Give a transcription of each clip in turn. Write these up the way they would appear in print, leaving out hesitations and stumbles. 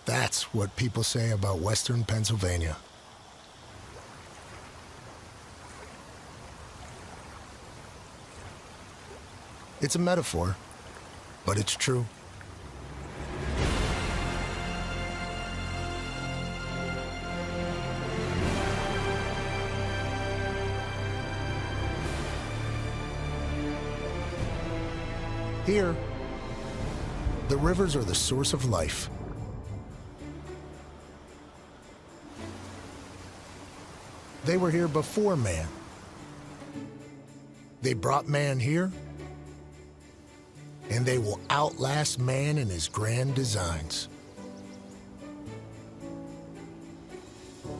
That's what people say about Western Pennsylvania. It's a metaphor, but it's true. Here, the rivers are the source of life. They were here before man. They brought man here, and they will outlast man in his grand designs.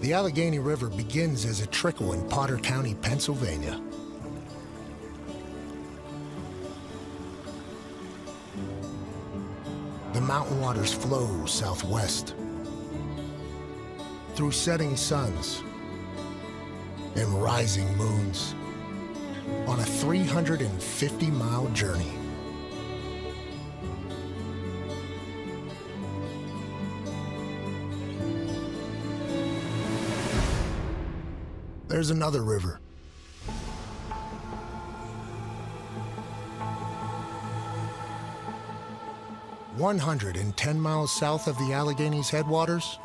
The Allegheny River begins as a trickle in Potter County, Pennsylvania. The mountain waters flow southwest through setting suns and rising moons on a 350-mile journey. There's another river. "110 miles south of the Alleghenies headwaters,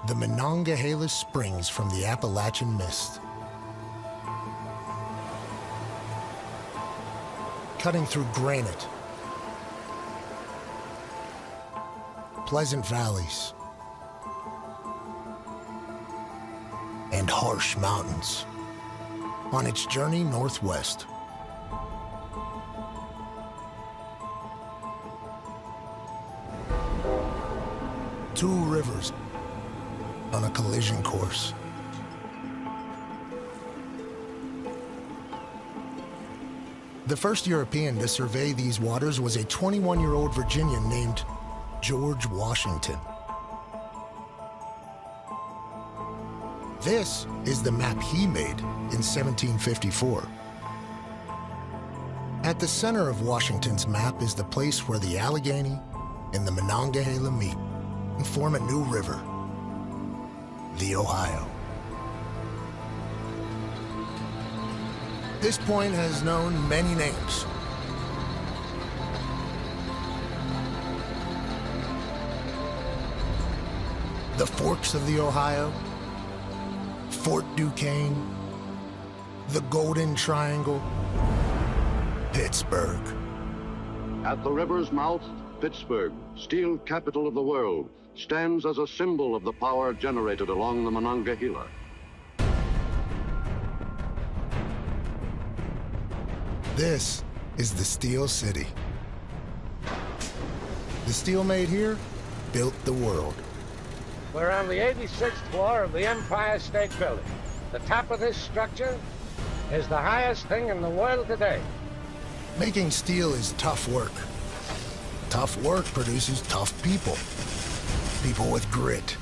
the Monongahela springs from the Appalachian Mist. Cutting through granite, pleasant valleys, and harsh mountains on its journey northwest. Two rivers on a collision course. The first European to survey these waters was a 21-year-old Virginian named George Washington. This is the map he made in 1754. At the center of Washington's map is the place where the Allegheny and the Monongahela meet and form a new river, the Ohio. This point has known many names. The Forks of the Ohio, Fort Duquesne, the Golden Triangle, Pittsburgh. At the river's mouth, Pittsburgh, steel capital of the world, stands as a symbol of the power generated along the Monongahela. This is the Steel City. The steel made here built the world. We're on the 86th floor of the Empire State Building. The top of this structure is the highest thing in the world today. Making steel is tough work. Tough work produces tough people. People with grit.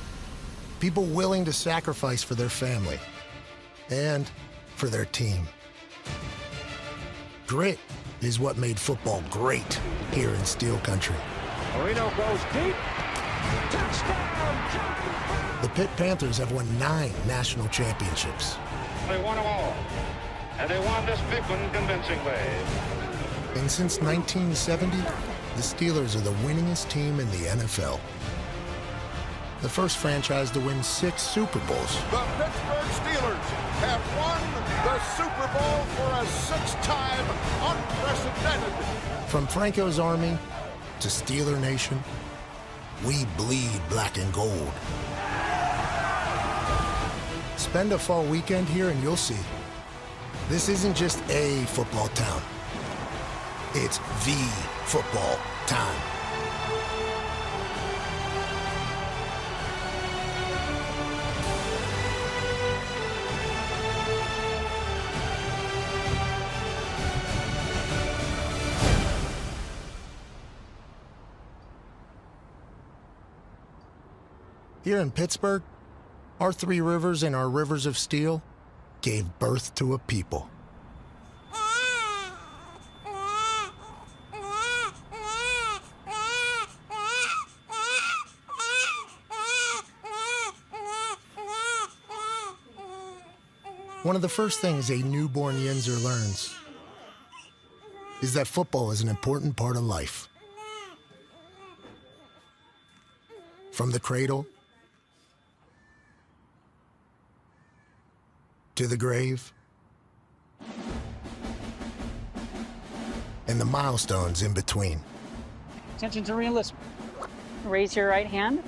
People willing to sacrifice for their family and for their team. Grit is what made football great here in Steel Country. Marino goes deep. Touchdown! The Pitt Panthers have won 9 national championships. They won them all, and they won this big one convincingly. And since 1970, the Steelers are the winningest team in the NFL. The first franchise to win 6 Super Bowls. The Pittsburgh Steelers have won the Super Bowl for a 6th time, unprecedented. From Franco's Army to Steeler Nation, we bleed black and gold. Spend a fall weekend here and you'll see. This isn't just a football town. It's the football town. Here in Pittsburgh, our 3 rivers and our rivers of steel gave birth to a people. One of the first things a newborn Yinzer learns is that football is an important part of life. From the cradle to the grave and the milestones in between. Attention to re-enlist. Raise your right hand.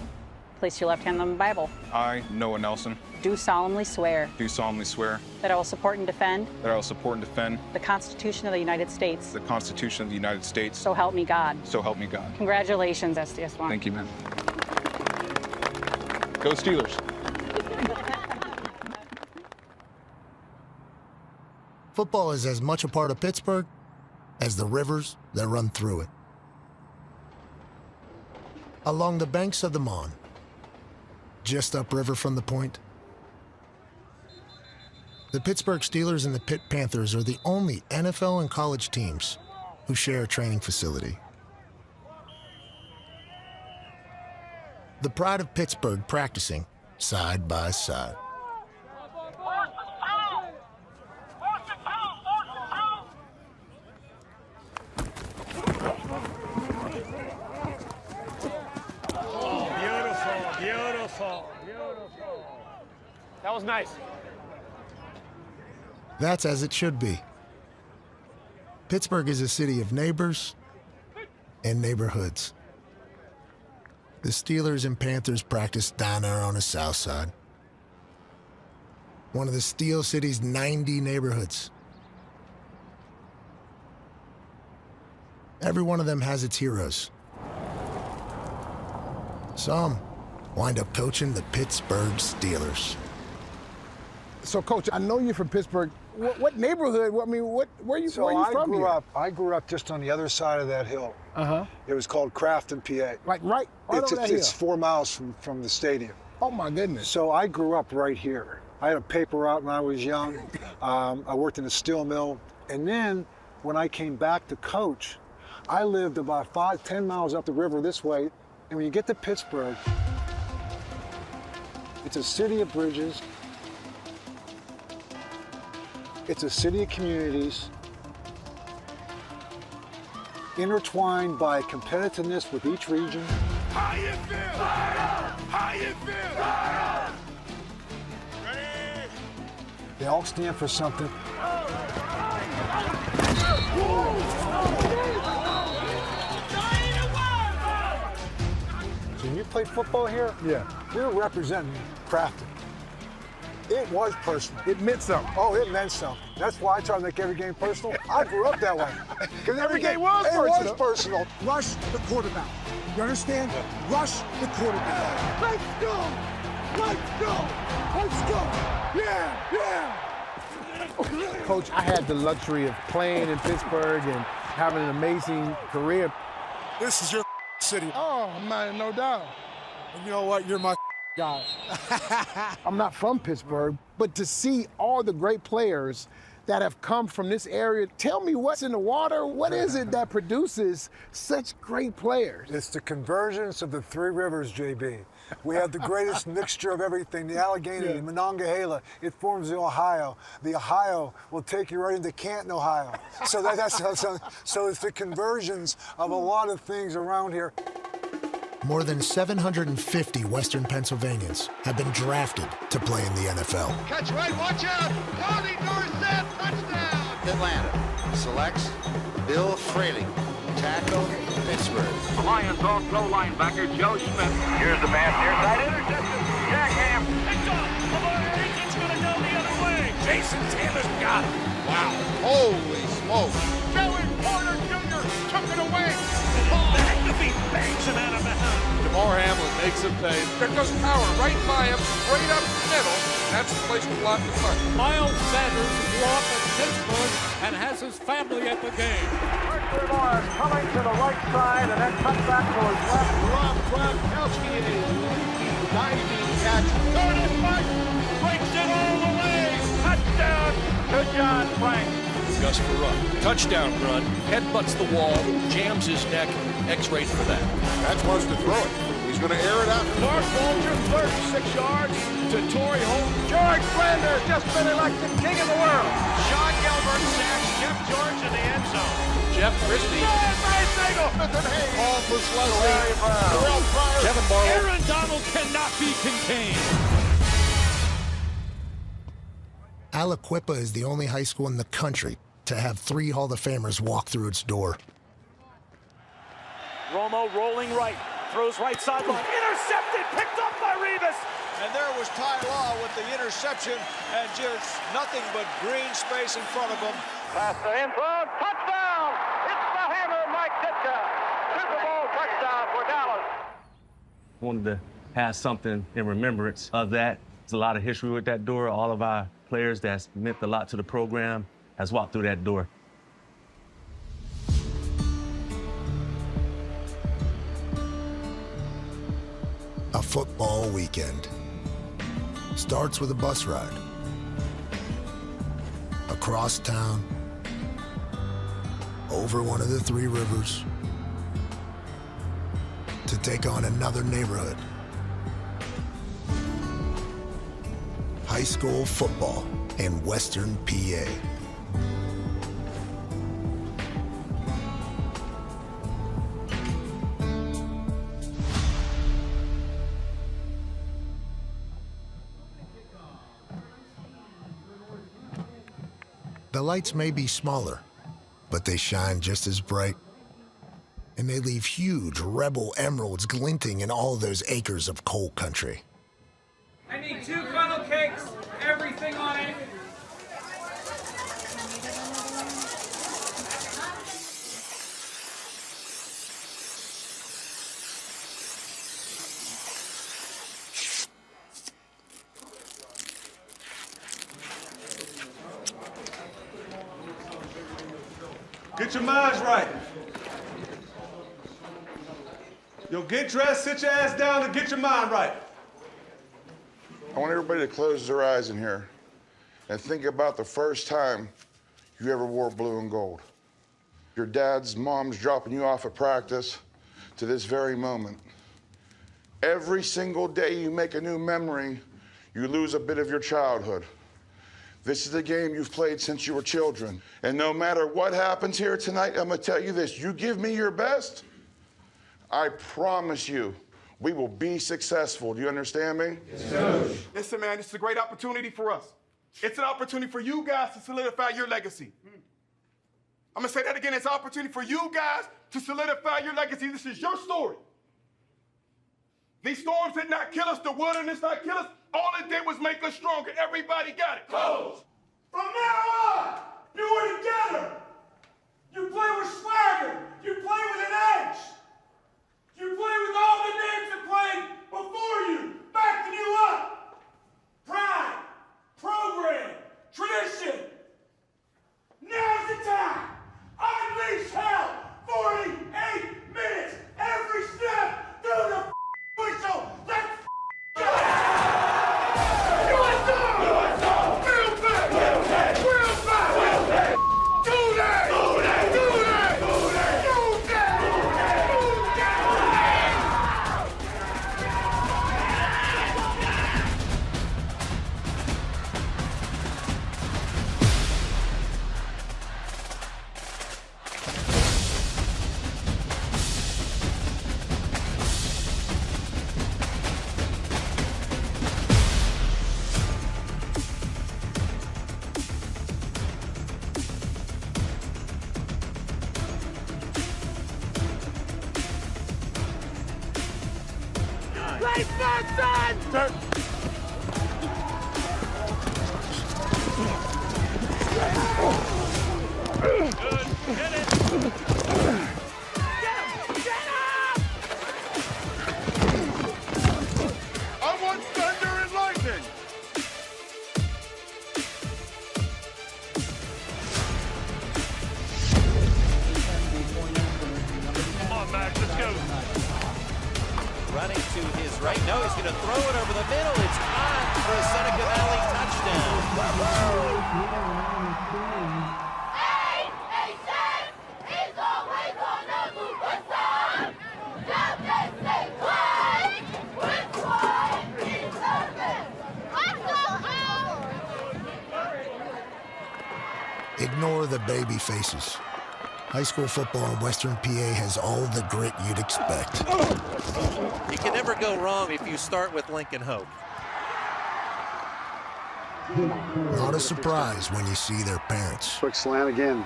Place your left hand on the Bible. I, Noah Nelson, Do solemnly swear do solemnly swear that I will support and defend that I will support and defend the Constitution of the United States. the Constitution of the United States. So help me God. So help me God. Congratulations, SDS1. Thank you, man. Go Steelers. Football is as much a part of Pittsburgh as the rivers that run through it. Along the banks of the Mon, just upriver from the point, the Pittsburgh Steelers and the Pitt Panthers are the only NFL and college teams who share a training facility. The pride of Pittsburgh practicing side by side. That was nice. That's as it should be. Pittsburgh is a city of neighbors and neighborhoods. The Steelers and Panthers practice down there on the south side. One of the Steel City's 90 neighborhoods. Every one of them has its heroes. Some wind up coaching the Pittsburgh Steelers. So, Coach, I know you're from Pittsburgh. What neighborhood? Where are you from here? I grew up just on the other side of that hill. Uh-huh. It was called Crafton, PA. Like right over that hill? It's 4 miles from the stadium. Oh, my goodness. So I grew up right here. I had a paper route when I was young. I worked in a steel mill. And then when I came back to coach, I lived about 10 miles up the river this way. And when you get to Pittsburgh, it's a city of bridges. It's a city of communities intertwined by competitiveness with each region. How you feel? How you feel? Ready? They all stand for something. So when you play football here, Yeah. you're representing Crafton. It was personal. It meant something. Oh, it meant something. That's why I try to make every game personal. I grew up that way. Because Every game was personal. personal. Rush the quarterback. You understand? Rush the quarterback. Let's go! Let's go! Let's go! Yeah! Coach, I had the luxury of playing in Pittsburgh and having an amazing career. This is your city. Oh, man, no doubt. And you know what? You're my guy. I'm not from Pittsburgh, but to see all the great players that have come from this area, tell me what's in the water. What is it that produces such great players? It's the convergence of the three rivers, JB. We have the greatest mixture of everything, the Allegheny, the Monongahela. It forms the Ohio. The Ohio will take you right into Canton, Ohio. So so it's the conversions of a lot of things around here. More than 750 Western Pennsylvanians have been drafted to play in the NFL. Catch right, watch out! Tony Dorsett, touchdown! Atlanta selects Bill Fraley, tackle, Pittsburgh. The Lions all-pro linebacker Joe Schmit. Here's the man near side interception. Jackham. Picked off. Lamar Jenkins going to go the other way. Jason Taylor's got it. Wow. Holy smoke! Joey Porter Jr. took it away! McAfee bangs him out of bounds. DeMar Hamlin makes him pay. There goes Cowher right by him, straight up the middle. That's the place to block the punt. Miles Sanders grew up in Pittsburgh and has his family at the game. Morris coming to the right side and then cut back to his left. Rob Gronkowski in his diving catch. Curtis Mike breaks it all the way. Touchdown to John Frank. Gus for run. Touchdown run. Headbutts the wall. Jams his neck. X-rayed for that. That's wants to throw it. He's going to air it out. Mark Bolger, 36 yards to Torrey Holt. George Flanders just been elected king of the world. Sean Gilbert sacks Jeff George in the end zone. Jeff Christie. Paul Leslie. Kevin Barlow. Aaron Donald cannot be contained. Aliquippa is the only high school in the country to have 3 Hall of Famers walk through its door. Romo rolling right, throws right sideline, intercepted, picked up by Revis. And there was Ty Law with the interception, and just nothing but green space in front of him. Pass the end zone, touchdown! It's the hammer, Mike Ditka. Super Bowl touchdown for Dallas. Wanted to have something in remembrance of that. There's a lot of history with that door. All of our players that's meant a lot to the program has walked through that door. A football weekend starts with a bus ride across town, over one of the 3 rivers, to take on another neighborhood. High school football in Western PA. The lights may be smaller, but they shine just as bright. And they leave huge rebel emeralds glinting in all those acres of coal country. I need 2 funnel cakes, everything on it. Get your minds right. Yo, get dressed, sit your ass down, and get your mind right. I want everybody to close their eyes in here and think about the first time you ever wore blue and gold. Your dad's, mom's dropping you off at practice to this very moment. Every single day you make a new memory, you lose a bit of your childhood. This is the game you've played since you were children. And no matter what happens here tonight, I'm gonna tell you this, you give me your best, I promise you, we will be successful. Do you understand me? Yes, Coach. Listen, man, this is a great opportunity for us. It's an opportunity for you guys to solidify your legacy. I'm gonna say that again, it's an opportunity for you guys to solidify your legacy. This is your story. These storms did not kill us, the wilderness did not kill us. All it did was make us stronger. Everybody got it. Coach, from now on, you are together. You play with swagger. You play with an edge. You play with all the names that played before you, backing you up. Pride, program, tradition. Now's the time. Unleash hell. 48 minutes. Every step through the whistle. Let's go. Ignore the baby faces. High school football in Western PA has all the grit you'd expect. You can never go wrong if you start with Lincoln Hope. Not a surprise when you see their parents. Quick slant again.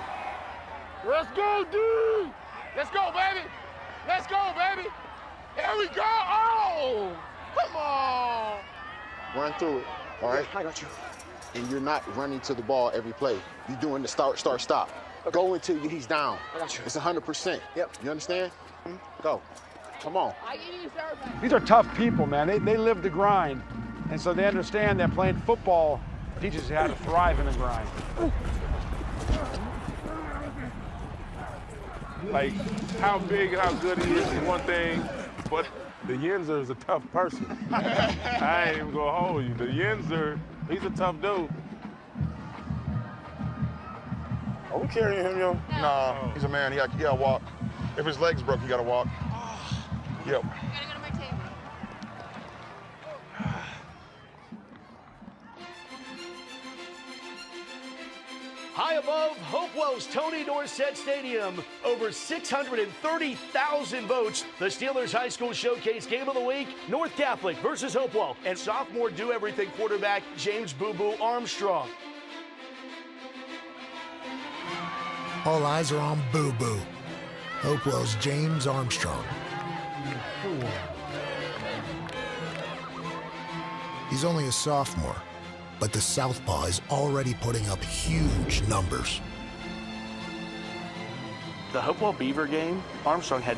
Let's go, dude! Let's go, baby! Let's go, baby! Here we go! Oh! Come on! Run through it, all right? I got you. And you're not running to the ball every play. You're doing the start, stop. Okay. Go until he's down. I got you. It's 100%. Yep. You understand? Go. Come on. These are tough people, man. They live the grind. And so they understand that playing football teaches you how to thrive in the grind. Like, how big and how good he is one thing, but the Yinzer is a tough person. I ain't even gonna hold you. The Yinzer, he's a tough dude. Are we carrying him, yo? Nah, he's a man. He gotta walk. If his leg's broke, he gotta walk. Yep. High above Hopewell's Tony Dorsett Stadium, over 630,000 votes. The Steelers High School Showcase Game of the Week, North Catholic versus Hopewell, and sophomore do-everything quarterback James Boo Boo Armstrong. All eyes are on Boo Boo. Hopewell's James Armstrong. He's only a sophomore, but the Southpaw is already putting up huge numbers. The Hopewell Beaver game, Armstrong had...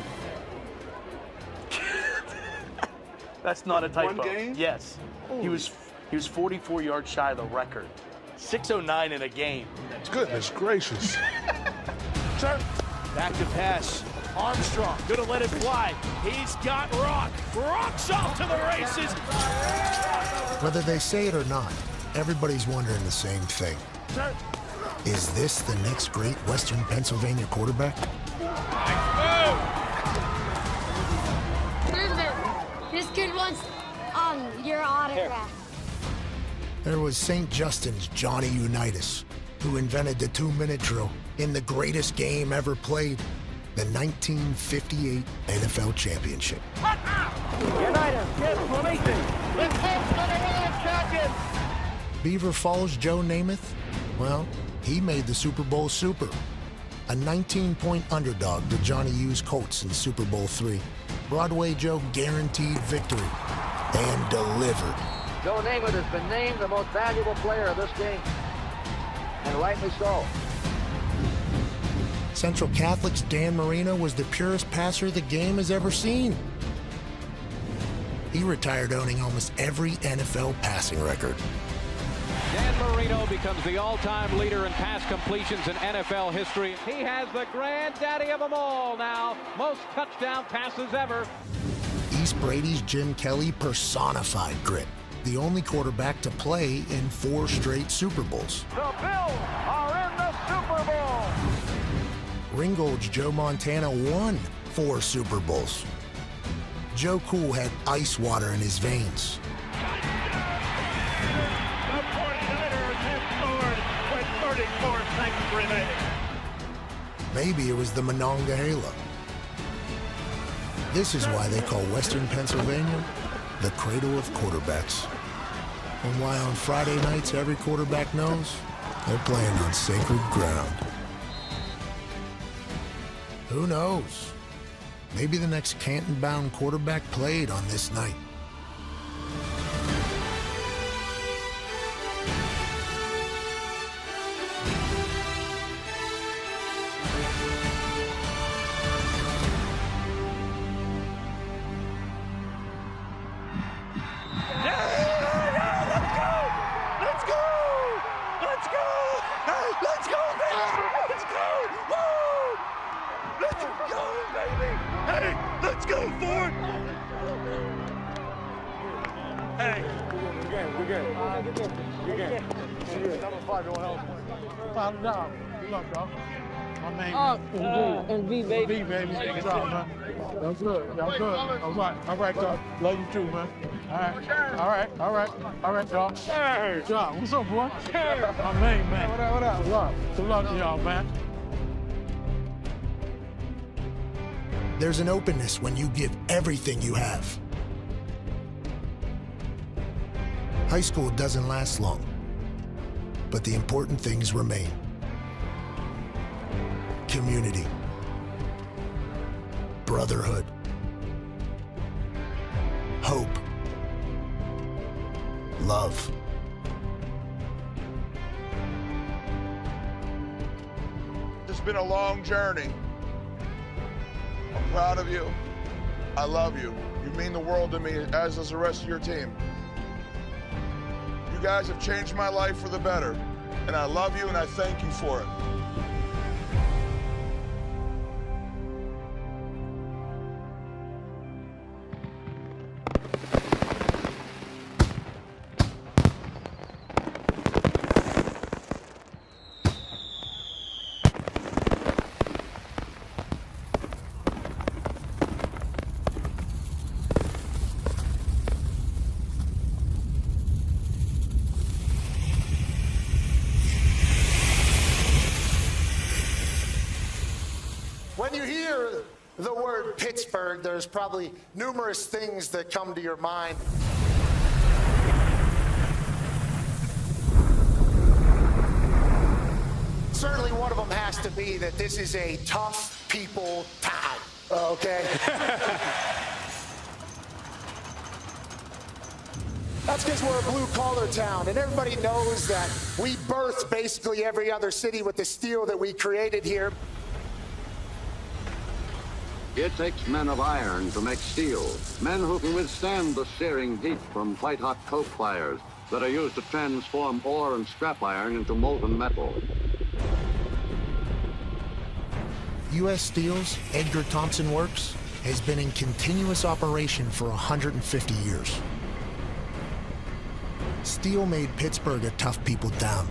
That's not a typo. One game? Yes. He was 44 yards shy of the record. 609 in a game. Goodness gracious. Back to pass. Armstrong gonna let it fly. He's got Rock. Rock's off to the races. Whether they say it or not, everybody's wondering the same thing. Is this the next great Western Pennsylvania quarterback? This kid wants your autograph. There was St. Justin's Johnny Unitas, who invented the 2-minute drill in the greatest game ever played, the 1958 NFL Championship. Unitas, get anything. Let's hope for the world champion. Beaver Falls Joe Namath? Well, he made the Super Bowl super. A 19-point underdog to Johnny U's Colts in Super Bowl III. Broadway Joe guaranteed victory and delivered. Joe Namath has been named the most valuable player of this game, and rightly so. Central Catholic's Dan Marino was the purest passer the game has ever seen. He retired owning almost every NFL passing record. Dan Marino becomes the all-time leader in pass completions in NFL history. He has the granddaddy of them all now. Most touchdown passes ever. East Brady's Jim Kelly personified grit. The only quarterback to play in 4 straight Super Bowls. The Bills are in the Super Bowl. Ringgold's Joe Montana won 4 Super Bowls. Joe Cool had ice water in his veins. The 49ers have scored with 34 seconds remaining. Maybe it was the Monongahela. This is why they call Western Pennsylvania the cradle of quarterbacks. And why on Friday nights every quarterback knows they're playing on sacred ground. Who knows? Maybe the next Canton-bound quarterback played on this night. And B, baby. B, baby. Good job, man. That's good. That's good. All right, dog. Love you too, man. All right, y'all. Hey, John, what's up, boy? Hey. My main man. What up? Good luck to y'all, man. There's an openness when you give everything you have. High school doesn't last long, but the important things remain. Community, brotherhood, hope, love. It's been a long journey. I'm proud of you. I love you. You mean the world to me, as does the rest of your team. You guys have changed my life for the better, and I love you and I thank you for it. When you hear the word Pittsburgh, there's probably numerous things that come to your mind. Certainly one of them has to be that this is a tough people town, okay? That's because we're a blue-collar town, and everybody knows that we birthed basically every other city with the steel that we created here. It takes men of iron to make steel, men who can withstand the searing heat from white-hot coke fires that are used to transform ore and scrap iron into molten metal. U.S. Steel's Edgar Thomson Works has been in continuous operation for 150 years. Steel made Pittsburgh a tough people town.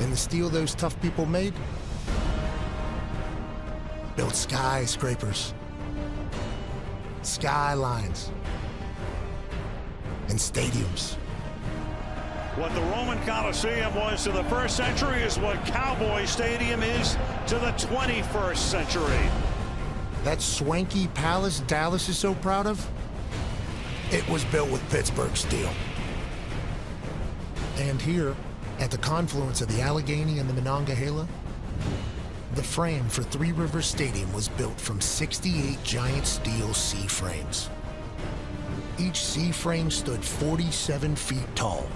And the steel those tough people made built skyscrapers, skylines, and stadiums. What the Roman Coliseum was to the first century is what Cowboy Stadium is to the 21st century. That swanky palace Dallas is so proud of, it was built with Pittsburgh steel. And here, at the confluence of the Allegheny and the Monongahela, the frame for Three Rivers Stadium was built from 68 giant steel C-frames. Each C-frame stood 47 feet tall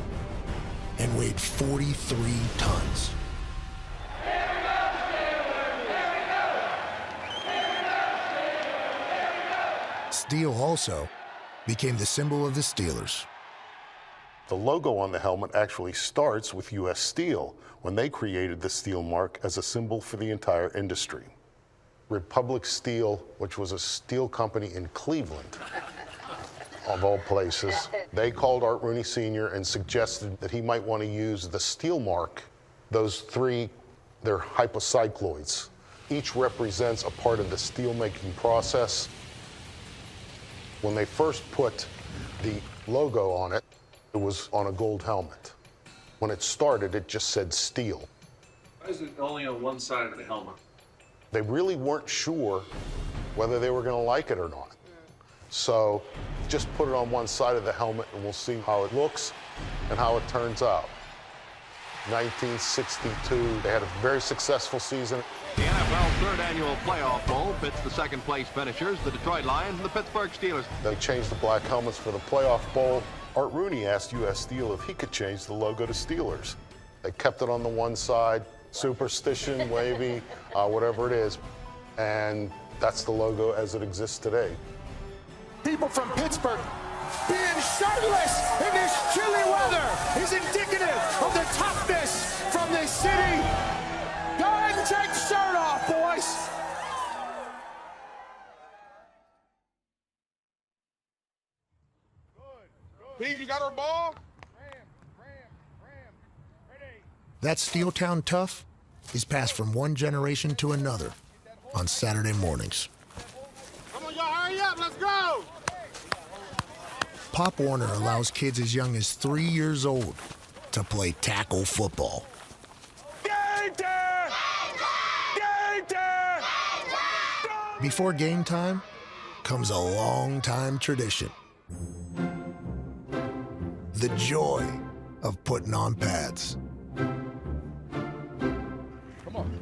and weighed 43 tons. Steel also became the symbol of the Steelers. The logo on the helmet actually starts with U.S. Steel when they created the steel mark as a symbol for the entire industry. Republic Steel, which was a steel company in Cleveland, of all places, they called Art Rooney Sr. and suggested that he might want to use the steel mark. Those three, they're hypocycloids. Each represents a part of the steel-making process. When they first put the logo on it, it was on a gold helmet. When it started, it just said steel. Why is it only on one side of the helmet? They really weren't sure whether they were going to like it or not. So just put it on one side of the helmet and we'll see how it looks and how it turns out. 1962, they had a very successful season. The NFL's third annual playoff bowl pits the second-place finishers, the Detroit Lions and the Pittsburgh Steelers. They changed the black helmets for the playoff bowl. Art Rooney asked U.S. Steel if he could change the logo to Steelers. They kept it on the one side, superstition, wavy, whatever it is, and that's the logo as it exists today. People from Pittsburgh being shirtless in this chilly weather is indicative of the toughness from this city. Go ahead and take the shirt off, boys. Pete, you got our ball? That Steeltown tough is passed from one generation to another on Saturday mornings. Come on, y'all, hurry up, let's go! Pop Warner allows kids as young as 3 years old to play tackle football. Before game time comes a long-time tradition. The joy of putting on pads. Come on.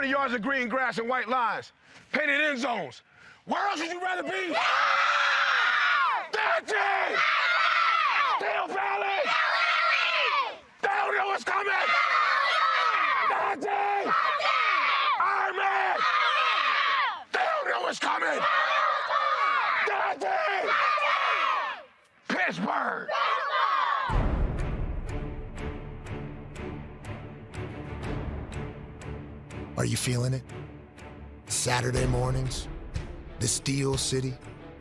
Yards of green grass and white lines, painted end zones. Where else would you rather be? Yeah! Dante! Steel Valley! They don't know what's coming! Dante! Iron Man! They don't know what's coming! Dante! Pittsburgh! Are you feeling it? Saturday mornings, the Steel City,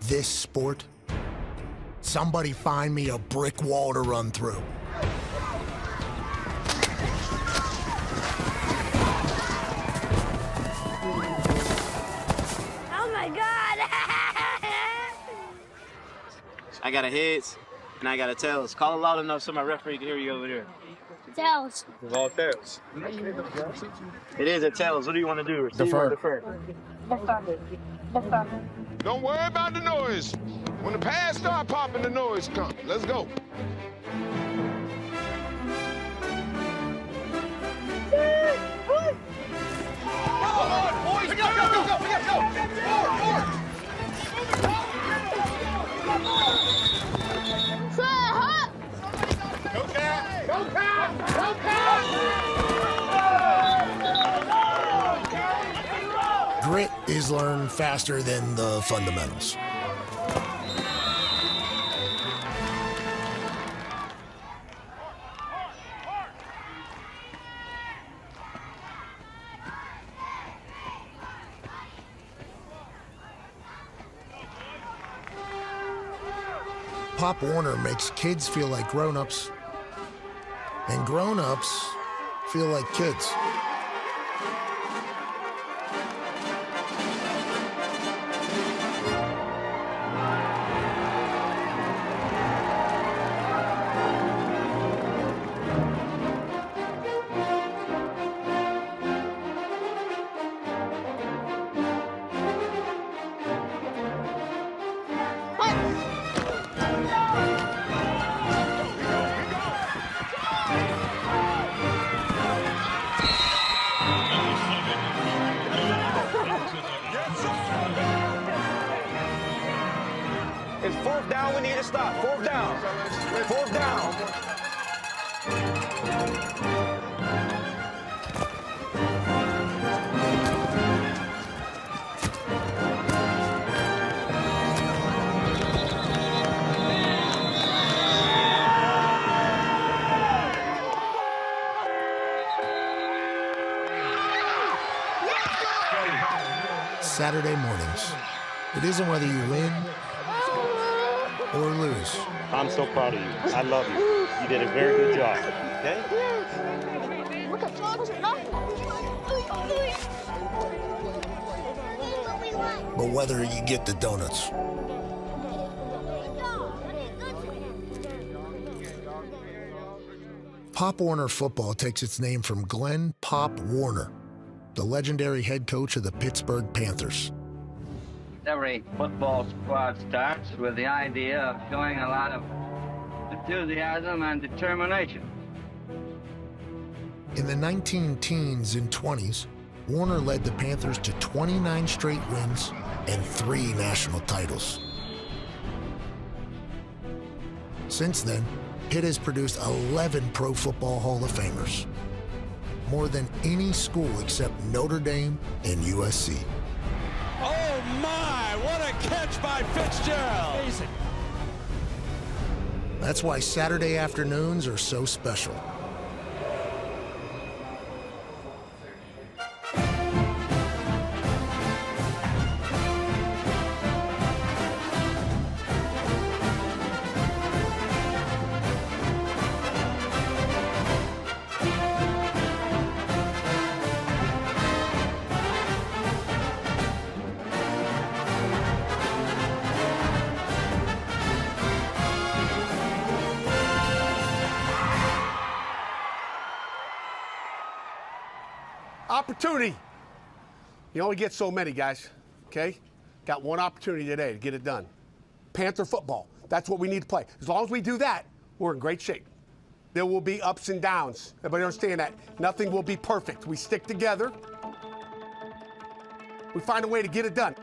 this sport. Somebody find me a brick wall to run through. Oh my God! I got a heads and I got a tails. Call it loud enough so my referee can hear you over there. Tails. It's all tails. It is a tails. What do you want to do? Receive or defer? Don't worry about the noise. When the pads start popping, the noise comes. Let's go. Boys, Grit is learned faster than the fundamentals. Pop Warner makes kids feel like grown-ups, and grown-ups feel like kids. It's fourth down, we need to stop. Fourth down. Fourth down. Saturday mornings. It isn't whether you win or lose. I'm so proud of you. I love you. You did a very good job. Okay? But whether you get the donuts. Pop Warner football takes its name from Glenn Pop Warner, the legendary head coach of the Pittsburgh Panthers. Every football squad starts with the idea of showing a lot of enthusiasm and determination. In the 19-teens and 20s, Warner led the Panthers to 29 straight wins and 3 national titles. Since then, Pitt has produced 11 Pro Football Hall of Famers, more than any school except Notre Dame and USC. Oh my, what a catch by Fitzgerald. Amazing. That's why Saturday afternoons are so special. Opportunity. You only get so many, guys, okay? Got one opportunity today to get it done. Panther football. That's what we need to play. As long as we do that, we're in great shape. There will be ups and downs. Everybody understand that? Nothing will be perfect. We stick together. We find a way to get it done.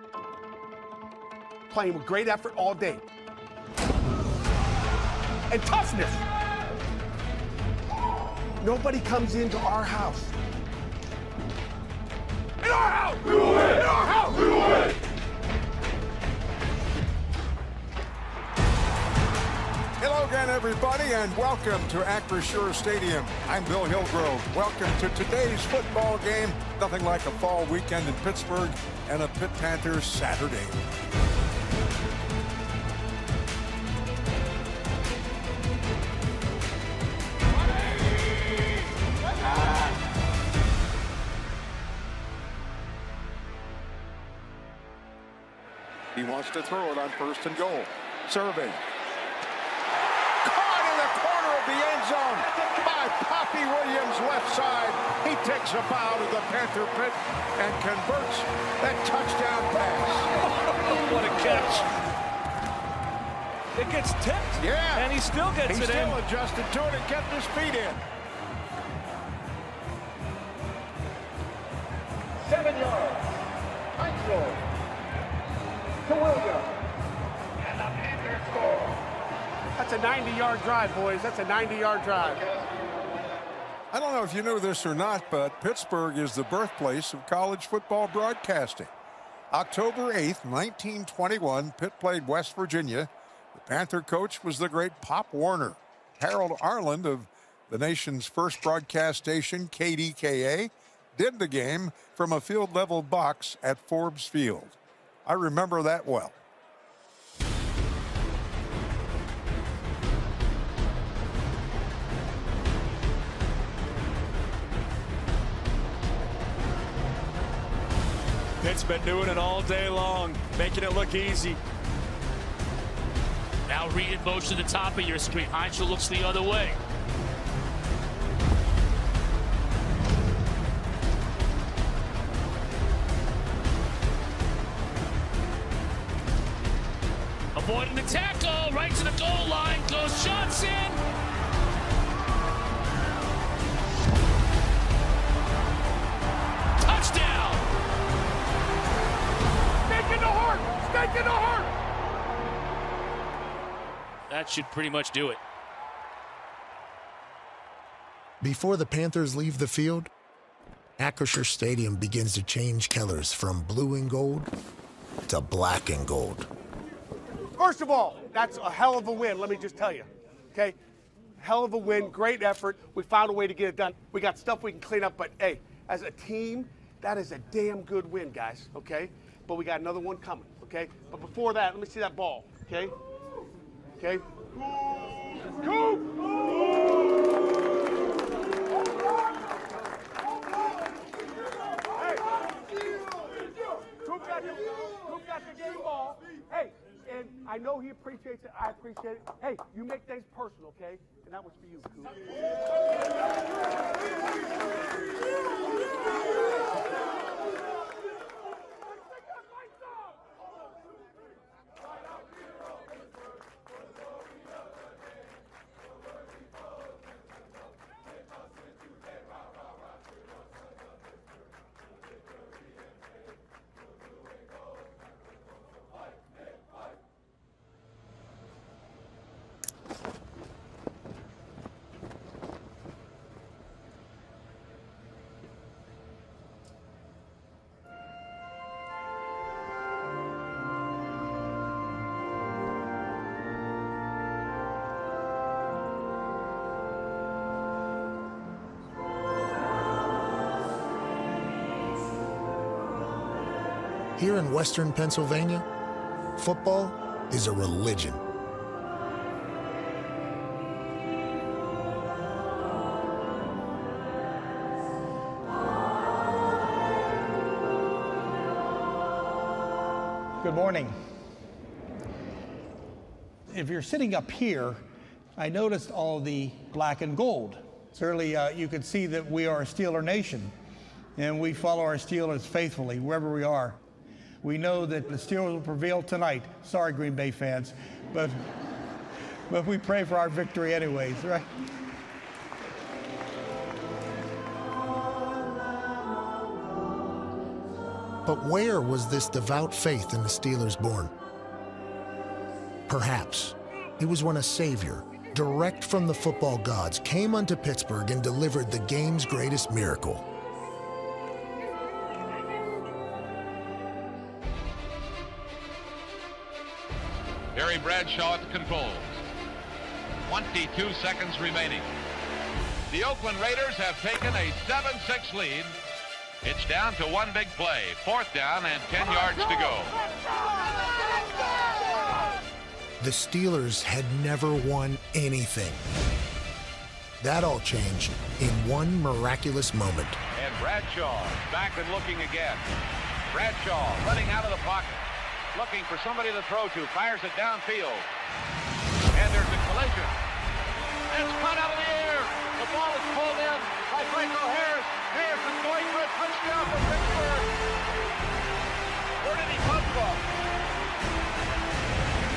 Playing with great effort all day. And toughness. Nobody comes into our house. In our house! We will win! In our house! We will win! Hello again, everybody, and welcome to Acrisure Stadium. I'm Bill Hillgrove. Welcome to today's football game. Nothing like a fall weekend in Pittsburgh and a Pitt Panthers Saturday. He wants to throw it on 1st and goal. Survey. Caught in the corner of the end zone by Poppy Williams, left side. He takes a bow to the Panther pit and converts that touchdown pass. What a catch. It gets tipped. Yeah. And he still gets it in. He still adjusted to it and kept his feet in. 7 yards. High score. To Williams. And the Panthers score. That's a 90-yard drive, boys. That's a 90-yard drive. I don't know if you knew this or not, but Pittsburgh is the birthplace of college football broadcasting. October 8th, 1921, Pitt played West Virginia. The Panther coach was the great Pop Warner. Harold Arland of the nation's first broadcast station, KDKA, did the game from a field-level box at Forbes Field. I remember that well. Pitt's been doing it all day long, making it look easy. Now read it motion to the top of your screen. Heinzel looks the other way. Avoiding the tackle, right to the goal line, goes Johnson. Touchdown! Stake in the heart! Stake in the heart! That should pretty much do it. Before the Panthers leave the field, Acrisure Stadium begins to change colors from blue and gold to black and gold. First of all, that's a hell of a win, let me just tell you, okay? Hell of a win, great effort. We found a way to get it done. We got stuff we can clean up, but hey, as a team, that is a damn good win, guys, okay? But we got another one coming, okay? But before that, let me see that ball, okay? Okay? Coop got the game ball. Hey, and I know he appreciates it. I appreciate it. Hey, you make things personal, okay? And that was for you, Coop. Here in Western Pennsylvania, football is a religion. Good morning. If you're sitting up here, I noticed all the black and gold. Certainly, you could see that we are a Steeler nation. and we follow our Steelers faithfully wherever we are. We know that the Steelers will prevail tonight. Sorry, Green Bay fans, but we pray for our victory anyways, right? But where was this devout faith in the Steelers born? Perhaps it was when a Savior, direct from the football gods, came unto Pittsburgh and delivered the game's greatest miracle. Terry Bradshaw at the controls. 22 seconds remaining. The Oakland Raiders have taken a 7-6 lead. It's down to one big play. 4th down and 10 yards to go. The Steelers had never won anything. That all changed in one miraculous moment. And Bradshaw back and looking again. Bradshaw running out of the pocket, looking for somebody to throw to, fires it downfield. And there's a collision. It's cut out of the air. The ball is pulled in by Franco Harris. Harris is going for a touchdown for Pittsburgh. Where did he come from?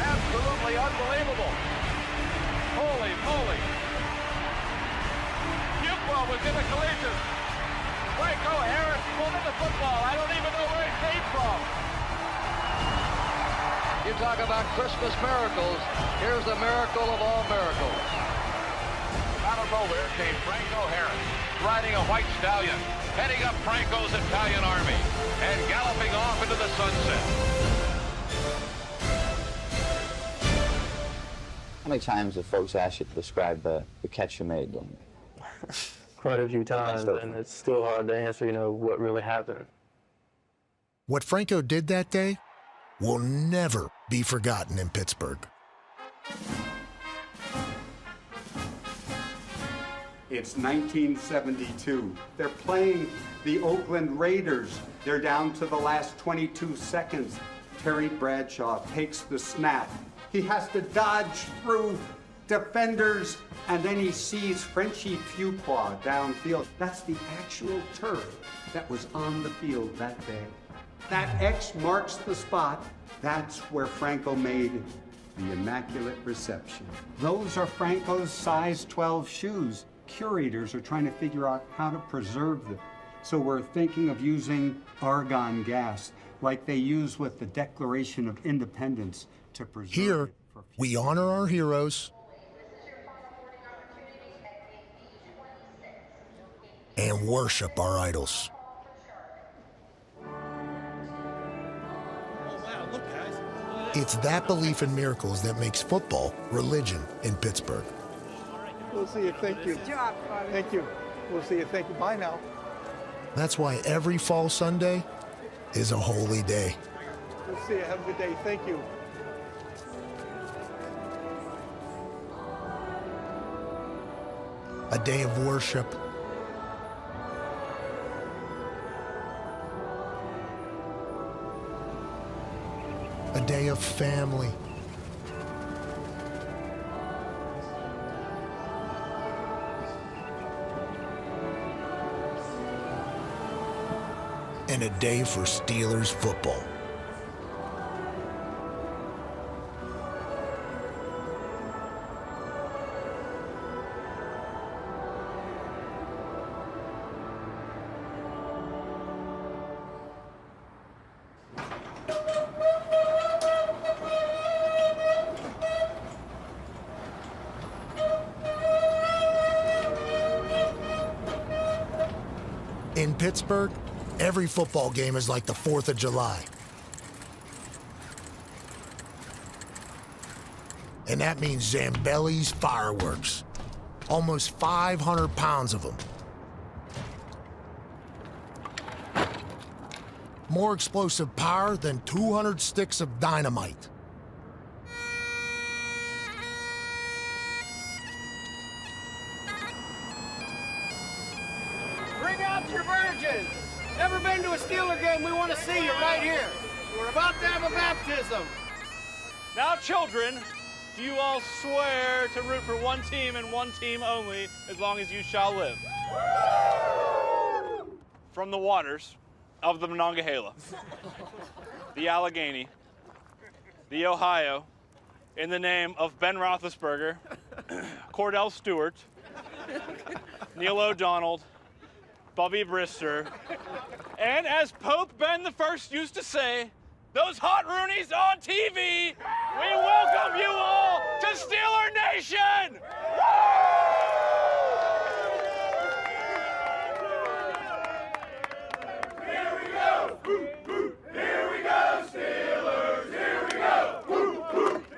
Absolutely unbelievable. Holy moly. Fuqua was in a collision. Franco Harris pulled in the football. I don't even know where it came from. You talk about Christmas miracles. Here's the miracle of all miracles. Out of nowhere came Franco Harris, riding a white stallion, heading up Franco's Italian army, and galloping off into the sunset. How many times have folks asked you to describe the catch you made? Quite a few times, and it's still hard to answer, what really happened. What Franco did that day will never be forgotten in Pittsburgh. It's 1972. They're playing the Oakland Raiders. They're down to the last 22 seconds. Terry Bradshaw takes the snap. He has to dodge through defenders, and then he sees Frenchie Fuqua downfield. That's the actual turf that was on the field that day. That X marks the spot. That's where Franco made the immaculate reception. Those are Franco's size 12 shoes. Curators are trying to figure out how to preserve them. So we're thinking of using argon gas, like they use with the Declaration of Independence, to preserve Here, it for we honor our heroes and worship our idols. It's that belief in miracles that makes football religion in Pittsburgh. We'll see you. Thank you. Good job, Father. Thank you. We'll see you. Thank you. Bye now. That's why every fall Sunday is a holy day. We'll see you. Have a good day. Thank you. A day of worship, a day of family, and a day for Steelers football. In Pittsburgh, every football game is like the 4th of July. And that means Zambelli's fireworks. Almost 500 pounds of them. More explosive power than 200 sticks of dynamite. Bring out your virgins. Never been to a Steeler game? We want to see you right here. We're about to have a baptism. Now, children, do you all swear to root for one team and one team only as long as you shall live? from the waters of the Monongahela, the Allegheny, the Ohio, in the name of Ben Roethlisberger, Cordell Stewart, Neil O'Donnell, Bobby Brister, and as Pope Ben I used to say, those hot Roonies on TV, we welcome you all to Steeler Nation! Here we go! Here we go, Steelers! Here we go!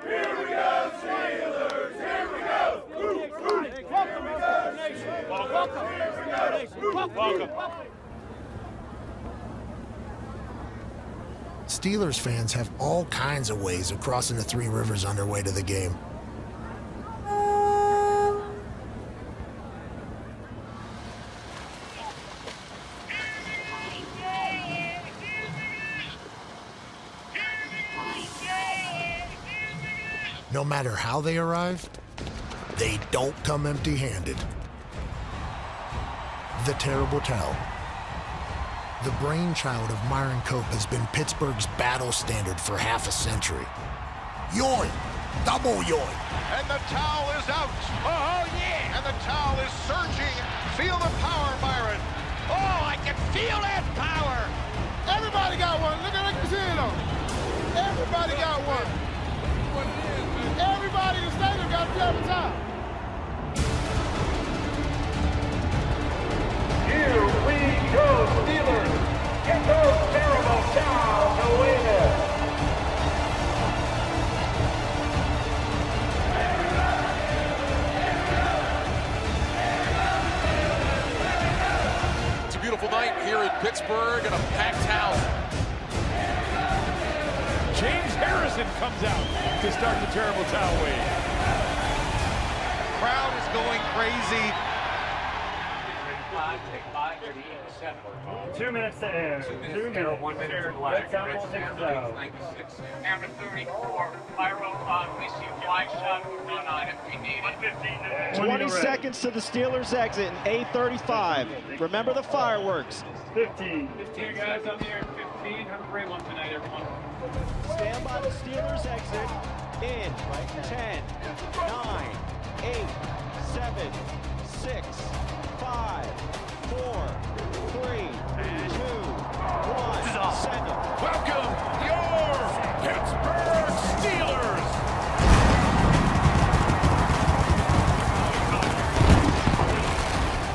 Here we go, Steelers! Here we go! Welcome. Steelers fans have all kinds of ways of crossing the Three Rivers on their way to the game. No matter how they arrive, they don't come empty-handed. The Terrible Towel. The brainchild of Myron Cope has been Pittsburgh's battle standard for half a century. Yoin! Double yoin! And the towel is out. Oh, yeah. And the towel is surging. Feel the power, Myron. Oh, I can feel that power. Everybody got one. Look at the zero. Everybody got one. Everybody in the stadium got a terrible towel. Here we go, Steelers. Get those terrible towels away there. It's a beautiful night here in Pittsburgh and a packed house. James Harrison comes out to start the terrible towel wave. Crowd is going crazy. 2 minutes to air. 2 minutes. 1 minute to the left. Camera 34, Pyro we see fly shot, run on if we need it. 20 seconds to the Steelers exit in A35. Remember the fireworks. 15. 15 guys on the air, 15. Have a great one tonight, everyone. Stand by the Steelers exit in 10, 9, 8, 7, 6, 5, 4, 3, 2, 1. Send it. Welcome, your Pittsburgh Steelers!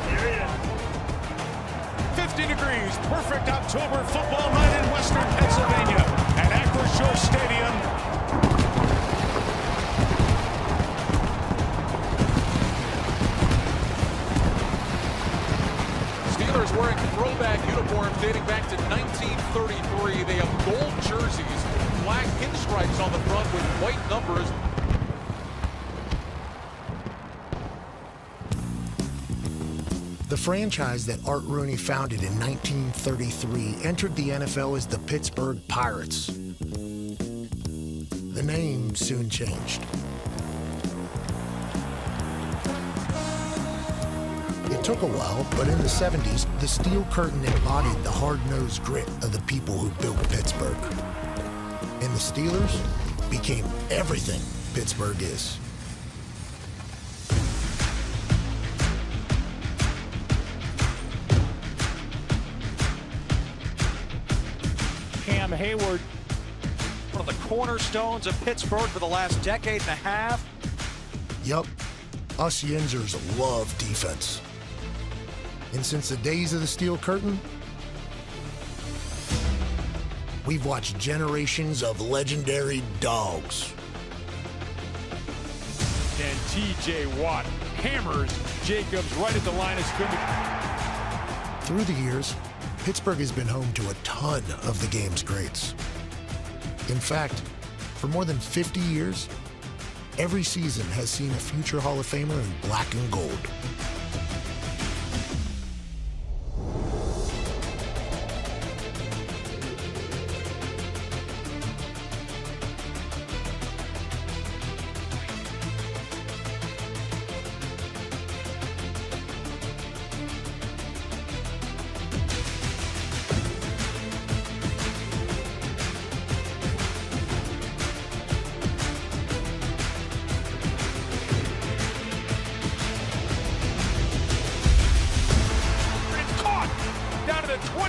Here he is. 50 degrees, perfect October football night in Western Pennsylvania at Acrisure Stadium. Steelers wearing throwback uniforms dating back to 1933. They have gold jerseys, black pinstripes on the front with white numbers. The franchise that Art Rooney founded in 1933 entered the NFL as the Pittsburgh Pirates. The name soon changed. It took a while, but in the 70s, the steel curtain embodied the hard-nosed grit of the people who built Pittsburgh. And the Steelers became everything Pittsburgh is. Cam Hayward, one of the cornerstones of Pittsburgh for the last decade and a half. Yup, us Yinzers love defense. And since the days of the steel curtain, we've watched generations of legendary dogs. And T.J. Watt hammers Jacobs right at the line of scrimmage. Through the years, Pittsburgh has been home to a ton of the game's greats. In fact, for more than 50 years, every season has seen a future Hall of Famer in black and gold.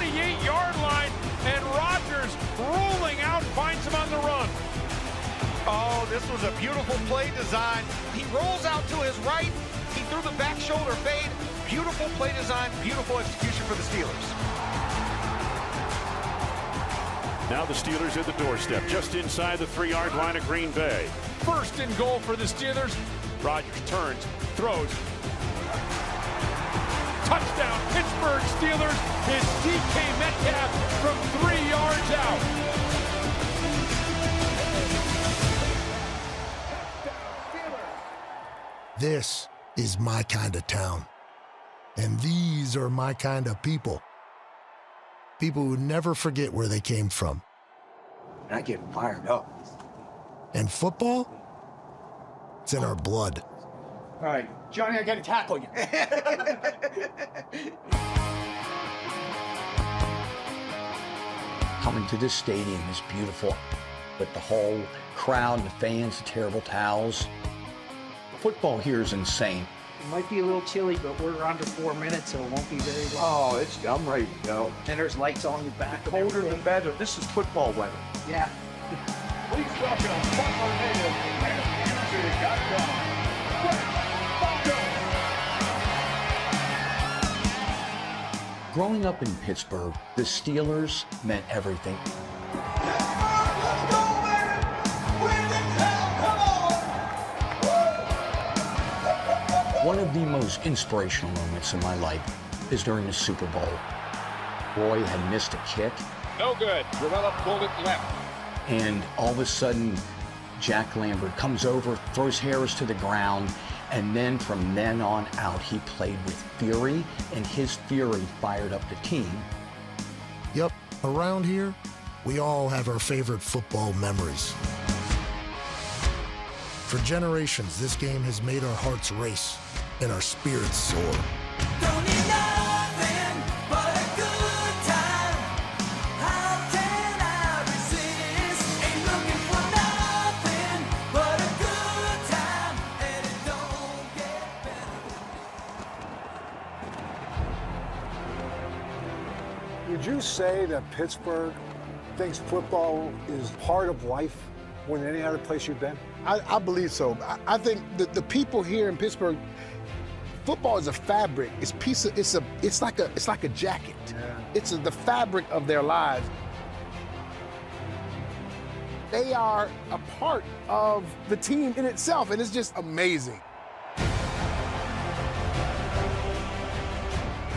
28-yard line, and Rodgers rolling out, finds him on the run. Oh, this was a beautiful play design. He rolls out to his right. He threw the back shoulder fade. Beautiful play design, beautiful execution for the Steelers. Now the Steelers at the doorstep, just inside the 3-yard line of Green Bay. First and goal for the Steelers. Rodgers turns, throws. Touchdown, Pittsburgh Steelers. Is DK Metcalf from 3 yards out. This is my kind of town. And these are my kind of people. People who never forget where they came from. I get fired up. And football? It's in our blood. All right, Johnny, I got to tackle you. Coming to this stadium is beautiful, with the whole crowd, the fans, the terrible towels. Football here is insane. It might be a little chilly, but we're under 4 minutes, so it won't be very long. Oh, I'm ready to go. And there's lights on your back. The colder the better. This is football weather. Yeah. Please welcome former native and Growing up in Pittsburgh, the Steelers meant everything. One of the most inspirational moments in my life is during the Super Bowl. Roy had missed a kick. No good. Rivella pulled it left. And all of a sudden, Jack Lambert comes over, throws Harris to the ground, and then from then on out, he played with fury, and his fury fired up the team. Yep, around here, we all have our favorite football memories. For generations, this game has made our hearts race and our spirits soar. Don't need nothing but a good time. How can I resist? Ain't looking for nothing but a good time, and it don't get better. Would you say that Pittsburgh thinks football is part of life more than any other place you've been? I believe so. I think that the people here in Pittsburgh, football is a fabric. It's like a jacket. Yeah. It's the fabric of their lives. They are a part of the team in itself, and it's just amazing.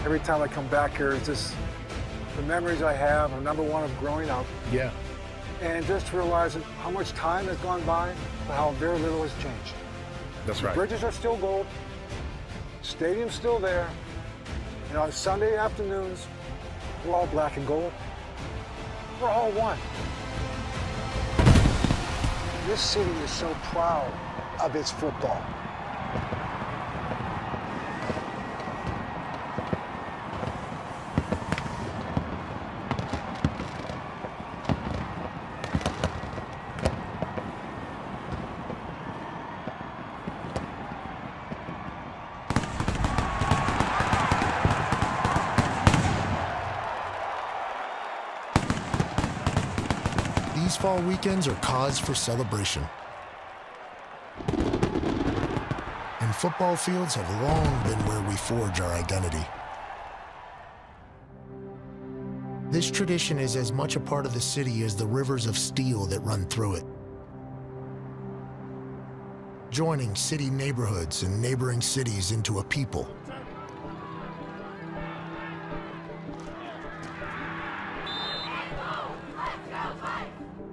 Every time I come back here, it's just the memories I have are number one of growing up. Yeah. And just realizing how much time has gone by, but how very little has changed. That's right. The bridges are still gold. Stadium's still there. And on Sunday afternoons, we're all black and gold. We're all one. This city is so proud of its football. These fall weekends are cause for celebration. And football fields have long been where we forge our identity. This tradition is as much a part of the city as the rivers of steel that run through it. Joining city neighborhoods and neighboring cities into a people.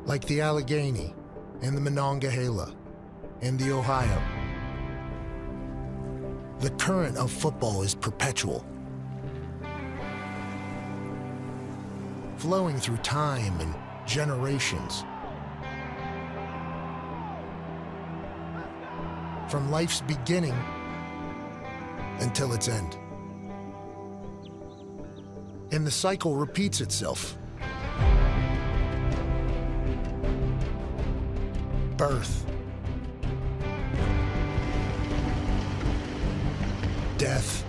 Like the Allegheny and the Monongahela and the Ohio. The current of football is perpetual, flowing through time and generations. From life's beginning until its end. And the cycle repeats itself. Birth, death,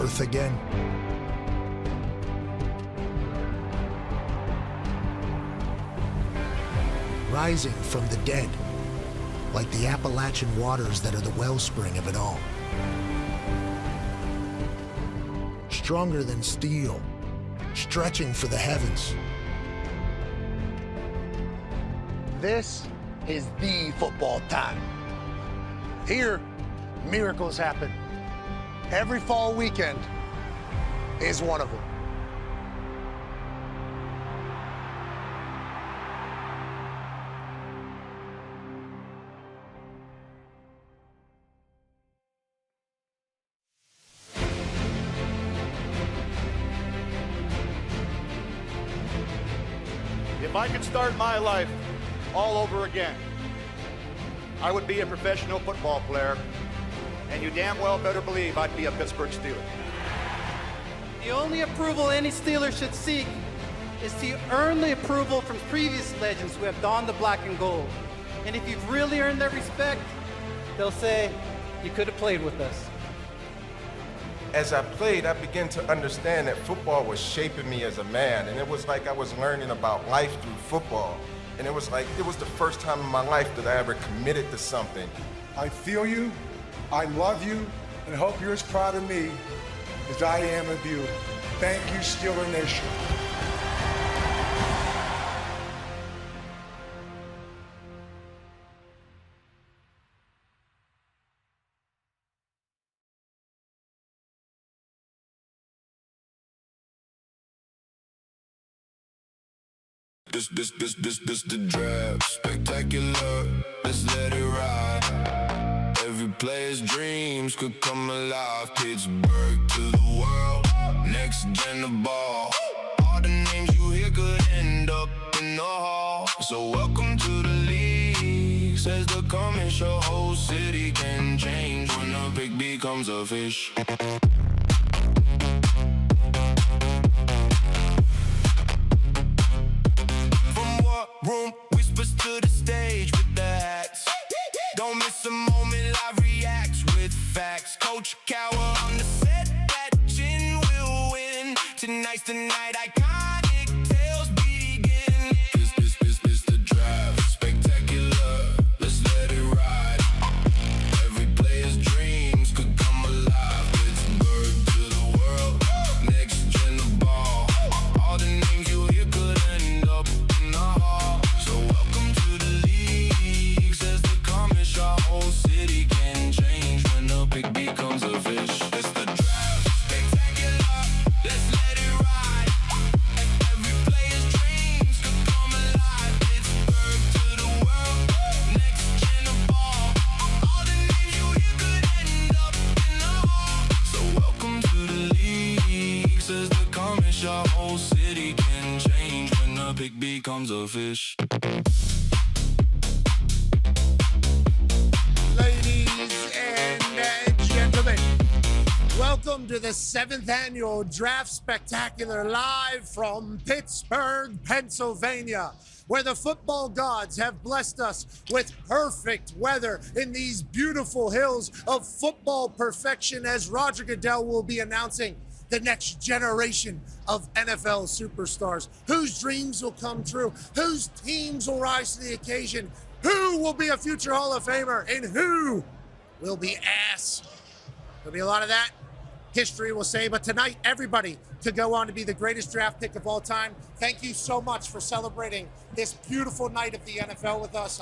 birth again. Rising from the dead, like the Appalachian waters that are the wellspring of it all. Stronger than steel, stretching for the heavens. This is the football time. Here, miracles happen. Every fall weekend is one of them. If I could start my life all over again, I would be a professional football player, and you damn well better believe I'd be a Pittsburgh Steeler. The only approval any Steeler should seek is to earn the approval from previous legends who have donned the black and gold. And if you've really earned their respect, they'll say, you could have played with us. As I played, I began to understand that football was shaping me as a man, and it was like I was learning about life through football. And it was like, it was the first time in my life that I ever committed to something. I feel you, I love you, and hope you're as proud of me as I am of you. Thank you, Steeler Nation. This the draft, spectacular, let's let it ride. Every player's dreams could come alive. Pittsburgh to the world, next gen the ball. All the names you hear could end up in the hall. So welcome to the league, says the comment show. Whole city can change when a pig becomes a fish. Room whispers to the stage with the hats. Don't miss a moment, live reacts with facts. Coach Cowher on the set, that chin will win. Tonight's the night, iconic tales begin. This the drive, spectacular, let's let it ride. Every player's dreams could come alive. Pittsburgh to the world, next gen the ball. All the names you hear could end up in the hall. So welcome to the league, says the comment show. Whole city can change when the pig becomes a fish. It's the draft, spectacular, let's let it ride. Every player's dreams could come alive. Pittsburgh to the world, next gen of ball. All the names you hear could end up in the hall. So welcome to the league, says the comment show. Whole city can change when the pig becomes a fish. Ladies and gentlemen, welcome to the 7th annual Draft Spectacular, live from Pittsburgh, Pennsylvania, where the football gods have blessed us with perfect weather in these beautiful hills of football perfection, as Roger Goodell will be announcing the next generation of NFL superstars, whose dreams will come true, whose teams will rise to the occasion, who will be a future Hall of Famer, and who will be ass. There'll be a lot of that, history will say, but tonight, everybody could go on to be the greatest draft pick of all time. Thank you so much for celebrating this beautiful night of the NFL with us.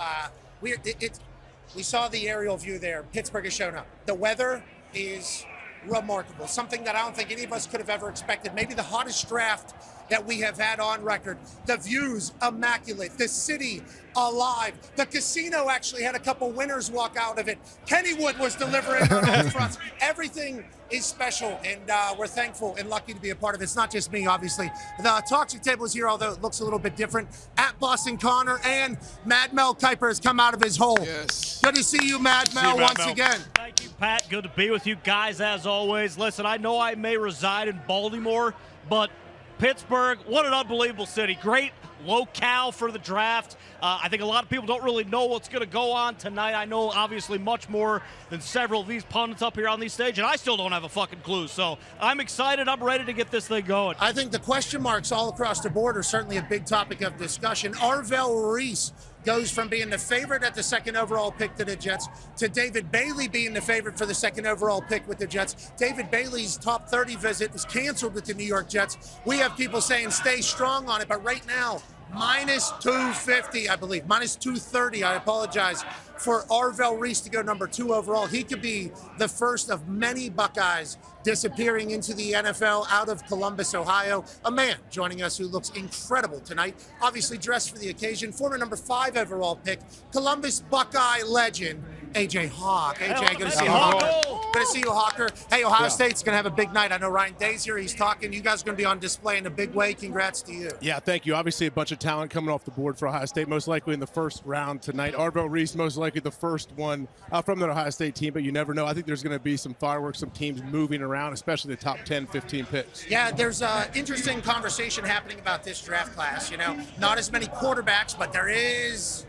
We saw the aerial view there. Pittsburgh has shown up. The weather is remarkable, something that I don't think any of us could have ever expected. Maybe the hottest draft that we have had on record. The views, immaculate. The city, alive. The casino actually had a couple winners walk out of it. Kennywood was delivering on all fronts. Everything is special, and we're thankful and lucky to be a part of it. It's not just me, obviously. The Toxic Table is here, although it looks a little bit different. At Boston Connor, and Mad Mel Kiper has come out of his hole. Yes. Good to see you, Mad Mel, once again. Thank you, Pat. Good to be with you guys, as always. Listen, I know I may reside in Baltimore, but Pittsburgh, what an unbelievable city. Great locale for the draft. I think a lot of people don't really know what's going to go on tonight. I know obviously much more than several of these pundits up here on the stage, and I still don't have a fucking clue. So I'm excited. I'm ready to get this thing going. I think the question marks all across the board are certainly a big topic of discussion. Arvell Reese goes from being the favorite at the second overall pick to the Jets to David Bailey being the favorite for the second overall pick with the Jets. David Bailey's top 30 visit is canceled with the New York Jets. We have people saying stay strong on it, but right now, minus 250, I believe, minus 230, I apologize, for Arvell Reese to go number 2 overall. He could be the first of many Buckeyes disappearing into the NFL out of Columbus, Ohio. A man joining us who looks incredible tonight, obviously dressed for the occasion, former number 5 overall pick, Columbus Buckeye legend, AJ Hawk. AJ, good to see you, Hawker. Good to see you, Hawker. Hey, Ohio State's going to have a big night. I know Ryan Day's here. He's talking. You guys are going to be on display in a big way. Congrats to you. Yeah, thank you. Obviously, a bunch of talent coming off the board for Ohio State, most likely in the first round tonight. Arvell Reese, most likely the first one from the Ohio State team, but you never know. I think there's going to be some fireworks, some teams moving around, especially the top 10, 15 picks. Yeah, there's an interesting conversation happening about this draft class. You know, not as many quarterbacks, but there is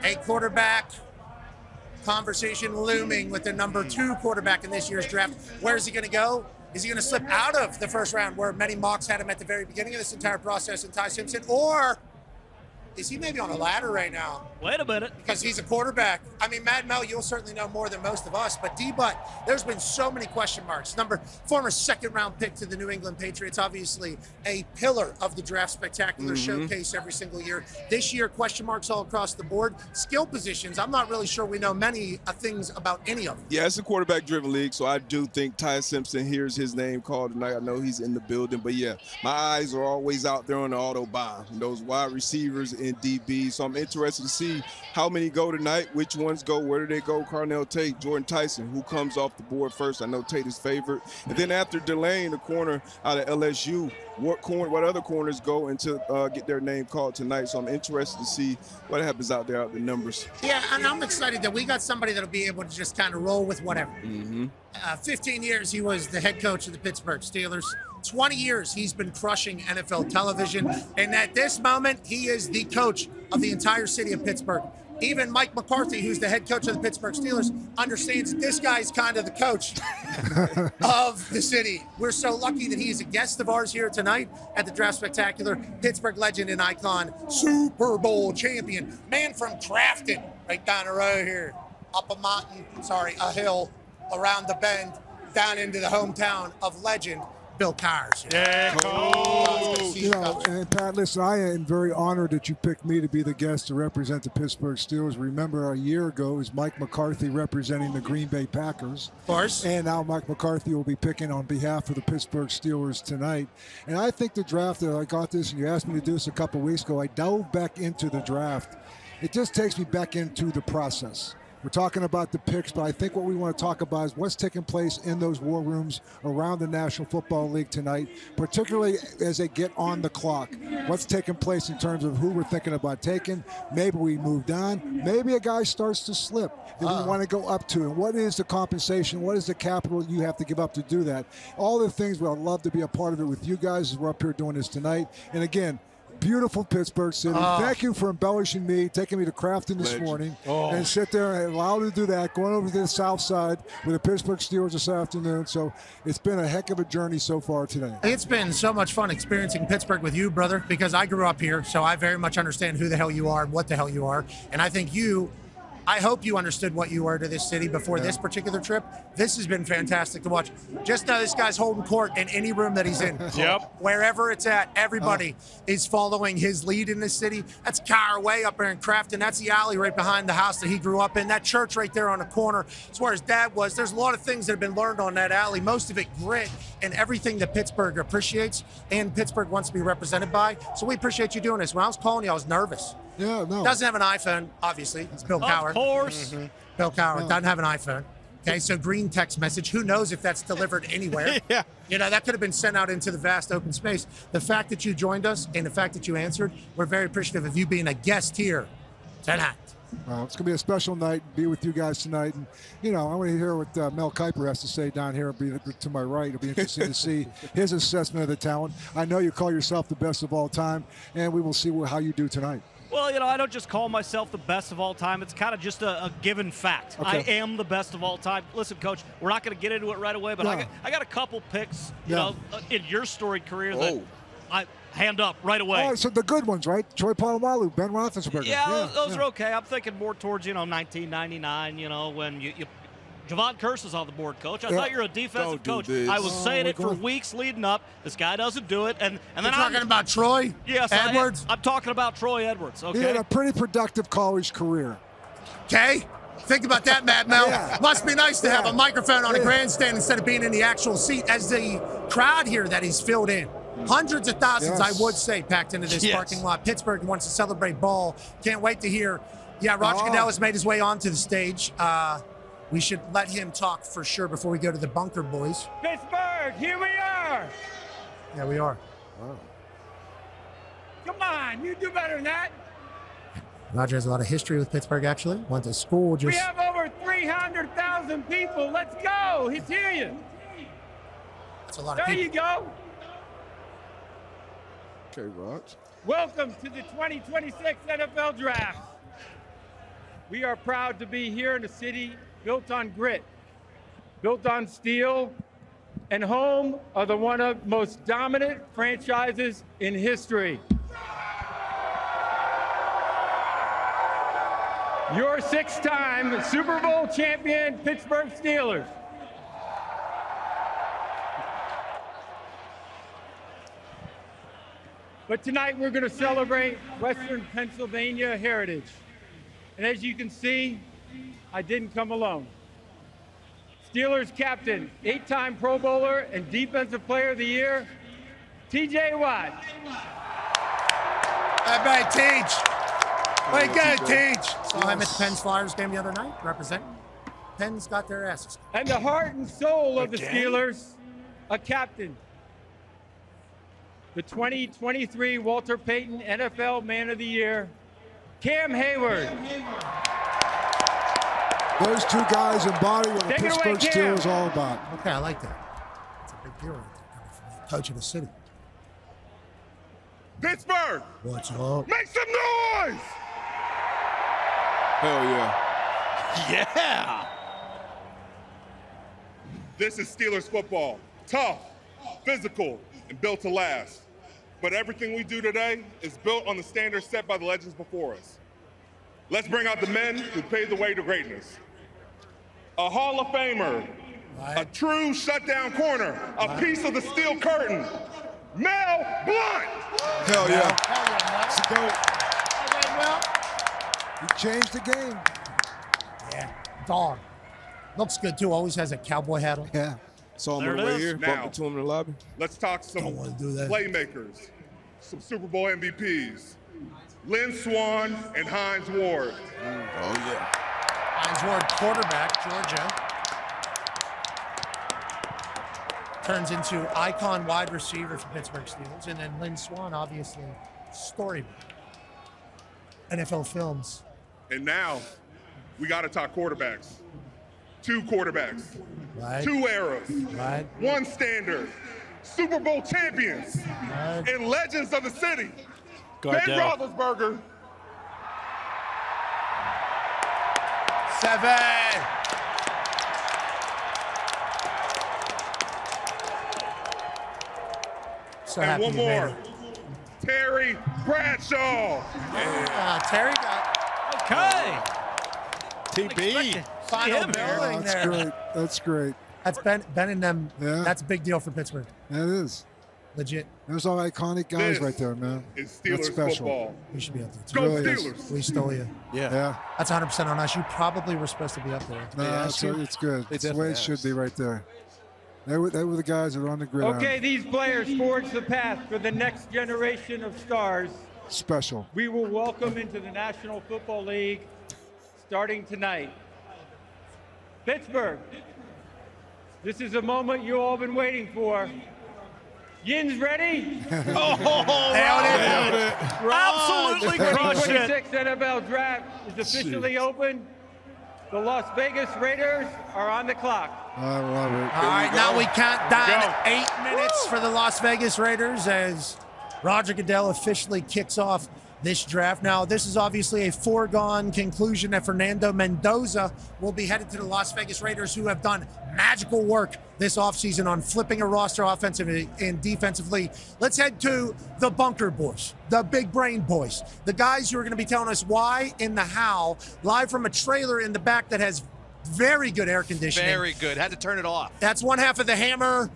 a quarterback conversation looming with the number 2 quarterback in this year's draft. Where is he going to go? Is he going to slip out of the first round where many mocks had him at the very beginning of this entire process in Ty Simpson? Or is he maybe on a ladder right now? Wait a minute. Because he's a quarterback. I mean, Mad Mel, you'll certainly know more than most of us, but D-Butt, there's been so many question marks. Former second-round pick to the New England Patriots, obviously a pillar of the draft spectacular showcase every single year. This year, question marks all across the board. Skill positions, I'm not really sure we know many things about any of them. Yeah, it's a quarterback-driven league, so I do think Ty Simpson hears his name called tonight. I know he's in the building, but yeah, my eyes are always out there on the auto buy, those wide receivers in DB, so I'm interested to see how many go tonight, which ones go, where do they go? Carnell Tate, Jordan Tyson, who comes off the board first? I know Tate is favored. And then after Delane, the corner out of LSU, what other corners go and to get their name called tonight? So I'm interested to see what happens out there, out the numbers. Yeah, and I'm excited that we got somebody that'll be able to just kind of roll with whatever. 15 years he was the head coach of the Pittsburgh Steelers. 20 years he's been crushing NFL television. And at this moment, he is the coach of the entire city of Pittsburgh. Even Mike McCarthy, who's the head coach of the Pittsburgh Steelers, understands this guy's kind of the coach of the city. We're so lucky that he's a guest of ours here tonight at the Draft Spectacular. Pittsburgh legend and icon, Super Bowl champion, man from Crafton, right down the road here, up a hill, around the bend, down into the hometown of legend, Bill Cowher. You know, and Pat, listen, I am very honored that you picked me to be the guest to represent the Pittsburgh Steelers. Remember, a year ago, it was Mike McCarthy representing the Green Bay Packers. Of course. And now Mike McCarthy will be picking on behalf of the Pittsburgh Steelers tonight. And I think the draft, I got this, and you asked me to do this a couple weeks ago, I dove back into the draft. It just takes me back into the process. We're talking about the picks, but I think what we want to talk about is what's taking place in those war rooms around the National Football League tonight, particularly as they get on the clock. What's taking place in terms of who we're thinking about taking. Maybe we moved on. Maybe a guy starts to slip that we want to go up to. And what is the compensation? What is the capital you have to give up to do that? All the things, I'd love to be a part of it with you guys as we're up here doing this tonight. And again, beautiful Pittsburgh City. Thank you for embellishing me, taking me to Crafton this morning, and sit there and allow me to do that, going over to the south side with the Pittsburgh Steelers this afternoon. So it's been a heck of a journey so far today. It's been so much fun experiencing Pittsburgh with you, brother, because I grew up here, so I very much understand who the hell you are and what the hell you are. And I think I hope you understood what you were to this city before this particular trip. This has been fantastic to watch. Just know this guy's holding court in any room that he's in. Wherever it's at, everybody is following his lead in this city. That's Cowher way up there in Crafton. That's the alley right behind the house that he grew up in. That church right there on the corner, it's where his dad was. There's a lot of things that have been learned on that alley. Most of it grit and everything that Pittsburgh appreciates and Pittsburgh wants to be represented by. So we appreciate you doing this. When I was calling you, I was nervous. Yeah, no. Doesn't have an iPhone, obviously. It's Bill Cowher. Of course. Bill Cowher doesn't have an iPhone. Okay, so green text message. Who knows if that's delivered anywhere? You know, that could have been sent out into the vast open space. The fact that you joined us and the fact that you answered, we're very appreciative of you being a guest here tonight. Well, it's going to be a special night. Be with you guys tonight, and I want to hear what Mel Kiper has to say down here. To my right, it'll be interesting to see his assessment of the talent. I know you call yourself the best of all time, and we will see how you do tonight. Well, I don't just call myself the best of all time. It's kind of just a given fact. Okay. I am the best of all time. Listen, Coach, we're not going to get into it right away, but I got a couple picks, in your storied career that I hand up right away. Oh, so the good ones, right? Troy Polamalu, Ben Roethlisberger. Yeah, those are okay. I'm thinking more towards, 1999, when Javon Curse is on the board, Coach. I thought you were a defensive coach. I was saying it for weeks leading up. This guy doesn't do it. And then You're talking about Troy? Yes. Edwards? I'm talking about Troy Edwards, okay? He had a pretty productive college career. Okay? Think about that, Matt Mel. Must be nice to have a microphone on a grandstand instead of being in the actual seat as the crowd here that he's filled in. Hundreds of thousands, I would say, packed into this parking lot. Pittsburgh wants to celebrate ball. Can't wait to hear. Yeah, Roger Goodell has made his way onto the stage. We should let him talk for sure before we go to the bunker, boys. Pittsburgh, here we are. Yeah, we are. Come on, you do better than that. Roger has a lot of history with Pittsburgh, actually. Went to school We have over 300,000 people. Let's go. He's hear you. That's a lot of There people. you go. Okay, Rog. Welcome to the 2026 NFL Draft. We are proud to be here in a city built on grit, built on steel, and home of the one of most dominant franchises in history. Your six-time Super Bowl champion Pittsburgh Steelers. But tonight we're going to celebrate Western Pennsylvania heritage. And as you can see, I didn't come alone. Steelers captain, 8-time Pro Bowler and Defensive Player of the Year, T.J. Watt. Hey, man, Teach. Way good, Teach. Saw him at the Penn's Flyers game the other night, representing. Penn's got their asses. And the heart and soul of the Steelers, a captain. The 2023 Walter Payton NFL Man of the Year, Cam Hayward. Those two guys embody what the Take it away, Pittsburgh Cam. Steelers is all about. Okay, I like that. It's a big deal right there, coming from the coach of the city. Pittsburgh, What's up? make some noise! Hell yeah. Yeah! This is Steelers football. Tough, physical, and built to last. But everything we do today is built on the standards set by the legends before us. Let's bring out the men who paved the way to greatness. A Hall of Famer, a true shutdown corner, a piece of the steel curtain, Mel Blount. Hell yeah. He changed the game. Yeah, dog. Looks good, too. Always has a cowboy hat on. Yeah. Saw him There on the it way is. here, Now, bumped into him in the lobby. Let's talk some playmakers, some Super Bowl MVPs. Lynn Swann and Hines Ward. Oh, yeah. Hines Ward, quarterback, Georgia. Turns into icon wide receiver for Pittsburgh Steelers. And then Lynn Swann, obviously, storybook. NFL Films. And now, we got to talk quarterbacks. Two quarterbacks. Right. Two eras. Right. One standard. Super Bowl champions. Right. And legends of the city. Gardell. Ben Roethlisberger. 7. So And happy one you made more. it. Terry Bradshaw. Terry got Okay. TB. Final Yeah, billing that's there. great. That's great. That's Ben and them. Yeah. That's a big deal for Pittsburgh. That is. Legit. Those are iconic guys This right there, man. is That's Steelers special. football. We should be up there. Go really is. Steelers. We stole you. Yeah. That's 100% on us. You probably were supposed to be up there. No, it's good. It's the way it should be right there. They were the guys that were on the gridiron. Okay, these players forge the path for the next generation of stars. Special. We will welcome into the National Football League starting tonight. Pittsburgh, this is a moment you all been waiting for. Yin's ready? Absolutely absolutely crushed it. 2026 NFL Draft is officially open. The Las Vegas Raiders are on the clock. I love it. All right, now we count down 8 minutes for the Las Vegas Raiders as Roger Goodell officially kicks off this draft. Now, this is obviously a foregone conclusion that Fernando Mendoza will be headed to the Las Vegas Raiders, who have done magical work this offseason on flipping a roster offensively and defensively. Let's head to the bunker boys, the big brain boys, the guys who are going to be telling us why and the how, live from a trailer in the back that has very good air conditioning. Very good. Had to turn it off. That's one half of the Hammer.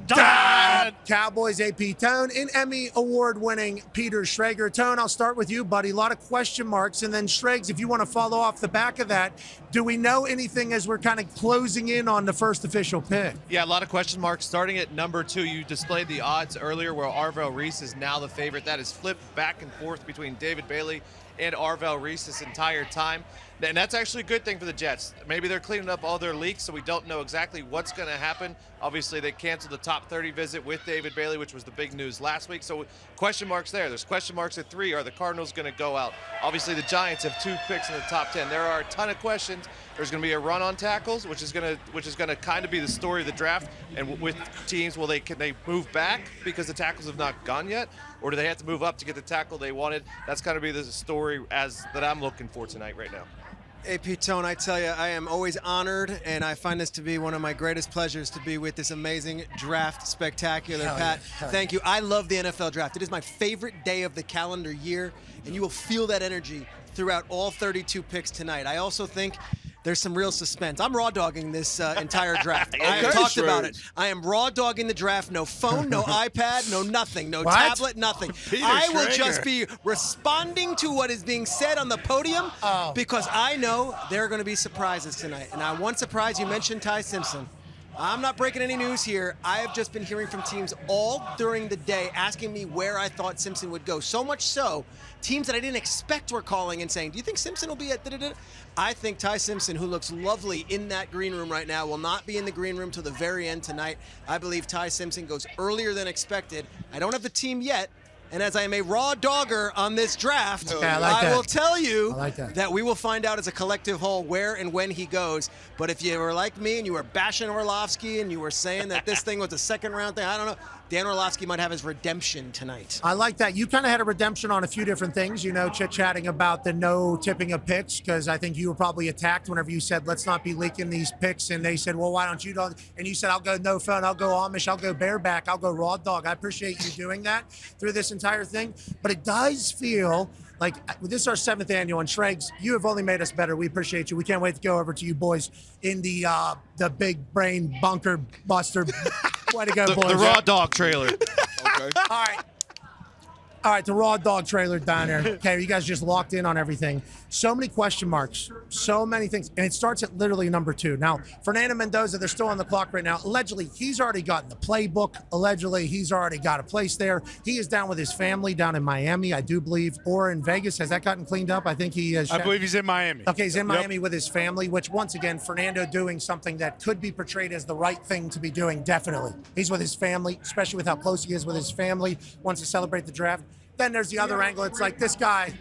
Dad! Cowboys AP Tone and Emmy award-winning Peter Schrager. Tone, I'll start with you, buddy. A lot of question marks. And then, Schrags, if you want to follow off the back of that, do we know anything as we're kind of closing in on the first official pick? Yeah, a lot of question marks. Starting at number 2, you displayed the odds earlier where Arvell Reese is now the favorite. That is flipped back and forth between David Bailey and Arvell Reese this entire time. And that's actually a good thing for the Jets. Maybe they're cleaning up all their leaks, so we don't know exactly what's going to happen. Obviously, they canceled the top 30 visit with David Bailey, which was the big news last week. So question marks there. There's question marks at 3. Are the Cardinals going to go out? Obviously, the Giants have 2 picks in the top 10. There are a ton of questions. There's going to be a run on tackles, which is going to kind of be the story of the draft. And with teams, can they move back because the tackles have not gone yet, or do they have to move up to get the tackle they wanted? That's going to be the story that I'm looking for tonight right now. AP Tone, I tell you, I am always honored, and I find this to be one of my greatest pleasures to be with this amazing draft spectacular. Pat, thank you. I love the NFL draft. It is my favorite day of the calendar year, and you will feel that energy throughout all 32 picks tonight. I also think there's some real suspense. I'm raw dogging this entire draft. I have talked about it. I am raw dogging the draft. No phone, no iPad, no nothing, no tablet, nothing. I will just be responding to what is being said on the podium because I know there are going to be surprises tonight. And one surprise, you mentioned Ty Simpson. I'm not breaking any news here. I have just been hearing from teams all during the day asking me where I thought Simpson would go. So much so, teams that I didn't expect were calling and saying, do you think Simpson will be at da-da-da? I think Ty Simpson, who looks lovely in that green room right now, will not be in the green room till the very end tonight. I believe Ty Simpson goes earlier than expected. I don't have the team yet. And as I am a raw dogger on this draft, I will tell you that we will find out as a collective whole where and when he goes. But if you were like me and you were bashing Orlovsky and you were saying that this thing was a second-round thing, I don't know. Dan Orlovsky might have his redemption tonight. I like that. You kind of had a redemption on a few different things, chit-chatting about the no tipping of picks, because I think you were probably attacked whenever you said, let's not be leaking these picks. And they said, well, why don't you? And you said, I'll go no phone, I'll go Amish, I'll go bareback, I'll go raw dog. I appreciate you doing that through this entire thing. But it does feel like this is our 7th annual, and Schrags, you have only made us better. We appreciate you. We can't wait to go over to you boys in the big brain bunker buster. Way to go, boys. The raw dog trailer. Okay. All right, the raw dog trailer down there. Okay, you guys just locked in on everything. So many question marks, so many things. And it starts at literally number 2. Now, Fernando Mendoza, they're still on the clock right now. Allegedly, he's already gotten the playbook. Allegedly, he's already got a place there. He is down with his family down in Miami, I do believe, or in Vegas. Has that gotten cleaned up? I think he has. I believe he's in Miami. Okay, he's in Miami with his family, which, once again, Fernando doing something that could be portrayed as the right thing to be doing, definitely. He's with his family, especially with how close he is with his family, wants to celebrate the draft. Then there's the other angle. It's like this guy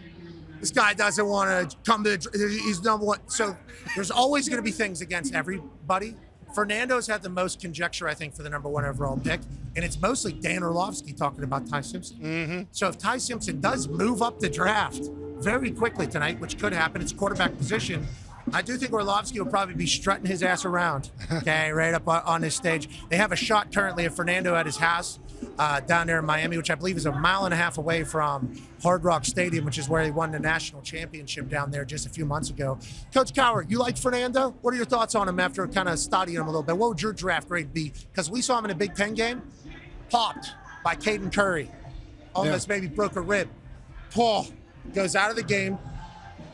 doesn't want to come to he's number 1. So there's always going to be things against everybody. Fernando's had the most conjecture, I think, for the number 1 overall pick, and it's mostly Dan Orlovsky talking about Ty Simpson. Mm-hmm. So if Ty Simpson does move up the draft very quickly tonight, which could happen, it's quarterback position, I do think Orlovsky will probably be strutting his ass around, okay, right up on this stage. They have a shot currently of Fernando at his house down there in Miami, which I believe is a mile and a half away from Hard Rock Stadium, which is where he won the national championship down there just a few months ago. Coach Cowher, you like Fernando? What are your thoughts on him after kind of studying him a little bit? What would your draft grade be? Because we saw him in a Big Ten game, popped by Caden Curry, almost maybe broke a rib. Paul goes out of the game.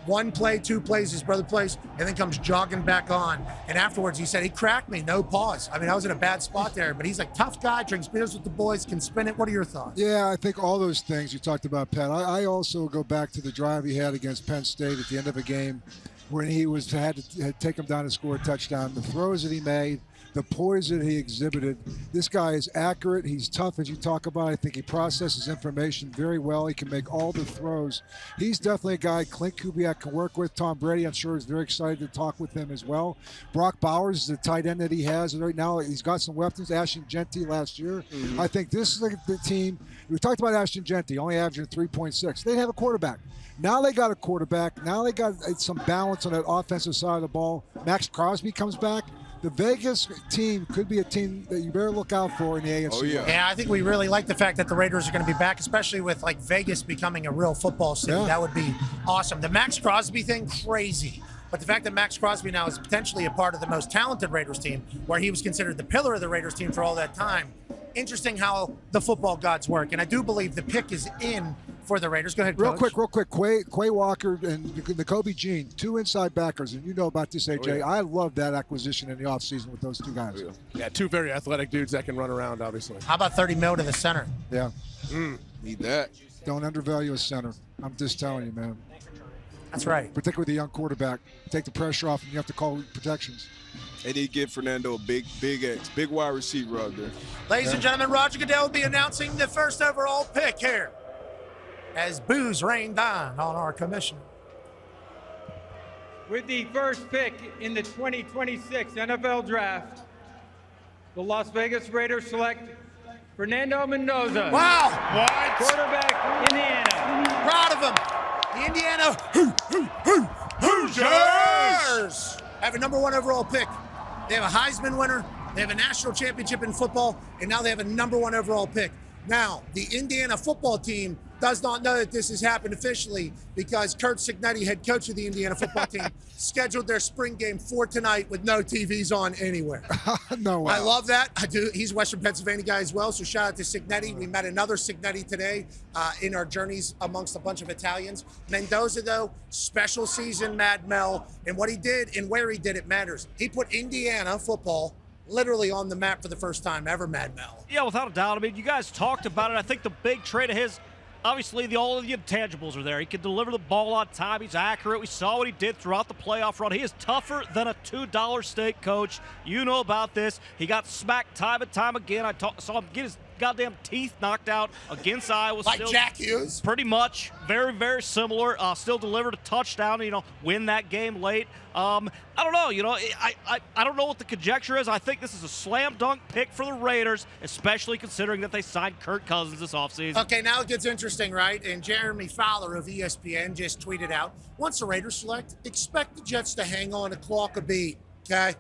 1 play, 2 plays, his brother plays, and then comes jogging back on. And afterwards, he said, he cracked me, no pause. I mean, I was in a bad spot there, but he's like, tough guy, drinks beers with the boys, can spin it. What are your thoughts? Yeah, I think all those things you talked about, Pat. I also go back to the drive he had against Penn State at the end of a game when he had to take him down to score a touchdown. The throws that he made, the poise that he exhibited. This guy is accurate. He's tough, as you talk about. I think he processes information very well. He can make all the throws. He's definitely a guy Clint Kubiak can work with. Tom Brady, I'm sure, is very excited to talk with him as well. Brock Bowers is the tight end that he has right now. He's got some weapons. Ashton Genty last year. I think this is the team. We talked about Ashton Genty, only averaging 3.6. They have a quarterback. Now they got a quarterback. Now they got some balance on that offensive side of the ball. Max Crosby comes back. The Vegas team could be a team that you better look out for in the AFC. Oh, yeah. Yeah, I think we really like the fact that the Raiders are going to be back, especially with like Vegas becoming a real football city. Yeah. That would be awesome. The Max Crosby thing, crazy. But the fact that Max Crosby now is potentially a part of the most talented Raiders team, where he was considered the pillar of the Raiders team for all that time. Interesting how the football gods work. And I do believe the pick is in for the Raiders. Go ahead, Coach. Real quick. Quay Walker and N'Kobe Jean, two inside backers. And you know about this, AJ. Oh, yeah. I love that acquisition in the offseason with those two guys. Yeah, two very athletic dudes that can run around, obviously. How about 30 mil to the center? Yeah. Need that. Don't undervalue a center. I'm just telling you, man. That's right. Particularly with a young quarterback. Take the pressure off and you have to call protections. And he give Fernando a big wide receiver out there. Ladies and gentlemen, Roger Goodell will be announcing the first overall pick here as boos rain down on our commissioner. With the first pick in the 2026 NFL Draft, the Las Vegas Raiders select Fernando Mendoza. Wow! Quarterback, Indiana. Proud of him. The Indiana Hoosiers have a number 1 overall pick. They have a Heisman winner. They have a national championship in football, and now they have a number 1 overall pick. Now, the Indiana football team does not know that this has happened officially because Kurt Cignetti, head coach of the Indiana football team, scheduled their spring game for tonight with no TVs on anywhere. No way. I love that. I do. He's a Western Pennsylvania guy as well, so shout out to Cignetti. We met another Cignetti today in our journeys amongst a bunch of Italians. Mendoza, though, special season, Mad Mel, and what he did and where he did it matters. He put Indiana football literally on the map for the first time ever, Mad Mel. Yeah, without a doubt. I mean, you guys talked about it. I think the big trait of his, obviously, all of the intangibles are there. He can deliver the ball on time. He's accurate. We saw what he did throughout the playoff run. He is tougher than a $2 steak, Coach. You know about this. He got smacked time and time again. I saw him get his goddamn teeth knocked out against Iowa. Like Jack Hughes? Pretty much. Very, very similar. Still delivered a touchdown, win that game late. I don't know. I don't know what the conjecture is. I think this is a slam dunk pick for the Raiders, especially considering that they signed Kirk Cousins this offseason. Okay, now it gets interesting, right? And Jeremy Fowler of ESPN just tweeted out, once the Raiders select, expect the Jets to hang on to clock a beat, okay?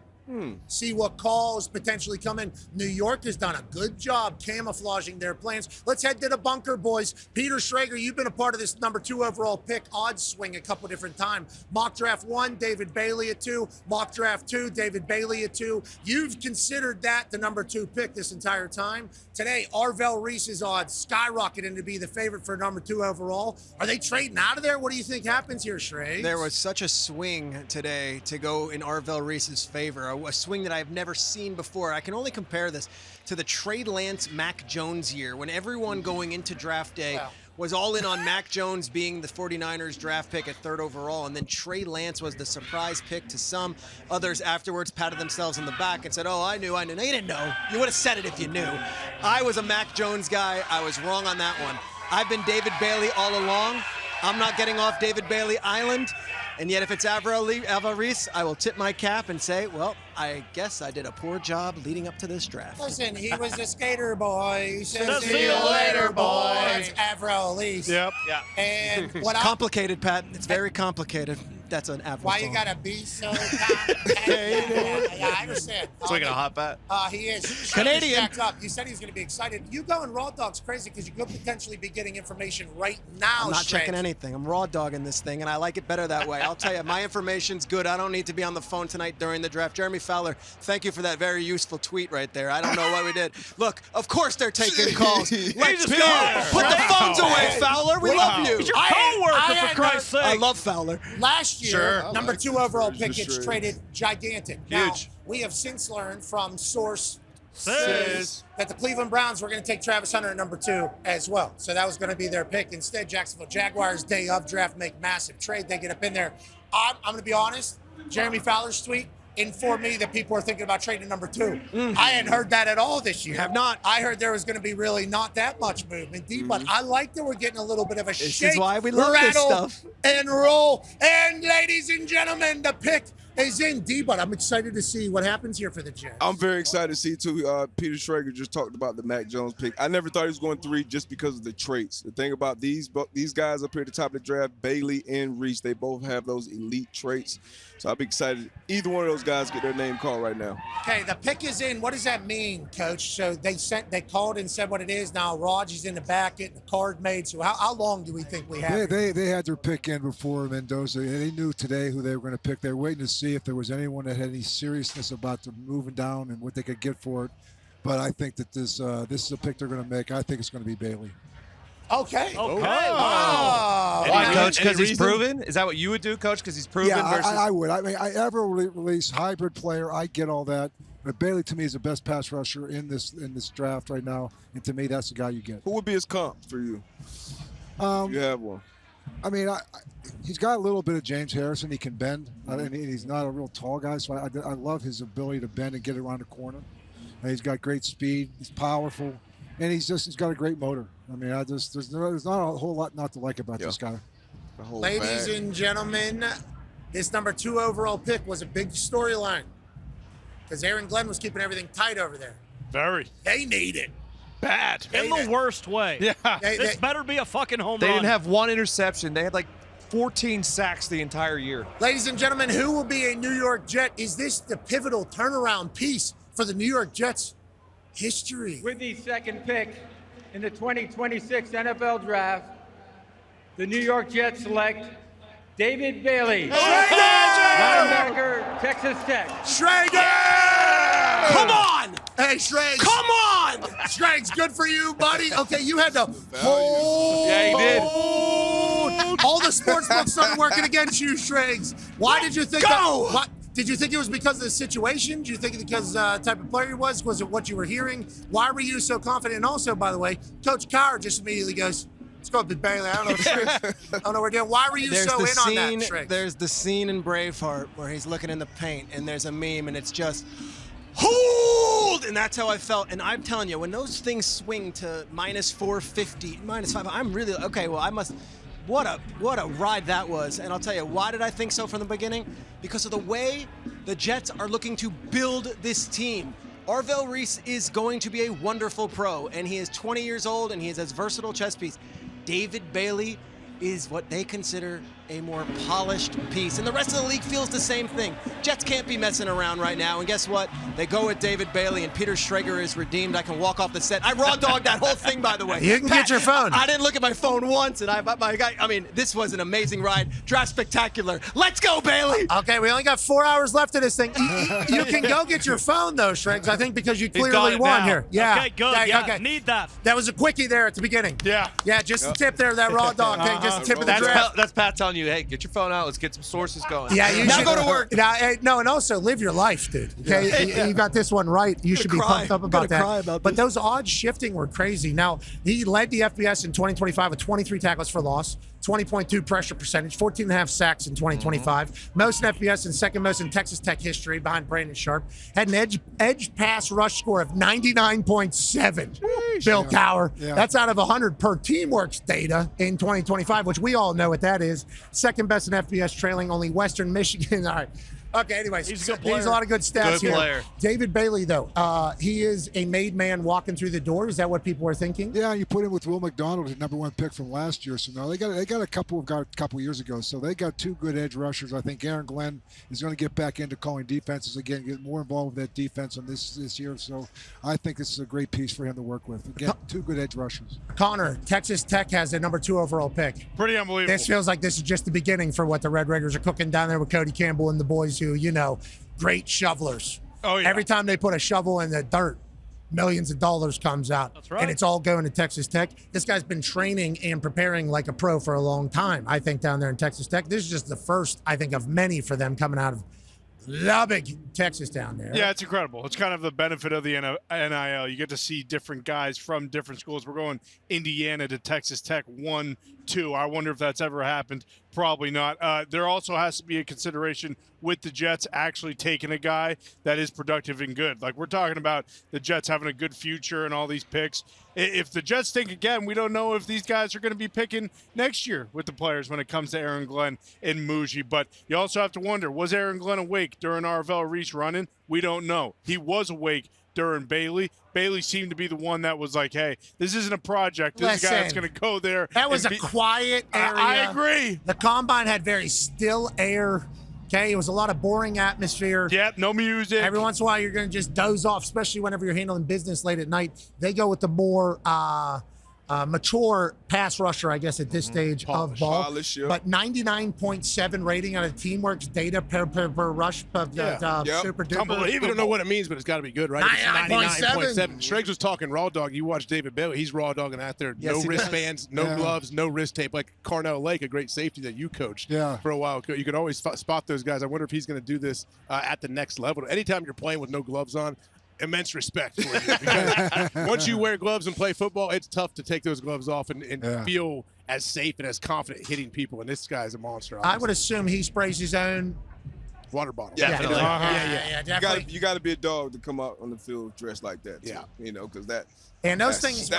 See what calls potentially come in. New York has done a good job camouflaging their plans. Let's head to the bunker, boys. Peter Schrager, you've been a part of this number 2 overall pick odds swing a couple different times. Mock draft 1, David Bailey at 2. Mock draft 2, David Bailey at 2. You've considered that the number 2 pick this entire time. Today, Arvell Reese's odds skyrocketing to be the favorite for number 2 overall. Are they trading out of there? What do you think happens here, Schrager? There was such a swing today to go in Arvell Reese's favor. A swing that I've never seen before. I can only compare this to the Trey Lance Mac Jones year when everyone going into draft day was all in on Mac Jones being the 49ers draft pick at 3rd overall, and then Trey Lance was the surprise pick to some. Others afterwards patted themselves on the back and said, oh, I knew. No, you didn't know. You would have said it if you knew. I was a Mac Jones guy. I was wrong on that one. I've been David Bailey all along. I'm not getting off David Bailey Island. And yet if it's Arvell Reese, I will tip my cap and say, well, I guess I did a poor job leading up to this draft. Listen, he was a skater boy. He said, See you later, boy. That's Arvell Reese. Yep. Yeah. And It's what complicated, Pat. It's very complicated. That's an Avril Why song. you gotta be so complicated? Yeah, I understand. Swinging a hot bat. He is. Canadian. Jacked up. You said he was going to be excited. You going Raw Dog's crazy because you could potentially be getting information right now. I'm not Shrek. checking anything. I'm raw dogging this thing, and I like it better that way. I'll tell you, my information's good. I don't need to be on the phone tonight during the draft. Jeremy Fowler, thank you for that very useful tweet right there. I don't know what we did. Look, of course they're taking calls. Let's go. Put the phones away, Fowler. We love you. He's your co-worker, for Christ's sake. I love Fowler. Last year, number 2 overall pick gets Sure. traded gigantic. Now, we have since learned from source that the Cleveland Browns were going to take Travis Hunter at number 2 as well. So that was going to be their pick. Instead, Jacksonville Jaguars, day of draft, make massive trade. They get up in there. I'm going to be honest. Jeremy Fowler's tweet, informed me that people are thinking about trading number 2. I hadn't heard that at all this year. Have not. I heard there was going to be really not that much movement, but I like that we're getting a little bit of a This shake, is why we love this rattle, stuff. and roll. And ladies and gentlemen, the pick is in D-Bud. I'm excited to see what happens here for the Jets. I'm very excited to see, too. Peter Schrager just talked about the Mac Jones pick. I never thought he was going 3 just because of the traits. The thing about these guys up here at the top of the draft, Bailey and Reese, they both have those elite traits. So I'll be excited. Either one of those guys get their name called right now. Okay, the pick is in. What does that mean, Coach? So they called and said what it is. Now Raj is in the back getting the card made. So how long do we think we have? They had their pick in before Mendoza. They knew today who they were going to pick. They were waiting to see if there was anyone that had any seriousness about them moving down and what they could get for it. But I think that this is a pick they're going to make. I think it's going to be Bailey. Okay. Wow. Why, Coach? Because he's proven? Is that what you would do, Coach? Because he's proven? Yeah, versus... I would. I mean, I ever release hybrid player. I get all that. But Bailey, to me, is the best pass rusher in this draft right now. And to me, that's the guy you get. Who would be his comp for you? If you have one. I mean, he's got a little bit of James Harrison. He can bend. And he's not a real tall guy, so I love his ability to bend and get around the corner. And he's got great speed. He's powerful. And he's got a great motor. I mean, there's not a whole lot not to like about this guy. Ladies and gentlemen, this number 2 overall pick was a big storyline because Aaron Glenn was keeping everything tight over there. Very. They need it. Bad. In the worst way. Yeah. This better be a fucking home They run. didn't have 1 interception. They had like 14 sacks the entire year. Ladies and gentlemen, who will be a New York Jet? Is this the pivotal turnaround piece for the New York Jets history? With the second pick in the 2026 NFL Draft, the New York Jets select David Bailey, linebacker, Texas Tech. Schrager! Come on! Hey, Schrags. Come on! Schrags, good for you, buddy. Okay, you had to hold. Yeah, he did. All the sports books started working against you, Schrags. Why did you think that? Did you think it was because of the situation? Did you think because the type of player he was? Was it what you were hearing? Why were you so confident? And also, by the way, Coach Cowher just immediately goes, let's go up to Bailey. I don't know what we're doing. Why were you so in on that, Schrags? There's the scene in Braveheart where he's looking in the paint, and there's a meme, and it's just, hold! And that's how I felt. And I'm telling you, when those things swing to minus 450, minus 5, I'm really, okay, well, I must... What a ride that was. And I'll tell you, why did I think so from the beginning? Because of the way the Jets are looking to build this team. Arvell Reese is going to be a wonderful pro, and he is 20 years old, and he is as versatile chess piece. David Bailey is what they consider a more polished piece. And the rest of the league feels the same thing. Jets can't be messing around right now. And guess what? They go with David Bailey, and Peter Schrager is redeemed. I can walk off the set. I raw dogged that whole thing, by the way. You can get your phone. I didn't look at my phone once, and this was an amazing ride. Draft spectacular. Let's go, Bailey. Okay, we only got 4 hours left of this thing. You can go get your phone, though, Schrags, I think, because you clearly won here. Yeah. Okay, good. Need that. That was a quickie there at the beginning. Yeah. Yeah, just a tip there, that raw dog thing. Just a tip of the draft. That's Pat telling you, hey, get your phone out. Let's get some sources going. Yeah, you now should go to work. Now, no, and also live your life, dude. Okay, you got this one right. You should be pumped up about that. But those odds shifting were crazy. Now, he led the FBS in 2025 with 23 tackles for loss, 20.2 pressure percentage, 14.5 sacks in 2025. Most in FBS and second most in Texas Tech history behind Brandon Sharp. Had an edge pass rush score of 99.7. Bill Cowher. Yeah. That's out of 100 per Teamworks data in 2025, which we all know what that is. Second best in FBS, trailing only Western Michigan. All right. Okay, anyways, he's a good player. He's a lot of good stats Good here. player. David Bailey, though, he is a made man walking through the door. Is that what people are thinking? Yeah, you put him with Will McDonald, the #1 pick from last year. So now they got a couple years ago. So they got 2 good edge rushers. I think Aaron Glenn is going to get back into calling defenses again, get more involved with that defense on this year. So I think this is a great piece for him to work with. Again, 2 good edge rushers. Connor, Texas Tech has a #2 overall pick. Pretty unbelievable. This feels like this is just the beginning for what the Red Raiders are cooking down there with Cody Campbell and the boys who, great shovelers. Oh, yeah. Every time they put a shovel in the dirt, millions of dollars comes out. That's right. And it's all going to Texas Tech. This guy's been training and preparing like a pro for a long time, I think, down there in Texas Tech. This is just the first, I think, of many for them coming out of Lubbock, Texas down there. Yeah, it's incredible. It's kind of the benefit of the NIL. You get to see different guys from different schools. We're going Indiana to Texas Tech, 1, 2. I wonder if that's ever happened probably not. There also has to be a consideration with the Jets actually taking a guy that is productive and good. Like, we're talking about the Jets having a good future and all these picks. If the Jets think again, we don't know if these guys are going to be picking next year with the players when it comes to Aaron Glenn and Muji. But you also have to wonder, was Aaron Glenn awake during Arvell Reese running? We don't know. He was awake during Bailey. Bailey seemed to be the one that was like, hey, this isn't a project. This is a guy that's going to go there. That was a quiet area. I agree. The combine had very still air. Okay, it was a lot of boring atmosphere. Yep, no music. Every once in a while, you're going to just doze off, especially whenever you're handling business late at night. They go with the more mature pass rusher, I guess, at this stage of ball. But 99.7 rating on a Teamworks data per rush of super duper. You don't know what it means, but it's got to be good, right? 99.7. Schrager was talking raw dog. You watch David Bailey. He's raw dogging out there. Yes, no he wristbands, does. no gloves, no wrist tape. Like Carnell Lake, a great safety that you coached for a while. You could always spot those guys. I wonder if he's going to do this at the next level. Anytime you're playing with no gloves on, immense respect for you, because once you wear gloves and play football, it's tough to take those gloves off and feel as safe and as confident hitting people. And this guy's a monster. Obviously. I would assume he sprays his own water bottle. Definitely. Yeah, definitely. You got to be a dog to come out on the field dressed like that. Too, because that. And those things,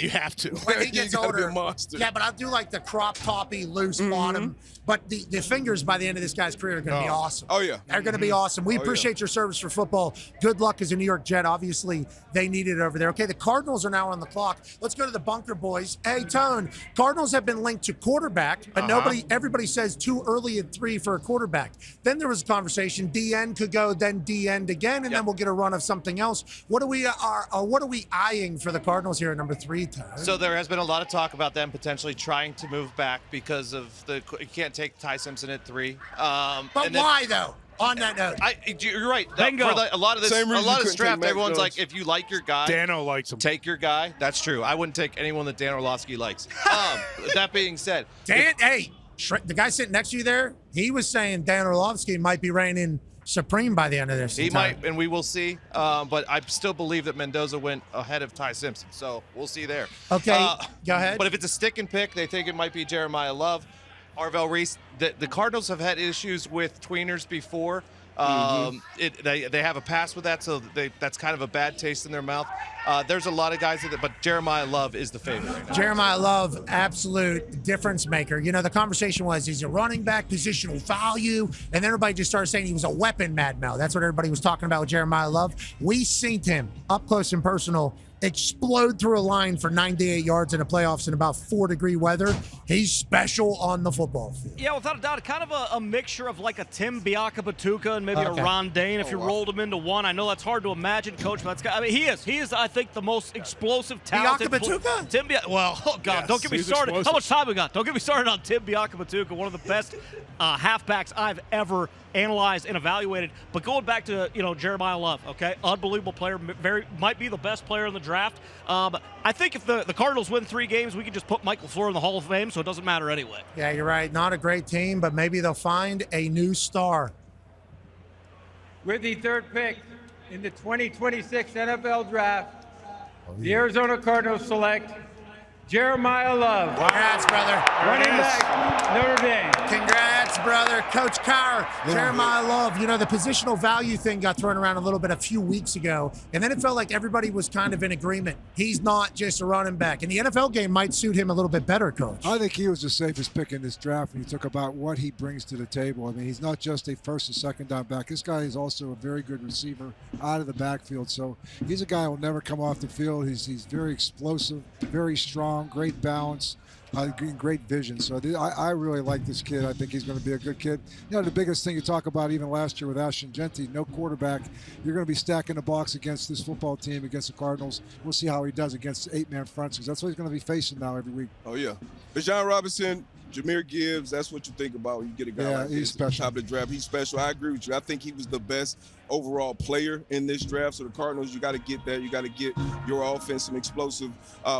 you have to. When he gets You gotta be older, a monster. yeah, but I do like the crop toppy, loose bottom. But the fingers by the end of this guy's career are going to be awesome. Oh, yeah. They're going to be awesome. We appreciate your service for football. Good luck as a New York Jet. Obviously, they need it over there. Okay, the Cardinals are now on the clock. Let's go to the bunker, boys. Hey, Tone, Cardinals have been linked to quarterback, but everybody says too early at 3 for a quarterback. Then there was a conversation, DN could go, then DN again, and then we'll get a run of something else. What are we eyeing for the Cardinals here at number 3, Tone? So there has been a lot of talk about them potentially trying to move back because of you can't take Ty Simpson at 3. But why, though? On that note, you're right. Bingo. For a lot of this draft, everyone's like, if you like your guy, Dano likes him. Take your guy. That's true. I wouldn't take anyone that Dan Orlovsky likes. That being said, the guy sitting next to you there, he was saying Dan Orlovsky might be reigning supreme by the end of this. He might, and we will see. But I still believe that Mendoza went ahead of Ty Simpson, so we'll see there. Okay, go ahead. But if it's a stick and pick, they think it might be Jeremiah Love. Arvell Reese, the Cardinals have had issues with tweeners before. They have a pass with that, so that's kind of a bad taste in their mouth. There's a lot of guys, but Jeremiah Love is the favorite right now. Jeremiah Love, absolute difference maker. You know, the conversation was, he's a running back, positional value, and then everybody just started saying he was a weapon, Mad Mel. That's what everybody was talking about with Jeremiah Love. We seen him up close and personal explode through a line for 98 yards in the playoffs in about 4-degree weather. He's special on the football field. Yeah, without a doubt, kind of a mixture of like a Tim Biakabatuka and maybe a Ron Dane if you rolled him into one. I know that's hard to imagine, Coach, but he is, I think, the most explosive, talented. Biakabatuka? Tim well, oh, God, yes, don't get me started. Explosive. How much time we got? Don't get me started on Tim Biakabatuka, one of the best halfbacks I've ever analyzed and evaluated. But going back to, Jeremiah Love, okay? Unbelievable player, might be the best player in the draft. I think if the Cardinals win 3 games, we can just put Michael Floor in the Hall of Fame, so it doesn't matter anyway. Yeah, you're right. Not a great team, but maybe they'll find a new star. With the 3rd pick in the 2026 NFL Draft, the Arizona Cardinals select Jeremiah Love. Congrats, brother. Running back, Notre Dame. Congrats, brother. Coach Cowher, Jeremiah Love. You know, the positional value thing got thrown around a little bit a few weeks ago, and then it felt like everybody was kind of in agreement. He's not just a running back. And the NFL game might suit him a little bit better, Coach. I think he was the safest pick in this draft when you talk about what he brings to the table. I mean, he's not just a first or second down back. This guy is also a very good receiver out of the backfield. So he's a guy who will never come off the field. He's very explosive, very strong, great balance, great vision. So I really like this kid. I think he's going to be a good kid. You know, the biggest thing you talk about even last year with Ashton Genty, no quarterback. You're going to be stacking the box against this football team, against the Cardinals. We'll see how he does against 8-man fronts, because that's what he's going to be facing now every week. Oh, yeah. Bijan Robinson, Jahmyr Gibbs, that's what you think about when you get a guy like this at the top of the draft. He's special. I agree with you. I think he was the best overall player in this draft. So the Cardinals, you got to get that. You got to get your offense some explosive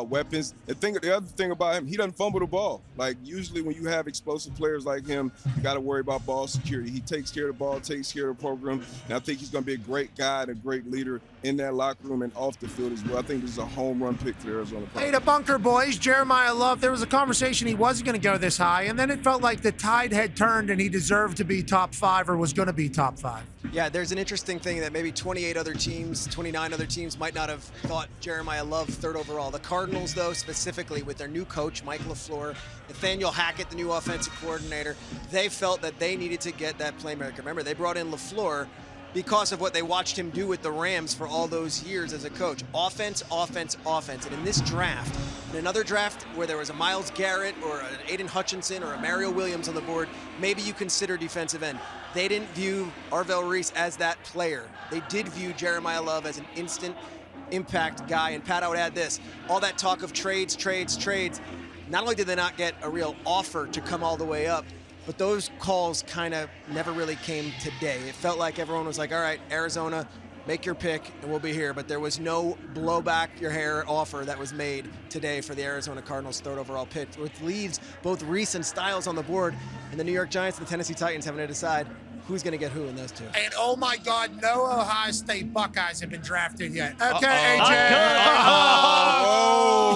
weapons. And the other thing about him, he doesn't fumble the ball. Like, usually when you have explosive players like him, you got to worry about ball security. He takes care of the ball, takes care of the program, and I think he's going to be a great guy and a great leader in that locker room and off the field as well. I think this is a home run pick for the Arizona Cardinals. Hey, the Bunker Boys, Jeremiah Love, there was a conversation he wasn't going to go this high, and then it felt like the tide had turned and he deserved to be top 5 or was going to be top 5. Yeah, there's an interesting thing that maybe 28 other teams, 29 other teams might not have thought Jeremiah Love 3rd overall. The Cardinals, though, specifically with their new coach, Mike LaFleur, Nathaniel Hackett, the new offensive coordinator, they felt that they needed to get that playmaker. Remember, they brought in LaFleur because of what they watched him do with the Rams for all those years as a coach. Offense, offense, offense. And in this draft, in another draft where there was a Myles Garrett or an Aiden Hutchinson or a Mario Williams on the board, maybe you consider defensive end. They didn't view Arvell Reese as that player. They did view Jeremiah Love as an instant impact guy. And Pat, I would add this, all that talk of trades, not only did they not get a real offer to come all the way up, but those calls kind of never really came today. It felt like everyone was like, all right, Arizona, make your pick and we'll be here. But there was no blow back your hair offer that was made today for the Arizona Cardinals 3rd overall pick, which leaves both Reese and Styles on the board, and the New York Giants and the Tennessee Titans having to decide who's going to get who in those two. And oh my God, no Ohio State Buckeyes have been drafted yet. Okay, AJ.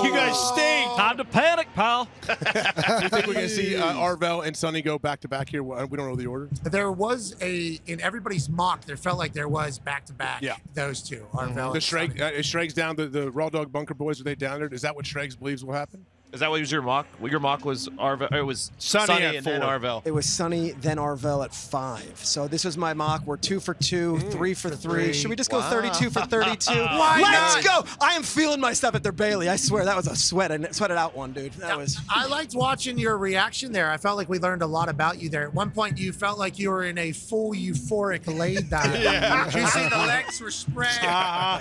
You guys stink. Time to panic, pal. Do you think we're going to see Arvell and Sonny go back-to-back here? We don't know the order. There was in everybody's mock, there felt like there was back-to-back. Yeah. Those two, Arvell Is Schrags down, the Raw Dog Bunker Boys, are they down there? Is that what Schrags believes will happen? Is that what was your mock? Well, your mock was Arvell. It was Sonny at and 4. then Arvell. It was Sonny, then Arvell at 5. So this was my mock. We're 2 for 2, 3 for 3. Should we just go 32 for 32? Let's go! I am feeling my stuff at their Bailey. I swear that was a sweat. I sweated out one, dude. That was. I liked watching your reaction there. I felt like we learned a lot about you there. At one point, you felt like you were in a full euphoric lay down. You see the legs were spread.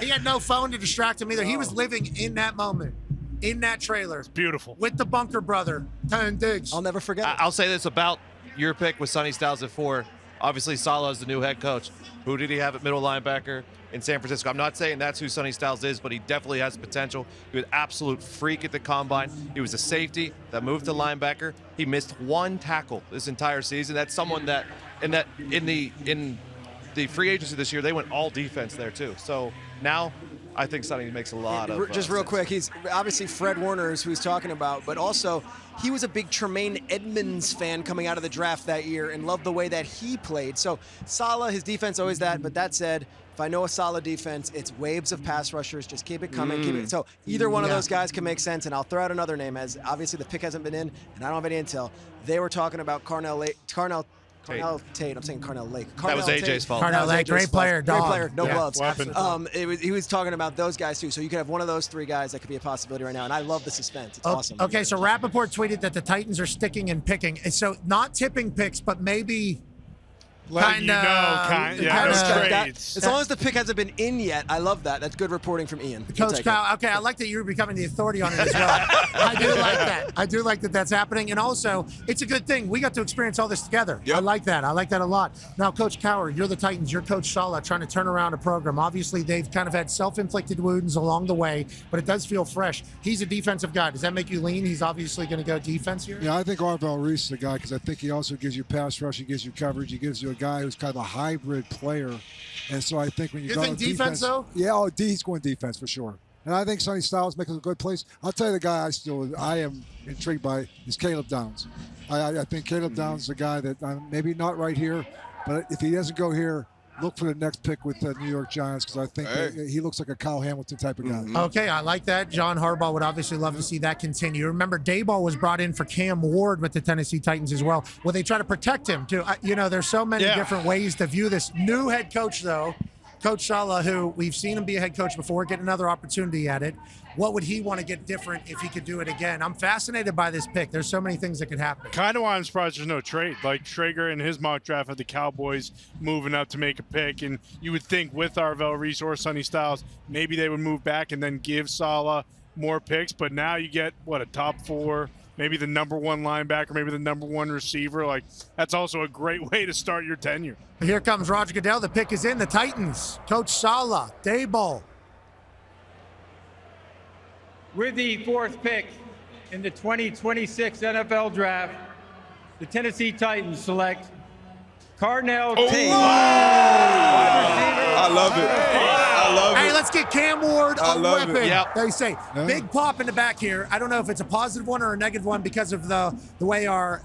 He had no phone to distract him either. He was living in that moment. In that trailer. It's beautiful. With the Bunker brother, and Digz. I'll never forget. I'll say this about your pick with Sonny Styles at 4. Obviously, Saleh is the new head coach. Who did he have at middle linebacker in San Francisco? I'm not saying that's who Sonny Styles is, but he definitely has potential. He was an absolute freak at the combine. He was a safety that moved to linebacker. He missed 1 tackle this entire season. That's someone that in the free agency this year, they went all defense there too. So now I think Sonny makes a lot of just real sense. quick, he's obviously Fred Warner is who he's talking about, but also he was a big Tremaine Edmonds fan coming out of the draft that year and loved the way that he played. So Saleh, his defense always that, but that said, if I know a solid defense, it's waves of pass rushers. Just keep it coming. Keep it. So either one of those guys can make sense, and I'll throw out another name, as obviously the pick hasn't been in, and I don't have any intel. They were talking about Carnell Tate. I'm saying Carnell Lake. That was AJ's fault. Carnell Lake, great player, Great dog. player, no Yeah, gloves. weapon. He was talking about those guys too. So you could have one of those 3 guys that could be a possibility right now. And I love the suspense. It's awesome. Okay, so Rappaport tweeted that the Titans are sticking and picking. And so not tipping picks, but maybe Letting you know, trades. As long as the pick hasn't been in yet, I love that. That's good reporting from Ian. Coach Kyle, okay, I like that you're becoming the authority on it as well. I do like that. I do like that that's happening. And also, it's a good thing. We got to experience all this together. Yep. I like that. I like that a lot. Now, Coach Cowher, you're the Titans. You're Coach Saleh trying to turn around a program. Obviously, they've kind of had self-inflicted wounds along the way, but it does feel fresh. He's a defensive guy. Does that make you lean? He's obviously going to go defense here? Yeah, I think Arvell Reese is the guy because I think he also gives you pass rush. He gives you coverage. He gives you a guy who's kind of a hybrid player. And so I think when you go think defense, though? Yeah, he's going defense for sure. And I think Sonny Styles makes a good place. I'll tell you the guy I am intrigued by is Caleb Downs. I think Caleb Downs is a guy that maybe not right here, but if he doesn't go here, look for the next pick with the New York Giants because I think he looks like a Kyle Hamilton type of guy. Okay, I like that. John Harbaugh would obviously love to see that continue. Remember, Dayball was brought in for Cam Ward with the Tennessee Titans as well. Well, they try to protect him, too. There's so many different ways to view this. New head coach, though, Coach Saleh, who we've seen him be a head coach before, get another opportunity at it. What would he want to get different if he could do it again? I'm fascinated by this pick. There's so many things that could happen. Kind of why I'm surprised there's no trade. Like Schrager in his mock draft had the Cowboys moving up to make a pick, and you would think with Arvell Reese or Sonny Styles, maybe they would move back and then give Saleh more picks. But now you get, a top 4, maybe the number 1 linebacker, maybe the number 1 receiver. Like, that's also a great way to start your tenure. Here comes Roger Goodell. The pick is in. The Titans. Coach Saleh, Dayball. With the 4th pick in the 2026 NFL Draft, the Tennessee Titans select Carnell Tate. I love it. I love Hey, it. let's get Cam Ward I a love it. weapon. Yep. They say big pop in the back here. I don't know if it's a positive one or a negative one because of the way our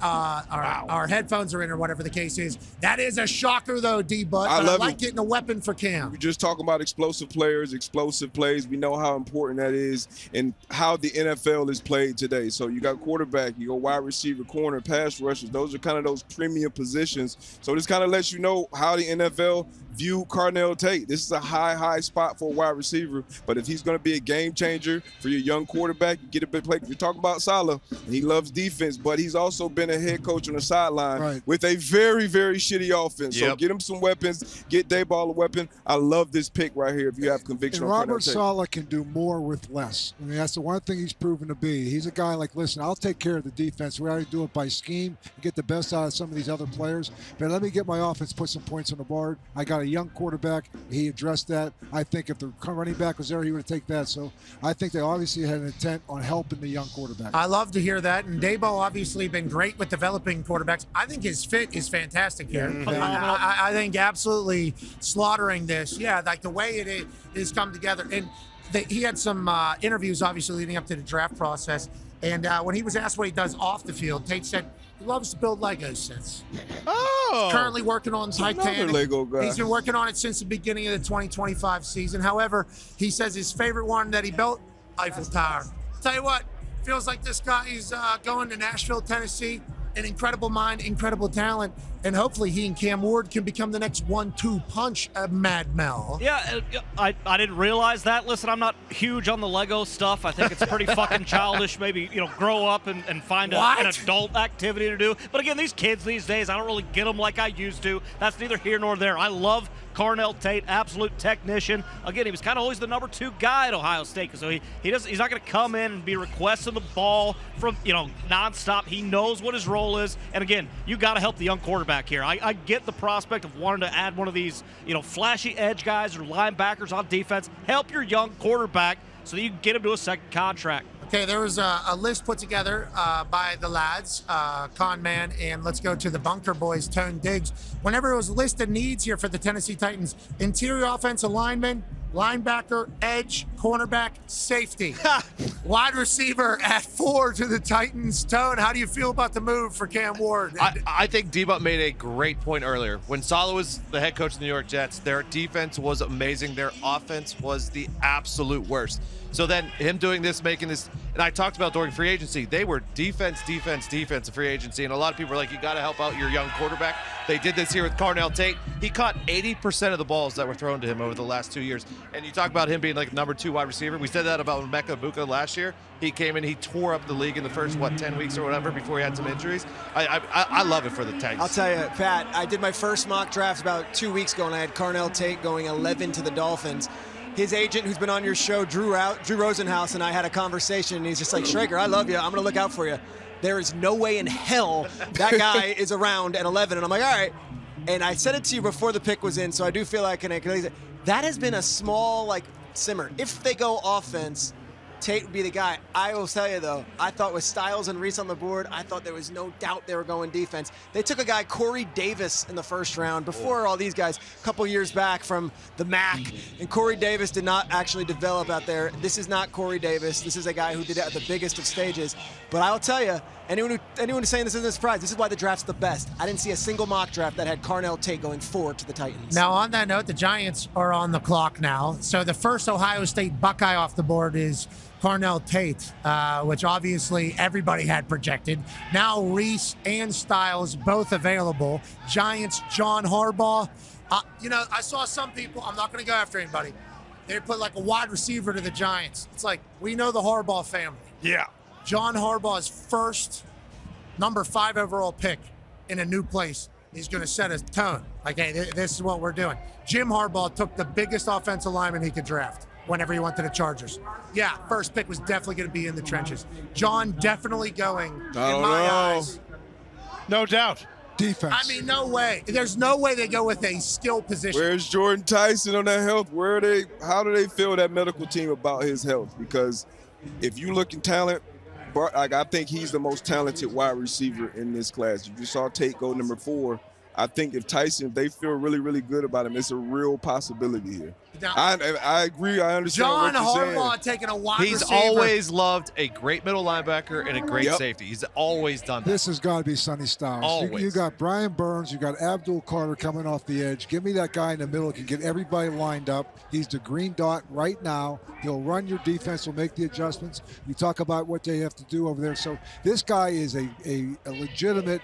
headphones are in or whatever the case is. That is a shocker though, D-Butt. I But love like it. getting a weapon for Cam. We're just talking about explosive players, explosive plays. We know how important that is and how the NFL is played today. So you got quarterback, you got wide receiver, corner, pass rushers. Those are kind of those premium positions. So this kind of lets you know how the NFL view Carnell Tate. This is a high spot for a wide receiver. But if he's going to be a game changer for your young quarterback, you get a big play. You're talking about Saleh, and he loves defense, but he's also been a head coach on the sideline with a very, very shitty offense. So get him some weapons, get Dayball a weapon. I love this pick right here if you have conviction And on Robert Carnell Tate. Saleh can do more with less. I mean, that's the one thing he's proven to be. He's a guy like, listen, I'll take care of the defense. We already do it by scheme, get the best out of some of these other players. But let me get my offense, put some points on the board. I got a young quarterback. He addressed that. I think if the running back was there, he would take that. So I think they obviously had an intent on helping the young quarterback. I love to hear that. And Dayball obviously been great with developing quarterbacks. I think his fit is fantastic here. I think absolutely slaughtering this. Yeah, like the way it is come together. And he had some interviews obviously leading up to the draft process. And when he was asked what he does off the field, Tate said he loves to build Lego sets. Oh, He's currently working on Titanic. another Lego guy. He's been working on it since the beginning of the 2025 season. However, he says his favorite one that he built, Eiffel Tower. Tell you what, feels like this guy is going to Nashville, Tennessee. An incredible mind, incredible talent, and hopefully he and Cam Ward can become the next 1-2 punch of Mad Mel. Yeah, I didn't realize that. Listen, I'm not huge on the Lego stuff. I think it's pretty fucking childish. Maybe, grow up and find an adult activity to do. But again, these kids these days, I don't really get them like I used to. That's neither here nor there. I love Carnell Tate, absolute technician. Again, he was kind of always the number 2 guy at Ohio State, so he's not going to come in and be requesting the ball from nonstop. He knows what his role is, and again, you got to help the young quarterback here. I get the prospect of wanting to add one of these flashy edge guys or linebackers on defense. Help your young quarterback so that you can get him to a second contract. Okay, there was a list put together by the lads, Con Man, and let's go to the Bunker Boys, Tone Digz. Whenever it was listed needs here for the Tennessee Titans, interior offensive lineman, linebacker, edge, cornerback, safety. Wide receiver at 4 to the Titans. Tone, how do you feel about the move for Cam Ward? I think D-Butt made a great point earlier. When Saleh was the head coach of the New York Jets, their defense was amazing. Their offense was the absolute worst. So then him doing this, making this, and I talked about during free agency, they were defense in free agency, and a lot of people are like, you got to help out your young quarterback. They did this here with Carnell Tate. He caught 80% of the balls that were thrown to him over the last 2 years. And you talk about him being like number 2 wide receiver. We said that about Mecca Buka last year. He came in, he tore up the league in the first, 10 weeks or whatever before he had some injuries. I love it for the Titans. I'll tell you, Pat, I did my first mock draft about 2 weeks ago, and I had Carnell Tate going 11 to the Dolphins. His agent, who's been on your show, Drew Rosenhaus, and I had a conversation, and he's just like, Schrager, I love you. I'm going to look out for you. There is no way in hell that guy is around at 11. And I'm like, all right. And I said it to you before the pick was in, so I do feel like that has been a small, simmer. If they go offense, Tate would be the guy. I will tell you, though, I thought with Styles and Reese on the board, I thought there was no doubt they were going defense. They took a guy, Corey Davis, in the first round before all these guys, a couple years back from the MAC, and Corey Davis did not actually develop out there. This is not Corey Davis. This is a guy who did it at the biggest of stages. But I'll tell you, anyone who's saying this isn't a surprise, this is why the draft's the best. I didn't see a single mock draft that had Carnell Tate going 4 to the Titans. Now, on that note, the Giants are on the clock now. So the first Ohio State Buckeye off the board is Carnell Tate, which obviously everybody had projected. Now Reese and Styles both available. Giants, John Harbaugh. I saw some people, I'm not going to go after anybody. They put like a wide receiver to the Giants. It's like, we know the Harbaugh family. Yeah. John Harbaugh's first number 5 overall pick in a new place is going to set a tone. Like, hey, this is what we're doing. Jim Harbaugh took the biggest offensive lineman he could draft whenever he went to the Chargers. Yeah, first pick was definitely going to be in the trenches. John definitely going, in my eyes. No doubt. Defense. I mean, no way. There's no way they go with a skill position. Where's Jordan Tyson on that health? How do they feel that medical team about his health? Because if you look in talent, I think he's the most talented wide receiver in this class. You just saw Tate go number 4. I think if they feel really, really good about him, it's a real possibility here. I agree. I understand John what you're saying. Harbaugh taking a wide He's receiver. always loved a great middle linebacker and a great safety. He's always done that. This has got to be Sonny Styles. Always. You got Brian Burns. You got Abdul Carter coming off the edge. Give me that guy in the middle who can get everybody lined up. He's the green dot right now. He'll run your defense. He'll make the adjustments. You talk about what they have to do over there. So this guy is a legitimate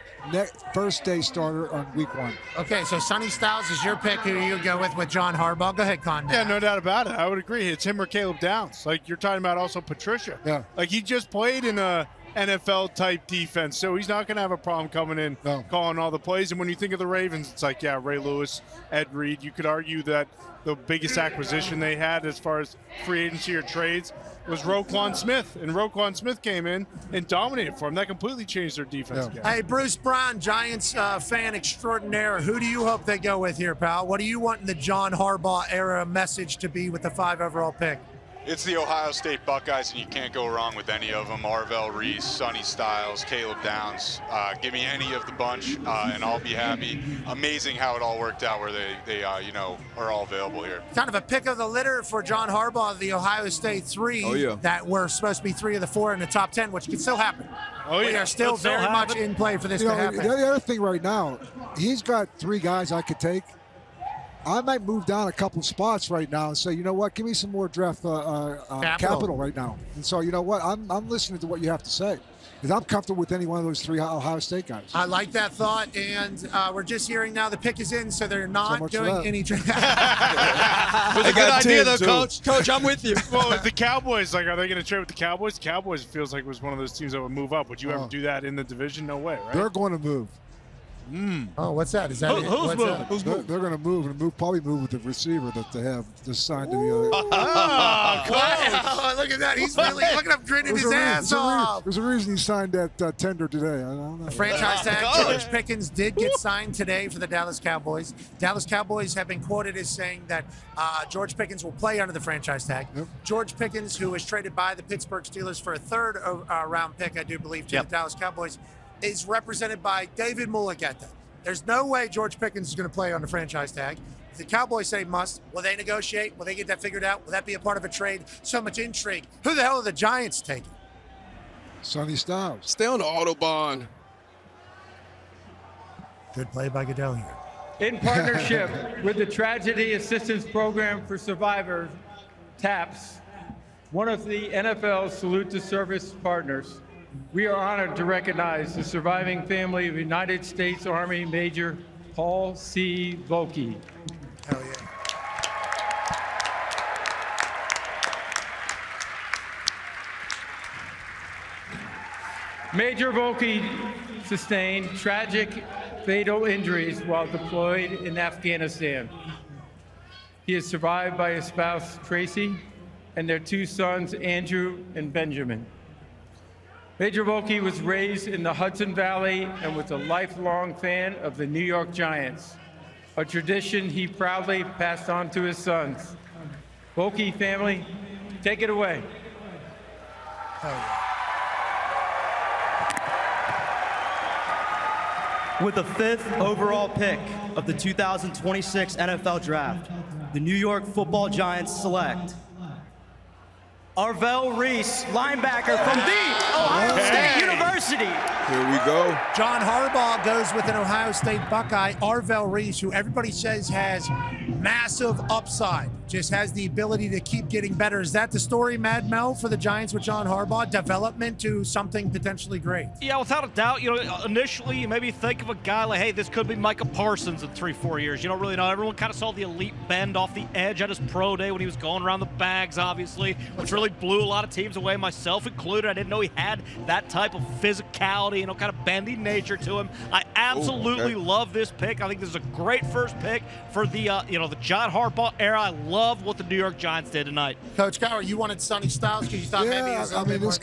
first-day starter on week 1. Okay, so Sonny Styles is your pick. Who you go with John Harbaugh? Go ahead, Con. Yeah, no doubt about it. I would agree. It's him or Caleb Downs. Like you're talking about also Patricia. Yeah. Like he just played in a NFL type defense, so he's not going to have a problem coming in calling all the plays. And when you think of the Ravens, it's like, yeah, Ray Lewis, Ed Reed. You could argue that the biggest acquisition they had as far as free agency or trades was Roquan Smith. And Roquan Smith came in and dominated for him. That completely changed their defense again. Hey, Bruce Brown, Giants fan extraordinaire. Who do you hope they go with here, pal? What do you want in the John Harbaugh era message to be with the 5 overall pick? It's the Ohio State Buckeyes, and you can't go wrong with any of them. Arvell Reese, Sonny Styles, Caleb Downs. Give me any of the bunch, and I'll be happy. Amazing how it all worked out where they are all available here. Kind of a pick of the litter for John Harbaugh, the Ohio State 3 that were supposed to be 3 of the 4 in the top 10, which could still happen. We are still very much in play for this to happen. The other thing right now, he's got 3 guys I could take. I might move down a couple spots right now and say, you know what, give me some more draft capital right now. And so, you know what, I'm listening to what you have to say. Because I'm comfortable with any one of those 3 Ohio State guys. I like that thought, and we're just hearing now the pick is in, so they're not doing any draft. It was a good idea, though, Coach. Coach, I'm with you. Well, with the Cowboys, like, are they going to trade with the Cowboys? The Cowboys feels like it was one of those teams that would move up. Would you ever do that in the division? No way, right? They're going to move. Oh, what's that? Is that who's moving? They're going to move and probably move with the receiver that they have just signed to the other. Wow, look at that. He's really, look at him grinning his ass off. There's a reason he signed that tender today. I don't know. The franchise tag, George Pickens did get signed today for the Dallas Cowboys. Dallas Cowboys have been quoted as saying that George Pickens will play under the franchise tag. George Pickens, who was traded by the Pittsburgh Steelers for a 3rd round pick, I do believe, to the Dallas Cowboys, is represented by David Mulligeta. There's no way George Pickens is going to play on the franchise tag. If the Cowboys say must, will they negotiate? Will they get that figured out? Will that be a part of a trade? So much intrigue. Who the hell are the Giants taking? Sonny Styles. Stay on the Autobahn. Good play by Goodell here. In partnership with the Tragedy Assistance Program for Survivors, TAPS, one of the NFL's Salute to Service partners, we are honored to recognize the surviving family of United States Army Major Paul C. Volke. Hell yeah. Major Volke sustained tragic, fatal injuries while deployed in Afghanistan. He is survived by his spouse, Tracy, and their 2 sons, Andrew and Benjamin. Major Volke was raised in the Hudson Valley and was a lifelong fan of the New York Giants, a tradition he proudly passed on to his sons. Volke family, take it away. With the 5th overall pick of the 2026 NFL Draft, the New York Football Giants select Arvell Reese, linebacker from the Ohio State University. Here we go. John Harbaugh goes with an Ohio State Buckeye, Arvell Reese, who everybody says has massive upside, just has the ability to keep getting better. Is that the story, Mad Mel, for the Giants with John Harbaugh? Development to something potentially great? Yeah, without a doubt. You know, initially you maybe think of a guy like, hey, this could be Micah Parsons in 3-4 years. You don't really know. Everyone kind of saw the elite bend off the edge at his pro day when he was going around the bags, obviously, which really blew a lot of teams away, myself included. I didn't know he had that type of physicality, kind of bendy nature to him. I absolutely love this pick. I think this is a great first pick for the the John Harbaugh era. I love what the New York Giants did tonight. Coach Cowher, you wanted Sonny Styles because you thought maybe he was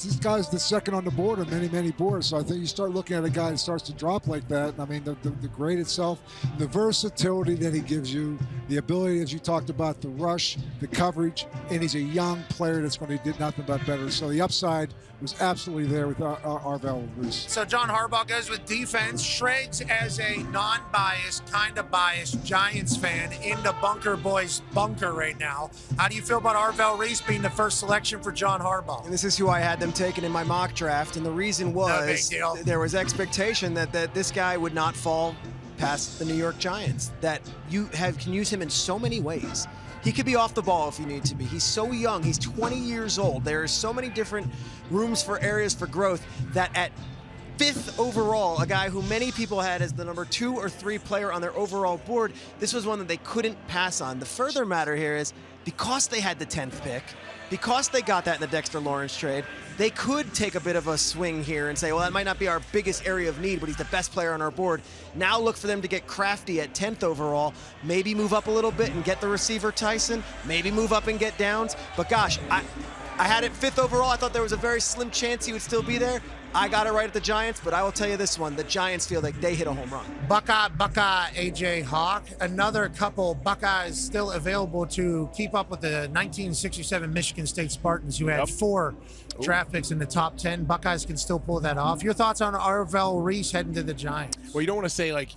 this guy's the second on the board of many boards. So I think you start looking at a guy that starts to drop like that. I mean, the grade itself, the versatility that he gives you, the ability, as you talked about, the rush, the coverage, and he's a young player that's going to do nothing but better. So the upside was absolutely there with Arvell Reese. So John Harbaugh goes with defense. Schrags, as a non-biased, kind of biased Giants fan in the Bunker Boys his bunker right now. How do you feel about Arvell Reese being the first selection for John Harbaugh? And this is who I had them taken in my mock draft, and the reason was there was expectation that this guy would not fall past the New York Giants, that you can use him in so many ways. He could be off the ball if you need to be. He's so young. He's 20 years old. There are so many different rooms for areas for growth that at 5th overall, a guy who many people had as the number 2 or 3 player on their overall board, this was one that they couldn't pass on. The further matter here is because they had the 10th pick, because they got that in the Dexter Lawrence trade, they could take a bit of a swing here and say, well, that might not be our biggest area of need, but he's the best player on our board. Now look for them to get crafty at 10th overall, maybe move up a little bit and get the receiver Tyson, maybe move up and get Downs. But gosh, I had it 5th overall. I thought there was a very slim chance he would still be there. I got it right at the Giants, but I will tell you this one. The Giants feel like they hit a home run. Buckeye, A.J. Hawk. Another couple Buckeyes still available to keep up with the 1967 Michigan State Spartans, who had 4 draft picks in the top 10. Buckeyes can still pull that off. Your thoughts on Arvell Reese heading to the Giants? Well, you don't want to say, like,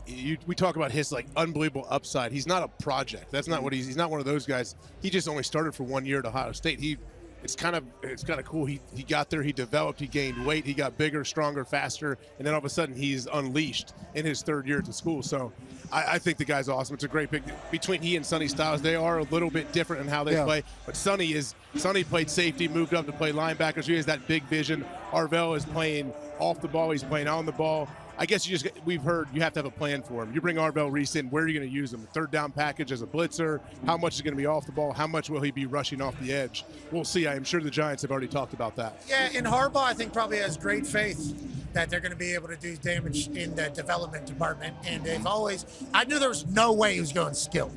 we talk about his, like, unbelievable upside. He's not a project. That's not what he's not one of those guys. He just only started for 1 year at Ohio State. It's kind of cool. He got there, he developed, he gained weight, he got bigger, stronger, faster, and then all of a sudden he's unleashed in his 3rd year at the school. So I think the guy's awesome. It's a great pick. Between he and Sonny Styles, they are a little bit different in how they play. But Sonny played safety, moved up to play linebackers. He has that big vision. Arvell is playing off the ball, he's playing on the ball. I guess we've heard you have to have a plan for him. You bring Arvell Reese in, where are you going to use him? 3rd down package as a blitzer? How much is going to be off the ball? How much will he be rushing off the edge? We'll see. I am sure the Giants have already talked about that. Yeah, and Harbaugh, I think, probably has great faith that they're going to be able to do damage in the development department. And I knew there was no way he was going skill.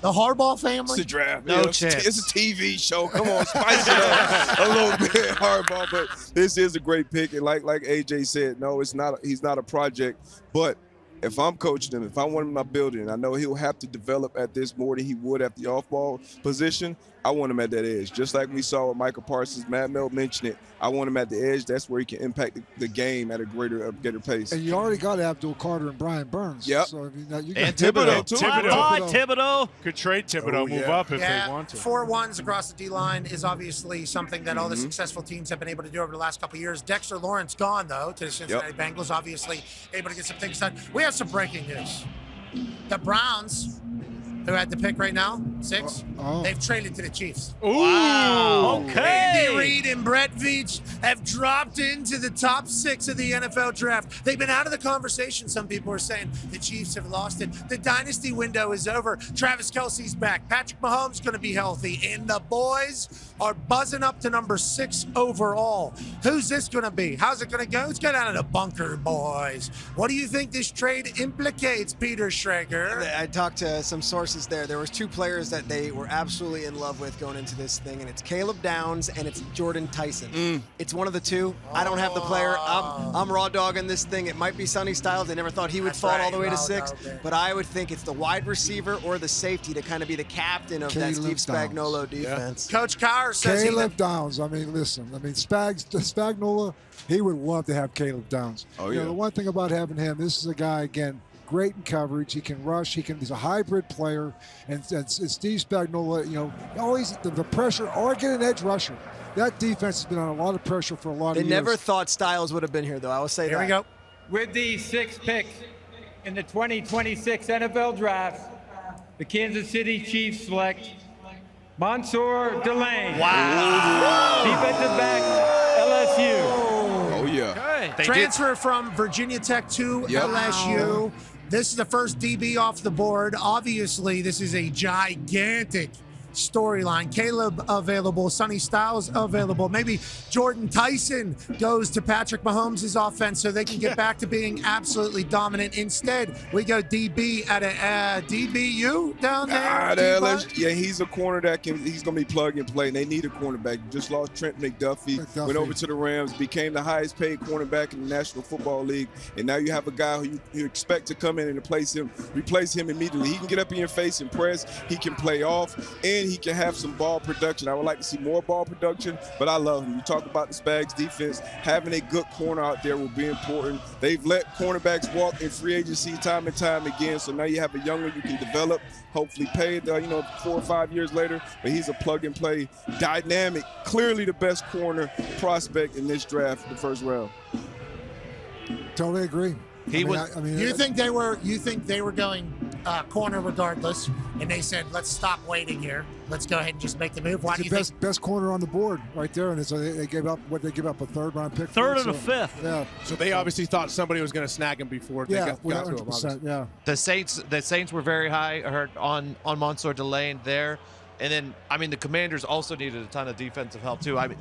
The Harbaugh family? It's a draft. No chance. It's a TV show. Come on, spice it up a little bit, Harbaugh. But this is a great pick. And like AJ said, no, it's not. He's not a project. But if I'm coaching him, if I want him in my building, I know he'll have to develop at this more than he would at the off-ball position. I want him at that edge. Just like we saw with Michael Parsons, Matt Mel mentioned it. I want him at the edge. That's where he can impact the game at a greater pace. And you already got Abdul Carter and Brian Burns. Yep. So, you and Thibodeau, too. Thibodeau. Could trade Thibodeau, move up if they want to. 4 ones across the D-line is obviously something that all the successful teams have been able to do over the last couple of years. Dexter Lawrence gone, though, to the Cincinnati Bengals, obviously able to get some things done. We have some breaking news. The Browns, who had the pick right now, 6, they've traded to the Chiefs. Ooh. Wow. Okay. Andy Reid and Brett Veach have dropped into the top 6 of the NFL draft. They've been out of the conversation. Some people are saying the Chiefs have lost it. The dynasty window is over. Travis Kelce's back. Patrick Mahomes going to be healthy. And the boys are buzzing up to number 6 overall. Who's this going to be? How's it going to go? Let's get out of the bunker, boys. What do you think this trade implicates, Peter Schrager? I talked to some sources there. There was 2 players that they were absolutely in love with going into this thing, and it's Caleb Downs and it's Jordan Tyson. It's one of the 2. I don't have the player. I'm raw dogging this thing. It might be Sonny Styles. I never thought he would fall all the way to 6, but I would think it's the wide receiver or the safety to kind of be the captain of that Steve Spagnuolo defense. Coach Cowher says Caleb Downs. I mean, listen. I mean, Spagnuolo, he would love to have Caleb Downs. You know, the one thing about having him, this is a guy, again, great in coverage. He can rush. He's a hybrid player. And Steve Spagnuolo, you know, always the pressure, or get an edge rusher. That defense has been on a lot of pressure for a lot of years. They never thought Styles would have been here, though. I will say that. Here we go. With the 6th pick in the 2026 NFL Draft, the Kansas City Chiefs select Mansour Delane. Wow. Defensive back, LSU. Oh, yeah. Okay. Transfer from Virginia Tech to LSU. Wow. This is the first DB off the board. Obviously, this is a gigantic storyline. Caleb available, Sonny Styles available. Maybe Jordan Tyson goes to Patrick Mahomes' offense so they can get back to being absolutely dominant. Instead, we go DB at a DBU down there. Yeah, he's a corner that he's going to be plug and play. And they need a cornerback. Just lost Trent McDuffie, went over to the Rams, became the highest paid cornerback in the National Football League. And now you have a guy who you expect to come in and replace him immediately. He can get up in your face and press. He can play off. And again, he can have some ball production. I would like to see more ball production, but I love him. You talk about the Spags defense. Having a good corner out there will be important. They've let cornerbacks walk in free agency time and time again, so now you have a young one you can develop, hopefully paid, 4 or 5 years later, but he's a plug-and-play, dynamic, clearly the best corner prospect in this draft, the first round. Totally agree. You think they were going corner regardless, and they said, let's stop waiting here. Let's go ahead and just make the move. Why do you think? Best corner on the board right there, and so they gave up a 3rd-round pick. Third and a fifth. Yeah. So they obviously thought somebody was going to snag him before they got to him. 100%, yeah. The Saints were very high. I heard on Mansour Delane there. And then, the Commanders also needed a ton of defensive help too. I'm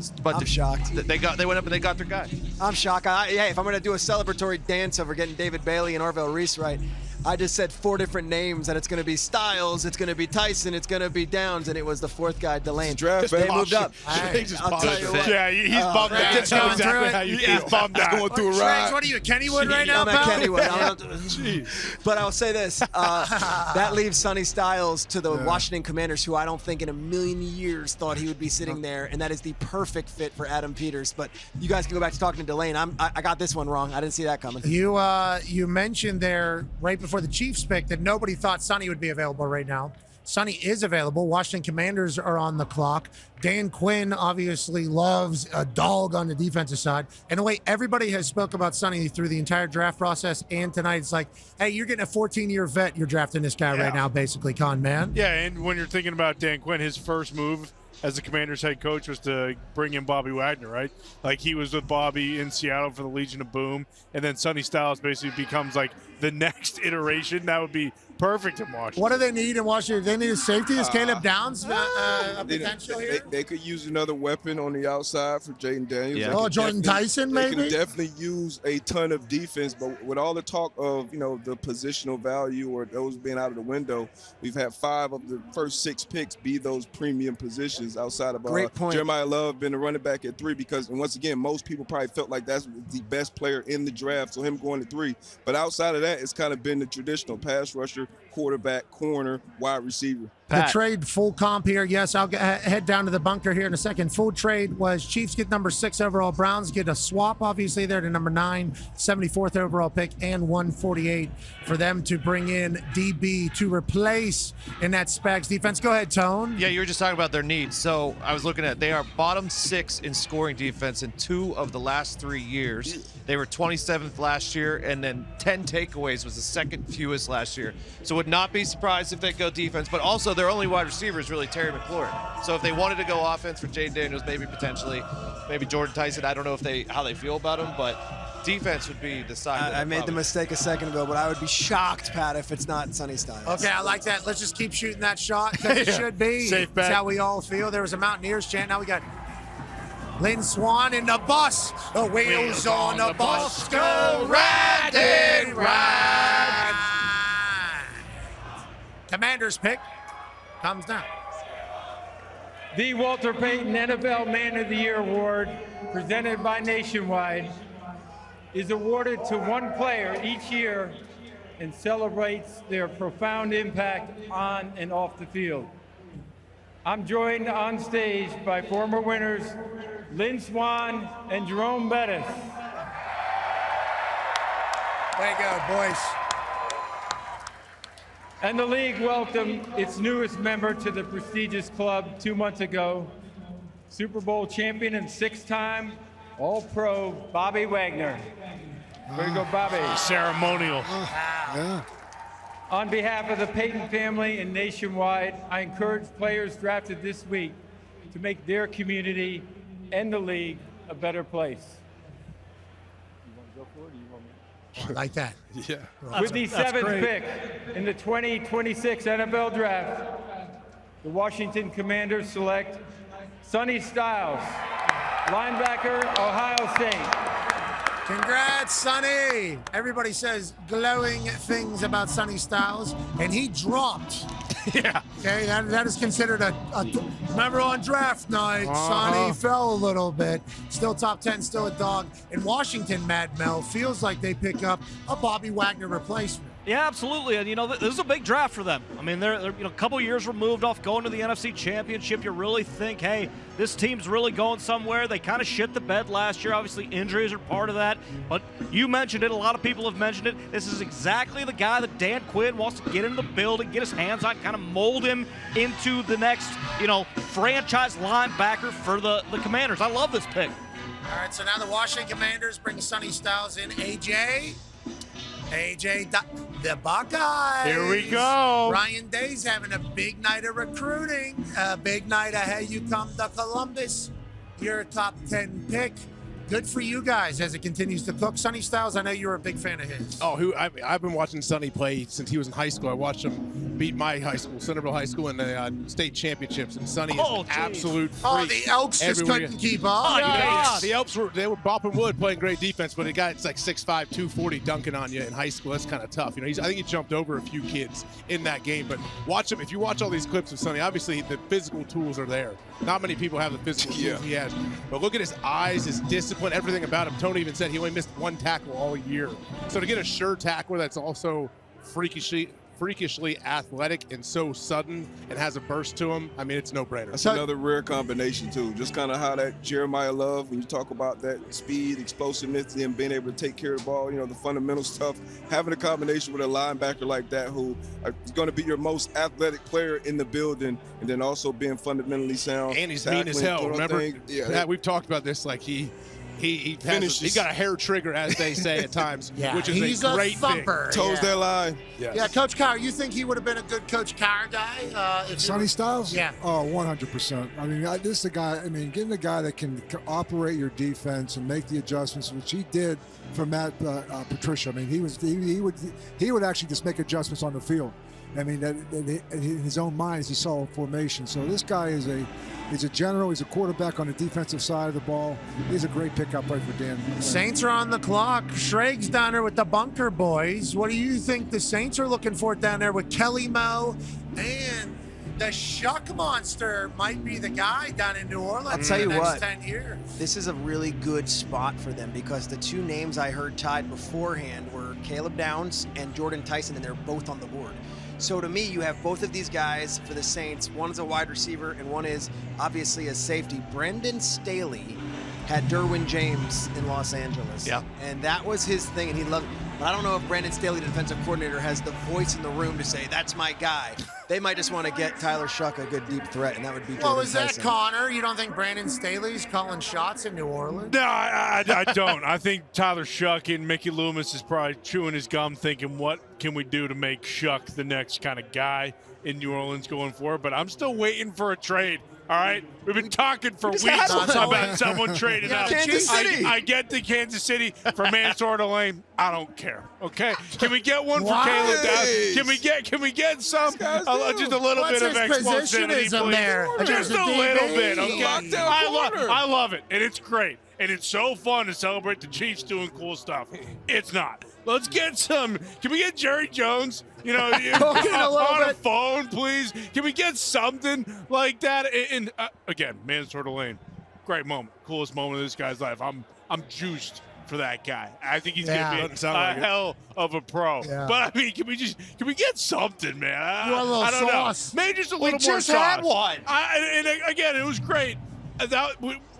shocked. They went up and they got their guy. I'm shocked. If I'm going to do a celebratory dance over getting David Bailey and Arvell Reese right, I just said 4 different names, and it's going to be Styles, it's going to be Tyson, it's going to be Downs, and it was the 4th guy, Delane. They moved up. I'll tell you what. Yeah, he's bummed out. That's exactly how you feel. He's bummed out. Going through a ride. What are you, at Kennywood right now, I'm pal? at Kennywood. But I'll say this. That leaves Sonny Styles to the Washington Commanders, who I don't think in a million years thought he would be sitting there, and that is the perfect fit for Adam Peters. But you guys can go back to talking to Delane. I got this one wrong. I didn't see that coming. You mentioned there right before the Chiefs pick that nobody thought Sonny would be available right now. Sonny is available. Washington Commanders are on the clock. Dan Quinn obviously loves a dog on the defensive side. And the way everybody has spoke about Sonny through the entire draft process and tonight, it's like, hey, you're getting a 14-year vet. You're drafting this guy right now, basically, Con Man. Yeah, and when you're thinking about Dan Quinn, his first move as the Commanders head coach was to bring in Bobby Wagner, right? Like, he was with Bobby in Seattle for the Legion of Boom, and then Sonny Styles basically becomes like the next iteration. That would be perfect in Washington. What do they need in Washington? They need a safety. Is Caleb Downs a potential here? They could use another weapon on the outside for Jaden Daniels. Yeah. Jordan Tyson, maybe? They can definitely use a ton of defense, but with all the talk of, the positional value or those being out of the window, we've had 5 of the first 6 picks be those premium positions outside of Jeremiah Love being a running back at 3 because, and once again, most people probably felt like that's the best player in the draft, so him going to 3. But outside of that, it's kind of been the traditional pass rusher, quarterback, corner, wide receiver. The trade full comp here. Yes, I'll head down to the bunker here in a second. Full trade was Chiefs get number 6 overall. Browns get a swap, obviously, there to number 9, 74th overall pick, and 148 for them to bring in DB to replace in that Spags defense. Go ahead, Tone. Yeah, you were just talking about their needs. So I was looking at, they are bottom 6 in scoring defense in 2 of the last 3 years. They were 27th last year, and then 10 takeaways was the second fewest last year. So would not be surprised if they go defense, but also their only wide receiver is really Terry McLaurin. So if they wanted to go offense for Jaden Daniels, maybe Jordan Tyson, I don't know how they feel about him, but defense would be the side. I made the mistake a second ago, but I would be shocked, Pat, if it's not Sonny Styles. Okay, I like that. Let's just keep shooting that shot because it should be. Safe bet. That's how we all feel. There was a Mountaineers chant. Now we got Lynn Swan in the bus. The wheels on the bus go round and round. Commander's pick comes down. The Walter Payton NFL Man of the Year Award, presented by Nationwide, is awarded to one player each year and celebrates their profound impact on and off the field. I'm joined on stage by former winners Lynn Swan and Jerome Bettis. Way to go, boys. And the league welcomed its newest member to the prestigious club 2 months ago, Super Bowl champion and 6-time All-Pro Bobby Wagner. Way to go, Bobby. Ceremonial. On behalf of the Payton family and Nationwide, I encourage players drafted this week to make their community and the league a better place. You want to go for it, or you want me? I like that. Yeah. With the 7th pick in the 2026 NFL Draft, the Washington Commanders select Sonny Styles, linebacker, Ohio State. Congrats, Sonny. Everybody says glowing things about Sonny Styles, and he dropped. Yeah. Okay, that is considered a remember on draft night, Sonny fell a little bit. Still top 10, still a dog. In Washington, Mad Mel, feels like they pick up a Bobby Wagner replacement. Yeah, absolutely. And, this is a big draft for them. I mean, they're a couple years removed off going to the NFC Championship. You really think, hey, this team's really going somewhere. They kind of shit the bed last year. Obviously, injuries are part of that. But you mentioned it. A lot of people have mentioned it. This is exactly the guy that Dan Quinn wants to get into the building, get his hands on, kind of mold him into the next, franchise linebacker for the Commanders. I love this pick. All right, so now the Washington Commanders bring Sonny Styles in. AJ, the Buckeyes. Here we go. Ryan Day's having a big night of recruiting. A big night ahead. You come to Columbus. You're a top 10 pick. Good for you guys as it continues to cook. Sonny Styles, I know you're a big fan of his. Oh, I've been watching Sonny play since he was in high school. I watched him beat my high school, Centerville High School, in the state championships. And Sonny is an absolute freak. Oh, the Elks just couldn't keep up. Oh, yeah. The Elks were bopping wood, playing great defense, but a guy that's like 6'5", 240 dunking on you in high school, that's kind of tough. I think he jumped over a few kids in that game. But watch him. If you watch all these clips of Sonny, obviously the physical tools are there. Not many people have the physical tools he has. But look at his eyes, his discipline, everything about him. Tony even said he only missed one tackle all year. So to get a sure tackler that's also freakishly athletic and so sudden and has a burst to him, it's no-brainer. That's another rare combination, too. Just kind of how that Jeremiah Love, when you talk about that speed, explosiveness, and being able to take care of the ball, the fundamental stuff, having a combination with a linebacker like that who is going to be your most athletic player in the building, and then also being fundamentally sound. And he's mean as hell, remember? Yeah, we've talked about this, He got a hair trigger, as they say at times, which is he's a great thumper. thing. Toes that line. Yes. Yeah, Coach Cowher, you think he would have been a good Coach Cowher guy? Sonny Styles? Yeah. Oh, 100%. This is a guy, getting a guy that can operate your defense and make the adjustments, which he did for Matt Patricia. He would actually just make adjustments on the field. In his own mind as he saw a formation. So this guy is a general. He's a quarterback on the defensive side of the ball. He's a great pickup right for Dan. Saints are on the clock. Schrager's down there with the Bunker Boys. What do you think the Saints are looking for down there with Kelly Moe and the Shuck Monster might be the guy down in New Orleans I'll tell you the next what, 10 years. This is a really good spot for them because the two names I heard tied beforehand were Caleb Downs and Jordan Tyson, and they're both on the board. So to me, you have both of these guys for the Saints. One is a wide receiver and one is obviously a safety. Brendan Staley had Derwin James in Los Angeles. Yeah. And that was his thing, and he loved it. But I don't know if Brandon Staley, the defensive coordinator, has the voice in the room to say, that's my guy. They might just want to get Tyler Shuck a good deep threat, and that would be Jordan Well, is that Tyson. Connor? You don't think Brandon Staley's calling shots in New Orleans? No, I don't. I think Tyler Shuck and Mickey Loomis is probably chewing his gum thinking, what can we do to make Shuck the next kind of guy in New Orleans going forward? But I'm still waiting for a trade. All right, we've been talking for weeks about someone trading up. Kansas City. I get the Kansas City for Mansour Lane. I don't care. Okay, can we get one for Caleb Downs? Can we get some? Just a little bit of explosivity, please. Just a little bit. Okay, I love it, and it's great, and it's so fun to celebrate the Chiefs doing cool stuff. It's not. Let's get some. Can we get Jerry Jones? On a phone, please. Can we get something like that? And again, Mansour Lane, great moment, coolest moment of this guy's life. I'm juiced for that guy. I think he's gonna be a hell of a pro. Yeah. But can we get something, man? You want a little I don't sauce? Know. Maybe just a little more sauce. We just had one. And again, it was great.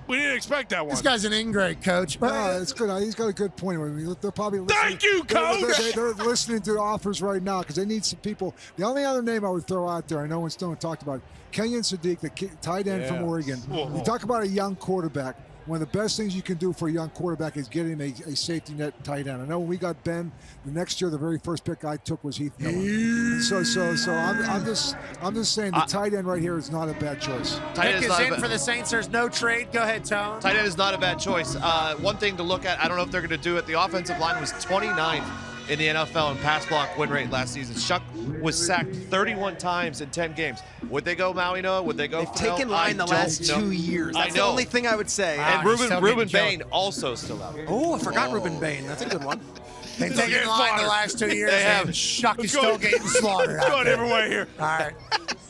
We didn't expect that one. This guy's an ingrate, Coach. No, it's good. He's got a good point. They're probably listening. Thank you, Coach. They're listening to the offers right now because they need some people. The only other name I would throw out there, I know when Stone talked about, Kenyon Sadiq, the tight end from Oregon. Whoa. You talk about a young quarterback. One of the best things you can do for a young quarterback is get him a safety net tight end. I know when we got Ben, the next year the very first pick I took was Heath Miller. So I'm just saying the tight end right here is not a bad choice. Nick is in for the Saints. There's no trade. Go ahead, Tone. Tight end is not a bad choice. One thing to look at, I don't know if they're going to do it. The offensive line was 29th in the NFL in pass block win rate last season. Shuck was sacked 31 times in 10 games. Would they go Maui Noah? Would they go They've taken line the last 2 years. That's the only thing I would say. And Ruben Bain also still out. Oh, I forgot Ruben Bain. That's a good one. They've taken line the last 2 years. They have. Shuck is still getting slaughtered. Going every way here. All right.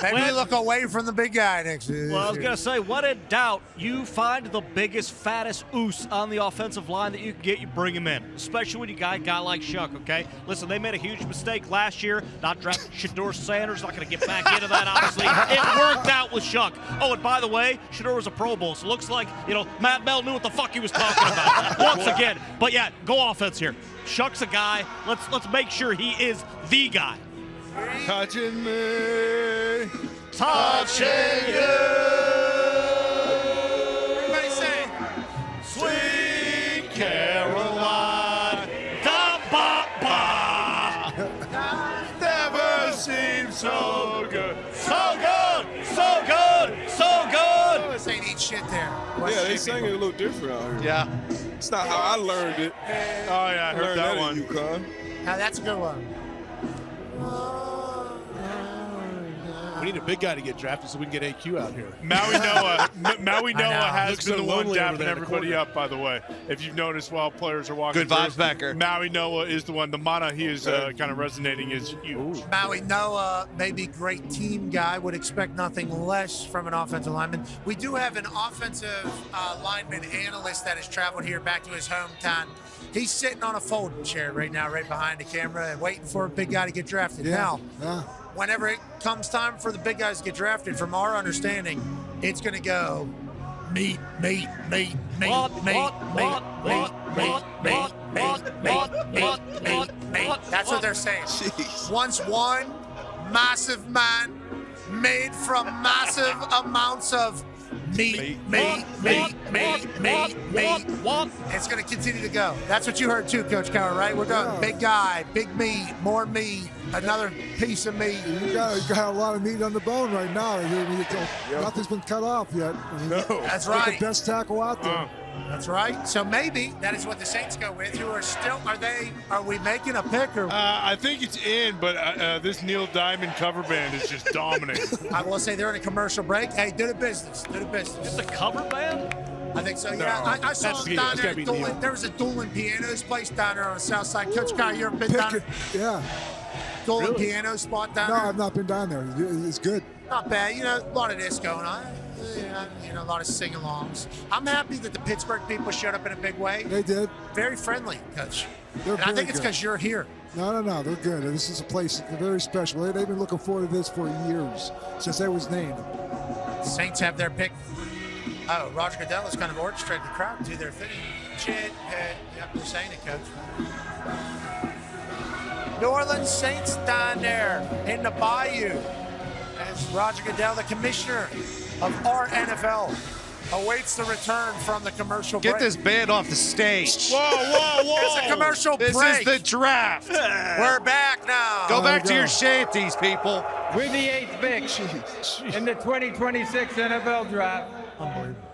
Maybe you look away from the big guy next to you. Well, I was going to say, when in doubt, you find the biggest, fattest oos on the offensive line that you can get, you bring him in, especially when you got a guy like Shuck, okay? Listen, they made a huge mistake last year, not drafting Shedeur Sanders, not going to get back into that, obviously. It worked out with Shuck. Oh, and by the way, Shedeur was a Pro Bowl, so it looks like, Matt Bell knew what the fuck he was talking about once again. But yeah, go offense here. Shuck's a guy. Let's make sure he is the guy. Touching me. Touching you. Everybody say, Sweet Caroline. Da-ba-ba. Never seemed so good. So good. So good. So good. this ain't eat shit there. Yeah, they sang it a little different out here. Yeah. It's not how I learned it. Oh, yeah, I heard that one. in UConn. Now that's a good one. We need a big guy to get drafted so we can get AQ out here. Maui Noah has Looks been so the one lonely over dapping there in the everybody corner. up, by the way. If you've noticed while players are walking Good vibes through, backer. Maui Noah is the one. The mana he is kind of resonating is huge. Maui Noah, maybe great team guy, would expect nothing less from an offensive lineman. We do have an offensive lineman analyst that has traveled here back to his hometown. He's sitting on a folding chair right now, right behind the camera, and waiting for a big guy to get drafted. Now, whenever it comes time for the big guys to get drafted, from our understanding, it's going to go meat. That's what they're saying. Once one massive man made from massive amounts of meat. It's going to continue to go. That's what you heard too, Coach Cowher, right? We're going big guy, big meat, more meat, another piece of meat. You got a lot of meat on the bone right now. Nothing's been cut off yet. That's right. The best tackle out there. That's right. So maybe that is what the Saints go with, who are still, are we making a pick? Or I think it's in, but this Neil Diamond cover band is just dominating. I will say they're in a commercial break. Hey, do the business. It's a cover band? I think so, yeah. I saw them down there at Dolan. There was a Dolan Pianos place down there on the south side. Coach Kai, you ever been down there? Yeah. Dolan Piano spot down there? No, I've not been down there. It's good. Not bad. A lot of this going on. A lot of sing-alongs. I'm happy that the Pittsburgh people showed up in a big way. They did. Very friendly, Coach. They're And I think very it's good. because you're here. No, they're good. This is a place very special. They've been looking forward to this for years, since they was named. Saints have their pick. Oh, Roger Goodell has kind of orchestrated the crowd to do their thing. Yep, they're saying it, Coach. New Orleans Saints down there in the Bayou. As Roger Goodell, the commissioner of our NFL, awaits the return from the commercial break. Get this band off the stage. Whoa. It's a commercial This break. is the draft. We're back now. Go back to your shanties, people. With the 8th pick in the 2026 NFL Draft,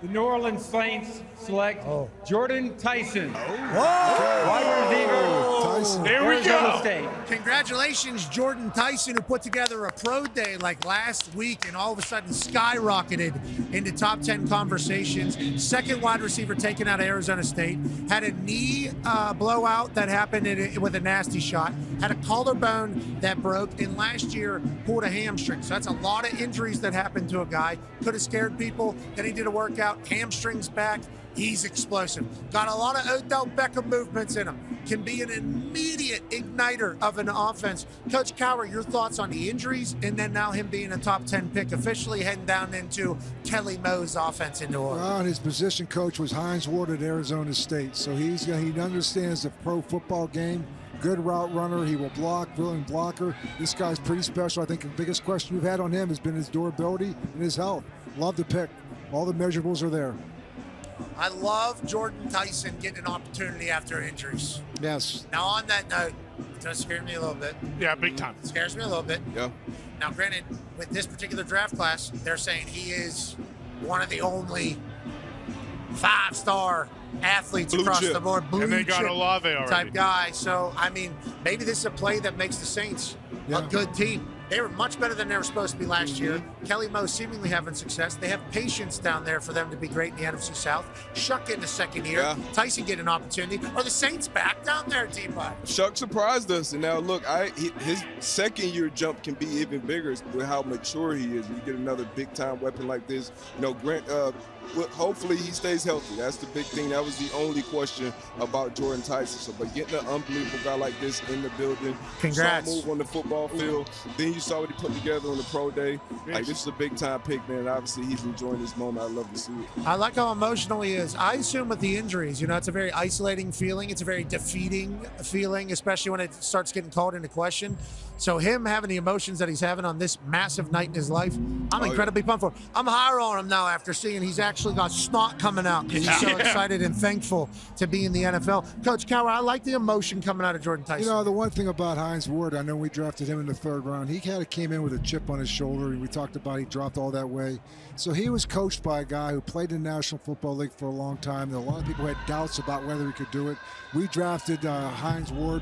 the New Orleans Saints select Jordan Tyson, wide receiver, There we Arizona go. State. Congratulations, Jordan Tyson, who put together a pro day like last week and all of a sudden skyrocketed into top 10 conversations. Second wide receiver taken out of Arizona State. Had a knee blowout that happened with a nasty shot. Had a collarbone that broke, and last year pulled a hamstring. So that's a lot of injuries that happened to a guy. Could have scared people. Then he did a workout. Hamstrings back. He's explosive. Got a lot of Odell Beckham movements in him. Can be an immediate igniter of an offense. Coach Cowher, your thoughts on the injuries, and then now him being a top 10 pick, officially heading down into Kelly Moe's offense in New Orleans. Well, his position coach was Hines Ward at Arizona State, so he understands the pro football game. Good route runner. He will block, brilliant blocker. This guy's pretty special. I think the biggest question you've had on him has been his durability and his health. Love the pick. All the measurables are there. I love Jordan Tyson getting an opportunity after injuries. Yes. Now, on that note, it does scare me a little bit. Yeah, big time. It scares me a little bit. Yeah. Now, granted, with this particular draft class, they're saying he is one of the only 5-star athletes Blue across chip. the board. And they got chip Olave already. type guy. So, I mean, maybe this is a play that makes the Saints a good team. They were much better than they were supposed to be last year. Kelly Moe seemingly having success. They have patience down there for them to be great in the NFC South. Shuck getting a second year. Yeah. Tyson getting an opportunity. Are the Saints back down there, D-Buy? Shuck surprised us, and now look, his second year jump can be even bigger with how mature he is. You get another big time weapon like this. Grant. Hopefully he stays healthy. That's the big thing. That was the only question about Jordan Tyson. So, but getting an unbelievable guy like this in the building, congrats. Saw him move on the football field. Then you saw what he put together on the pro day. Like, this is a big time pick, man. Obviously, he's enjoying this moment. I love to see it. I like how emotional he is. I assume with the injuries, it's a very isolating feeling. It's a very defeating feeling, especially when it starts getting called into question. So him having the emotions that he's having on this massive night in his life, I'm incredibly pumped for him. I'm higher on him now after seeing he's actually got snot coming out because he's so excited and thankful to be in the NFL. Coach Cowher, I like the emotion coming out of Jordan Tyson. The one thing about Hines Ward, I know we drafted him in the 3rd round. He came in with a chip on his shoulder, and we talked about he dropped all that way. So he was coached by a guy who played in the National Football League for a long time. A lot of people had doubts about whether he could do it. We drafted Hines Ward.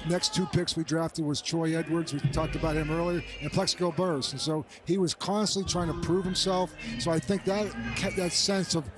Next 2 picks we drafted was Troy Edwards. We talked about him earlier, and Plexico Burris. And so he was constantly trying to prove himself. So I think that sense of,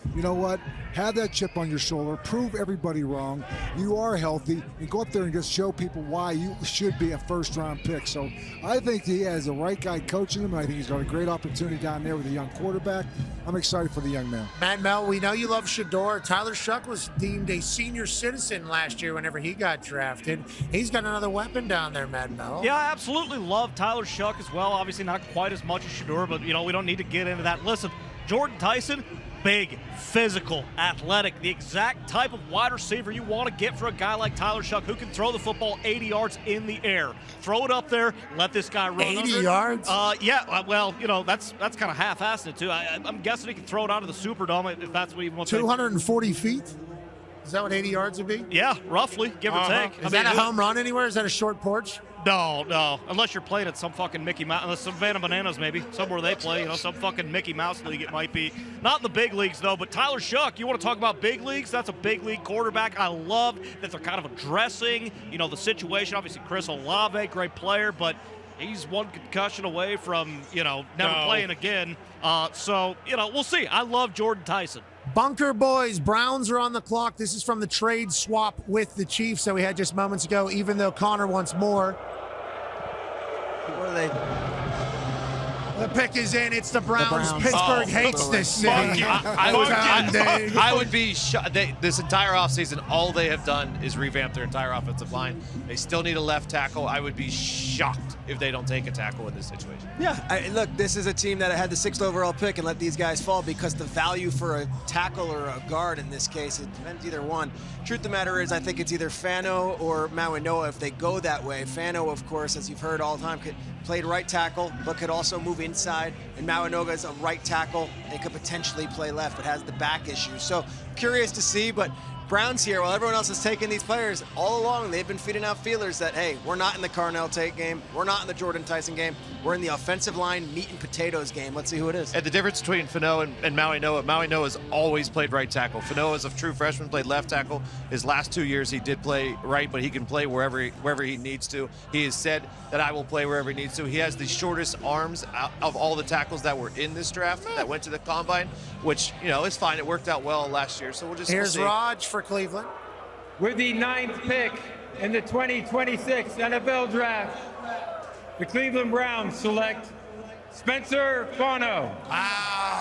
have that chip on your shoulder, prove everybody wrong. You are healthy, and go up there and just show people why you should be a 1st-round pick. So I think he has the right guy coaching him, and I think he's got a great opportunity down there with a young quarterback. I'm excited for the young man. Mad Mel, we know you love Shador. Tyler Shuck was deemed a senior citizen last year whenever he got drafted. He's got another weapon down there, Mad Mel. Yeah, I absolutely love Tyler Shuck as well. Obviously not quite as much as Shador, but, we don't need to get into that. Listen, Jordan Tyson, big, physical, athletic, the exact type of wide receiver you want to get for a guy like Tyler Shuck, who can throw the football 80 yards in the air. Throw it up there, let this guy run 80 yards? Yeah, well, that's kind of half-assed it, too. I'm guessing he can throw it out of the Superdome if that's what he wants to do. 240 feet? Is that what 80 yards would be? Yeah, roughly, give or take. Is that a home run anywhere? Is that a short porch? No. Unless you're playing at some fucking Mickey Mouse, unless Savannah Bananas maybe, somewhere they play, some fucking Mickey Mouse league it might be. Not in the big leagues though, but Tyler Shuck, you want to talk about big leagues? That's a big league quarterback. I love that they're kind of addressing, the situation. Obviously Chris Olave, great player, but he's one concussion away from, never playing again. So, we'll see. I love Jordan Tyson. Bunker Boys, Browns are on the clock. This is from the trade swap with the Chiefs that we had just moments ago, even though Connor wants more. What are they? The pick is in. It's the Browns. Pittsburgh hates this city. I would be shocked. This entire offseason, all they have done is revamp their entire offensive line. They still need a left tackle. I would be shocked if they don't take a tackle in this situation. Yeah, look, this is a team that had the 6th overall pick and let these guys fall because the value for a tackle or a guard in this case, it depends either one. Truth of the matter is, I think it's either Fano or Mawinoa if they go that way. Fano, of course, as you've heard all the time, played right tackle, but could also move inside. And Mawinoga is a right tackle and could potentially play left, but has the back issue. So curious to see, but Browns here, while everyone else is taking these players, all along they've been feeding out feelers that, hey, we're not in the Carnell Tate game. We're not in the Jordan Tyson game. We're in the offensive line meat and potatoes game. Let's see who it is. And the difference between Fano and Mawinoa, Mawinoa has always played right tackle. Fano is a true freshman, played left tackle. His last 2 years he did play right, but he can play wherever he needs to. He has said that I will play wherever he needs to. He has the shortest arms of all the tackles that were in this draft that went to the combine, which, is fine. It worked out well last year, so we'll Here's see. Raj for Cleveland. With the 9th pick in the 2026 NFL Draft, the Cleveland Browns select Spencer Fano,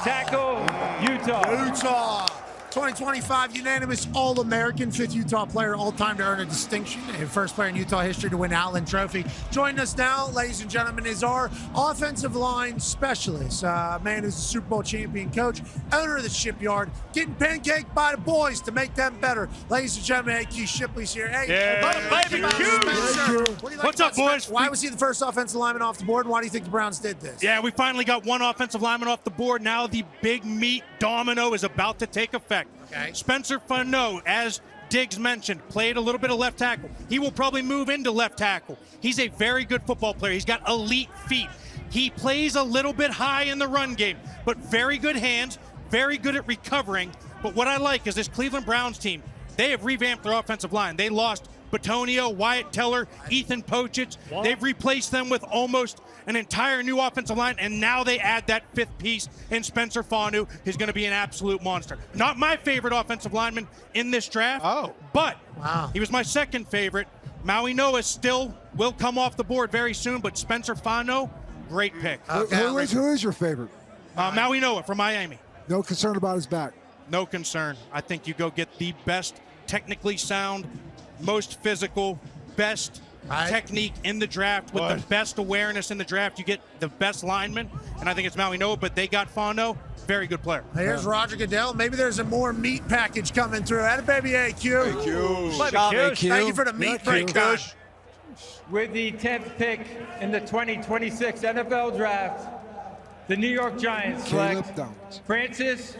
tackle, Utah. 2025 unanimous All-American, 5th Utah player all-time to earn a distinction, and first player in Utah history to win Outland Trophy. Joining us now, ladies and gentlemen, is our offensive line specialist, man who's a Super Bowl champion coach, owner of the Shipyard, getting pancaked by the boys to make them better. Ladies and gentlemen, AQ Shipley's here. Hey, baby, what's up, boys? Why was he the first offensive lineman off the board, and why do you think the Browns did this? Yeah, we finally got one offensive lineman off the board. Now the big meat domino is about to take effect. Okay. Spencer Fano, as Digz mentioned, played a little bit of left tackle. He will probably move into left tackle. He's a very good football player. He's got elite feet. He plays a little bit high in the run game, but very good hands, very good at recovering. But what I like is this Cleveland Browns team, they have revamped their offensive line. They lost Batonio, Wyatt Teller, Ethan Pocic. They've replaced them with almost an entire new offensive line, and now they add that fifth piece in Spencer Fanu, who's going to be an absolute monster. Not my favorite offensive lineman in this draft, but he was my second favorite. Maui Noah still will come off the board very soon, but Spencer Fanu, great pick. Who is your favorite? Maui Noah from Miami. No concern about his back. No concern. I think you go get the best technically sound, most physical, best technique in the draft with the best awareness in the draft. You get the best lineman, and I think it's Maui Noah, but they got Fano. Very good player. Here's Roger Goodell. Maybe there's a more meat package coming through. Atta baby AQ. Thank you for the meat breakdown. With the 10th pick in the 2026 NFL Draft, the New York Giants select Francis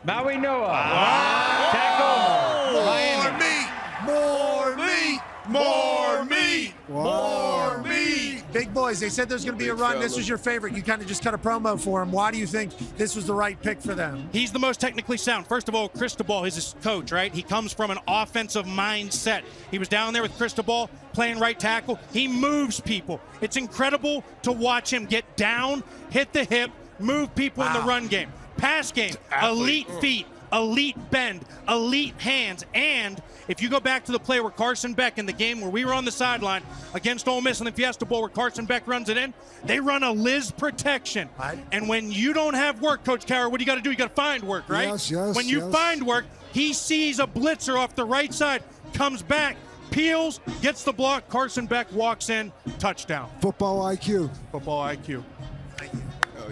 Maui Noah. Tackle Miami. More meat. More meat. More meat. Big boys, they said there's going to be a run. This was your favorite. You kind of just cut a promo for him. Why do you think this was the right pick for them? He's the most technically sound. First of all, Cristobal is his coach, right? He comes from an offensive mindset. He was down there with Cristobal playing right tackle. He moves people. It's incredible to watch him get down, hit the hip, move people in the run game. Pass game, elite feet, elite bend, elite hands, and if you go back to the play where Carson Beck in the game where we were on the sideline against Ole Miss in the Fiesta Bowl where Carson Beck runs it in, they run a Liz protection. And when you don't have work, Coach Cowher, what do you got to do? You got to find work, right? When you find work, he sees a blitzer off the right side, comes back, peels, gets the block, Carson Beck walks in, touchdown. Football IQ. Football IQ.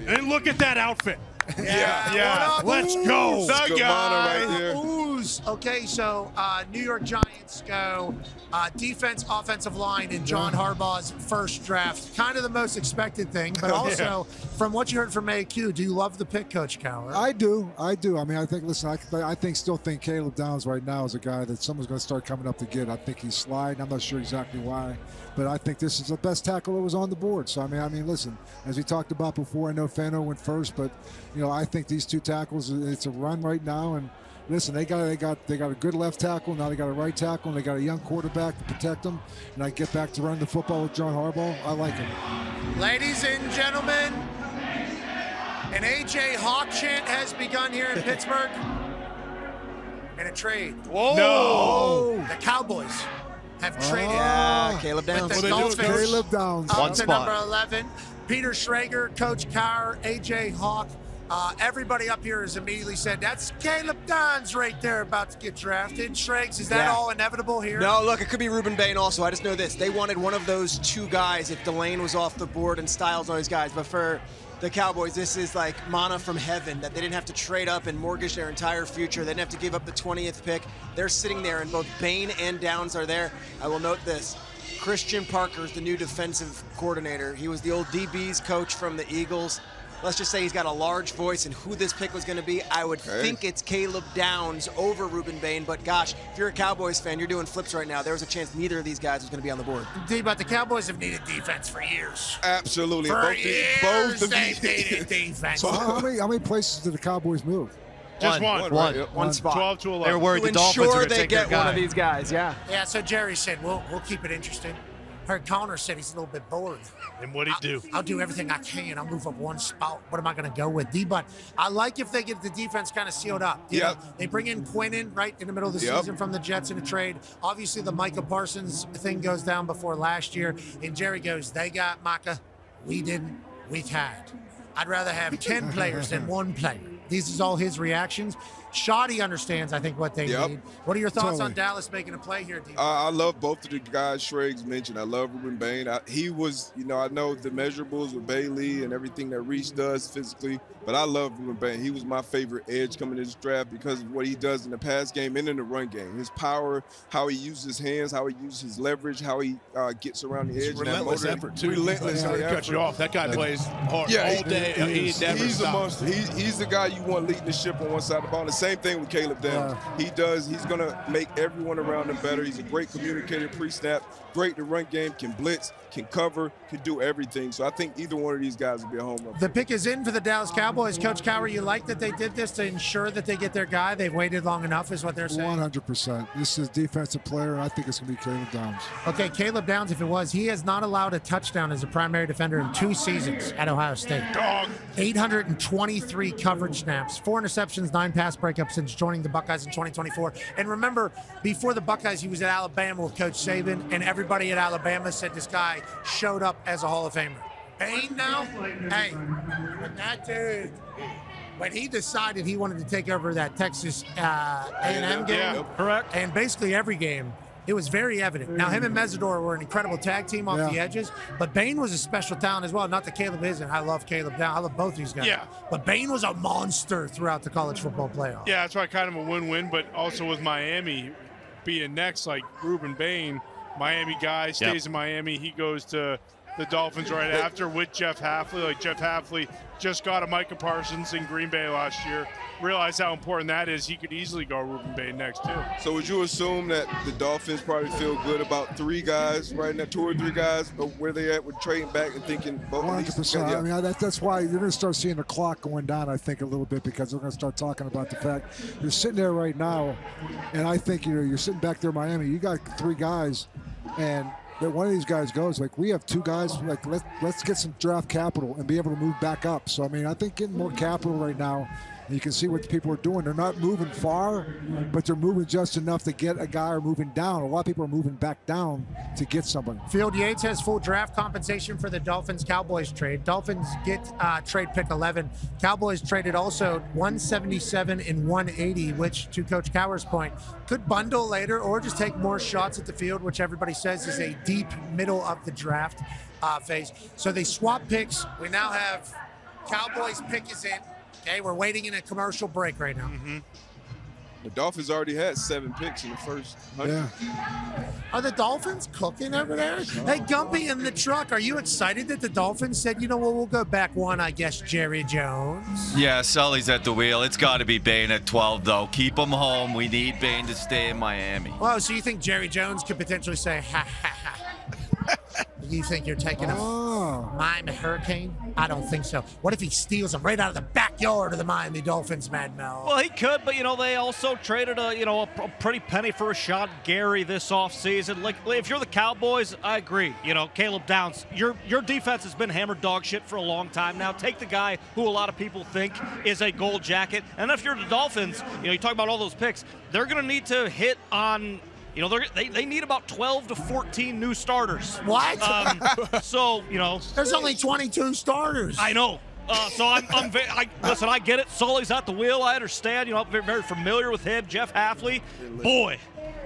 And look at that outfit. Yeah. Let's go. The guy. Right there. Ooze. Okay, so New York Giants go defense, offensive line in John Harbaugh's first draft. Kind of the most expected thing, but also from what you heard from AQ, do you love the pick, Coach Cowher? I do. I mean, I think, listen, I still think Caleb Downs right now is a guy that someone's going to start coming up to get. I think he's sliding. I'm not sure exactly why, but I think this is the best tackle that was on the board. So, I mean, listen, as we talked about before, I know Fano went first, but, I think these two tackles, it's a run right now, and listen, they got a good left tackle. Now they got a right tackle, and they got a young quarterback to protect them. And I get back to running the football with John Harbaugh. I like him. Ladies and gentlemen, an A.J. Hawk chant has begun here in Pittsburgh. And a trade. Whoa! No! The Cowboys have traded. Caleb Downs. With the Dolphins. Caleb Downs. Up to number 11. Peter Schrager, Coach Cowher, A.J. Hawk. Everybody up here has immediately said, that's Caleb Downs right there about to get drafted. Schrags, is that all inevitable here? No, look, it could be Ruben Bain also. I just know this. They wanted one of those two guys if Delane was off the board and Styles and those guys. But for the Cowboys, this is like manna from heaven, that they didn't have to trade up and mortgage their entire future. They didn't have to give up the 20th pick. They're sitting there, and both Bain and Downs are there. I will note this. Christian Parker's the new defensive coordinator. He was the old DB's coach from the Eagles. Let's just say he's got a large voice, and who this pick was going to be, I would think it's Caleb Downs over Ruben Bain. But gosh, if you're a Cowboys fan, you're doing flips right now. There was a chance neither of these guys was going to be on the board. But the Cowboys have needed defense for years. Absolutely. For both years of they've needed defense. So how many places did the Cowboys move? Just one spot. 12 to 11. They were worried to the Dolphins ensure were going to they take their get guy. one of these guys, yeah. Yeah, so Jerry said, we'll keep it interesting. Heard Connor said he's a little bit bored. And what'd he do? I'll do everything I can. I'll move up one spot. What am I going to go with? But I like if they get the defense kind of sealed up. You know, they bring in Quinnen right in the middle of the season from the Jets in a trade. Obviously, the Micah Parsons thing goes down before last year. And Jerry goes, they got Micah. We didn't. We had. I'd rather have 10 players than one player. These is all his reactions. Shoddy understands, I think, what they need. What are your thoughts on Dallas making a play here, D? I love both of the guys Schrags mentioned. I love Ruben Bain. He was, I know the measurables with Bailey and everything that Reese does physically, but I love Ruben Bain. He was my favorite edge coming into this draft because of what he does in the pass game and in the run game. His power, how he uses his hands, how he uses his leverage, how he gets around the edge. Relentless effort, too. Relentless effort. Cut you off. That guy plays hard all day. He never he's stops. a monster. He's the guy you want leading the ship on one side of the ball. The same thing with Caleb Downs. He does. He's going to make everyone around him better. He's a great communicator pre-snap, great to run game, can blitz, can cover, can do everything. So I think either one of these guys will be a home run. The pick is in for the Dallas Cowboys. Coach Cowher, you like that they did this to ensure that they get their guy? They've waited long enough is what they're saying? 100%. This is defensive player, and I think it's going to be Caleb Downs. Okay, Caleb Downs, if it was, he has not allowed a touchdown as a primary defender in 2 seasons at Ohio State. 823 coverage snaps, 4 interceptions, 9 pass breakups since joining the Buckeyes in 2024. And remember, before the Buckeyes, he was at Alabama with Coach Saban, and everybody at Alabama said this guy showed up as a Hall of Famer. Bain now? Hey, but that dude, when he decided he wanted to take over that Texas A&M game, correct, and basically every game, it was very evident. Now, him and Mesidor were an incredible tag team off the edges, but Bain was a special talent as well. Not that Caleb isn't. I love Caleb Down. I love both these guys. Yeah. But Bain was a monster throughout the college football playoff. Yeah, that's why kind of a win-win, but also with Miami being next, like Ruben Bain, Miami guy, stays in Miami. He goes to the Dolphins right after with Jeff Hafley. Like Jeff Hafley just got a Micah Parsons in Green Bay last year. Realize how important that is. He could easily go Ruben Bain next too. So would you assume that the Dolphins probably feel good about 3 guys right now, 2 or 3 guys, where they at with trading back and thinking both of these? 100%. I mean, that's why you're going to start seeing the clock going down, I think, a little bit, because we're going to start talking about the fact you're sitting there right now, and I think you're sitting back there in Miami. You got 3 guys, and that one of these guys goes, like, we have 2 guys, like, let's get some draft capital and be able to move back up. So, I mean, I think getting more capital right now, and you can see what the people are doing. They're not moving far, but they're moving just enough to get a guy, or moving down. A lot of people are moving back down to get somebody. Field Yates has full draft compensation for the Dolphins-Cowboys trade. Dolphins get trade pick 11. Cowboys traded also 177 and 180, which, to Coach Cowher's point, could bundle later or just take more shots at the field, which everybody says is a deep middle of the draft phase. So they swap picks. We now have Cowboys pick is in. Okay, we're waiting in a commercial break right now. The Dolphins already had 7 picks in the first 100. Are the Dolphins cooking over there? Hey, Gumpy in the truck, are you excited that the Dolphins said, you know what, we'll go back one, I guess, Jerry Jones? Yeah, Sully's at the wheel. It's got to be Bain at 12, though. Keep him home. We need Bain to stay in Miami. Oh, so you think Jerry Jones could potentially say, ha, ha, ha. You think you're taking a Miami Hurricane? I don't think so. What if he steals them right out of the backyard of the Miami Dolphins, Mad Mel? Well, he could, but, they also traded a pretty penny for a shot Gary this offseason. Like, if you're the Cowboys, I agree. Caleb Downs, your defense has been hammered dog shit for a long time now. Take the guy who a lot of people think is a gold jacket. And if you're the Dolphins, you talk about all those picks, they're going to need to hit on – they need about 12 to 14 new starters. What? There's only 22 starters. I know. Listen, I get it. Sully's at the wheel. I understand. I'm very, very familiar with him. Jeff Hafley. Boy,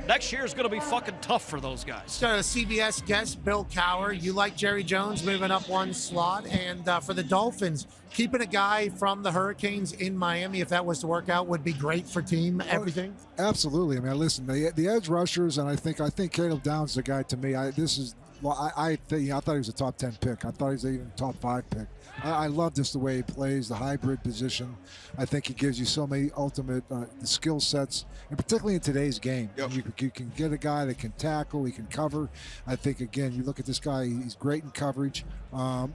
next year is going to be fucking tough for those guys. So a CBS guest, Bill Cowher. You like Jerry Jones moving up one slot. And for the Dolphins, keeping a guy from the Hurricanes in Miami, if that was to work out, would be great for team everything. Absolutely. I mean, listen, the edge rushers, and I think Caleb Downs is the guy to me. I thought he was a top 10 pick. I thought he was even a top 5 pick. I love just the way he plays, the hybrid position. I think he gives you so many ultimate skill sets, and particularly in today's game. Yep. You can get a guy that can tackle, he can cover. I think, again, you look at this guy, he's great in coverage, and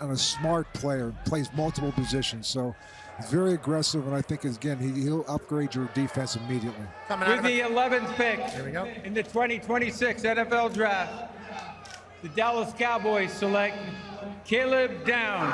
a smart player, plays multiple positions. So he's very aggressive, and I think, again, he'll upgrade your defense immediately. With the 11th pick Here we go. in the 2026 NFL Draft, the Dallas Cowboys select Caleb Downs.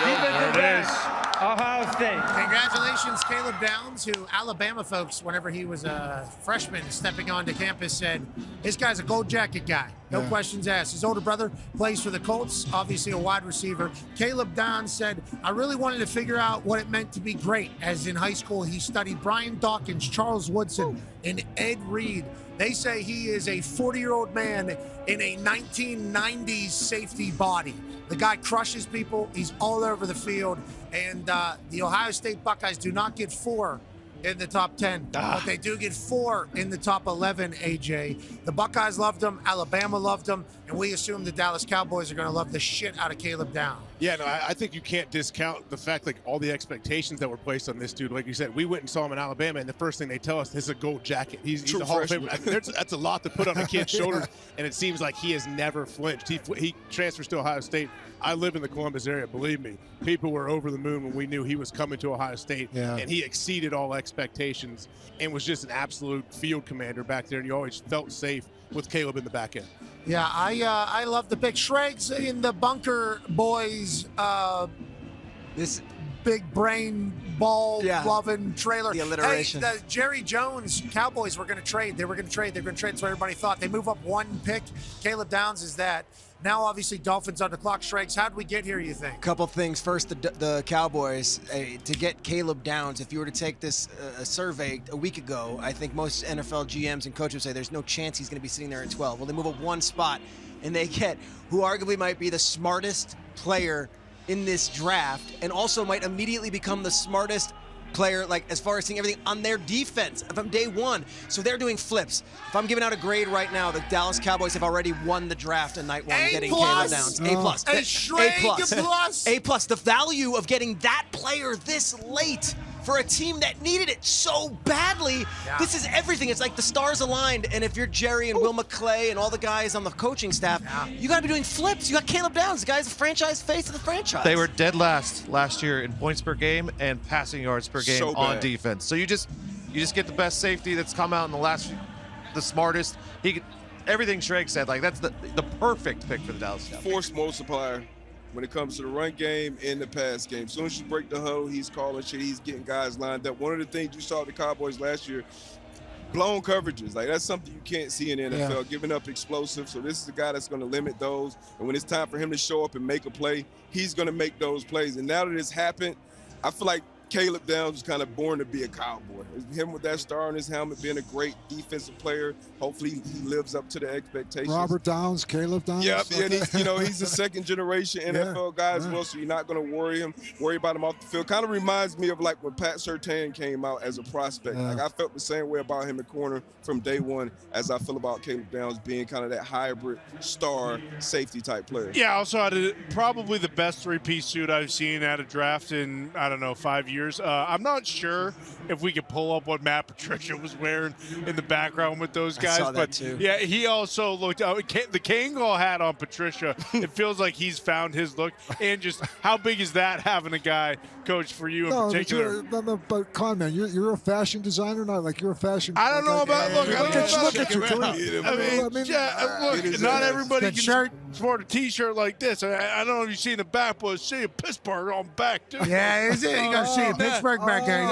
Defensive back, Ohio State. Congratulations, Caleb Downs, who Alabama folks, whenever he was a freshman stepping onto campus, said, this guy's a gold jacket guy. No questions asked. His older brother plays for the Colts, obviously a wide receiver. Caleb Downs said, I really wanted to figure out what it meant to be great. As in high school, he studied Brian Dawkins, Charles Woodson, and Ed Reed. They say he is a 40-year-old man in a 1990s safety body. The guy crushes people. He's all over the field. And the Ohio State Buckeyes do not get 4 in the top 10, but they do get 4 in the top 11, AJ. The Buckeyes loved him, Alabama loved him, and we assume the Dallas Cowboys are going to love the shit out of Caleb Downs. Yeah, no, I think you can't discount the fact, like, all the expectations that were placed on this dude. Like you said, we went and saw him in Alabama, and the first thing they tell us is a gold jacket. He's a Hall of Famer. That's a lot to put on a kid's shoulders, and it seems like he has never flinched. He transfers to Ohio State. I live in the Columbus area. Believe me, people were over the moon when we knew he was coming to Ohio State, and he exceeded all expectations and was just an absolute field commander back there, and you always felt safe with Caleb in the back end. Yeah, I love the pick. Schrags in the bunker, boys. This big brain ball loving trailer. The alliteration. Hey, the Jerry Jones Cowboys were going to trade. They were going to trade. That's what everybody thought. They move up 1 pick. Caleb Downs is that. Now, obviously, Dolphins on the clock. Schrags, how did we get here, you think? Couple things. First, the Cowboys, to get Caleb Downs, if you were to take this survey a week ago, I think most NFL GMs and coaches would say there's no chance he's going to be sitting there at 12. Well, they move up 1 spot, and they get who arguably might be the smartest player in this draft and also might immediately become the smartest player, like as far as seeing everything on their defense from day one. So they're doing flips. If I'm giving out a grade right now, the Dallas Cowboys have already won the draft in night 1, getting Caleb Downs. A+. A+. A+. The value of getting that player this late for a team that needed it so badly. This is everything. It's like the stars aligned, and if you're Jerry and Will McClay and all the guys on the coaching staff, you got to be doing flips. You got Caleb Downs. The guy's the franchise face of the franchise. They were dead last year in points per game and passing yards per game on defense. So you just get the best safety that's come out in the smartest. Everything Schrager said, like, that's the perfect pick for the Dallas Cowboys. Force multiplier when it comes to the run game and the pass game. As soon as you break the huddle, he's calling shit. He's getting guys lined up. One of the things you saw with the Cowboys last year, blown coverages. Like, that's something you can't see in the NFL, giving up explosives. So this is a guy that's going to limit those. And when it's time for him to show up and make a play, he's going to make those plays. And now that it's happened, I feel like Caleb Downs was kind of born to be a Cowboy. Him with that star on his helmet, being a great defensive player. Hopefully he lives up to the expectations. Robert Downs, Caleb Downs. Yep, and he's a second-generation NFL guy as well, so you're not going to worry about him off the field. Kind of reminds me of like when Pat Surtain came out as a prospect. Like, I felt the same way about him at corner from day one as I feel about Caleb Downs being kind of that hybrid star safety type player. Yeah, also had probably the best 3-piece suit I've seen at a draft in, I don't know, 5 years. I'm not sure if we could pull up what Matt Patricia was wearing in the background with those guys. I saw that but too. Yeah, he also looked the Kangol hat on Patricia. It feels like he's found his look. And just how big is that having a guy coach for you in particular? But Con, man, you're a fashion designer, not like you're a fashion. I don't know about look at your career. Look, not everybody can sport a T-shirt like this. I don't know if you see in the back, but see Pittsburgh on back too. Yeah, is it? You got to see Pittsburgh back there.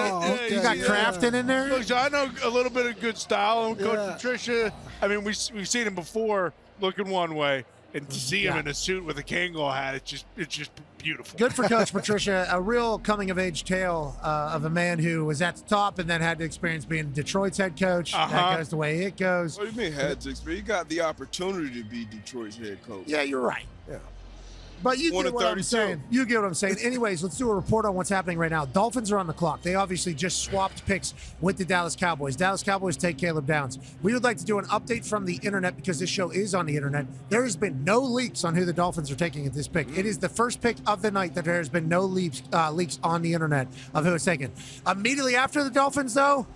You got Crafton in there? Look, so I know a little bit of good style. And Coach Patricia, I mean, we've seen him before looking one way, and to see him in a suit with a Kangol hat, it's just beautiful. Good for Coach Patricia. A real coming-of-age tale of a man who was at the top and then had to experience being Detroit's head coach. That goes the way it goes. What do you mean had to experience? He got the opportunity to be Detroit's head coach. Yeah, you're right. Yeah. But you get what I'm saying. You get what I'm saying. Anyways, let's do a report on what's happening right now. Dolphins are on the clock. They obviously just swapped picks with the Dallas Cowboys. Dallas Cowboys take Caleb Downs. We would like to do an update from the internet because this show is on the internet. There has been no leaks on who the Dolphins are taking at this pick. It is the first pick of the night that there has been no leaks on the internet of who it's taken. Immediately after the Dolphins, though,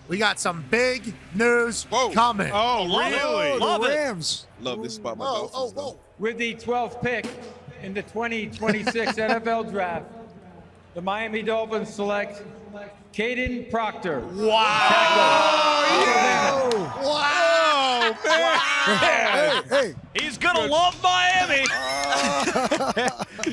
we got some big news coming. Oh, really? Love the it. Rams. Love this spot by Dolphins. With the 12th pick in the 2026 NFL Draft, the Miami Dolphins select Caden Proctor. Wow, man. Hey. He's going to love Miami.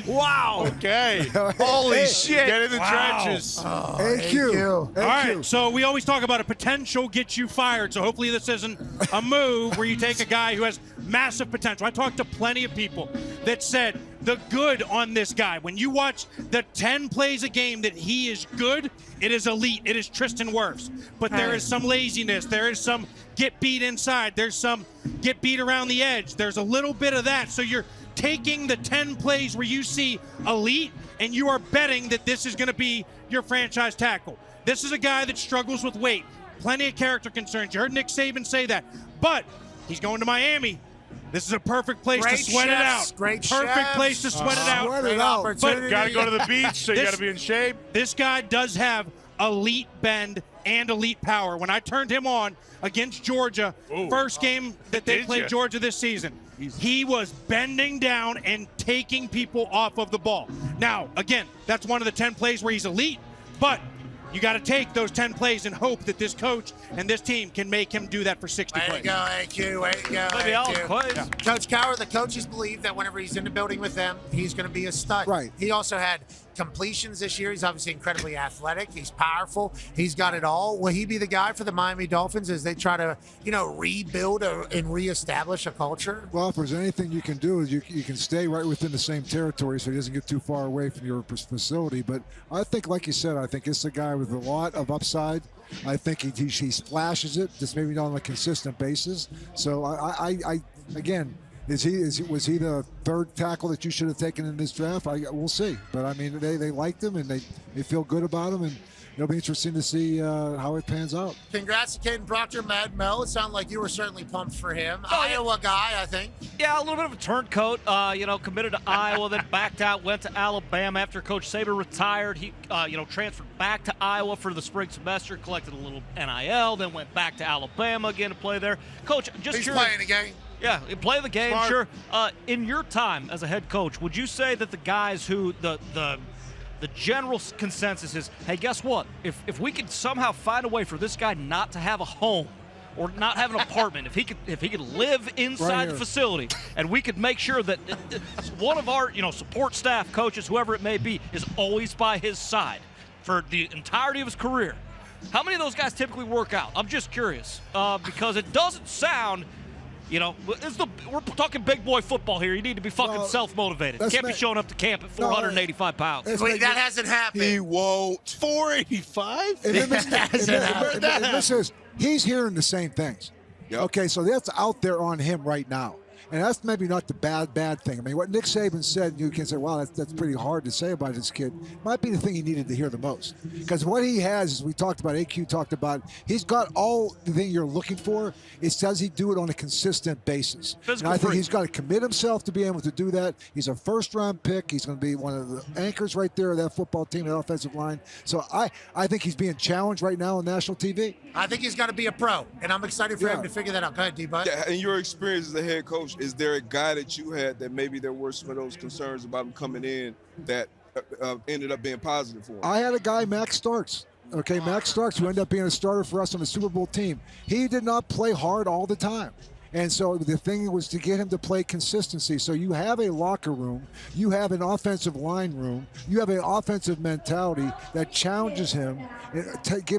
Wow. Okay. Holy shit. Get in the trenches. AQ. All right, so we always talk about a potential get you fired. So hopefully this isn't a move where you take a guy who has massive potential. I talked to plenty of people that said the good on this guy. When you watch the 10 plays a game that he is good, it is elite. It is Tristan Wirfs. But there is some laziness. There is some get beat inside. There's some get beat around the edge. There's a little bit of that. So you're taking the 10 plays where you see elite, and you are betting that this is going to be your franchise tackle. This is a guy that struggles with weight. Plenty of character concerns. You heard Nick Saban say that. But he's going to Miami. This is a perfect place to sweat it out. Perfect place to sweat it out. Sweat it out. But got to go to the beach, so you got to be in shape. This guy does have elite bend and elite power. When I turned him on against Georgia, first game that they played Georgia this season, he was bending down and taking people off of the ball. Now, again, that's one of the 10 plays where he's elite, but you got to take those 10 plays and hope that this coach and this team can make him do that for 60 plays. Way to go, AQ. Way to go, AQ. Coach Cowher, the coaches believe that whenever he's in the building with them, he's going to be a stud. Right. He also had completions this year. He's obviously incredibly athletic. He's powerful. He's got it all. Will he be the guy for the Miami Dolphins as they try to, rebuild and reestablish a culture? Well, if there's anything you can do, is you can stay right within the same territory so he doesn't get too far away from your facility. But I think, like you said, I think it's a guy with a lot of upside. I think he splashes it, just maybe not on a consistent basis. So I again, was he the third tackle that you should have taken in this draft? We'll see. But I mean, they liked him and they feel good about him, and it'll be interesting to see how it pans out. Congrats to Caden Proctor, Mad Mel. It sounded like you were certainly pumped for him. Iowa guy, I think. Yeah, a little bit of a turncoat. Committed to Iowa, then backed out, went to Alabama after Coach Saban retired. He, transferred back to Iowa for the spring semester, collected a little NIL, then went back to Alabama again to play there. Coach, just He's curious. playing the game. Yeah, play the game, Smart. sure. In your time as a head coach, would you say that the guys who the general consensus is, hey, guess what? If we could somehow find a way for this guy not to have a home or not have an apartment, if he could live inside the facility, and we could make sure that one of our support staff, coaches, whoever it may be, is always by his side for the entirety of his career, how many of those guys typically work out? I'm just curious because it doesn't sound. We're talking big boy football here. You need to be fucking self-motivated. You can't be showing up to camp at 485 pounds. Wait, that hasn't happened. He won't. 485? He's hearing the same things. Yep. Okay, so that's out there on him right now. And that's maybe not the bad thing. I mean, what Nick Saban said, you can say, wow, that's pretty hard to say about this kid, might be the thing he needed to hear the most. Because what he has, as we talked about, AQ talked about, he's got all the thing you're looking for. It does he do it on a consistent basis. And I think he's got to commit himself to be able to do that. He's a first-round pick. He's going to be one of the anchors right there of that football team, that offensive line. So I think he's being challenged right now on national TV. I think he's got to be a pro, and I'm excited for him to figure that out. Go ahead, D-Bud. Yeah, in your experience as a head coach, is there a guy that you had that maybe there were some of those concerns about him coming in that ended up being positive for him? I had a guy, Max Starks. Okay, Max Starks, who ended up being a starter for us on the Super Bowl team. He did not play hard all the time. And so the thing was to get him to play consistency. So you have a locker room, you have an offensive line room, you have an offensive mentality that challenges him,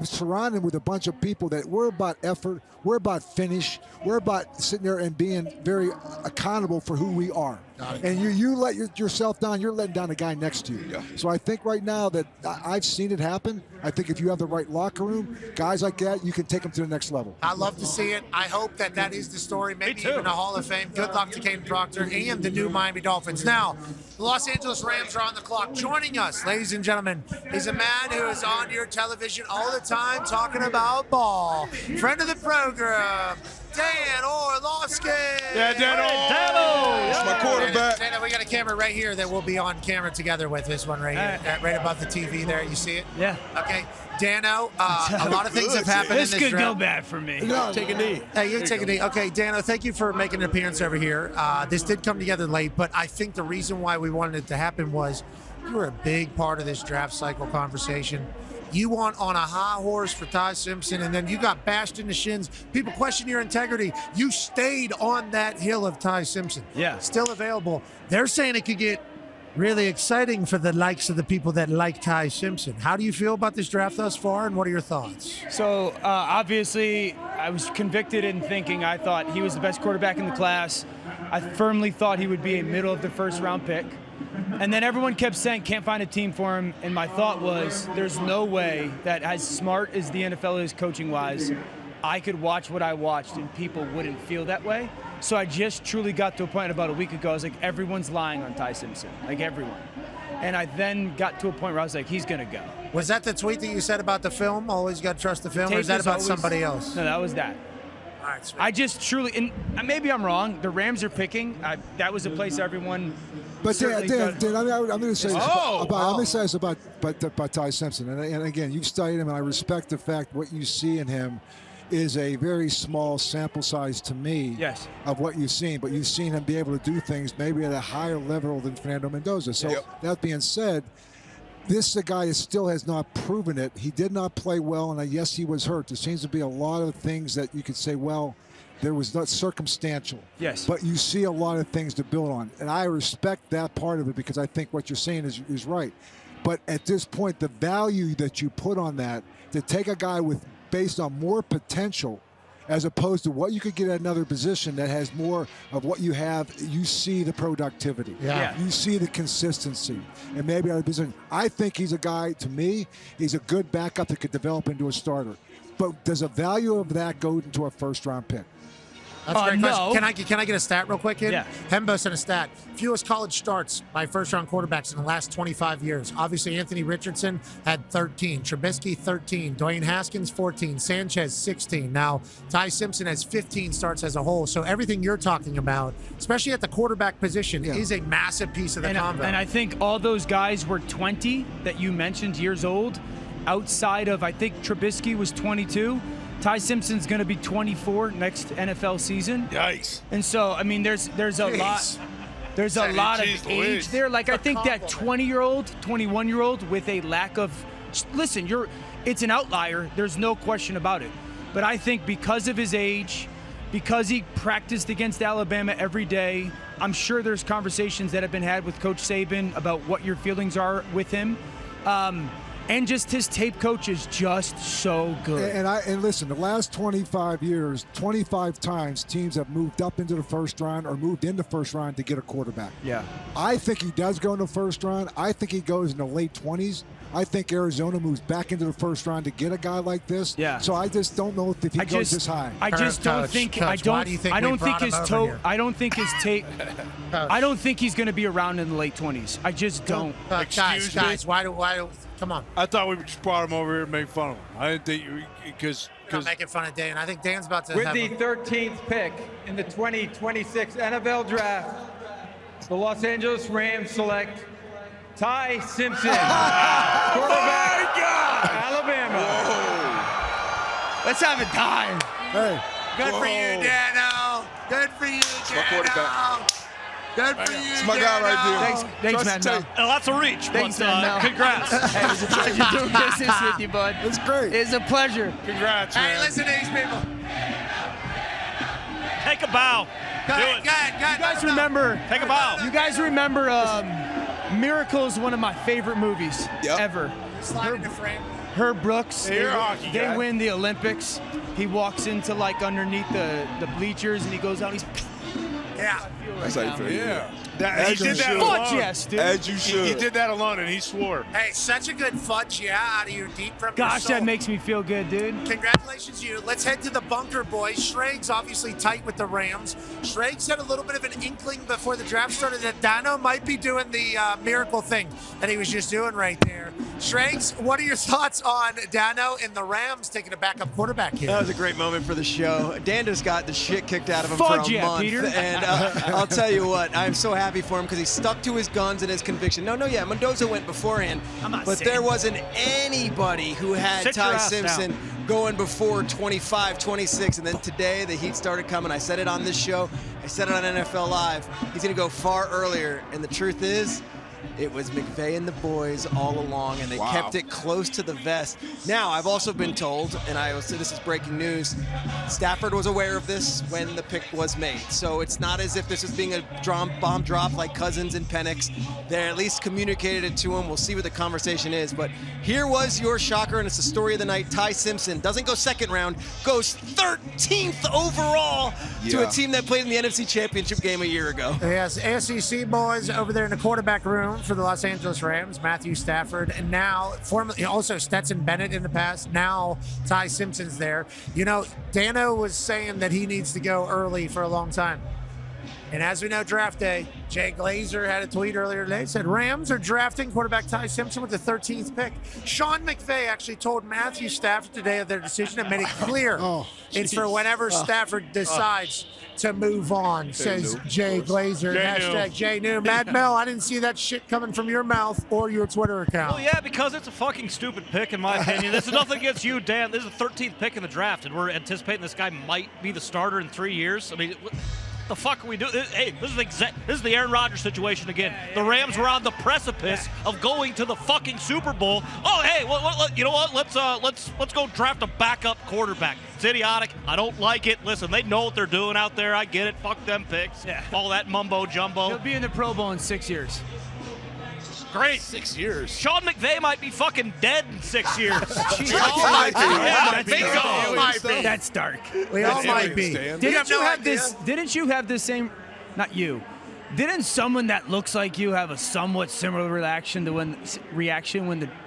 surround him with a bunch of people that we're about effort, we're about finish, we're about sitting there and being very accountable for who we are. And you let yourself down, you're letting down the guy next to you. Yeah. So I think right now that I've seen it happen. I think if you have the right locker room, guys like that, you can take them to the next level. I love to see it. I hope that is the story, maybe even a Hall of Fame. Good luck to Caden Proctor and the new Miami Dolphins. Now, the Los Angeles Rams are on the clock. Joining us, ladies and gentlemen, is a man who is on your television all the time talking about ball. Friend of the program, Dan Orlovsky. Yeah, Dano. It's my quarterback. Dano, we got a camera right here that we'll be on camera together with. This one right here, right above the TV there. You see it? Yeah. Okay. Dano, a lot of things have happened in this could draft. go bad for me. No, take a knee. Hey, you take a knee. Okay, Dano, thank you for making an appearance over here. This did come together late, but I think the reason why we wanted it to happen was you were a big part of this draft cycle conversation. You went on a high horse for Ty Simpson, and then you got bashed in the shins. People question your integrity. You stayed on that hill of Ty Simpson. Yeah. Still available. They're saying it could get really exciting for the likes of the people that like Ty Simpson. How do you feel about this draft thus far, and what are your thoughts? So, obviously, I was convicted in thinking I thought he was the best quarterback in the class. I firmly thought he would be a middle of the first round pick. And then everyone kept saying, can't find a team for him. And my thought was, there's no way that as smart as the NFL is coaching-wise, I could watch what I watched and people wouldn't feel that way. So I just truly got to a point about a week ago, I was like, everyone's lying on Ty Simpson, like everyone. And I then got to a point where I was like, he's going to go. Was that the tweet that you said about the film? Always got to trust the film, or is that about somebody else? No, that was that. All right, sweet. I just truly, and maybe I'm wrong. The Rams are picking. That was a place everyone. But Dan, I'm going to say this Oh! about Ty Simpson. And again, you've studied him, and I respect the fact what you see in him is a very small sample size to me of what you've seen. But you've seen him be able to do things maybe at a higher level than Fernando Mendoza. So that being said, this is a guy that still has not proven it. He did not play well, and yes, he was hurt. There seems to be a lot of things that you could say, well, there was not circumstantial. Yes. But you see a lot of things to build on. And I respect that part of it because I think what you're saying is right. But at this point, the value that you put on that, to take a guy based on more potential as opposed to what you could get at another position that has more of what you have, you see the productivity. Yeah. You see the consistency. And maybe other position. I think he's a guy, to me, he's a good backup that could develop into a starter. But does the value of that go into a first-round pick? That's a great no. question. Can I get a stat real quick, kid? Yeah. Hembo sent a stat. Fewest college starts by first-round quarterbacks in the last 25 years. Obviously, Anthony Richardson had 13. Trubisky, 13. Dwayne Haskins, 14. Sanchez, 16. Now, Ty Simpson has 15 starts as a whole. So everything you're talking about, especially at the quarterback position, is a massive piece of the combo. And I think all those guys were 20 that you mentioned years old. Outside of, I think Trubisky was 22. Ty Simpson's going to be 24 next NFL season. Yikes. And so, I mean, there's a lot. There's a lot of age there. Like, I think that 20-year-old, 21-year-old with a lack of – listen, it's an outlier. There's no question about it. But I think because of his age, because he practiced against Alabama every day, I'm sure there's conversations that have been had with Coach Saban about what your feelings are with him. And just his tape coach is just so good. And listen, the last 25 years, 25 times teams have moved up into the first round or moved into first round to get a quarterback. Yeah. I think he does go in the first round. I think he goes in the late 20s. I think Arizona moves back into the first round to get a guy like this. Yeah. So I just don't know if he goes this high. I just don't think. I don't think his toe. I don't think his tape. I don't think he's going to be around in the late 20s. I just don't. Guys, why do? Come on. I thought we just brought him over here to make fun of him. I didn't think because I'm making fun of Dan. I think Dan's about to With have the 13th pick in the 2026 NFL Draft, the Los Angeles Rams select Ty Simpson, quarterback, Alabama. Whoa. Let's have a time. Hey. Good for you, Dano. Good for you, Dano. Good for you, It's my guy right there. Thanks, man. Lots of reach. Thanks, but, man. Congrats. Hey, it was a pleasure doing business with you, bud. It's great. It's a pleasure. Congrats, man. Hey, listen to these people. Take a bow. Go Do ahead, it. go ahead. You guys remember? Take a bow. You guys remember Miracle is one of my favorite movies ever. Slide into frame. Herb Brooks. Hey, you're a hockey they guy. win the Olympics. He walks into like underneath the bleachers and he goes out. He's Yeah. That's how you feel. Yeah. He As you did that should. alone. Fuck yes, dude. As you should. He did that alone, and he swore. Hey, such a good fudge, out of you, deep from your Gosh, soul. that makes me feel good, dude. Congratulations, you. Let's head to the bunker, boys. Schrager's obviously tight with the Rams. Schrager's had a little bit of an inkling before the draft started that Dano might be doing the miracle thing that he was just doing right there. Schrager's, what are your thoughts on Dano and the Rams taking a backup quarterback here? That was a great moment for the show. Dan just got the shit kicked out of him Fudge for a yeah, month. Peter. And I'll tell you what, I'm so happy for him because he stuck to his guns and his conviction. Yeah, Mendoza went beforehand, but there wasn't anybody who had Sit your Ty ass Simpson down. going before 25, 26, and then today the heat started coming. I said it on this show. I said it on NFL Live. He's going to go far earlier, and the truth is, it was McVay and the boys all along, and they kept it close to the vest. Now, I've also been told, and I will say this is breaking news, Stafford was aware of this when the pick was made. So it's not as if this is being a bomb drop like Cousins and Penix. They at least communicated it to him. We'll see what the conversation is. But here was your shocker, and it's the story of the night. Ty Simpson doesn't go second round, goes 13th overall to a team that played in the NFC Championship game a year ago. Yes, SEC boys over there in the quarterback room for the Los Angeles Rams, Matthew Stafford, and now formerly also Stetson Bennett in the past. Now Ty Simpson's there. You know, Dano was saying that he needs to go early for a long time. And as we know, draft day, Jay Glazer had a tweet earlier today, said Rams are drafting quarterback Ty Simpson with the 13th pick. Sean McVay actually told Matthew Stafford today of their decision and made it clear it's for whenever Stafford decides to move on, says Jay Glazer. Hashtag Jay New. Mad Mel, I didn't see that shit coming from your mouth or your Twitter account. Well, yeah, because it's a fucking stupid pick, in my opinion. This is nothing against you, Dan. This is the 13th pick in the draft, and we're anticipating this guy might be the starter in 3 years. I mean, what the fuck are we doing? Hey, this is the Aaron Rodgers situation again. The Rams were on the precipice of going to the fucking Super Bowl. Oh, hey, you know what? Let's go draft a backup quarterback. It's idiotic. I don't like it. Listen, they know what they're doing out there. I get it. Fuck them picks. Yeah. All that mumbo jumbo. He'll be in the Pro Bowl in 6 years. Great. 6 years. Sean McVay might be fucking dead in 6 years. We all might be. Yeah, bingo. That's dark. We all might be. Didn't you have this same? Not you. Didn't someone that looks like you have a somewhat similar reaction to when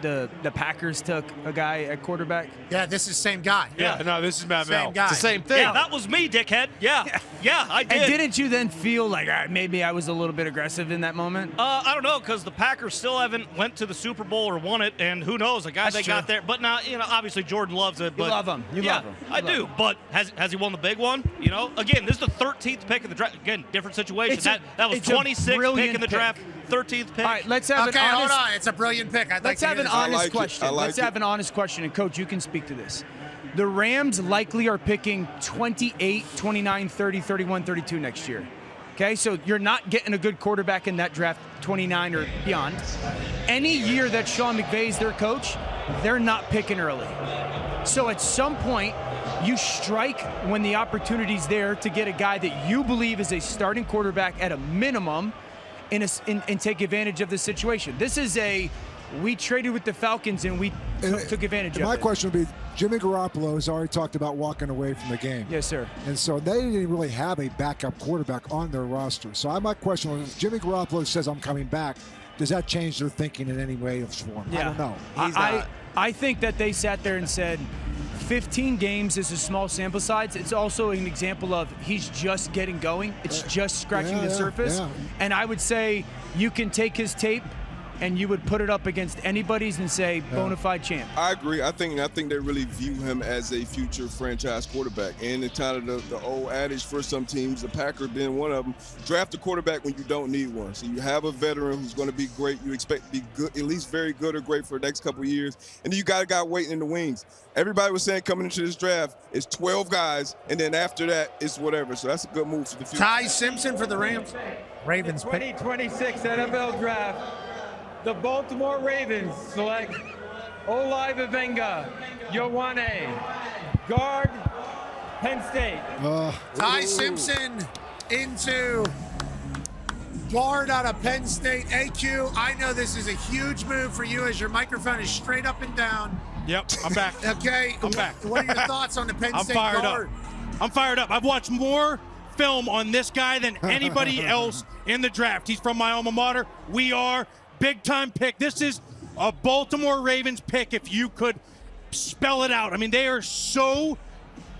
the Packers took a guy at quarterback? Yeah, this is the same guy. Yeah, no, this is Matt Mel. Same guy. It's the same thing. Yeah, that was me, dickhead. Yeah, I did. And didn't you then feel like, all right, maybe I was a little bit aggressive in that moment? I don't know, because the Packers still haven't went to the Super Bowl or won it, and who knows, the guy they got there. But now, obviously Jordan loves it. But you love him. You love him. I do. But has he won the big one? Again, this is the 13th pick in the draft. Again, different situation. That was 26th pick in the draft, 13th pick. All right, let's have an honest. Hold on. It's a brilliant pick. Let's have an honest question. Let's have an honest question, and Coach, you can speak to this. The Rams likely are picking 28, 29, 30, 31, 32 next year. Okay, so you're not getting a good quarterback in that draft, 29 or beyond. Any year that Sean McVay's their coach, they're not picking early. So at some point, you strike when the opportunity's there to get a guy that you believe is a starting quarterback at a minimum and take advantage of the situation. This is we traded with the Falcons and we took advantage of it. My question would be, Jimmy Garoppolo has already talked about walking away from the game. Yes, sir. And so they didn't really have a backup quarterback on their roster. So my question was, Jimmy Garoppolo says, I'm coming back. Does that change their thinking in any way or form? Yeah. I don't know. I think that they sat there and said, 15 games is a small sample size. It's also an example of he's just getting going. It's just scratching the surface. Yeah. And I would say you can take his tape and you would put it up against anybody's and say bona fide champ. I agree. I think they really view him as a future franchise quarterback. And it's kind of the old adage for some teams, the Packers being one of them, draft a quarterback when you don't need one. So you have a veteran who's going to be great. You expect to be good, at least very good or great for the next couple of years. And then you got a guy waiting in the wings. Everybody was saying coming into this draft, it's 12 guys, and then after that, it's whatever. So that's a good move for the future. Ty Simpson for the Ravens. Ravens 2026 NFL Draft. The Baltimore Ravens select Olai Vavenga, Ioane, guard, Penn State. Ty Simpson into guard out of Penn State. AQ, I know this is a huge move for you as your microphone is straight up and down. Yep, I'm back. Okay, I'm back. What are your thoughts on the Penn State guard? I'm fired up. I've watched more film on this guy than anybody else in the draft. He's from my alma mater. We are big-time pick. This is a Baltimore Ravens pick if you could spell it out. I mean, they are so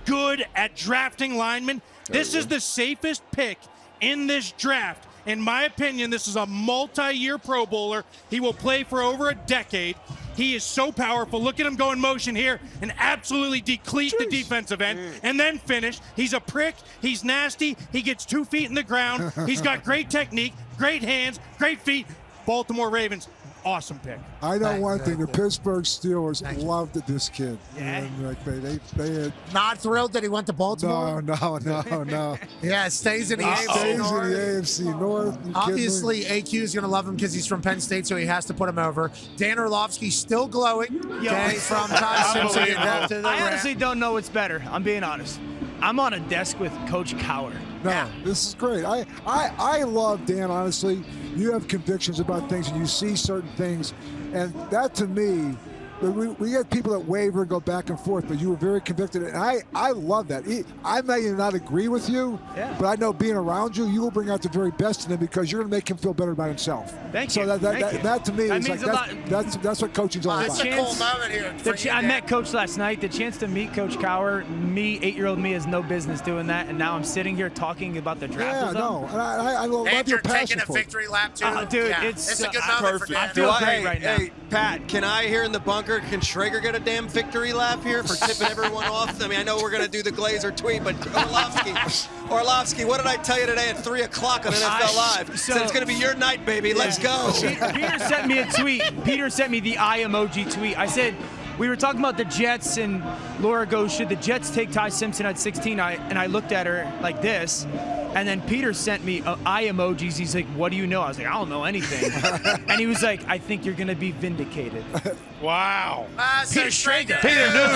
good at drafting linemen. This is the safest pick in this draft. In my opinion, this is a multi-year Pro Bowler. He will play for over a decade. He is so powerful. Look at him go in motion here and absolutely deplete the defensive end and then finish. He's a prick. He's nasty. He gets 2 feet in the ground. He's got great technique, great hands, great feet. Baltimore Ravens, awesome pick. I know one thing: the Pittsburgh Steelers loved this kid. Yeah. Like they had, not thrilled that he went to Baltimore. No. Yeah, stays in the AFC North. Obviously, AQ is going to love him because he's from Penn State, so he has to put him over. Dan Orlovsky still glowing. Okay, from Ty Simpson. I honestly don't know what's better. I'm being honest. I'm on a desk with Coach Cowher. No, this is great. I love Dan, honestly. You have convictions about things and you see certain things. And that, to me, We get people that waver, go back and forth, but you were very convicted, and I love that. I may not agree with you, but I know being around you, you will bring out the very best in him because you're going to make him feel better about himself. Thank you. So that to me That is means like a lot. that's what coaching's all about. That's a cool moment here. I met Coach last night. The chance to meet Coach Cowher, me, 8-year-old me, has no business doing that, and now I'm sitting here talking about the draft with them. And I love And your you're taking passion a for it. victory lap too. Dude, Yeah, it's a good moment for Dan. I feel great right now. Hey, Pat, can I here in the bunker, can Schrager get a damn victory lap here for tipping everyone off? I mean, I know we're going to do the Glazer tweet, but Orlovsky, what did I tell you today at 3 o'clock on NFL Live? Said it's going to be your night, baby. Let's go. Peter sent me a tweet. Peter sent me the eye emoji tweet. I said, we were talking about the Jets, and Laura goes, should the Jets take Ty Simpson at 16? And I looked at her like this, and then Peter sent me eye emojis. He's like, what do you know? I was like, I don't know anything. And he was like, I think you're going to be vindicated. Wow. Peter Schrager. Peter knew.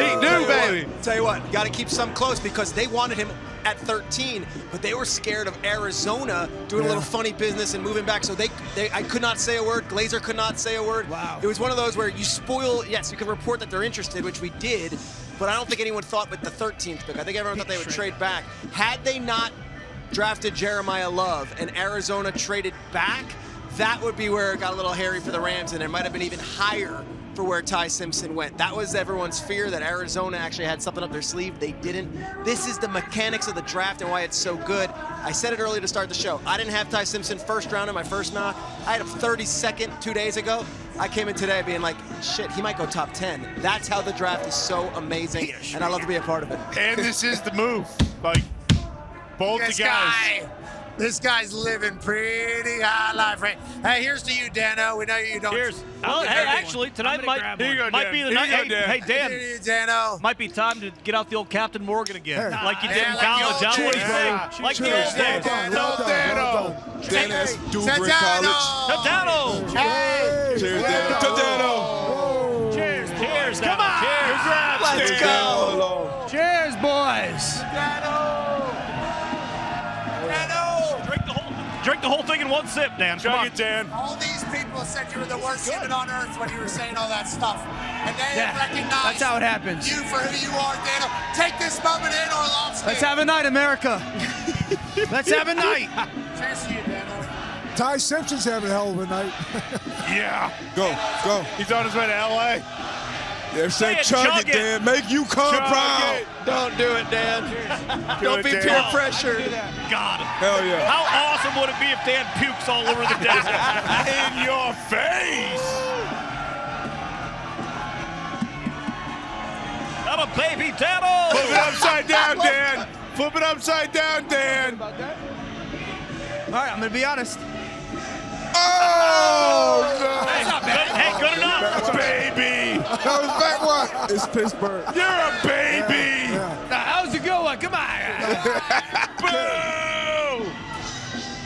He knew, baby. Tell you what, got to keep some close because they wanted him at 13, but they were scared of Arizona doing a little funny business and moving back. So I could not say a word. Glazer could not say a word. Wow. It was one of those where you spoil. Yes, you can report that they're interested, which we did, but I don't think anyone thought with the 13th pick. I think everyone thought they would trade back. Had they not drafted Jeremiah Love and Arizona traded back, that would be where it got a little hairy for the Rams, and it might have been even higher for where Ty Simpson went. That was everyone's fear, that Arizona actually had something up their sleeve. They didn't. This is the mechanics of the draft and why it's so good. I said it earlier to start the show. I didn't have Ty Simpson first round in my first mock. I had him 32nd 2 days ago. I came in today being like, shit, he might go top 10. That's how the draft is so amazing, and I love to be a part of it. And this is the move. Like, both the guys. This guy's living pretty high life, right? Hey, here's to you, Dano. We know you don't. Cheers. Well, hey, actually, tonight might be the night. Hey, Dan. Here you, Dano. Might be time to get out the old Captain Morgan again, like you did in like college. the old What do you days. think? Like the old days. Dennis, Duber in college. Dano. Hey. Cheers, Dano. Cheers. Cheers. Come on. Cheers. Let's go. Cheers, boys. Drink the whole thing in one sip, Dan. Come on. Chug it, Dan. All these people said you were the worst human on earth when you were saying all that stuff. And they recognize that's how it happens. you for who you are, Dano. Take this moment in, Orlovsky. Let's have a night, America. Let's have a night. Cheers to you, Dano. Ty Simpson's having a hell of a night. Yeah. Go. He's on his way to L.A. They're saying chug it, Dan. Make you come proud. Don't do it, Dan. Don't be peer pressure. God. Hell yeah. How awesome would it be if Dan pukes all over the desert? In your face. I'm a baby Dano. Flip it upside down, Dan. Flip it upside down, Dan. All right, I'm going to be honest. Oh, no. Hey, not bad. Hey, good enough. Baby. That was back one. It's Pittsburgh. You're a baby. That was a good one. Come on. Boo.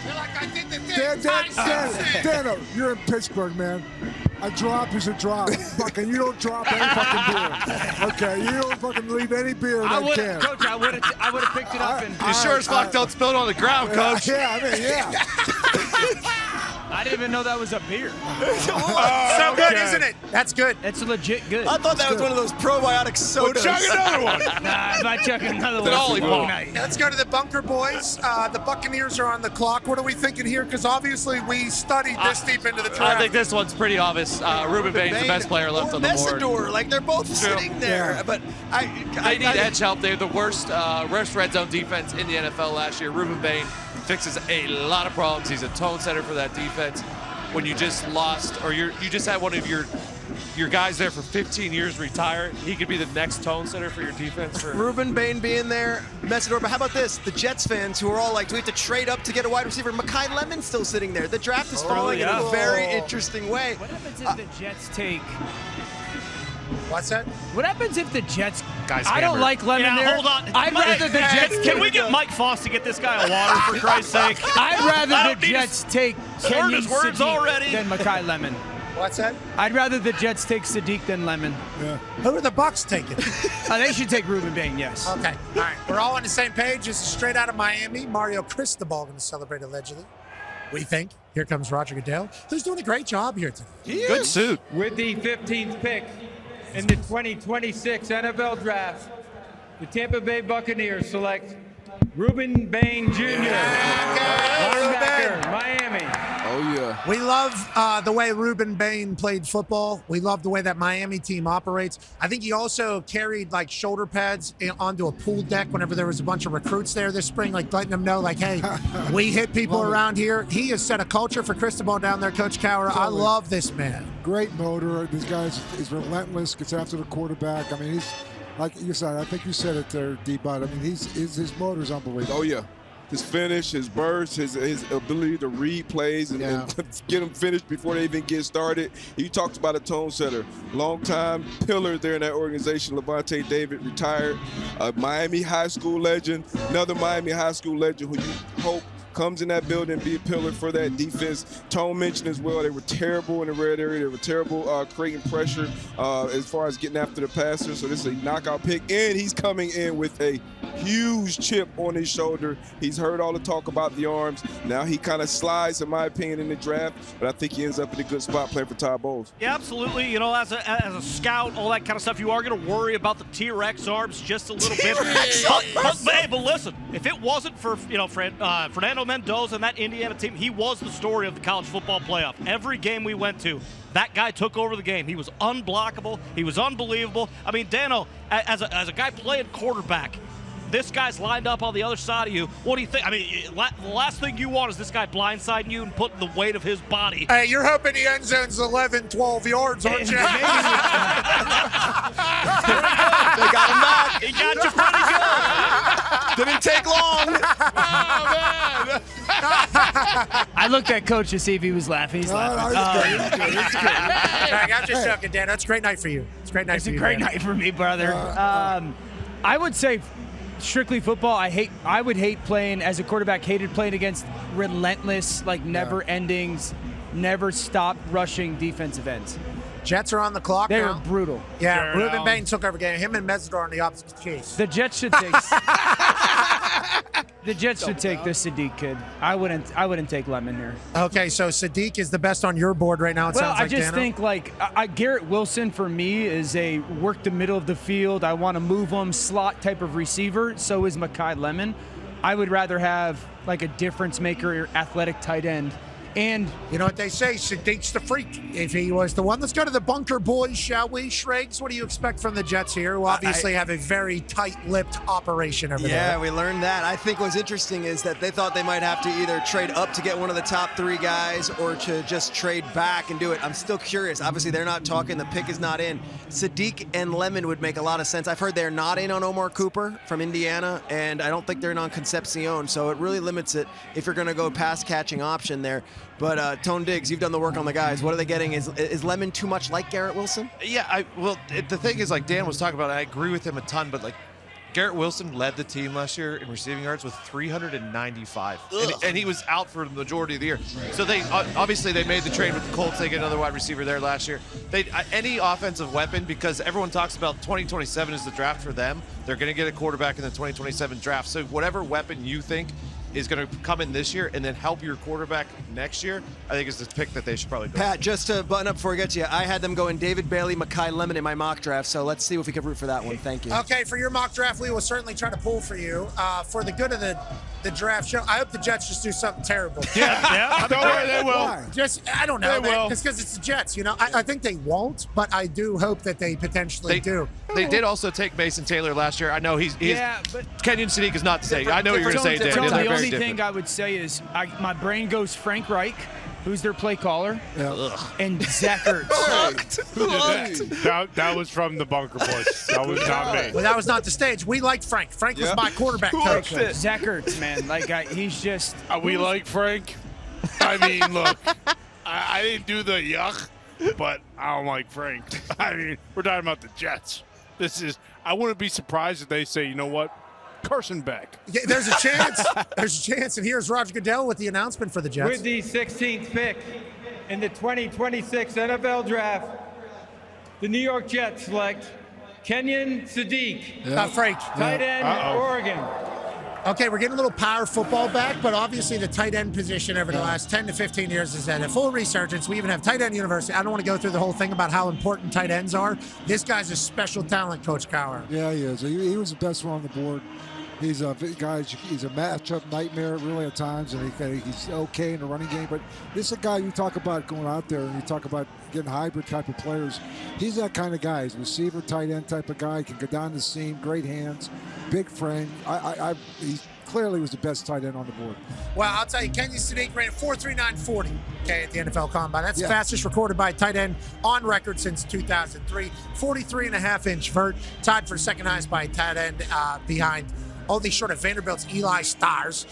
You're like, I did the thing. Dano, you're in Pittsburgh, man. A drop is a drop. Fucking, you don't drop any fucking beer. Okay, you don't fucking leave any beer in that can. Coach, I would have picked it up and. You sure as fuck don't spill it on the ground, Coach. Yeah, I mean, yeah. I didn't even know that was a beer. So good, isn't it? That's good. It's legit good. I thought that was one of those probiotic sodas. Chug another one. Nah, if I chuck another one. Let's go to the bunker, boys. The Buccaneers are on the clock. What are we thinking here? Because obviously we studied this deep into the draft. I think this one's pretty obvious. Ruben Bain's the best player left on the board. Messidor, like they're both sitting there. Yeah. But They need edge help. They're the worst red zone defense in the NFL last year. Ruben Bain fixes a lot of problems. He's a tone setter for that defense. When you just lost, or you just had one of your guys there for 15 years retire, he could be the next tone setter for your defense. Ruben Bain being there, Messidor. But how about this? The Jets fans who are all like, do we have to trade up to get a wide receiver? Mekhi Lemon's still sitting there. The draft is falling in a very interesting way. What happens if the Jets take? What's that? What happens if the Jets? Guys, I don't like Lemon there. Hold on. I'd rather the Jets. Can we get Mike Foss to get this guy a water, for Christ's sake? I'd rather the Jets take slurred his words already than Mekhi Lemon. What's that? I'd rather the Jets take Sadiq than Lemon. Yeah. Who are the Bucs taking? They should take Ruben Bain, yes. Okay. All right. We're all on the same page. This is straight out of Miami. Mario Cristobal going to celebrate allegedly. We think. Here comes Roger Goodell, who's doing a great job here today. Good suit. With the 15th pick in the 2026 NFL Draft, the Tampa Bay Buccaneers select Ruben Bain Jr., linebacker, Miami. Oh, yeah. We love the way Ruben Bain played football. We love the way that Miami team operates. I think he also carried like shoulder pads onto a pool deck whenever there was a bunch of recruits there this spring, like letting them know, like, hey, we hit people around here. He has set a culture for Cristobal down there, Coach Cowher. I love this man. Great motor. This guy is relentless, gets after the quarterback. I mean, he's, like you said, I think you said it there, D-Bot. I mean, his motor's unbelievable. Oh, yeah. His finish, his burst, his ability to read plays and get them finished before they even get started. He talks about a tone setter. Long-time pillar there in that organization. Levante David retired. A Miami high school legend. Another Miami high school legend who you hope comes in that building, be a pillar for that defense. Tone mentioned as well, they were terrible in the red area. They were terrible creating pressure as far as getting after the passer. So this is a knockout pick. And he's coming in with a huge chip on his shoulder. He's heard all the talk about the arms. Now he kind of slides, in my opinion, in the draft. But I think he ends up in a good spot playing for Todd Bowles. Yeah, absolutely. You know, as a scout, all that kind of stuff, you are going to worry about the T-Rex arms just a little bit. But listen, if it wasn't for, you know, Fernando Mendoza and that Indiana team, he was the story of the college football playoff. Every game we went to, that guy took over the game. He was unblockable. He was unbelievable. I mean, Dano, as a guy playing quarterback, this guy's lined up on the other side of you. What do you think? I mean, the last thing you want is this guy blindsiding you and putting the weight of his body. Hey, you're hoping the end zone's 11, 12 yards, aren't you? They got him back. He got you pretty good. Didn't take long. Oh, man. I looked at Coach to see if he was laughing. He's laughing. It's good. I got you joking, Dan. That's a great night for you. It's a great night for you. It's a great night for me, brother. I would say strictly football. I would hate playing as a quarterback. Hated playing against relentless, like never endings, never stop rushing defensive ends. Jets are on the clock They now. were brutal. Yeah, Ruben Bain took over game. Him and Mesidor on the opposite case. The Jets should take. The Jets should take this Sadiq kid. I wouldn't take Lemon here. Okay, so Sadiq is the best on your board right now. It sounds like I just Dano. think like Garrett Wilson for me is a work the middle of the field. I want to move him slot type of receiver. So is Mekhi Lemon. I would rather have like a difference maker, athletic tight end. And you know what they say, Sadiq's the freak. If he was the one, let's go to the bunker boys, shall we? Schrags, what do you expect from the Jets here, who obviously have a very tight-lipped operation over there? Yeah, we learned that. I think what's interesting is that they thought they might have to either trade up to get one of the top three guys or to just trade back and do it. I'm still curious. Obviously, they're not talking. The pick is not in. Sadiq and Lemon would make a lot of sense. I've heard they're not in on Omar Cooper from Indiana, and I don't think they're in on Concepcion, so it really limits it if you're going to go pass-catching option there. But Tone Digz, you've done the work on the guys. What are they getting? Is Lemon too much like Garrett Wilson? Yeah, the thing is, like Dan was talking about, I agree with him a ton, but like Garrett Wilson led the team last year in receiving yards with 395, and he was out for the majority of the year. So they obviously they made the trade with the Colts. They get another wide receiver there last year. Any offensive weapon, because everyone talks about 2027 is the draft for them. They're going to get a quarterback in the 2027 draft. So whatever weapon you think is going to come in this year and then help your quarterback next year, I think is the pick that they should probably go. Pat, just to button up before we get to you, I had them going David Bailey, Mekhi Lemon in my mock draft, so let's see if we can root for that one. Thank you. Okay, for your mock draft, we will certainly try to pull for you. For the good of the draft show, I hope the Jets just do something terrible. Yeah. Don't worry, they will. Why? I don't know. They will. It's because it's the Jets, you know. I think they won't, but I do hope that they potentially do. They did also take Mason Taylor last year. I know he's but Kenyon Sadiq is not to say. I know what you're going to say, Dan. The only thing I would say is my brain goes Frank Reich, who's their play caller, and Zach Ertz. Who did that? That was from the Bunker Boys. That was not me. Well, that was not the stage. We liked Frank. Frank was my quarterback coach. Zach Ertz, man. Like, he's just... We like Frank? I mean, look, I didn't do the yuck, but I don't like Frank. I mean, we're talking about the Jets. I wouldn't be surprised if they say, you know what? Carson Beck. Yeah, there's a chance. There's a chance. And here's Roger Goodell with the announcement for the Jets. With the 16th pick in the 2026 NFL Draft, the New York Jets select Kenyon Sadiq, Frank. tight end, Oregon. Okay, we're getting a little power football back, but obviously the tight end position over the last 10 to 15 years has had a full resurgence. We even have tight end university. I don't want to go through the whole thing about how important tight ends are. This guy's a special talent, Coach Cowher. Yeah, he is. He was the best one on the board. He's a guy. He's a matchup nightmare, really, at times, and he's okay in the running game. But this is a guy you talk about going out there, and you talk about getting hybrid type of players. He's that kind of guy. He's a receiver, tight end type of guy. He can go down the seam, great hands, big frame. He clearly was the best tight end on the board. Well, I'll tell you, Kenyon Sadiq ran 4.3940 at the NFL Combine. That's the fastest recorded by a tight end on record since 2003. 43.5-inch vert, tied for second highest by a tight end behind only short of Vanderbilt's Eli Stars.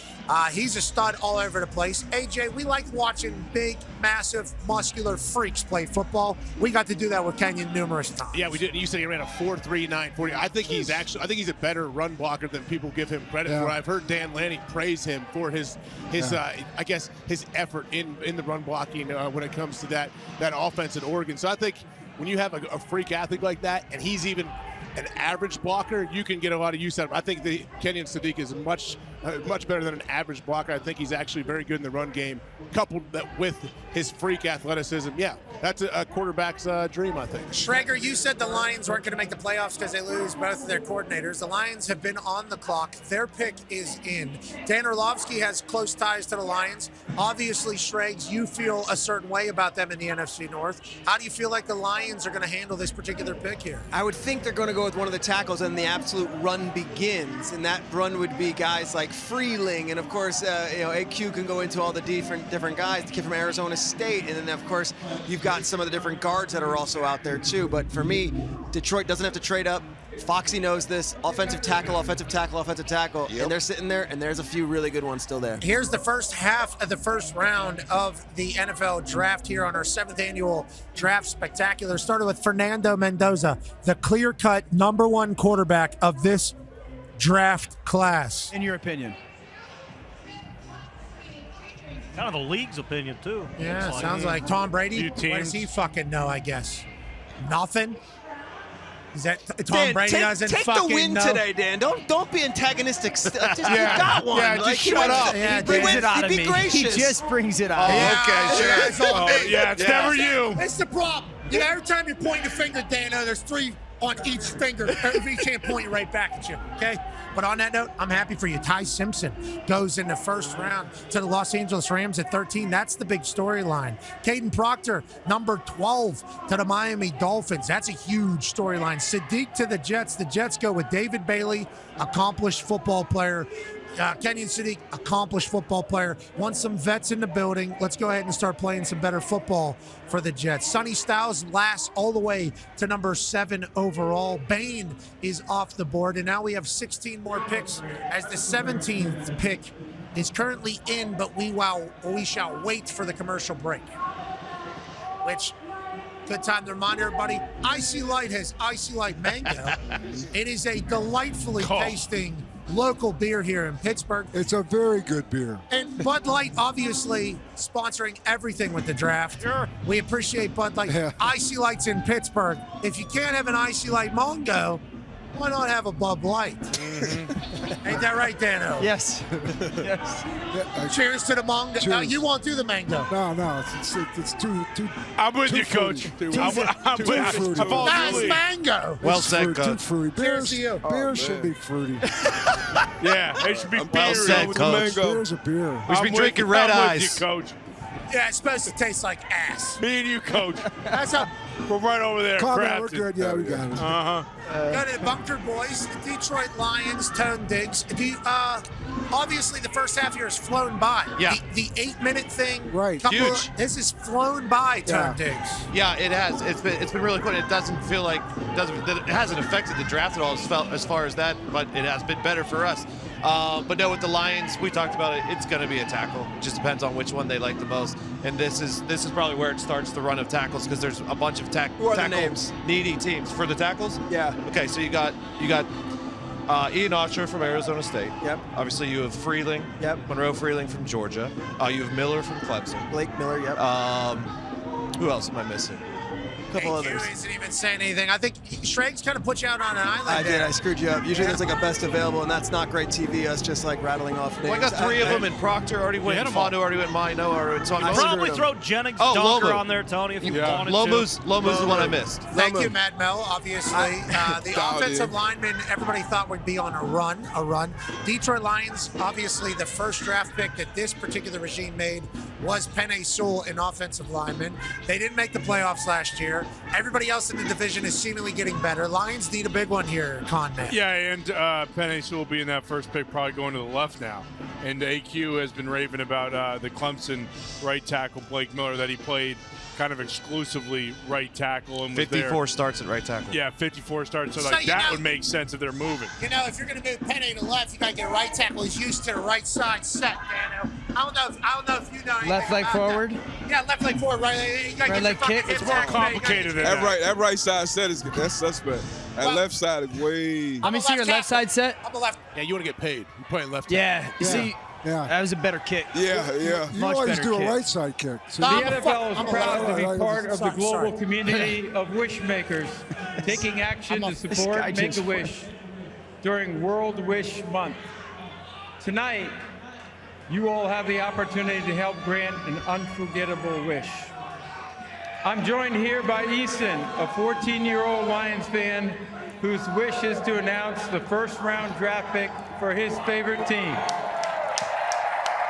He's a stud all over the place. AJ, we like watching big, massive, muscular freaks play football. We got to do that with Kenyon numerous times. Yeah, we did. You said he ran a 4.3940. I think he's a better run blocker than people give him credit for. I've heard Dan Lanning praise him for his I guess his effort in the run blocking when it comes to that offense at Oregon. So I think when you have a freak athlete like that, and he's even an average blocker, you can get a lot of use out of him. I think the Kenyon Sadiq is much better than an average blocker. I think he's actually very good in the run game, coupled that with his freak athleticism. Yeah, that's a quarterback's dream, I think. Schrager, you said the Lions weren't going to make the playoffs because they lose both of their coordinators. The Lions have been on the clock. Their pick is in. Dan Orlovsky has close ties to the Lions. Obviously, Schrags, you feel a certain way about them in the NFC North. How do you feel like the Lions are going to handle this particular pick here? I would think they're going to go with one of the tackles and the absolute run begins, and that run would be guys like Freeling, and of course AQ can go into all the different guys, the kid from Arizona State, and then of course you've got some of the different guards that are also out there too. But for me, Detroit doesn't have to trade up. Foxy knows this. Offensive tackle, offensive tackle, offensive tackle. Yep. And they're sitting there, and there's a few really good ones still there. Here's the first half of the first round of the NFL draft here on our 7th annual draft spectacular. Started with Fernando Mendoza, the clear-cut #1 quarterback of this draft class. In your opinion? Kind of the league's opinion, too. Yeah, sounds like Tom Brady. What does he fucking know, I guess? Nothing? Is that Tom Dan, Brady doesn't take fucking the win know? today, Dan. Don't be antagonistic. Just you got one. Yeah, just shut up. He brings it out of me. He just brings it out. It's all me. It's never you. It's the problem. You know, every time you point your finger, Dano, there's 3 on each finger. Each hand pointing right back at you, okay? But on that note, I'm happy for you. Ty Simpson goes in the first round to the Los Angeles Rams at 13. That's the big storyline. Caden Proctor, number 12, to the Miami Dolphins. That's a huge storyline. Sadiq to the Jets. The Jets go with David Bailey, accomplished football player. Kenyon Sadiq, accomplished football player. Want some vets in the building. Let's go ahead and start playing some better football for the Jets. Sonny Styles lasts all the way to number 7 overall. Bain is off the board, and now we have 16 more picks as the 17th pick is currently in, but we shall wait for the commercial break. Which, good time to remind everybody, Icy Light has Icy Light Mango. It is a delightfully tasting local beer here in Pittsburgh. It's a very good beer. And Bud Light, obviously, sponsoring everything with the draft. Sure. We appreciate Bud Light. Yeah. Icy Light's in Pittsburgh. If you can't have an Icy Light Mango, why not have a Bud Light? Ain't that right, Dano? Yes. Yes. Yeah, Cheers to the mango. Cheers. You won't do the mango. No, it's too. I'm with too you, Coach. fruity. I'm fruity. That's mango. Well It's said, fruity, Coach. too fruity. Cheers to you. Beer should be fruity. Yeah, it should be Well beer said, with Coach. mango. Beer's a beer. We should be drinking red I'm eyes. with you, Coach. Yeah, it's supposed to taste like ass. Me and you, Coach. That's how. We're right over there. Comment, we're crafted. good. Yeah, we got it. Got it, Bunker Boys, Detroit Lions, Tone Digz. Obviously, the first half here has flown by. Yeah. The 8-minute thing. Right. Huge. This has flown by, Tone Yeah. Digz. Yeah, it has. It's been really cool. It doesn't feel like it hasn't affected the draft at all as far as that, but it has been better for us. But no, with the Lions, we talked about it. It's going to be a tackle. It just depends on which one they like the most. And this is probably where it starts the run of tackles because there's a bunch of Who are the tackle names? needy teams for the tackles. Yeah. Okay, so you got Ian Osher from Arizona State. Yep. Obviously, you have Freeling. Yep. Monroe Freeling from Georgia. You have Miller from Clemson. Blake Miller, yep. Who else am I missing? couple AQ others. isn't even saying anything. I think Schrager's kind of put you out on an island. I did. there. I screwed you up. Usually there's like a best available, and that's not great TV. Us just like rattling off names. Well, I got 3 of them, and Proctor already went, Fondu already went, Mino already went. So I'd probably throw Jennings Docker on there, Tony, if you wanted Lomu's to. Lomu's the one I missed. Thank you, Mad Mel. Obviously, the offensive lineman everybody thought would be on a run. Detroit Lions, obviously, the first draft pick that this particular regime made was Penei Sewell, an offensive lineman. They didn't make the playoffs last year. Everybody else in the division is seemingly getting better. Lions need a big one here, Con Man. Yeah, and Penei Sewell being that first pick, probably going to the left now. And AQ has been raving about the Clemson right tackle, Blake Miller, that he played kind of exclusively right tackle. And 54 starts at right tackle. Yeah, 54 starts. So, So, like, you that know- would make sense if they're moving. You know, if you're going to move Penei to left, you got to get a right tackle. He's used to the right side set, Dano. I don't know if you know anything Left leg about forward? That. Yeah, left leg forward, right leg. You got to Right get leg your fucking kick? hip It's more tackle, man. You gotta complicated than get- that. That right side set that's suspect. That left side is way. Let me see your left side set. I'm a left. Yeah, you want to get paid. You're playing left. Yeah, you see, Yeah. that was a better kick. Yeah. You Much always better do kick. a right side kick. So No, The I'm a NFL I'm is a proud left. to be Sorry, part of the sorry. global community of wish makers, taking action to guy support just- Make-A-Wish during World Wish Month. Tonight, you all have the opportunity to help grant an unforgettable wish. I'm joined here by Easton, a 14-year-old Lions fan whose wish is to announce the first-round draft pick for his favorite team.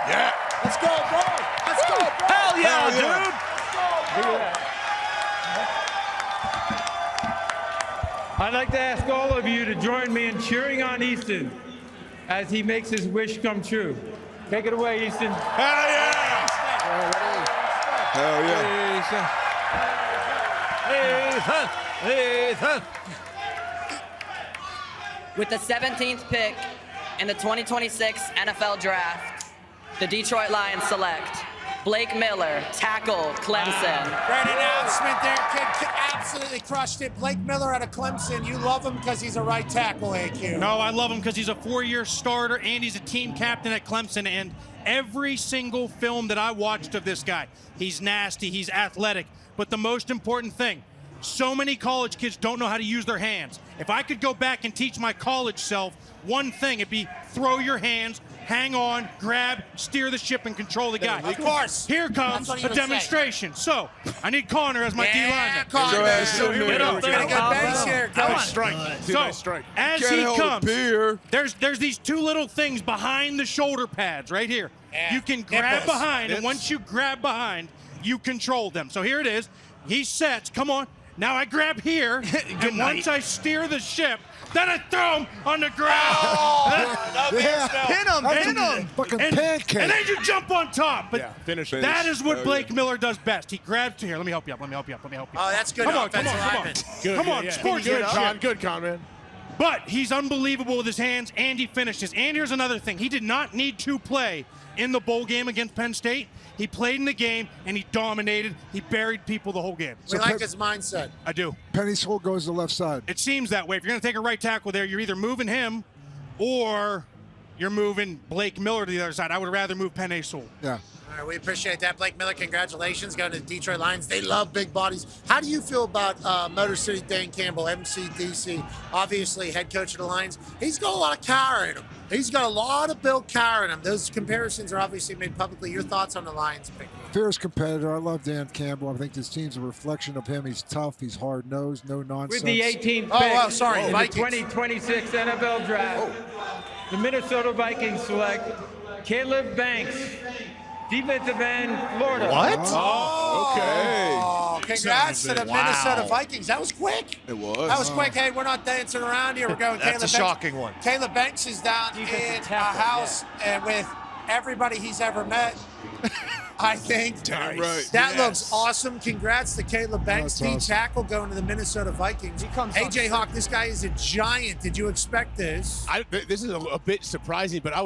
Yeah. Let's go, bro. Let's go, bro. Hell yeah, Hell yeah. dude! I'd like to ask all of you to join me in cheering on Easton as he makes his wish come true. Take it away, Easton. Hell yeah! Hell yeah. Ethan! With the 17th pick in the 2026 NFL Draft, the Detroit Lions select Blake Miller, tackle, Clemson. Great announcement there, kid. Absolutely crushed it. Blake Miller out of Clemson. You love him because he's a right tackle, AQ. No, I love him because he's a 4-year starter and he's a team captain at Clemson. And every single film that I watched of this guy, he's nasty, he's athletic. But the most important thing, so many college kids don't know how to use their hands. If I could go back and teach my college self one thing, it'd be throw your hands, hang on, grab, steer the ship, and control the guy. Of course. Here comes That's what he a would say. demonstration. So, I need Connor as my D lineman. Connor. Your ass Get in here. up there. Get a good base here. Go on. Strike. So, Nice strike. as Can't he hold a comes, beer. there's these two little things behind the shoulder pads right here. Yeah. You can grab Nipples. behind, and Nips. once you grab behind, you control them. So here it is. He sets. Come on. Now I grab here, and once I steer the ship, then I throw him on the ground. Hit him, That's hit a him. fucking and, pancake. and then you jump on top. But Yeah, finish. that is what Oh, Blake yeah. Miller does best. He grabs here. Let me help you up. Let me help you up. Let me help you up. Oh, that's good Come on, come on, offensive come on. lineman. Good, Come yeah, on, yeah. sportsmanship. Good, Con, man. But he's unbelievable with his hands, and he finishes. And here's another thing. He did not need to play in the bowl game against Penn State. He played in the game, and he dominated. He buried people the whole game. We like his mindset. I do. Penei Sewell goes to the left side. It seems that way. If you're going to take a right tackle there, you're either moving him or you're moving Blake Miller to the other side. I would rather move Penei Sewell. Yeah. All right, we appreciate that. Blake Miller, congratulations. Going to the Detroit Lions. They love big bodies. How do you feel about Motor City Dan Campbell, MCDC, obviously head coach of the Lions? He's got a lot of Cowher in him. He's got a lot of Bill Cowher in him. Those comparisons are obviously made publicly. Your thoughts on the Lions pick? Fierce competitor. I love Dan Campbell. I think this team's a reflection of him. He's tough. He's hard-nosed. No nonsense. With the 18th pick in the 2026 NFL Draft, the Minnesota Vikings select Caleb Banks, defensive end, Florida. Oh, congrats to the Minnesota Vikings. That was quick. It was. That was quick. Hey, we're not dancing around here. We're going That's Caleb a Banks. shocking one. Caleb Banks is down in a house and with everybody he's ever met. I think Right. that looks awesome. Congrats to Caleb Banks, That's D awesome. tackle going to the Minnesota Vikings. AJ Hawk, this guy is a giant. Did you expect this? This is a bit surprising, but I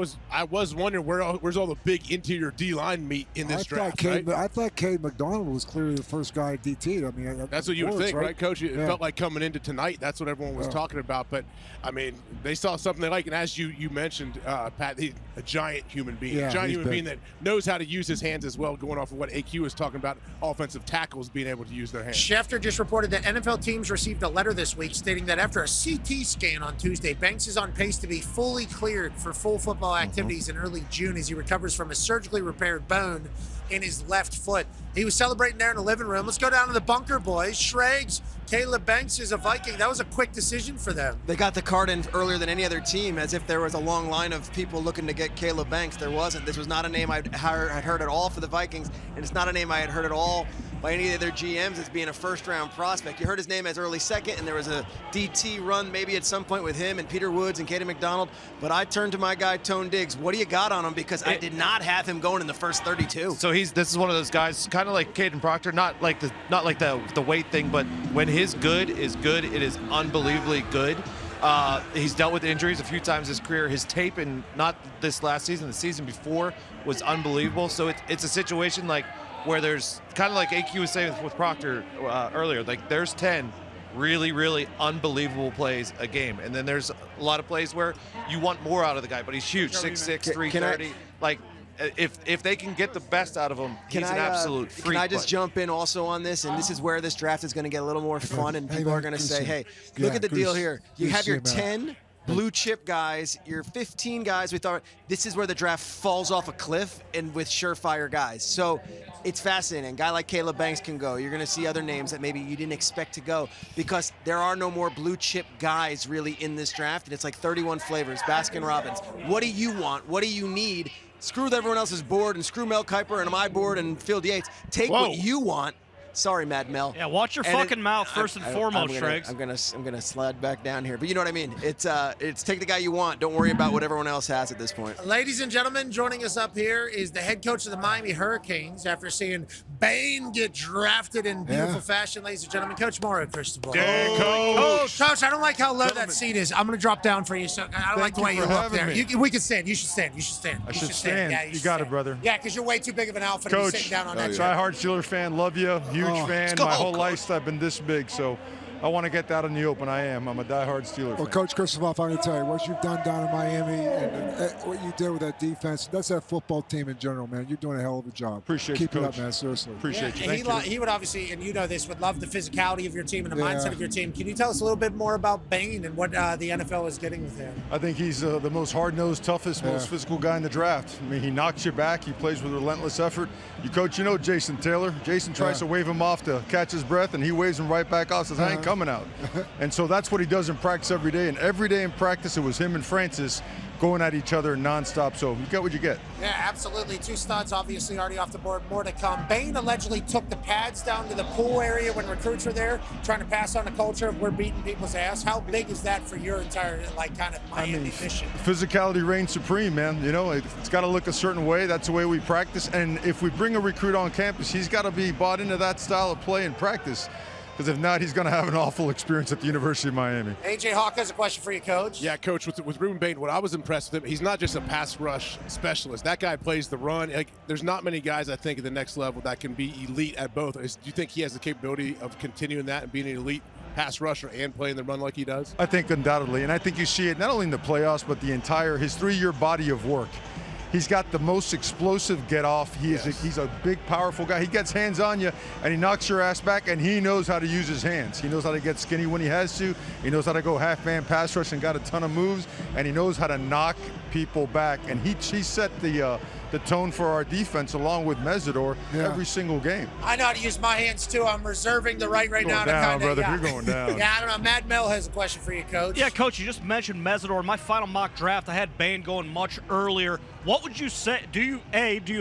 was wondering where's all the big interior D line meat in this draft. Right? I thought Cade McDonald was clearly the first guy DT'd. I mean, That's what you would works, think, right, Coach? It Yeah. felt like coming into tonight. That's what everyone was talking about. But I mean, they saw something they like, and as you mentioned, Pat, he's a giant human being, Yeah, a giant he's human being big. that knows how to use his hands as as well, going off of what AQ was talking about, offensive tackles being able to use their hands. Schefter just reported that NFL teams received a letter this week stating that after a CT scan on Tuesday, Banks is on pace to be fully cleared for full football activities in early June as he recovers from a surgically repaired bone in his left foot. He was celebrating there in the living room. Let's go down to the bunker, boys. Schrags, Caleb Banks is a Viking. That was a quick decision for them. They got the card in earlier than any other team, as if there was a long line of people looking to get Caleb Banks. There wasn't. This was not a name I'd heard at all for the Vikings, and it's not a name I had heard at all by any of their GMs as being a first-round prospect. You heard his name as early second, and there was a DT run maybe at some point with him and Peter Woods and Katie McDonald. But I turned to my guy, Tone Digz. What do you got on him? Because I did not have him going in the first 32. So this is one of those guys, kind of like Caden Proctor, not like the weight thing, but when his good is good, it is unbelievably good. He's dealt with injuries a few times in his career. His tape, in not this last season, the season before, was unbelievable. So it's a situation like where there's kind of like AQ was saying with Proctor earlier, like there's 10 really, really unbelievable plays a game. And then there's a lot of plays where you want more out of the guy, but he's huge, 6'6", 330. Like, if they can get the best out of him, he's an absolute freak. Can I just jump in also on this? And this is where this draft is going to get a little more fun, and people are going to say, hey, look at the deal here. You have your 10 blue chip guys, your 15 guys. We thought this is where the draft falls off a cliff, and with surefire guys. So it's fascinating. A guy like Caleb Banks can go. You're going to see other names that maybe you didn't expect to go, because there are no more blue chip guys really in this draft, and it's like 31 flavors, Baskin-Robbins. What do you want? What do you need? Screw everyone else's board and screw Mel Kiper and my board and Phil Yates. Take what you want. Sorry, Mad Mel. Yeah, watch your fucking mouth first and foremost, Shregs. I'm gonna slide back down here, but you know what I mean. It's take the guy you want. Don't worry about what everyone else has at this point. Ladies and gentlemen, joining us up here is the head coach of the Miami Hurricanes after seeing Bane get drafted in beautiful fashion. Ladies and gentlemen, Coach Morrow, first of all. Coach, I don't like how low that seat is. I'm gonna drop down for you. So I don't like the way you look there. We can stand. You should stand. You should stand. I should stand. Yeah, you got it, brother. Yeah, because you're way too big of an alpha to be sitting down on that chair. Try-hard Steeler fan. Love you. Huge fan. My whole life I've been this big, so I want to get that in the open. I'm a diehard Steeler fan. Well, Coach Christopher, I'm going to tell you, what you've done down in Miami and what you did with that defense, that's that football team in general, man. You're doing a hell of a job. Appreciate Keep you, it Coach. up, man, seriously. Appreciate you. He would obviously, and you know this, would love the physicality of your team and the mindset of your team. Can you tell us a little bit more about Bane and what the NFL is getting with him? I think he's the most hard-nosed, toughest, most physical guy in the draft. I mean, he knocks you back. He plays with relentless effort. You know Jason Taylor. Jason tries to wave him off to catch his breath, and he waves him right back off, says, I ain't coming out. And so that's what he does in practice every day. And every day in practice, it was him and Francis going at each other nonstop. So you get what you get. Yeah, absolutely. Two studs obviously already off the board. More to come. Bane allegedly took the pads down to the pool area when recruits were there, trying to pass on the culture of we're beating people's ass. How big is that for your entire, kind of Miami mission? Physicality reigns supreme, man. You know, it's got to look a certain way. That's the way we practice. And if we bring a recruit on campus, he's got to be bought into that style of play and practice. Because if not, he's going to have an awful experience at the University of Miami. AJ Hawk has a question for you, Coach. Yeah, Coach, with Ruben Bane, what I was impressed with him, he's not just a pass rush specialist. That guy plays the run. There's not many guys, I think, at the next level that can be elite at both. Do you think he has the capability of continuing that and being an elite pass rusher and playing the run like he does? I think undoubtedly. And I think you see it not only in the playoffs, but his 3-year body of work. He's got the most explosive get-off. He's a big, powerful guy. He gets hands on you, and he knocks your ass back, and he knows how to use his hands. He knows how to get skinny when he has to. He knows how to go half-man pass rush and got a ton of moves, and he knows how to knock people back. And he set the tone for our defense along with Mesidor every single game. I know how to use my hands, too. I'm reserving the right now to kind of... brother, you're going down. Yeah, I don't know. Mad Mel has a question for you, Coach. Yeah, Coach, you just mentioned Mesidor. In my final mock draft, I had Bane going much earlier. What would you say? Do you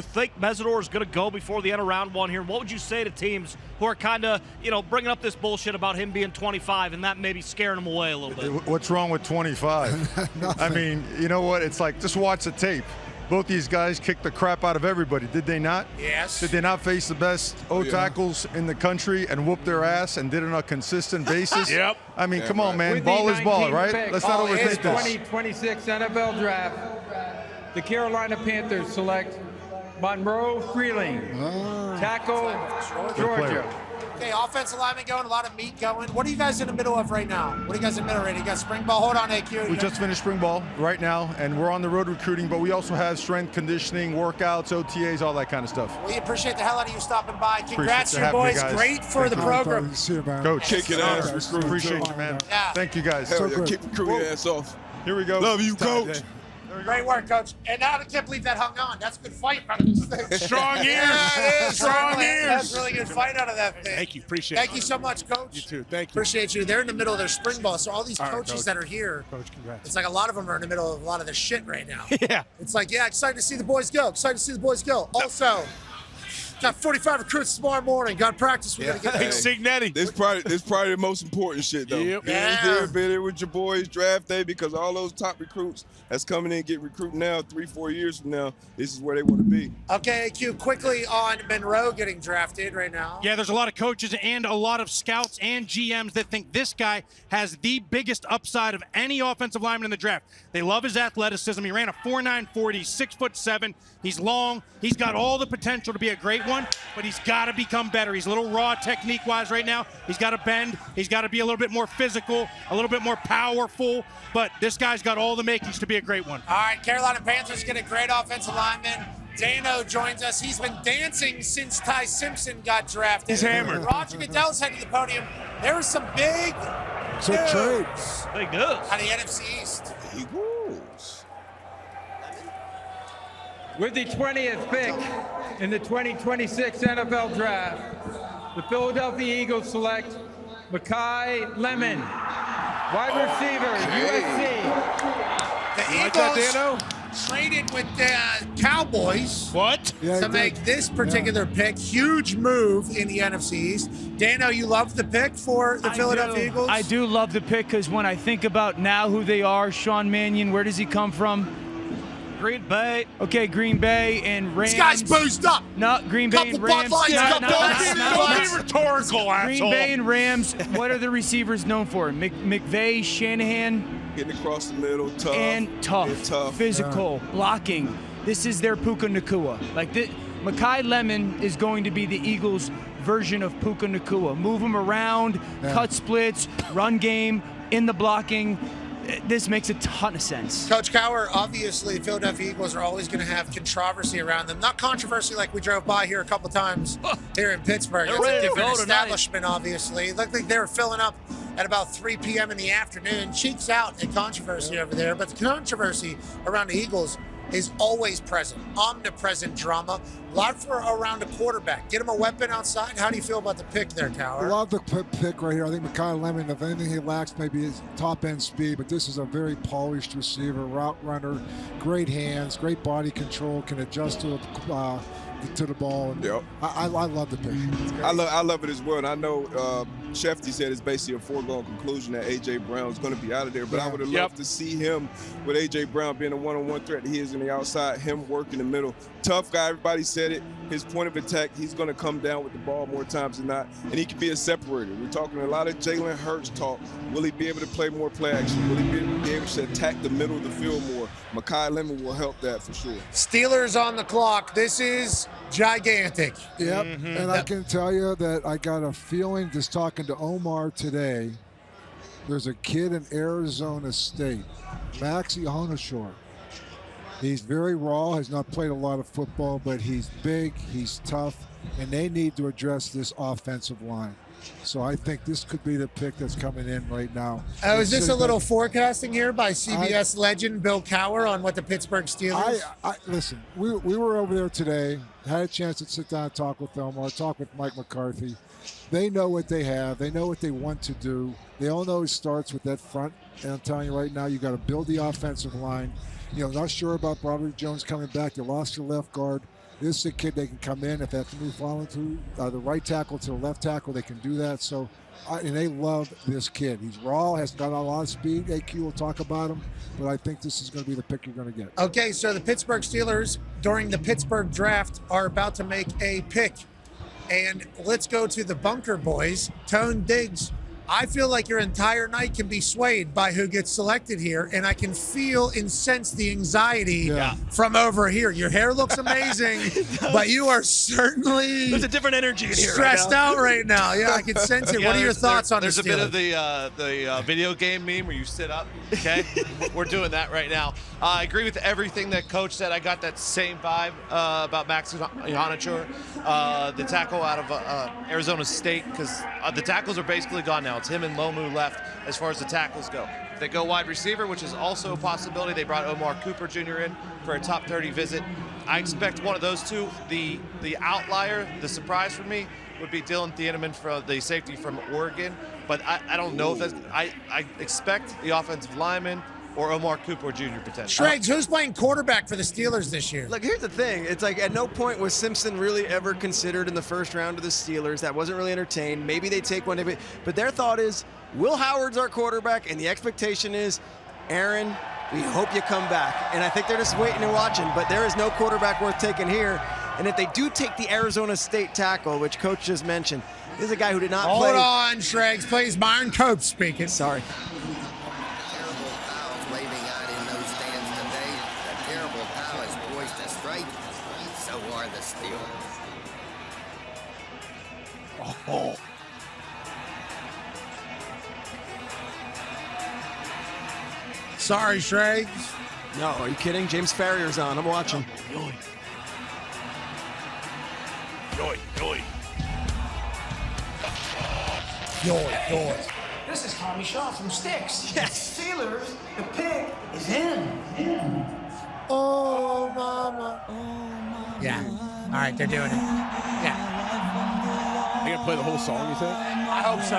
think Mesidor is going to go before the end of round one here? What would you say to teams who are kind of, bringing up this bullshit about him being 25 and that maybe scaring him away a little bit? What's wrong with 25? I mean, you know what? It's like, just watch the tape. Both these guys kicked the crap out of everybody, did they not? Yes. Did they not face the best tackles in the country and whoop their ass and did it on a consistent basis? Yep. I mean, come on, man. Ball is ball, right? Let's not overthink this. 2026 NFL Draft, the Carolina Panthers select Monroe Freeling, tackle, Georgia. Okay, offensive lineman going, a lot of meat going. What are you guys in the middle of right now? What are you guys in the middle of? You got spring ball? Hold on, AQ. We just finished spring ball right now, and we're on the road recruiting, but we also have strength conditioning, workouts, OTAs, all that kind of stuff. We appreciate the hell out of you stopping by. Congrats to Appreciate you having me, boys. guys. Great for the program. Coach, Kicking ass. appreciate you, man. Yeah. Thank you, guys. Hell yeah, keep recruiting your ass off. Here we go. Love you, Coach. Great work, Coach. And now I can't believe that hung on. That's a good fight out of this thing. Strong ears. Yeah, it is. Strong Certainly. ears. That's a really good fight out of that thing. Thank you. Appreciate it. Thank you so much, Coach. You too. Thank you. Appreciate you. They're in the middle of their spring ball, so all these All right, coaches Coach. that are here, Coach, congrats. it's like a lot of them are in the middle of a lot of this shit right now. Yeah. It's like, yeah, excited to see the boys go. Excited to see the boys go. Also, got 45 recruits tomorrow morning. Got practice. We got to get Big Signetti. This probably the most important shit, though. Yep. Yeah. Being here with your boys draft day, because all those top recruits that's coming in get recruited now, 3-4 years from now, this is where they want to be. Okay, AQ, quickly on Monroe getting drafted right now. Yeah, there's a lot of coaches and a lot of scouts and GMs that think this guy has the biggest upside of any offensive lineman in the draft. They love his athleticism. He ran a 4.9 40, 6'7". He's long. He's got all the potential to be a great one, but he's got to become better. He's a little raw technique-wise right now. He's got to bend. He's got to be a little bit more physical, a little bit more powerful, but this guy's got all the makings to be a great one. All right, Carolina Panthers get a great offensive lineman. Dano joins us. He's been dancing since Ty Simpson got drafted. He's hammered. Roger Goodell's headed to the podium. There was some big So trade. Big news. out of the NFC East. Eagles. With the 20th pick in the 2026 NFL Draft, the Philadelphia Eagles select Mekhi Lemon, wide receiver, USC. The You like that, Eagles Dano? traded with the Cowboys What? Yeah, to he make did. this particular pick. Huge move in the NFC East. Dano, you love the pick for the Philadelphia Eagles? I do love the pick because when I think about now who they are, Sean Mannion, where does he come from? Green Bay. Okay, Green Bay and Rams. This guy's boozed up. No, Green Bay Couple and Rams. Bud Lights, couple Don't be rhetorical, Green asshole. Bay and Rams. What are the receivers known for? McVay, Shanahan, Getting across the middle, tough. and tough, And tough. physical, blocking. This is their Puka Nacua. Like Mekhi Lemon is going to be the Eagles' version of Puka Nacua. Move him around, cut splits, run game, in the blocking. This makes a ton of sense. Coach Cowher, obviously, the Philadelphia Eagles are always going to have controversy around them. Not controversy like we drove by here a couple times here in Pittsburgh. They're It's a ready to different go tonight. establishment, obviously. It looked like they were filling up at about 3 p.m. in the afternoon. Cheeks out at controversy over there. But the controversy around the Eagles is always present. Omnipresent drama. A lot for around a quarterback. Get him a weapon outside. How do you feel about the pick there, I Cowher? love the pick right here. I think Mekhi Lemon, if anything he lacks, maybe his top-end speed, but this is a very polished receiver, route runner, great hands, great body control, can adjust to the ball. And Yep. I love the pick. I love it as well. And I know Shefty said it's basically a foregone conclusion that A.J. Brown is going to be out of there. But I would have loved to see him with A.J. Brown being a one-on-one threat that he is in the outside, him work in the middle. Tough guy, everybody said it. His point of attack, he's going to come down with the ball more times than not. And he can be a separator. We're talking a lot of Jalen Hurts talk. Will he be able to play more play action? Will he be able to attack the middle of the field more? Mekhi Lemon will help that for sure. Steelers on the clock. This is gigantic. Yep, and I can tell you that I got a feeling just talking to Omar today, there's a kid in Arizona State, Maxie Honashore. He's very raw, has not played a lot of football, but he's big, he's tough, and they need to address this offensive line. So I think this could be the pick that's coming in right now. Is this a little forecasting here by CBS legend Bill Cowher on what the Pittsburgh Steelers? Listen, we were over there today, had a chance to sit down and talk with Omar, talk with Mike McCarthy. They know what they have. They know what they want to do. They all know it starts with that front. And I'm telling you right now, you got to build the offensive line. You know, not sure about Robert Jones coming back. You lost your left guard. This is a kid they can come in if they have to move following through the right tackle to the left tackle. They can do that. So, and they love this kid. He's raw, has got a lot of speed. AQ will talk about him, but I think this is going to be the pick you're going to get. Okay, so the Pittsburgh Steelers during the Pittsburgh draft are about to make a pick. And let's go to the Bunker Boys. Tone Digz, I feel like your entire night can be swayed by who gets selected here, and I can feel and sense the anxiety from over here. Your hair looks amazing, but you are certainly there's a different energy in here. Stressed out right now. Yeah, I can sense it. Yeah, What are your thoughts on There's this? a bit of the video game meme where you sit up. Okay, we're doing that right now. I agree with everything that Coach said. I got that same vibe about Max Ihanachur, the tackle out of Arizona State, because the tackles are basically gone now. It's him and Lomu left as far as the tackles go. If they go wide receiver, which is also a possibility, they brought Omar Cooper Jr. in for a top 30 visit. I expect one of those two. The outlier, the surprise for me, would be Dylan Thieneman, for the safety from Oregon. But I don't know if that's, I expect the offensive lineman or Omar Cooper Jr. potentially. Schrags, who's playing quarterback for the Steelers this year? Look, here's the thing. It's like at no point was Simpson really ever considered in the first round of the Steelers. That wasn't really entertained. Maybe they take one, but their thought is, Will Howard's our quarterback, and the expectation is, Aaron, we hope you come back. And I think they're just waiting and watching, but there is no quarterback worth taking here. And if they do take the Arizona State tackle, which Coach just mentioned, this is a guy who did not play. Hold on, Schrags. Please, Byron Cope speaking. Sorry. Oh. Sorry, Schrags. No, are you kidding? James Farrier's on. I'm watching. Yoy. This is Tommy Shaw from Styx. Yes. Steelers, the pick is in. Oh, mama. Oh, mama. Yeah. All right, they're doing it. Yeah. Are you going to play the whole song, you think? I hope so.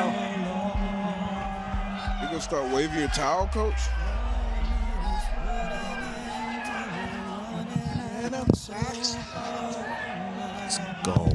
You going to start waving your towel, Coach? Let's go.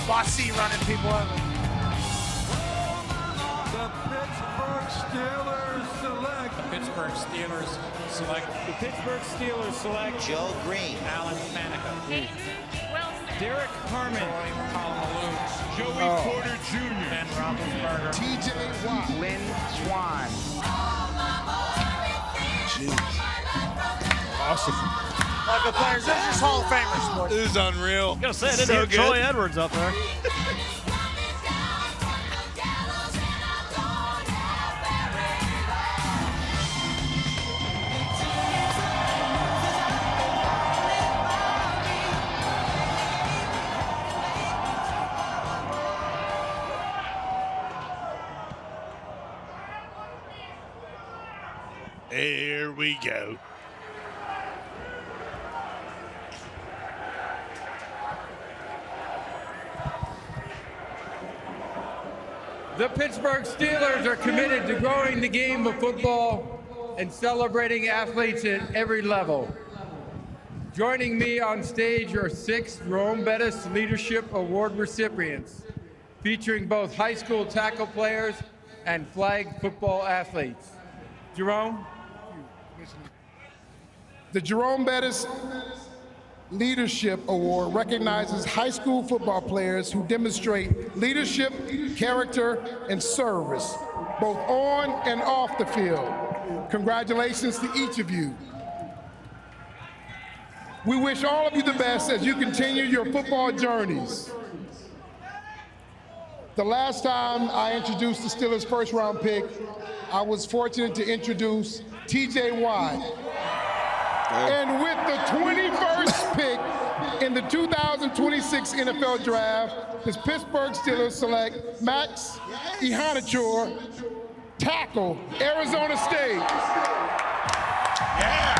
Bossy running people over. The Pittsburgh Steelers select. The Pittsburgh Steelers select. The Pittsburgh Steelers select. Joe Green. Alan Faneca. Derek Harmon. Joey Porter Jr. Ben Roethlisberger. TJ Watt. Lynn Swan. Jeez. Awesome. Like the players, this is Hall of Famers, boys. This is unreal. I was gonna say, I didn't hear Troy Edwards up there. Here we go. The Pittsburgh Steelers are committed to growing the game of football and celebrating athletes at every level. Joining me on stage are 6 Jerome Bettis Leadership Award recipients, featuring both high school tackle players and flag football athletes. Jerome? The Jerome Bettis Leadership Award recognizes high school football players who demonstrate leadership, character, and service, both on and off the field. Congratulations to each of you. We wish all of you the best as you continue your football journeys. The last time I introduced the Steelers' first-round pick, I was fortunate to introduce TJ Watt. And with the 21st pick in the 2026 NFL Draft, the Pittsburgh Steelers select Max Ihanachur, tackle, Arizona State. Yeah,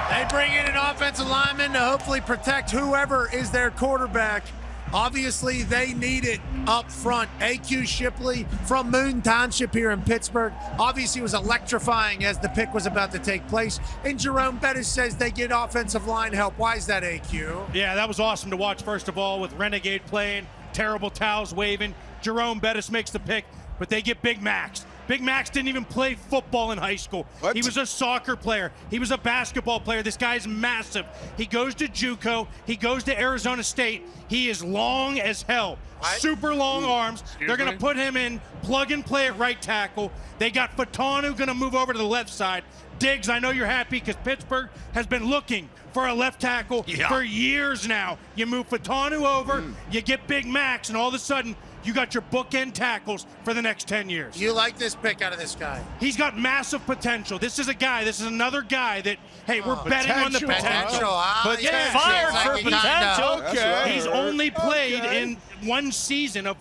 they bring in an offensive lineman to hopefully protect whoever is their quarterback. Obviously, they need it up front. AQ Shipley from Moon Township here in Pittsburgh. Obviously, it was electrifying as the pick was about to take place. And Jerome Bettis says they get offensive line help. Why is that, AQ? Yeah, that was awesome to watch, first of all, with Renegade playing, terrible towels waving. Jerome Bettis makes the pick, but they get Big Max. Big Max didn't even play football in high school. What? He was a soccer player. He was a basketball player. This guy's massive. He goes to JUCO. He goes to Arizona State. He is long as hell. Super long arms. They're going to put him in plug and play at right tackle. They got Fatanu going to move over to the left side. Digz, I know you're happy because Pittsburgh has been looking for a left tackle for years now. You move Fatanu over, you get Big Max, and all of a sudden, you got your bookend tackles for the next 10 years. You like this pick out of this guy? He's got massive potential. This is another guy that, hey, we're betting on the potential. Fired for potential. Okay. He's only played in one season of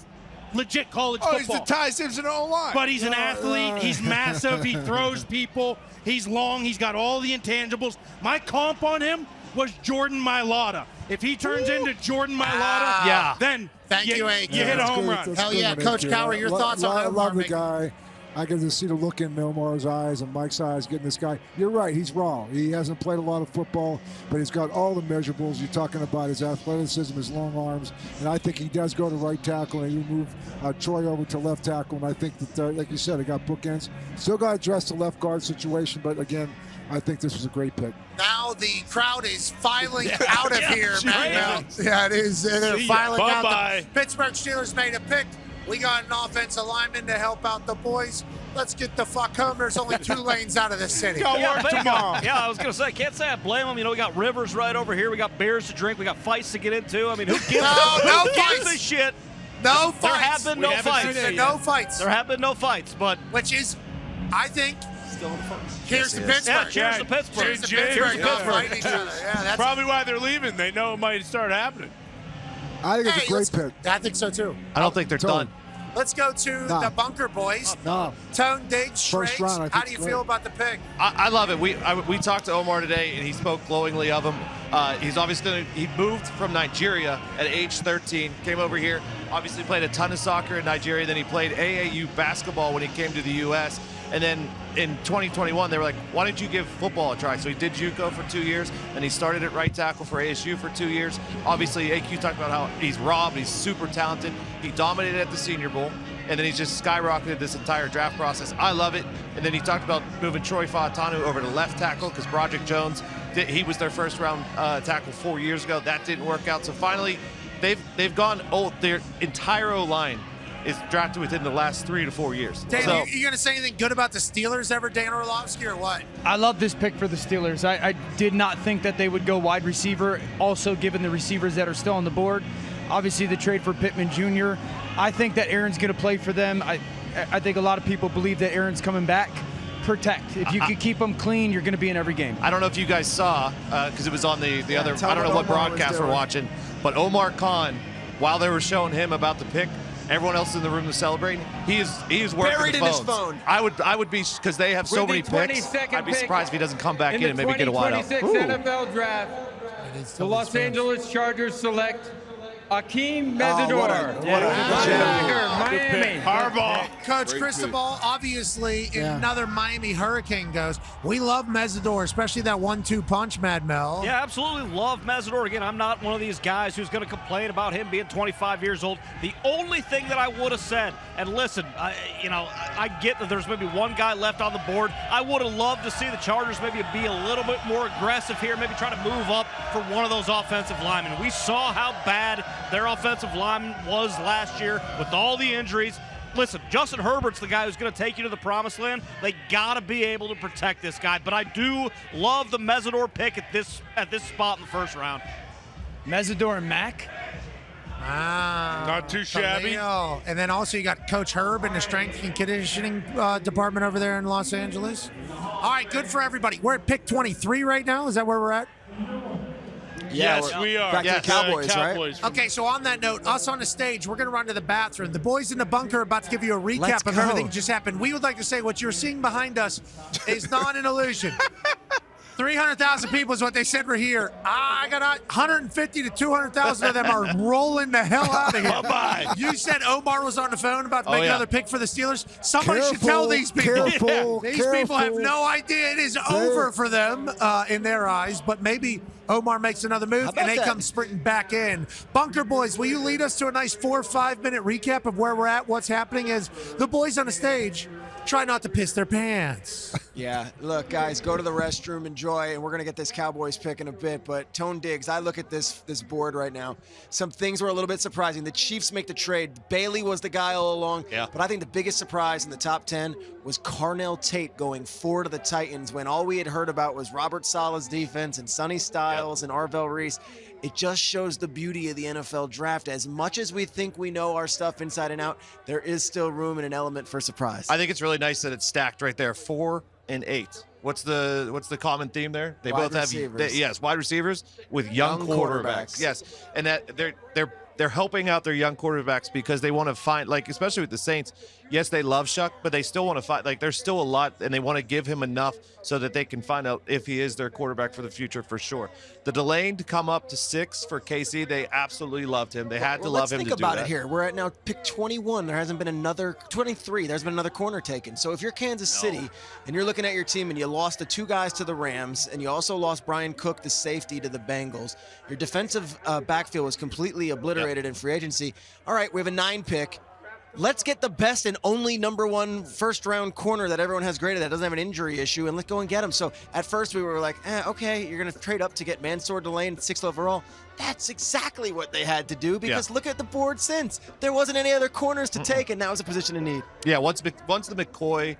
legit college football. He's the Ty Simpson O-line. But he's an athlete. He's massive. He throws people. He's long. He's got all the intangibles. My comp on him was Jordan Mailata. If he turns into Jordan Mailata, then Thank you, AQ. You hit a home run. Hell yeah. Coach Cowher, your thoughts on I Omar? love the guy. I get to see the look in Omar's eyes and Mike's eyes getting this guy. You're right, he's raw. He hasn't played a lot of football, but he's got all the measurables. You're talking about his athleticism, his long arms, and I think he does go to right tackle, and you move Troy over to left tackle, and I think that, like you said, he got bookends. Still got to address the left guard situation, but again, I think this was a great pick. Now the crowd is filing out of here, man. Jesus. Yeah, it is. They're See ya. filing out. Bye-bye. The Pittsburgh Steelers made a pick. We got an offensive lineman to help out the boys. Let's get the fuck home. There's only 2 lanes out of the city. Yeah, I was going to say, I can't say I blame them. You know, we got rivers right over here. We got beers to drink. We got fights to get into. I mean, who gives, no who fights. gives a shit? No There fights. have been no fights. No fights. There have been no fights, but which is, I think, cheers to Pittsburgh. Yeah, cheers to Pittsburgh. Cheers to Pittsburgh. Not fighting each other. Yeah, that's Probably why they're leaving. They know it might start happening. I think it's a great pick. I think so too. I don't think they're done. Let's go to the Bunker Boys. Tone, Digz, First round, I think how do you it's feel great. about the pick? I love it. We talked to Omar today, and he spoke glowingly of him. He's obviously he moved from Nigeria at age 13, came over here, obviously played a ton of soccer in Nigeria. Then he played AAU basketball when he came to the U.S. And then in 2021, they were like, why don't you give football a try? So he did JUCO for 2 years, and he started at right tackle for ASU for 2 years. Obviously, AQ talked about how he's raw, but he's super talented. He dominated at the Senior Bowl, and then he's just skyrocketed this entire draft process. I love it. And then he talked about moving Troy Fautanu over to left tackle because Broderick Jones, he was their first round tackle 4 years ago. That didn't work out. So finally, they've gone, their entire O-line is drafted within the last 3 to 4 years. Dan, So- you going to say anything good about the Steelers ever, Dan Orlovsky, or what? I love this pick for the Steelers. I did not think that they would go wide receiver, also given the receivers that are still on the board. Obviously, the trade for Pittman Jr. I think that Aaron's going to play for them. I think a lot of people believe that Aaron's coming back. Protect. If you can keep them clean, you're going to be in every game. I don't know if you guys saw, because it was on the other, tell I don't what know what Omar was broadcast we're doing. watching, but Omar Khan, while they were showing him about the pick, everyone else in the room was celebrating. He is working Buried the in his phones. phone. I would be, because they have so With the many picks, 22nd I'd be pick surprised if he doesn't come back in the and maybe get a wide out. 2026 NFL Draft, the Los Angeles Chargers select Akeem Mesidor. Miami. Harbaugh. Coach Great Cristobal, obviously, in another Miami Hurricane goes. We love Mesidor, especially that 1-2 punch, Mad Mel. Yeah, absolutely love Mesidor. Again, I'm not one of these guys who's going to complain about him being 25 years old. The only thing that I would have said, and listen, I get that there's maybe one guy left on the board. I would have loved to see the Chargers maybe be a little bit more aggressive here, maybe try to move up for one of those offensive linemen. We saw how bad their offensive lineman was last year with all the injuries. Listen, Justin Herbert's the guy who's going to take you to the promised land. They got to be able to protect this guy. But I do love the Mesidor pick at this spot in the first round. Mesidor and Mack. Not too shabby. Khalil. And then also you got Coach Herb in the strength and conditioning department over there in Los Angeles. All right, good for everybody. We're at pick 23 right now. Is that where we're at? Yes, we are. Back to the Cowboys, Cowboys. Okay, so on that note, us on the stage, we're going to run to the bathroom. The boys in the bunker are about to give you a recap Let's of go. everything that just happened. We would like to say what you're seeing behind us is not an illusion. 300,000 people is what they said were here. I got 150 to 200,000 of them are rolling the hell out of here. Bye-bye. You said Omar was on the phone about to make another pick for the Steelers. Somebody should Careful, tell these people. These people have careful. no idea it is over for them in their eyes, but maybe Omar makes another move and they come sprinting back in. Bunker Boys, will you lead us to a nice 4 or 5 minute recap of where we're at, what's happening as the boys on the stage try not to piss their pants? Yeah, look, guys, go to the restroom, enjoy, and we're going to get this Cowboys pick in a bit. But Tone Digz, I look at this board right now. Some things were a little bit surprising. The Chiefs make the trade. Bailey was the guy all along. Yeah. But I think the biggest surprise in the top 10 was Carnell Tate going 4 to the Titans when all we had heard about was Robert Saleh's defense and Sonny Styles and Arvell Reese. It just shows the beauty of the NFL draft. As much as we think we know our stuff inside and out, there is still room and an element for surprise. I think it's really nice that it's stacked right there, 4 and 8. What's the common theme there? They Wide both have receivers. wide receivers with young quarterbacks. Yes, and that they're helping out their young quarterbacks because they want to find, like, especially with the Saints. Yes, they love Shuck, but they still want to find, like, there's still a lot, and they want to give him enough so that they can find out if he is their quarterback for the future for sure. The Delane to come up to 6 for KC, they absolutely loved him. They had to love him to do that. Let's think about it here. We're at now pick 21. There hasn't been another 23. There's been another corner taken. So if you're Kansas City and you're looking at your team and you lost the 2 guys to the Rams and you also lost Brian Cook, the safety, to the Bengals, your defensive backfield was completely obliterated in free agency. All right, we have a 9 pick. Let's get the best and only number 1 first-round corner that everyone has graded that doesn't have an injury issue, and let's go and get him. So at first we were like, okay, you're going to trade up to get Mansour Delane, 6th overall. That's exactly what they had to do because look at the board since. There wasn't any other corners to take, and now it's a position of need. Yeah, once the McCoy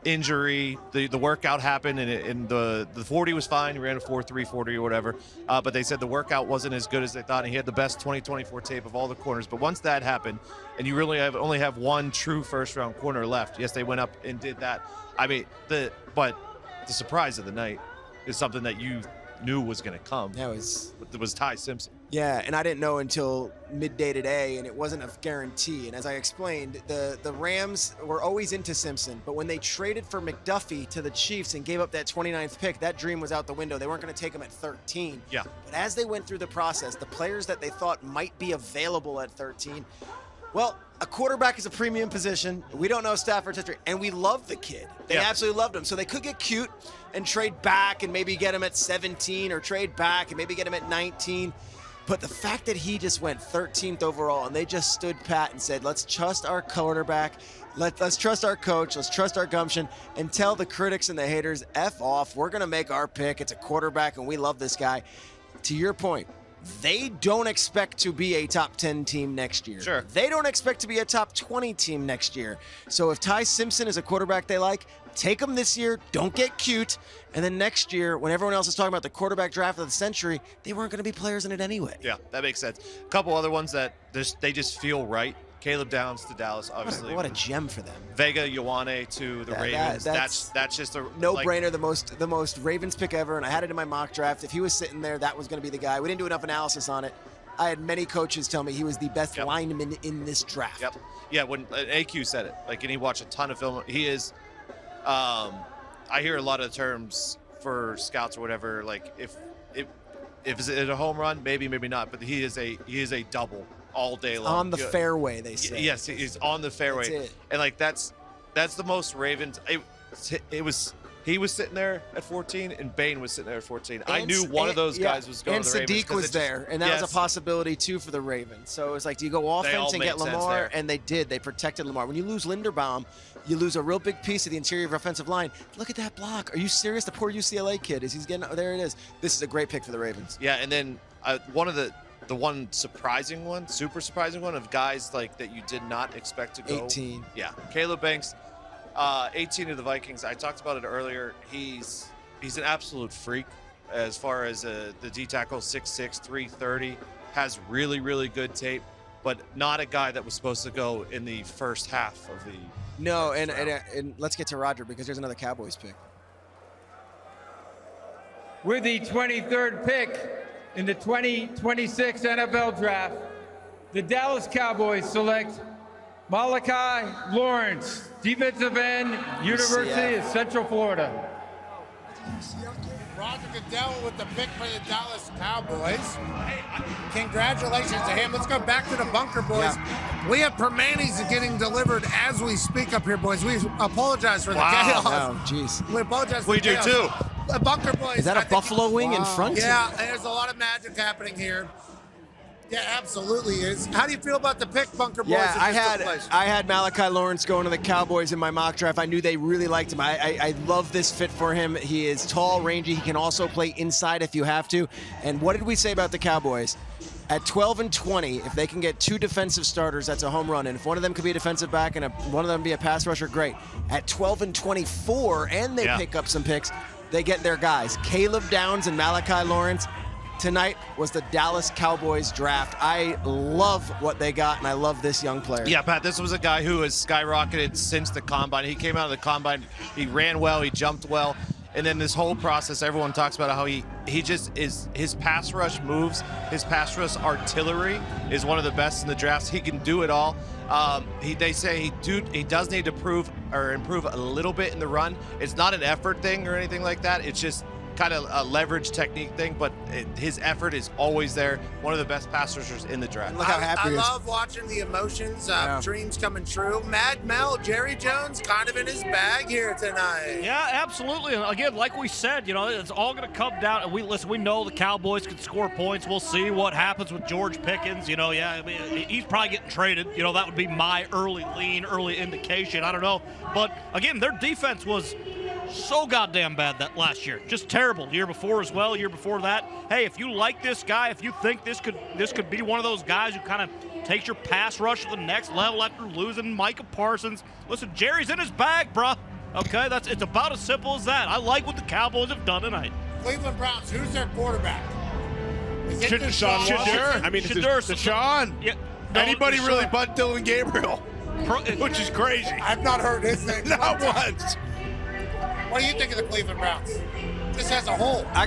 injury, the workout happened, and the 40 was fine. He ran a 4.3 40 or whatever, but they said the workout wasn't as good as they thought, and he had the best 2024 tape of all the corners. But once that happened, and you really only have 1 true first-round corner left, yes, they went up and did that. I mean, but the surprise of the night is something that you knew was going to come. That was Ty Simpson. Yeah, and I didn't know until midday today, and it wasn't a guarantee. And as I explained, the Rams were always into Simpson, but when they traded for McDuffie to the Chiefs and gave up that 29th pick, that dream was out the window. They weren't going to take him at 13. Yeah. But as they went through the process, the players that they thought might be available at 13, well, a quarterback is a premium position. We don't know Stafford's history, and we love the kid. They absolutely loved him. So they could get cute and trade back and maybe get him at 17 or trade back and maybe get him at 19. But the fact that he just went 13th overall and they just stood pat and said, let's trust our quarterback, let's trust our coach, let's trust our gumption, and tell the critics and the haters, F off, we're going to make our pick. It's a quarterback, and we love this guy. To your point, they don't expect to be a top 10 team next year. Sure. They don't expect to be a top 20 team next year. So if Ty Simpson is a quarterback they like, take him this year, don't get cute, and then next year, when everyone else is talking about the quarterback draft of the century, they weren't going to be players in it anyway. Yeah, that makes sense. A couple other ones that they just feel right. Caleb Downs to Dallas, obviously. What a gem for them. Vega Ioane to the Ravens. That's just a no-brainer. The most Ravens pick ever, and I had it in my mock draft. If he was sitting there, that was going to be the guy. We didn't do enough analysis on it. I had many coaches tell me he was the best lineman in this draft. Yep. Yeah, when AQ said it, and he watched a ton of film. He is. I hear a lot of terms for scouts or whatever. Like if it's a home run, maybe not. But he is a double all day long. On the fairway, they say. Yes, he's on the fairway. That's it. And that's the most Ravens. He was sitting there at 14, and Bain was sitting there at 14. I knew one of those guys was going to the Ravens. And Sadiq was there, and that was a possibility, too, for the Ravens. So it was like, do you go offense and get Lamar? And they did. They protected Lamar. When you lose Linderbaum, you lose a real big piece of the interior of your offensive line. Look at that block. Are you serious? The poor UCLA kid. He's getting – there it is. This is a great pick for the Ravens. Yeah, and then one of the one surprising one, super surprising one of guys like that you did not expect to go. 18. Yeah, Caleb Banks. 18 of the Vikings. I talked about it earlier. He's an absolute freak as far as the D tackle, 6'6", 330, has really, really good tape, but not a guy that was supposed to go in the first half of the. No, and let's get to Roger because there's another Cowboys pick. With the 23rd pick in the 2026 NFL Draft, the Dallas Cowboys select Malachi Lawrence, defensive end, University of Central Florida. Roger Goodell with the pick for the Dallas Cowboys. Congratulations to him. Let's go back to the bunker, boys. Yeah. We have Permanis getting delivered as we speak up here, boys. We apologize for the chaos. Oh, jeez. We apologize for the chaos. We do, too. Bunker boys. Is that a buffalo wing in front? Yeah, there's a lot of magic happening here. Yeah, absolutely is. How do you feel about the pick, Bunker Boys? Yeah, I had Malachi Lawrence going to the Cowboys in my mock draft. I knew they really liked him. I love this fit for him. He is tall, rangy. He can also play inside if you have to. And what did we say about the Cowboys? At 12 and 20, if they can get 2 defensive starters, that's a home run. And if one of them could be a defensive back and one of them be a pass rusher, great. At 12 and 24, and they pick up some picks, they get their guys. Caleb Downs and Malachi Lawrence. Tonight was the Dallas Cowboys draft. I love what they got, and I love this young player. Yeah, Pat, this was a guy who has skyrocketed since the Combine. He came out of the Combine, he ran well, he jumped well, and then this whole process, everyone talks about how he just is, his pass rush moves, his pass rush artillery is one of the best in the drafts. He can do it all. They say he does need to improve a little bit in the run. It's not an effort thing or anything like that. It's just kind of a leverage technique thing, but his effort is always there. One of the best pass rushers in the draft. Look how happy he is. I love watching the emotions, dreams coming true. Mad Mel, Jerry Jones, kind of in his bag here tonight. Yeah, absolutely. Again, like we said, it's all going to come down. We know the Cowboys can score points. We'll see what happens with George Pickens. He's probably getting traded. That would be my early indication. I don't know. But again, their defense was so goddamn bad that last year. Just terrible. The year before as well, year before that. Hey, if you like this guy, if you think this could be one of those guys who kind of takes your pass rush to the next level after losing Micah Parsons, listen, Jerry's in his bag, bruh. Okay, it's about as simple as that. I like what the Cowboys have done tonight. Cleveland Browns, who's their quarterback? Is it Deshaun Watson? I mean, Deshaun. Yeah, anybody really but Dylan Gabriel, which is crazy. I've not heard his name. Not once. What do you think of the Cleveland Browns? Just as a whole. I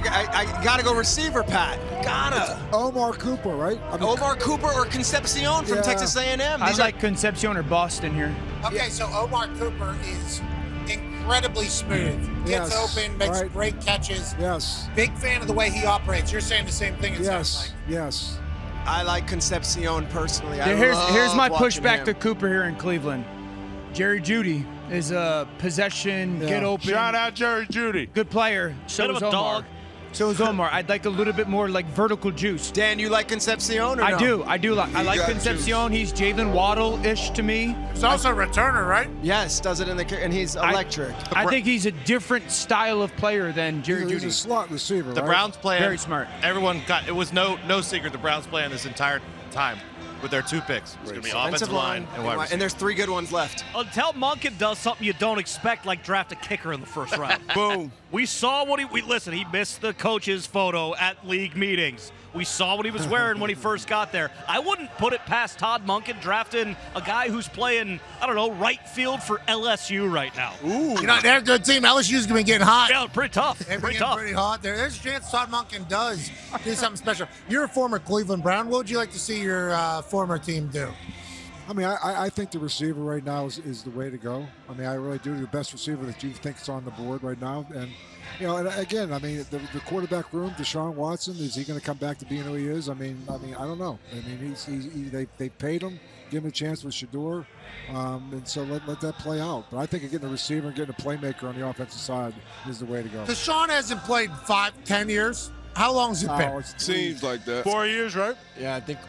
gotta go receiver, Pat. Gotta. Omar Cooper, right? Omar Cooper or Concepcion from Texas A&M. I like Concepcion or Boston here. Okay, so Omar Cooper is incredibly smooth. Gets open, makes great catches. Yes. Big fan of the way he operates. You're saying the same thing. Yes. I like Concepcion personally. Here's my pushback to Cooper here in Cleveland. Jerry Jeudy is a possession, get open. Shout out Jerry Jeudy. Good player. So is Omar. Dog. So is Omar. I'd like a little bit more like vertical juice. Dan, you like Concepcion or I no? do. I like Concepcion. He's Jalen Waddle-ish to me. He's also a returner, right? Yes, does it and he's electric. I think he's a different style of player than Jerry Jeudy. He's a slot receiver, The Browns play. Very smart. It was no secret the Browns playing this entire time with their 2 picks. It's going to be offensive line and wide receiver. And there's 3 good ones left. Until Monken does something you don't expect, like draft a kicker in the first round. Boom. We saw what he missed the coach's photo at league meetings. We saw what he was wearing when he first got there. I wouldn't put it past Todd Monken drafting a guy who's playing, right field for LSU right now. Ooh. They're a good team. LSU's going to be getting hot. Yeah, pretty tough. They're pretty hot. There's a chance Todd Monken does do something special. You're a former Cleveland Brown. What would you like to see your former team do? I mean, I think the receiver right now is the way to go. I mean, I really do. The best receiver that you think is on the board right now. And, and again, I mean, the quarterback room, Deshaun Watson, is he going to come back to being who he is? I mean, I don't know. I mean, they paid him, give him a chance with Shador, and so let that play out. But I think getting a receiver and getting a playmaker on the offensive side is the way to go. Deshaun hasn't played 5-10 years. How long has it been? It seems like that. 4 years, right? Yeah, I think.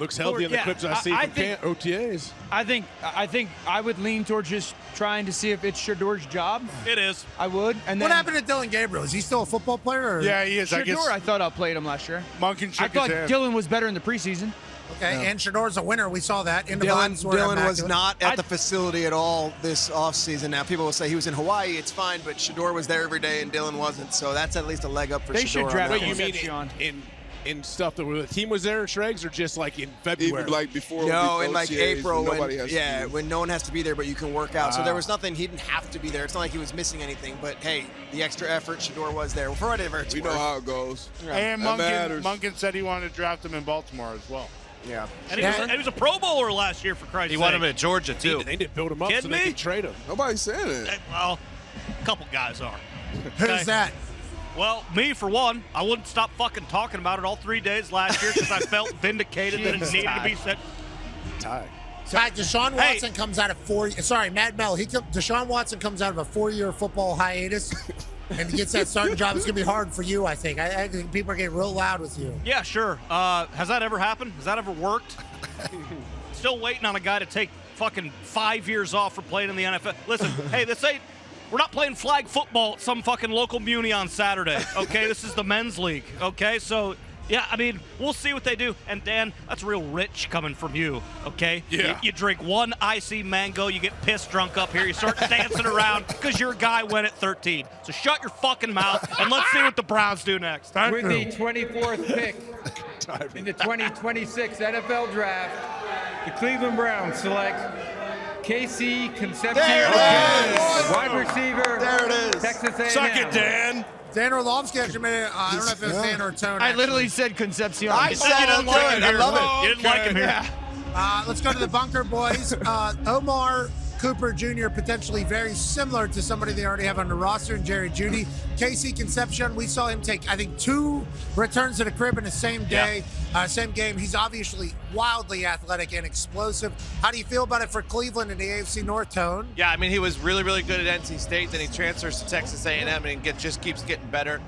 Looks healthy in the clips I see from OTAs. I think I would lean towards just trying to see if it's Shador's job. It is. I would. And what then, happened to Dylan Gabriel? Is he still a football player? Or? Yeah, he is. Shador, I thought outplayed him last year. Monken shook I thought his hand. Dylan was better in the preseason. Okay, and Shador's a winner. We saw that. Dylan was not at the facility at all this offseason. Now, people will say he was in Hawaii. It's fine, but Shador was there every day and Dylan wasn't. So that's at least a leg up for Shador. They should draft him. You mean in stuff that the team was there, Schrags, or just like in February? Even like before. No, in like OTAs, April when when no one has to be there, but you can work out. So there was nothing. He didn't have to be there. It's not like he was missing anything. But hey, the extra effort, Shador was there. For whatever it's worth. We know how it goes. And Monken said he wanted to draft him in Baltimore as well. Yeah. And he was a Pro Bowler last year, for Christ's sake. He wanted him at Georgia, too. They did build him up so they could trade him. Nobody's saying it. Well, a couple guys are. Who's that? Well, me, for one, I wouldn't stop fucking talking about it all 3 days last year because I felt vindicated that it needed to be said. Ty. Pat, Deshaun Watson comes out of Matt Mel. Deshaun Watson comes out of a 4-year football hiatus and he gets that starting job. It's going to be hard for you, I think. I think people are getting real loud with you. Yeah, sure. Has that ever happened? Has that ever worked? Still waiting on a guy to take fucking 5 years off for playing in the NFL. Listen, hey, we're not playing flag football at some fucking local muni on Saturday, okay? This is the men's league, okay? So, yeah, I mean, we'll see what they do. And, Dan, that's real rich coming from you, okay? Yeah. You drink one icy mango, you get pissed drunk up here, you start dancing around because your guy went at 13. So shut your fucking mouth, and let's see what the Browns do next. With the 24th pick in the 2026 NFL Draft, the Cleveland Browns select Casey Concepcion, wide receiver, There it is. Texas A&M. Suck it, Dan. Dan Orlovsky actually made it. I don't know if it was Dan or Tone. I literally said Concepcion. I said You didn't like him I here. love it. You didn't like him here. Let's go to the bunker, boys. Omar Cooper Jr., potentially very similar to somebody they already have on the roster, and Jerry Jeudy. Casey Concepcion, we saw him take, I think, 2 returns to the crib in the same day, same game. He's obviously wildly athletic and explosive. How do you feel about it for Cleveland in the AFC North, Tone? Yeah, I mean, he was really, really good at NC State. Then he transfers to Texas A&M and just keeps getting better.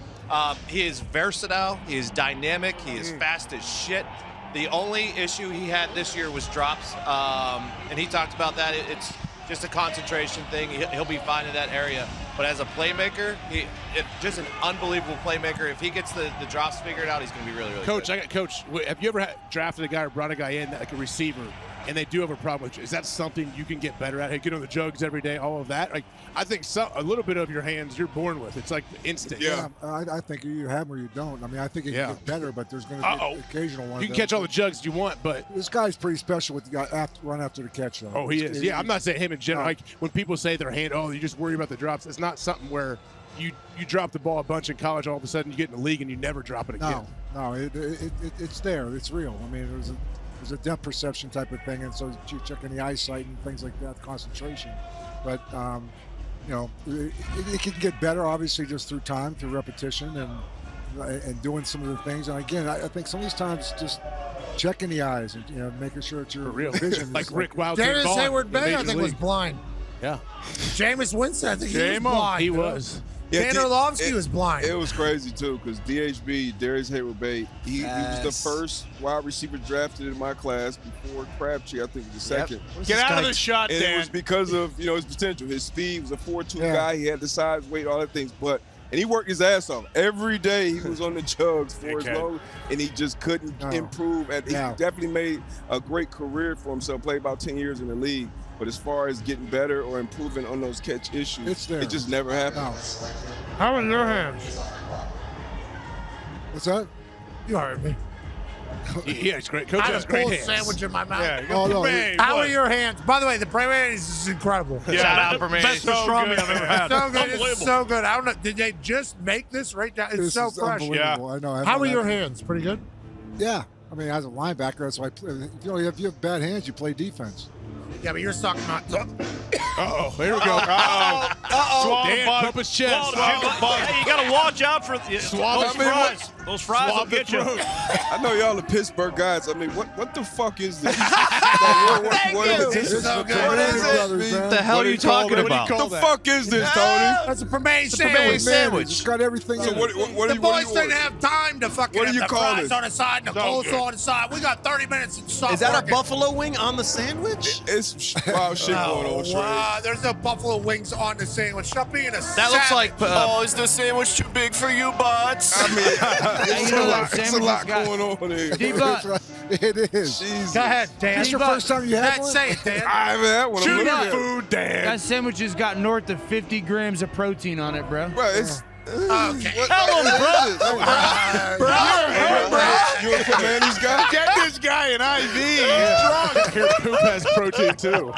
He is versatile. He is dynamic. He is fast as shit. The only issue he had this year was drops, and he talked about that. It's just a concentration thing. He'll be fine in that area. But as a playmaker, just an unbelievable playmaker. If he gets the drops figured out, he's going to be really, really good. Coach, have you ever drafted a guy or brought a guy in, like a receiver, and they do have a problem with you? Is that something you can get better at? Hey, get on the jugs every day, all of that? Like, I think a little bit of your hands you're born with. It's like instinct. Yeah, I think you have them or you don't. I mean, I think it can get better, but there's going to be occasional ones. You can catch all the jugs you want, but this guy's pretty special with the guy run after the catch, though. Oh, he is. Yeah, I'm not saying him in general. Like when people say their hand, you just worry about the drops. It's not something where you drop the ball a bunch in college, all of a sudden you get in the league and you never drop it again. No, it's there. It's real. I mean, there's a depth perception type of thing, and so you're checking the eyesight and things like that, concentration. But it can get better, obviously, just through time, through repetition, and doing some of the things. And again, I think some of these times just checking the eyes and making sure that your vision like is Rick Wilder. Darius Hayward-Bay, I think, was blind. Yeah. Jameis Winston, I think he was blind. He was. Yeah, Dan Orlovsky was blind. It was crazy, too, because DHB, Darius Hayward-Bay, he was the first wide receiver drafted in my class before Crabtree, I think, was the second. Get out of the shot, and Dan. it was because of, his potential. His speed was a 4.2 guy. He had the size, weight, all that things. And he worked his ass off. Every day he was on the jugs for as long, and he just couldn't improve. He definitely made a great career for himself, played about 10 years in the league. But as far as getting better or improving on those catch issues, it just never happened. How are your hands? What's that? You heard me. Yeah, it's great. Coach I has had a cold great hands. sandwich in my mouth. Yeah, How are your hands? By the way, the mayonnaise is incredible. Yeah, shout out for me. Best pastrami I've ever had. So good. It's so good. I don't know. Did they just make this right now? It's so fresh. Yeah. I know. How are your hands? Pretty good? Yeah. I mean, as a linebacker, that's why if you have bad hands, you play defense. Yeah, but you're talking about. Uh-oh, here we go. Dan, pump his chest. Hey, you got to watch out for those fries. Those fries will get you. I know y'all are Pittsburgh guys. I mean, what the fuck is this? What is This is so good. What is it? What the hell are you talking about? What the fuck is this, Tony? That's a Permain sandwich. It's got everything So in what The do boys you didn't order? have time to fucking What do have you the call fries it? on the side and the coleslaw on the side. We got 30 minutes and stop Is that working. a buffalo wing on the sandwich? It's wild shit going on, Trey. Wow, there's no buffalo wings on the sandwich. Stop being a That looks like. is the sandwich too big for you, Butts? I mean, it's a lot going on here. It is. Jesus. Go ahead, Dan. This your first time you had one? Say it, Dan. I haven't had one. Chew I'm your looking at it. food, Dan. That sandwich has got north of 50 grams of protein on it, bro. Bro, it's. Okay. Tell him, bro. You a Commanders guy? Get this guy an IV. He's drunk. hear poop has protein too.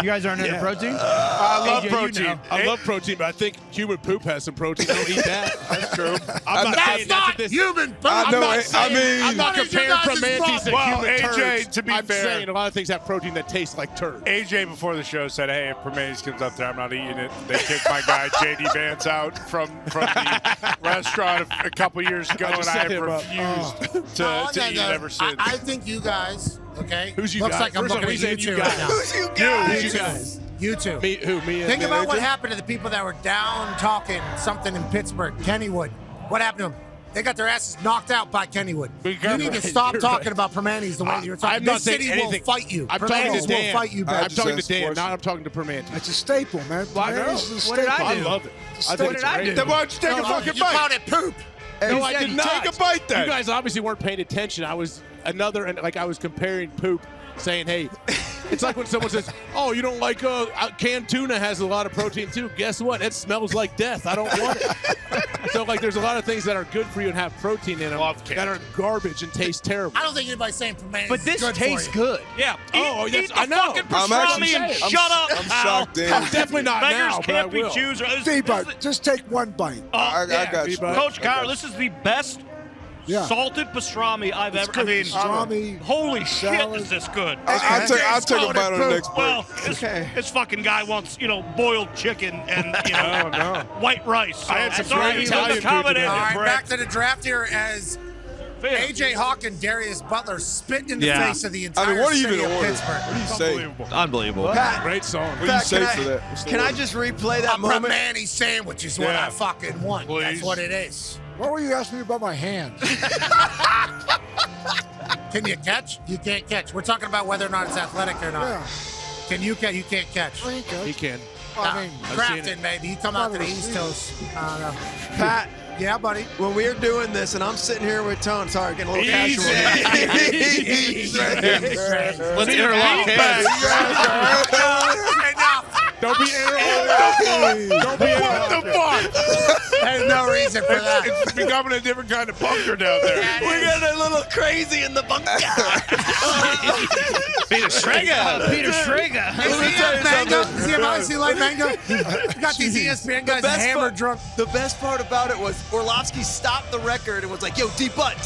You guys aren't into protein? I love AJ, protein. you know. I love protein, but I think human poop has some protein. Don't eat that. That's true. I'm not That's saying not this. human poop. I'm not what is your comparing guys' Primantis to Well, human AJ, turds. to be I'm fair- saying a lot of things have protein that taste like turds. AJ before the show said, "Hey, if Primantis comes up there, I'm not eating it." They kicked my guy JD Vance out from the restaurant a couple years ago, and I have refused to eat it ever since. I think you guys, okay? Who's you Looks guys? like I'm First looking off, at we you said two you right guys. now. Who's you guys? You two. You two. Me, who? Me and Think about what AJ? happened to the people that were down talking something in Pittsburgh. Kennywood. What happened to them? They got their asses knocked out by Kennywood. You need to stop talking about Primantis the way you're talking. I'm not This saying city anything. will fight you. I'm talking to Primantis Dan. will fight you back. I'm talking to Dan. Now I'm talking to Primantis. It's a staple, man. Well, I know. Primantis is a What did staple. I do? I love it. It's a I think staple. it's great. Then why don't you take a fucking You bite? called it poop. No, I did not. Take a bite then. You guys obviously weren't paying attention. I was I was comparing poop, saying, hey, it's like when someone says, oh, you don't like canned tuna has a lot of protein too. Guess what? It smells like death. I don't want it. So, like, there's a lot of things that are good for you and have protein in them that are garbage and taste terrible. I don't think anybody's saying Primantis But is this good tastes for you. good. Yeah. Oh, eat I know. fucking I'm pastrami and actually- shut up, I'm pal. shocked, Dan. I'm definitely not Beggars now, but I can't be will. choosers. D-Bud, just take one bite. I got you. Coach Cowher, this is the best salted pastrami I've ever. I mean, Pastrami, holy salad. shit, is this good? I'll take a bite on the next break. Well, this fucking guy wants, boiled chicken and, white rice. So I had some sorry, great he's Italian food accommodated. today. All right, Brett. back to the draft here as A.J. Hawk and Darius Butler spit in the face of the entire what do you city even of order? Pittsburgh. What do you say? Unbelievable. Pat, Great song. What do you say for that? What's the can I word? just replay that A moment? Primanti sandwich is what Yeah. I fucking want. Please. That's what it is. What were you asking me about my hands? Can you catch? You can't catch. We're talking about whether or not it's athletic or not. Yeah. Can you catch? You can't catch. I ain't good. He can. I mean, Grafton, maybe. You come out to the East Coast. I don't know. Pat, Yeah, buddy. when we're doing this and I'm sitting here with Tone, sorry, getting a little casual. Let's interlock hands. Enough. Don't be interrupted. Don't be What the fuck? There's no reason for that. It's becoming a different kind of bunker down there. We're getting a little crazy in the bunker. Peter Schrager. Peter Schrager. Is he have mango? Does he have obviously like mango? You got these ESPN guys hammered drunk. The best part about it was Orlovsky stopped the record and was like, yo, D-Butt.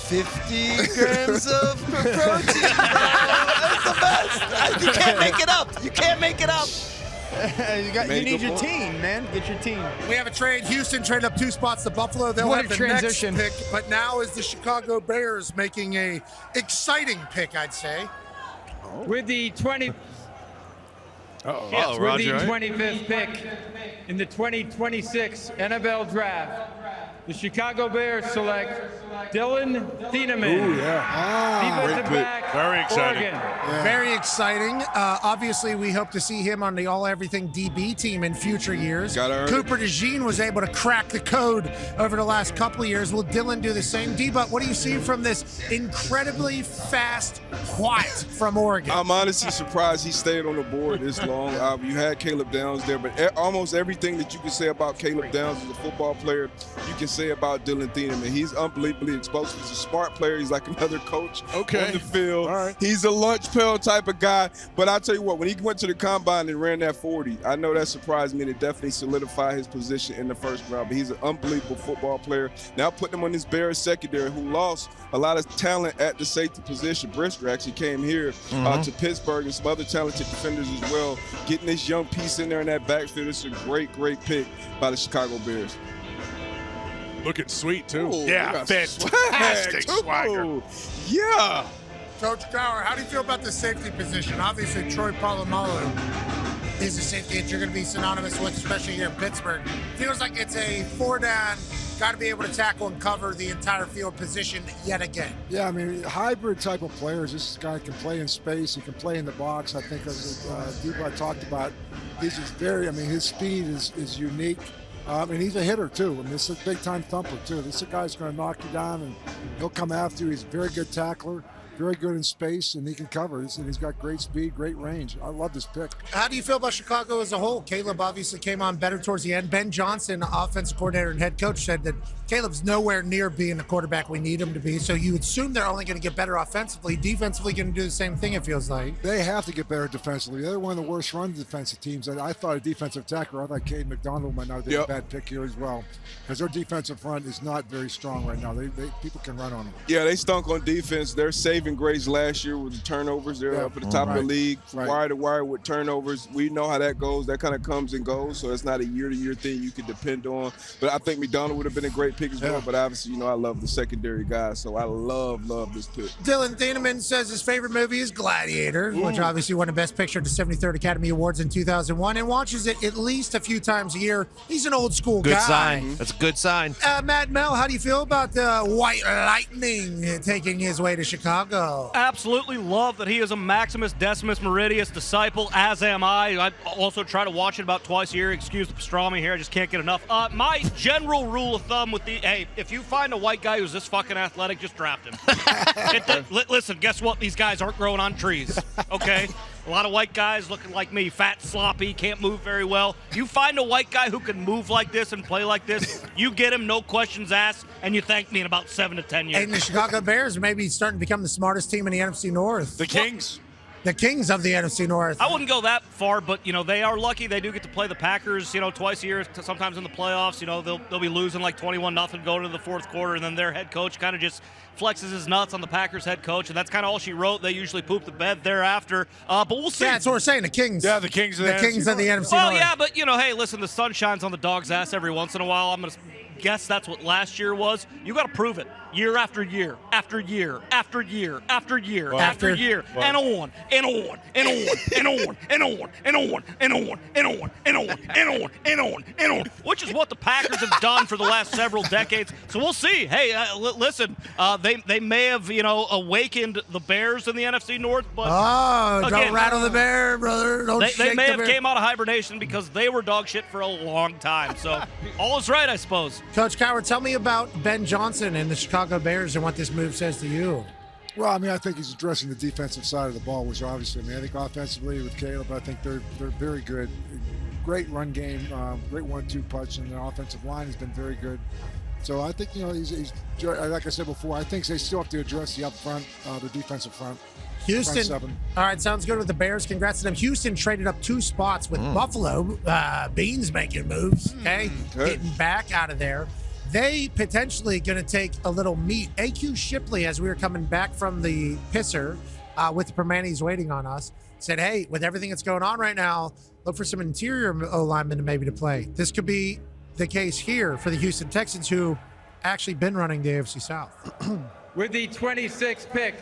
50 grams of protein, bro. That's the best. You can't make it up. You can't make it up. You need your team, man. Get your team. We have a trade. Houston traded up 2 spots to Buffalo. They'll What have a the transition. next pick. But now is the Chicago Bears making a exciting pick, I'd say. With the 20. Oh, With Roger. the Right? 25th pick in the 2026 NFL Draft, the Chicago Bears select Dylan Thieneman. Ooh, yeah. Defensive Great pick. back, Very exciting. Oregon. Very exciting. Obviously, we hope to see him on the All-Everything DB team in future years. Gotta earn it. Cooper DeJean was able to crack the code over the last couple of years. Will Dylan do the same? D-But, what do you see from this incredibly fast white from Oregon? I'm honestly surprised he stayed on the board this long. You had Caleb Downs there, but almost everything that you can say about Caleb Downs as a football player, you can say about Dylan Thieneman. He's unbelievably explosive. He's a smart player. He's like another coach on the field. All right. He's a lunch pail type of guy. But I'll tell you what, when he went to the combine and ran that 40, I know that surprised me, and it definitely solidified his position in the first round. But he's an unbelievable football player. Now putting him on this Bears secondary, who lost a lot of talent at the safety position. Brisker actually came here to Pittsburgh, and some other talented defenders as well. Getting this young piece in there in that backfield, it's a great, great pick by the Chicago Bears. Looking sweet, too. Ooh, Yeah, we got fantastic swag, too. swagger. Yeah. Coach Cowher, how do you feel about the safety position? Obviously, Troy Polamalu is a safety that you're going to be synonymous with, especially here in Pittsburgh. Feels like it's a 4-down, got to be able to tackle and cover the entire field position yet again. Yeah, I mean, hybrid type of players. This guy can play in space. He can play in the box. I think as D-Bud talked about, he's just his speed is unique. And he's a hitter, too. And this is a big-time thumper, too. This is a guy who's going to knock you down, and he'll come after you. He's a very good tackler. very good in space, and he can cover. And he's got great speed, great range. I love this pick. How do you feel about Chicago as a whole? Caleb obviously came on better towards the end. Ben Johnson, offensive coordinator and head coach, said that Caleb's nowhere near being the quarterback we need him to be. So you assume they're only going to get better offensively. Defensively going to do the same thing, it feels like. They have to get better defensively. They're one of the worst run defensive teams. I thought a defensive tackle, I thought Cade McDonald might not have been a bad pick here as well. Because their defensive front is not very strong right now. People can run on them. Yeah, they stunk on defense. Their saving grace last year with the turnovers. They're up at the top of the league, wire to wire with turnovers. We know how that goes. That kind of comes and goes, so it's not a year-to-year thing you can depend on. But I think McDonald would have been a great pick as well. But obviously, I love the secondary guys, so I love this pick. Dylan Thieneman says his favorite movie is Gladiator, which obviously won the Best Picture at the 73rd Academy Awards in 2001, and watches it at least a few times a year. He's an old school guy. Good sign. That's a good sign. Matt Mel, how do you feel about the White Lightning taking his way to Chicago? Absolutely love that he is a Maximus Decimus Meridius disciple, as am I. I also try to watch it about twice a year. Excuse the pastrami here. I just can't get enough. My general rule of thumb with hey, if you find a white guy who's this fucking athletic, just draft him. Listen, guess what? These guys aren't growing on trees, okay? A lot of white guys looking like me, fat, sloppy, can't move very well. You find a white guy who can move like this and play like this, you get him, no questions asked, and you thank me in about 7 to 10 years. And the Chicago Bears are maybe starting to become the smartest team in the NFC North. The Kings. The Kings of the NFC North. I wouldn't go that far, but, they are lucky. They do get to play the Packers, twice a year, sometimes in the playoffs. They'll be losing like 21-0 going into the fourth quarter, and then their head coach kind of just flexes his nuts on the Packers head coach, and that's kind of all she wrote. They usually poop the bed thereafter, but we'll see. Yeah, that's what we're saying, the Kings. Yeah, the Kings of the NFC Well, North. yeah, but, hey, listen, the sun shines on the dog's ass every once in a while. I'm going to guess that's what last year was. You got to prove it year after year after year after year after year after year, and on and on and on and on and on and on and on and on and on and on and on and on, which is what the Packers have done for the last several decades. So we'll see. Hey, listen, they may have awakened the Bears in the NFC North, but again, don't rattle the bear, brother. They may have came out of hibernation because they were dog shit for a long time. So all is right, I suppose. Coach Cowher, tell me about Ben Johnson and the Chicago Bears and what this move says to you. Well, I think he's addressing the defensive side of the ball, which obviously, I think offensively with Caleb, I think they're very good. Great run game, great 1-2 punch, and the offensive line has been very good. So I think, he's like I said before, I think they still have to address the up front, the defensive front. Houston. All right, sounds good with the Bears. Congrats to them. Houston traded up 2 spots with Buffalo. Beans making moves, okay? Getting back out of there. They potentially going to take a little meat. AQ Shipley, as we were coming back from the pisser with the Permanis waiting on us, said, hey, with everything that's going on right now, look for some interior O-linemen maybe to play. This could be the case here for the Houston Texans, who actually been running the AFC South. With the 26th pick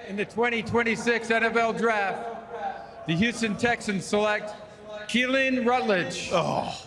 in the 2026 NFL Draft, the Houston Texans select Keelan Rutledge,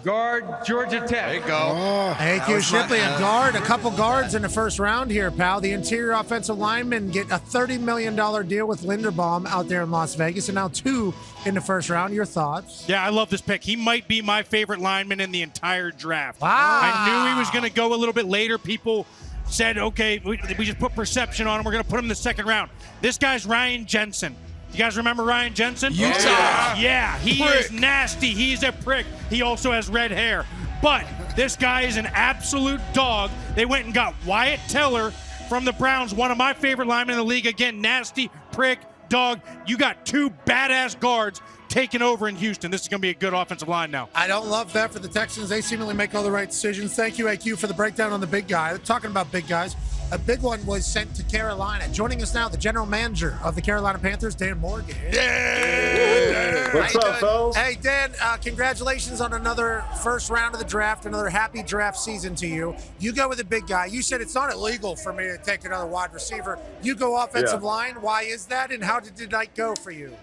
guard, Georgia Tech. There you go. AQ Shipley, a guard, a couple guards in the first round here, pal. The interior offensive linemen get a $30 million deal with Linderbaum out there in Las Vegas, and now 2 in the first round. Your thoughts? Yeah, I love this pick. He might be my favorite lineman in the entire draft. Wow. I knew he was going to go a little bit later. People said, okay, we just put perception on him. We're going to put him in the second round. This guy's Ryan Jensen. You guys remember Ryan Jensen? Utah. Yeah, he is nasty. He's a prick. He also has red hair. But this guy is an absolute dog. They went and got Wyatt Teller from the Browns, one of my favorite linemen in the league. Again, nasty, prick, dog. You got 2 badass guards taking over in Houston. This is going to be a good offensive line now. I don't love that for the Texans. They seemingly make all the right decisions. Thank you, AQ, for the breakdown on the big guy. Talking about big guys, a big one was sent to Carolina. Joining us now, the general manager of the Carolina Panthers, Dan Morgan. Yeah! What's up, fellas? Hey, Dan, congratulations on another first round of the draft, another happy draft season to you. You go with a big guy. You said it's not illegal for me to take another wide receiver. You go offensive line. Why is that, and how did the night go for you?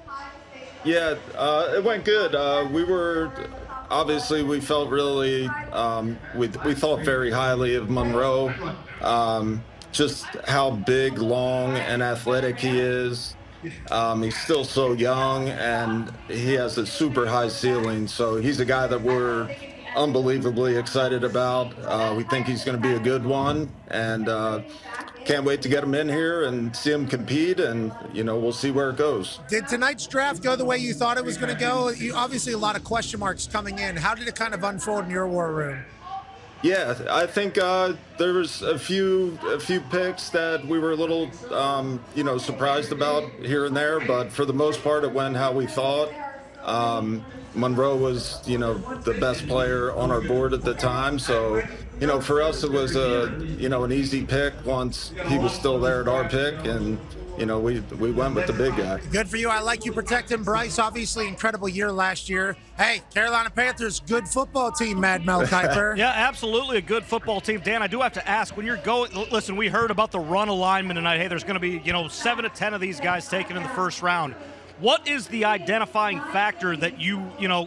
Yeah, it went good. We felt really, we thought very highly of Monroe. Just how big, long, and athletic he is. He's still so young, and he has a super high ceiling. So he's a guy that we're unbelievably excited about. We think he's going to be a good one, and can't wait to get him in here and see him compete, and we'll see where it goes. Did tonight's draft go the way you thought it was going to go? Obviously, a lot of question marks coming in. How did it kind of unfold in your war room? Yeah, I think there was a few picks that we were a little, surprised about here and there, but for the most part, it went how we thought. Monroe was, the best player on our board at the time, so for us it was an easy pick once he was still there at our pick, and we went with the big guy. Good for you. I like you protecting Bryce. Obviously, incredible year last year. Hey, Carolina Panthers, good football team, Mad Mel Kiper. Yeah, absolutely a good football team. Dan, I do have to ask, when you're going, listen, we heard about the run alignment tonight. Hey, there's going to be, 7 to 10 of these guys taken in the first round. What is the identifying factor that you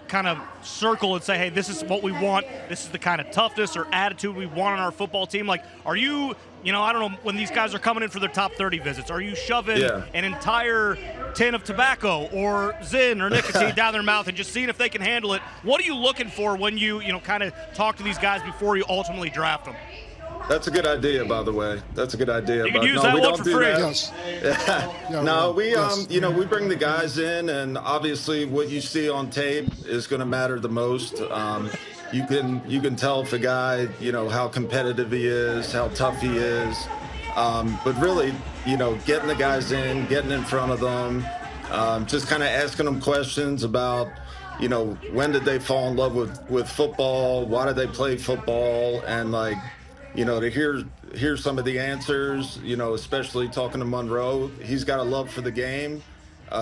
kind of circle and say, hey, this is what we want, this is the kind of toughness or attitude we want on our football team? Like, are you, I don't know, when these guys are coming in for their top 30 visits, are you shoving an entire tin of tobacco or Zyn or nicotine down their mouth and just seeing if they can handle it? What are you looking for when you, kind of talk to these guys before you ultimately draft them? That's a good idea, by the way. That's a good idea. You can use that one for free. Yes. No, we we bring the guys in, and obviously what you see on tape is going to matter the most. You can tell if a guy, how competitive he is, how tough he is. But really, getting the guys in, getting in front of them, just kind of asking them questions about, when did they fall in love with football? Why did they play football? And to hear some of the answers, especially talking to Monroe. He's got a love for the game.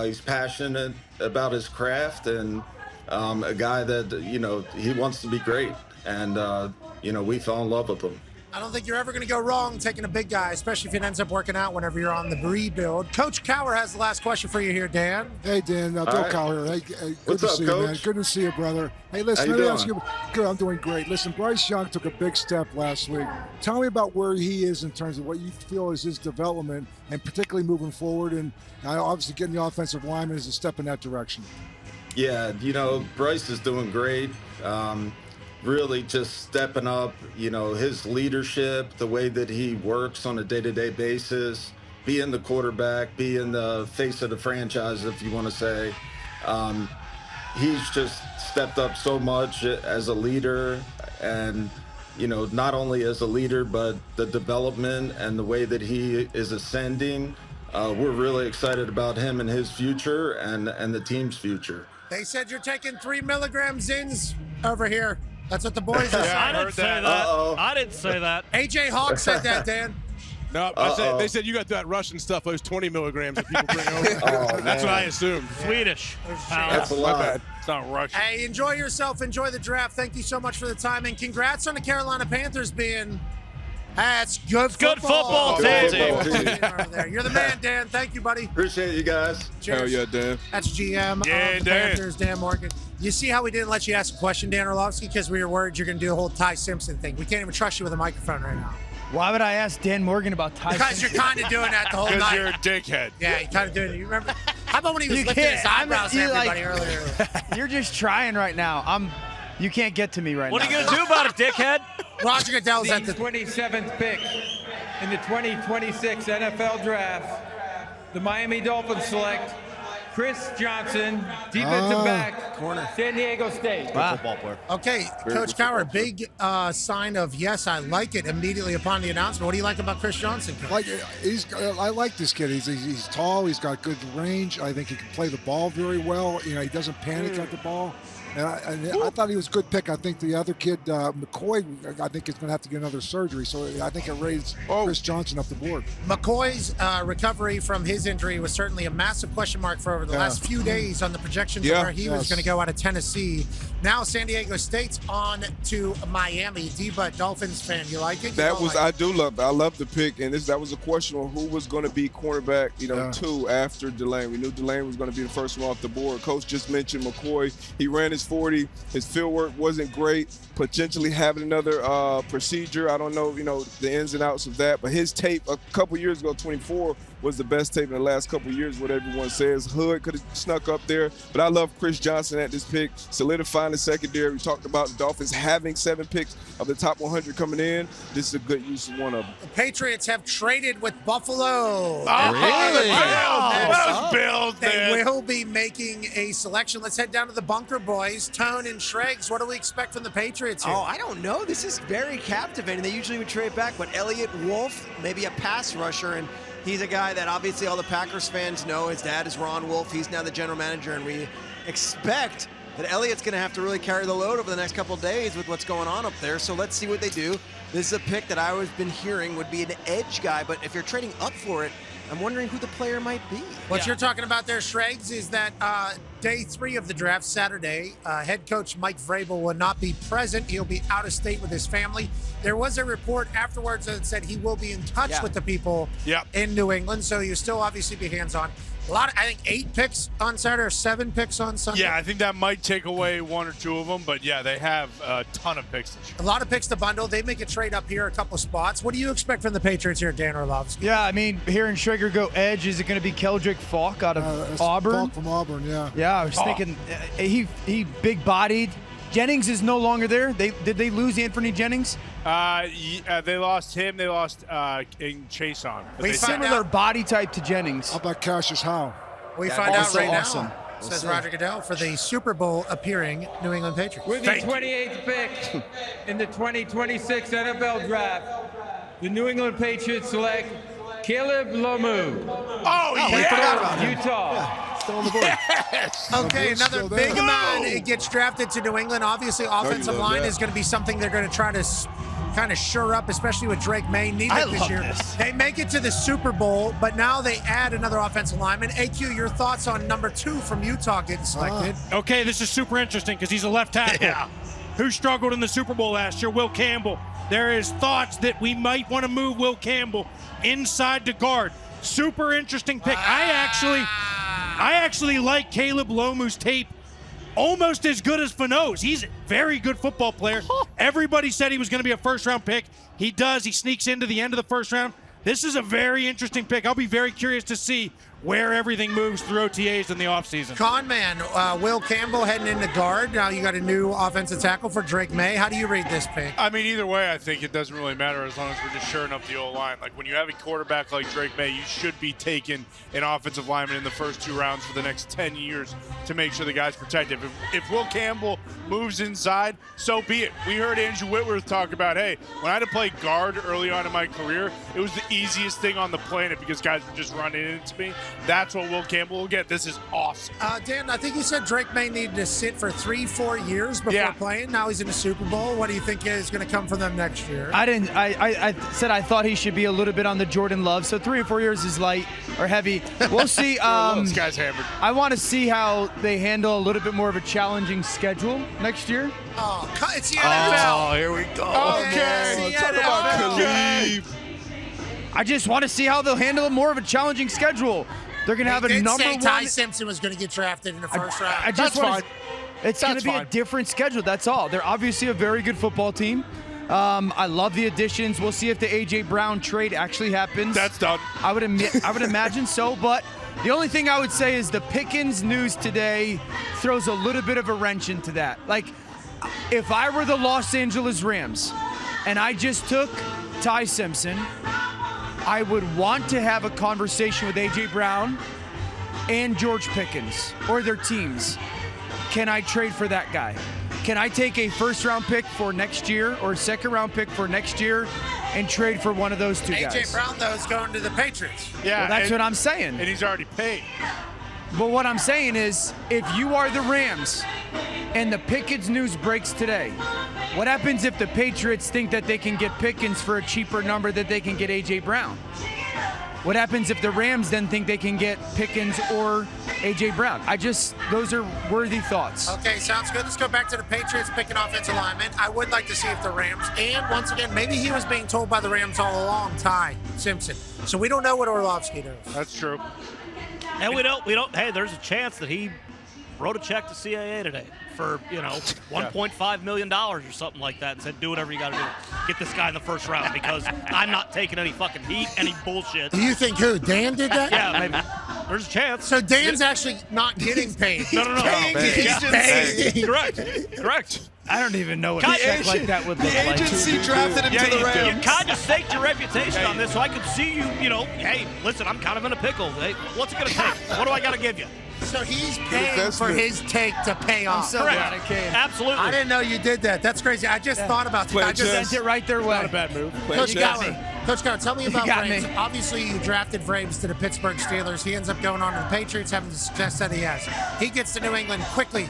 He's passionate about his craft, and a guy that, he wants to be great. And, we fell in love with him. I don't think you're ever going to go wrong taking a big guy, especially if it ends up working out whenever you're on the rebuild. Coach Cowher has the last question for you here, Dan. Hey, Dan. Joe Cowher. Hey, good to see you, man. Good to see you, brother. Hey, listen, let me ask you. Good, I'm doing great. Listen, Bryce Young took a big step last week. Tell me about where he is in terms of what you feel is his development, and particularly moving forward. And obviously getting the offensive lineman is a step in that direction. Yeah, Bryce is doing great. Really just stepping up, his leadership, the way that he works on a day-to-day basis, being the quarterback, being the face of the franchise, if you want to say. He's just stepped up so much as a leader, and, not only as a leader, but the development and the way that he is ascending. We're really excited about him and his future and the team's future. They said you're taking 3 milligram Zins over here. That's what the boys are saying. I didn't say that. I didn't say that. AJ Hawk said that, Dan. No, they said you got that Russian stuff, those 20 milligrams that people bring over. That's what I assumed. Swedish. That's a lot. My bad. It's not Russian. Hey, enjoy yourself. Enjoy the draft. Thank you so much for the time, and congrats on the Carolina Panthers being That's good football. Good football team. You're the man, Dan. Thank you, buddy. Appreciate you guys. Cheers. Hell yeah, Dan. That's GM of the Panthers, Dan Morgan. You see how we didn't let you ask a question, Dan Orlovsky, because we were worried you're going to do the whole Ty Simpson thing. We can't even trust you with a microphone right now. Why would I ask Dan Morgan about Ty Simpson? Because you're kind of doing that the whole night. Because you're a dickhead. Yeah, you're kind of doing it. You remember? How about when he was lifting his eyebrows at everybody earlier? You're just trying right now. You can't get to me right now. What are you going to do about it, dickhead? Roger Goodell's at the 27th pick in the 2026 NFL Draft. The Miami Dolphins select Chris Johnson, defensive back, corner, San Diego State. Football player. Okay, Coach Cowher, big sign of yes, I like it immediately upon the announcement. What do you like about Chris Johnson, Coach? I like this kid. He's tall. He's got good range. I think he can play the ball very well. He doesn't panic at the ball. And I thought he was a good pick. I think the other kid, McCoy, I think is going to have to get another surgery. So I think it raised Chris Johnson up the board. McCoy's recovery from his injury was certainly a massive question mark for over the last few days on the projections of where he was going to go out of Tennessee. Now San Diego State's on to Miami. D-Butt, Dolphins fan, you like it? I do love it. I love the pick. And that was a question on who was going to be cornerback, 2 after Delane. We knew Delane was going to be the first one off the board. Coach just mentioned McCoy. He ran his 40. His field work wasn't great. Potentially having another procedure. I don't know, the ins and outs of that. But his tape a couple years ago, 24, was the best tape in the last couple years, what everyone says. Hood could have snuck up there. But I love Chris Johnson at this pick, solidifying the secondary. We talked about the Dolphins having 7 picks of the top 100 coming in. This is a good use of one of them. The Patriots have traded with Buffalo. Really? Those Bills, They will be making a selection. Let's head down to the bunker, boys. Tone and Schrags, what do we expect from the Patriots here? Oh, I don't know. This is very captivating. They usually would trade back, but Elliott Wolf, maybe a pass rusher, and he's a guy that obviously all the Packers fans know. His dad is Ron Wolf. He's now the general manager, and we expect that Elliott's going to have to really carry the load over the next couple of days with what's going on up there. So let's see what they do. This is a pick that I always been hearing would be an edge guy, but if you're trading up for it, I'm wondering who the player might be. What you're talking about there, Schrags, is that day 3 of the draft, Saturday, head coach Mike Vrabel will not be present. He'll be out of state with his family. There was a report afterwards that said he will be in touch with the people in New England, so you'll still obviously be hands-on. A lot, I think 8 picks on Saturday or 7 picks on Sunday. Yeah, I think that might take away 1 or 2 of them, but yeah, they have a ton of picks this year. A lot of picks to bundle. They make a trade up here, a couple spots. What do you expect from the Patriots here, Dan Orlovsky? Yeah, I mean, hearing Schrager go edge, is it going to be Keldrick Falk out of Auburn? Falk from Auburn, yeah. Yeah, I was thinking he big-bodied. Jennings is no longer there. Did they lose Anthony Jennings? They lost him. They lost in Chase on. Similar body type to Jennings. How about Cassius Howe? We find out right now, says Roger Goodell, for the Super Bowl appearing New England Patriots. With the 28th pick in the 2026 NFL Draft, the New England Patriots select Caleb Lomu. We forgot about him. Utah. Still on the board. Yes. Okay, another big man. It gets drafted to New England. Obviously, offensive line is going to be something they're going to try to kind of shore up, especially with Drake May needed this year. They make it to the Super Bowl, but now they add another offensive lineman. AQ, your thoughts on number 2 from Utah getting selected? Okay, this is super interesting because he's a left tackle who struggled in the Super Bowl last year, Will Campbell. There is thoughts that we might want to move Will Campbell inside to guard. Super interesting pick. I actually like Caleb Lomu's tape almost as good as Fano's. He's a very good football player. Everybody said he was going to be a first-round pick. He does. He sneaks into the end of the first round. This is a very interesting pick. I'll be very curious to see where everything moves through OTAs in the offseason. Con man, Will Campbell heading into guard. Now you got a new offensive tackle for Drake May. How do you read this pick? I mean, either way, I think it doesn't really matter as long as we're just shoring up the O-line. Like, when you have a quarterback like Drake May, you should be taking an offensive lineman in the first 2 rounds for the next 10 years to make sure the guy's protected. If Will Campbell moves inside, so be it. We heard Andrew Whitworth talk about, hey, when I had to play guard early on in my career, it was the easiest thing on the planet because guys were just running into me. That's what Will Campbell will get. This is awesome. Dan, I think you said Drake May needed to sit for 3-4 years before playing. Now he's in the Super Bowl. What do you think is going to come from them next year? I said I thought he should be a little bit on the Jordan Love, so 3 or 4 years is light or heavy. We'll see. This guy's hammered. I want to see how they handle a little bit more of a challenging schedule next year. Oh, it's the NFL. Oh, here we go. Okay. Talk about Khalid. I just want to see how they'll handle more of a challenging schedule. They're going to have a number 1. Ty Simpson was going to get drafted in the first round. That's fine. It's going to be a different schedule. That's all. They're obviously a very good football team. I love the additions. We'll see if the A.J. Brown trade actually happens. That's done. I would imagine so, but the only thing I would say is the Pickens news today throws a little bit of a wrench into that. Like, if I were the Los Angeles Rams and I just took Ty Simpson, I would want to have a conversation with A.J. Brown and George Pickens or their teams. Can I trade for that guy? Can I take a first-round pick for next year or a second-round pick for next year and trade for one of those 2 guys? A.J. Brown, though, is going to the Patriots. Yeah, well, that's what I'm saying. And he's already paid. But what I'm saying is, if you are the Rams and the Pickens news breaks today, what happens if the Patriots think that they can get Pickens for a cheaper number that they can get A.J. Brown? What happens if the Rams then think they can get Pickens or A.J. Brown? Those are worthy thoughts. Okay, sounds good. Let's go back to the Patriots picking offensive linemen. I would like to see if the Rams, and once again, maybe he was being told by the Rams all along, Ty Simpson. So we don't know what Orlovsky knows. That's true. And we don't, hey, there's a chance that he wrote a check to CAA today for, $1.5 million or something like that and said, do whatever you got to do. Get this guy in the first round because I'm not taking any fucking heat, any bullshit. Do you think who? Dan did that? Yeah, maybe. There's a chance. So Dan's actually not getting paid. No. He's paid. Correct. I don't even know what a check like that would look like. The agency drafted him to the Rams. You kind of staked your reputation on this, so I could see you, hey, listen, I'm kind of in a pickle. Hey, what's it going to take? What do I got to give you? So he's paying for his take to pay off. so glad I came. Absolutely. I didn't know you did that. That's crazy. I just thought about that. I just sent it right their way. Not a bad move. Coach Cowher, tell me about got Braves. me. Obviously, you drafted Braves to the Pittsburgh Steelers. He ends up going on to the Patriots, having the success that he has. He gets to New England quickly.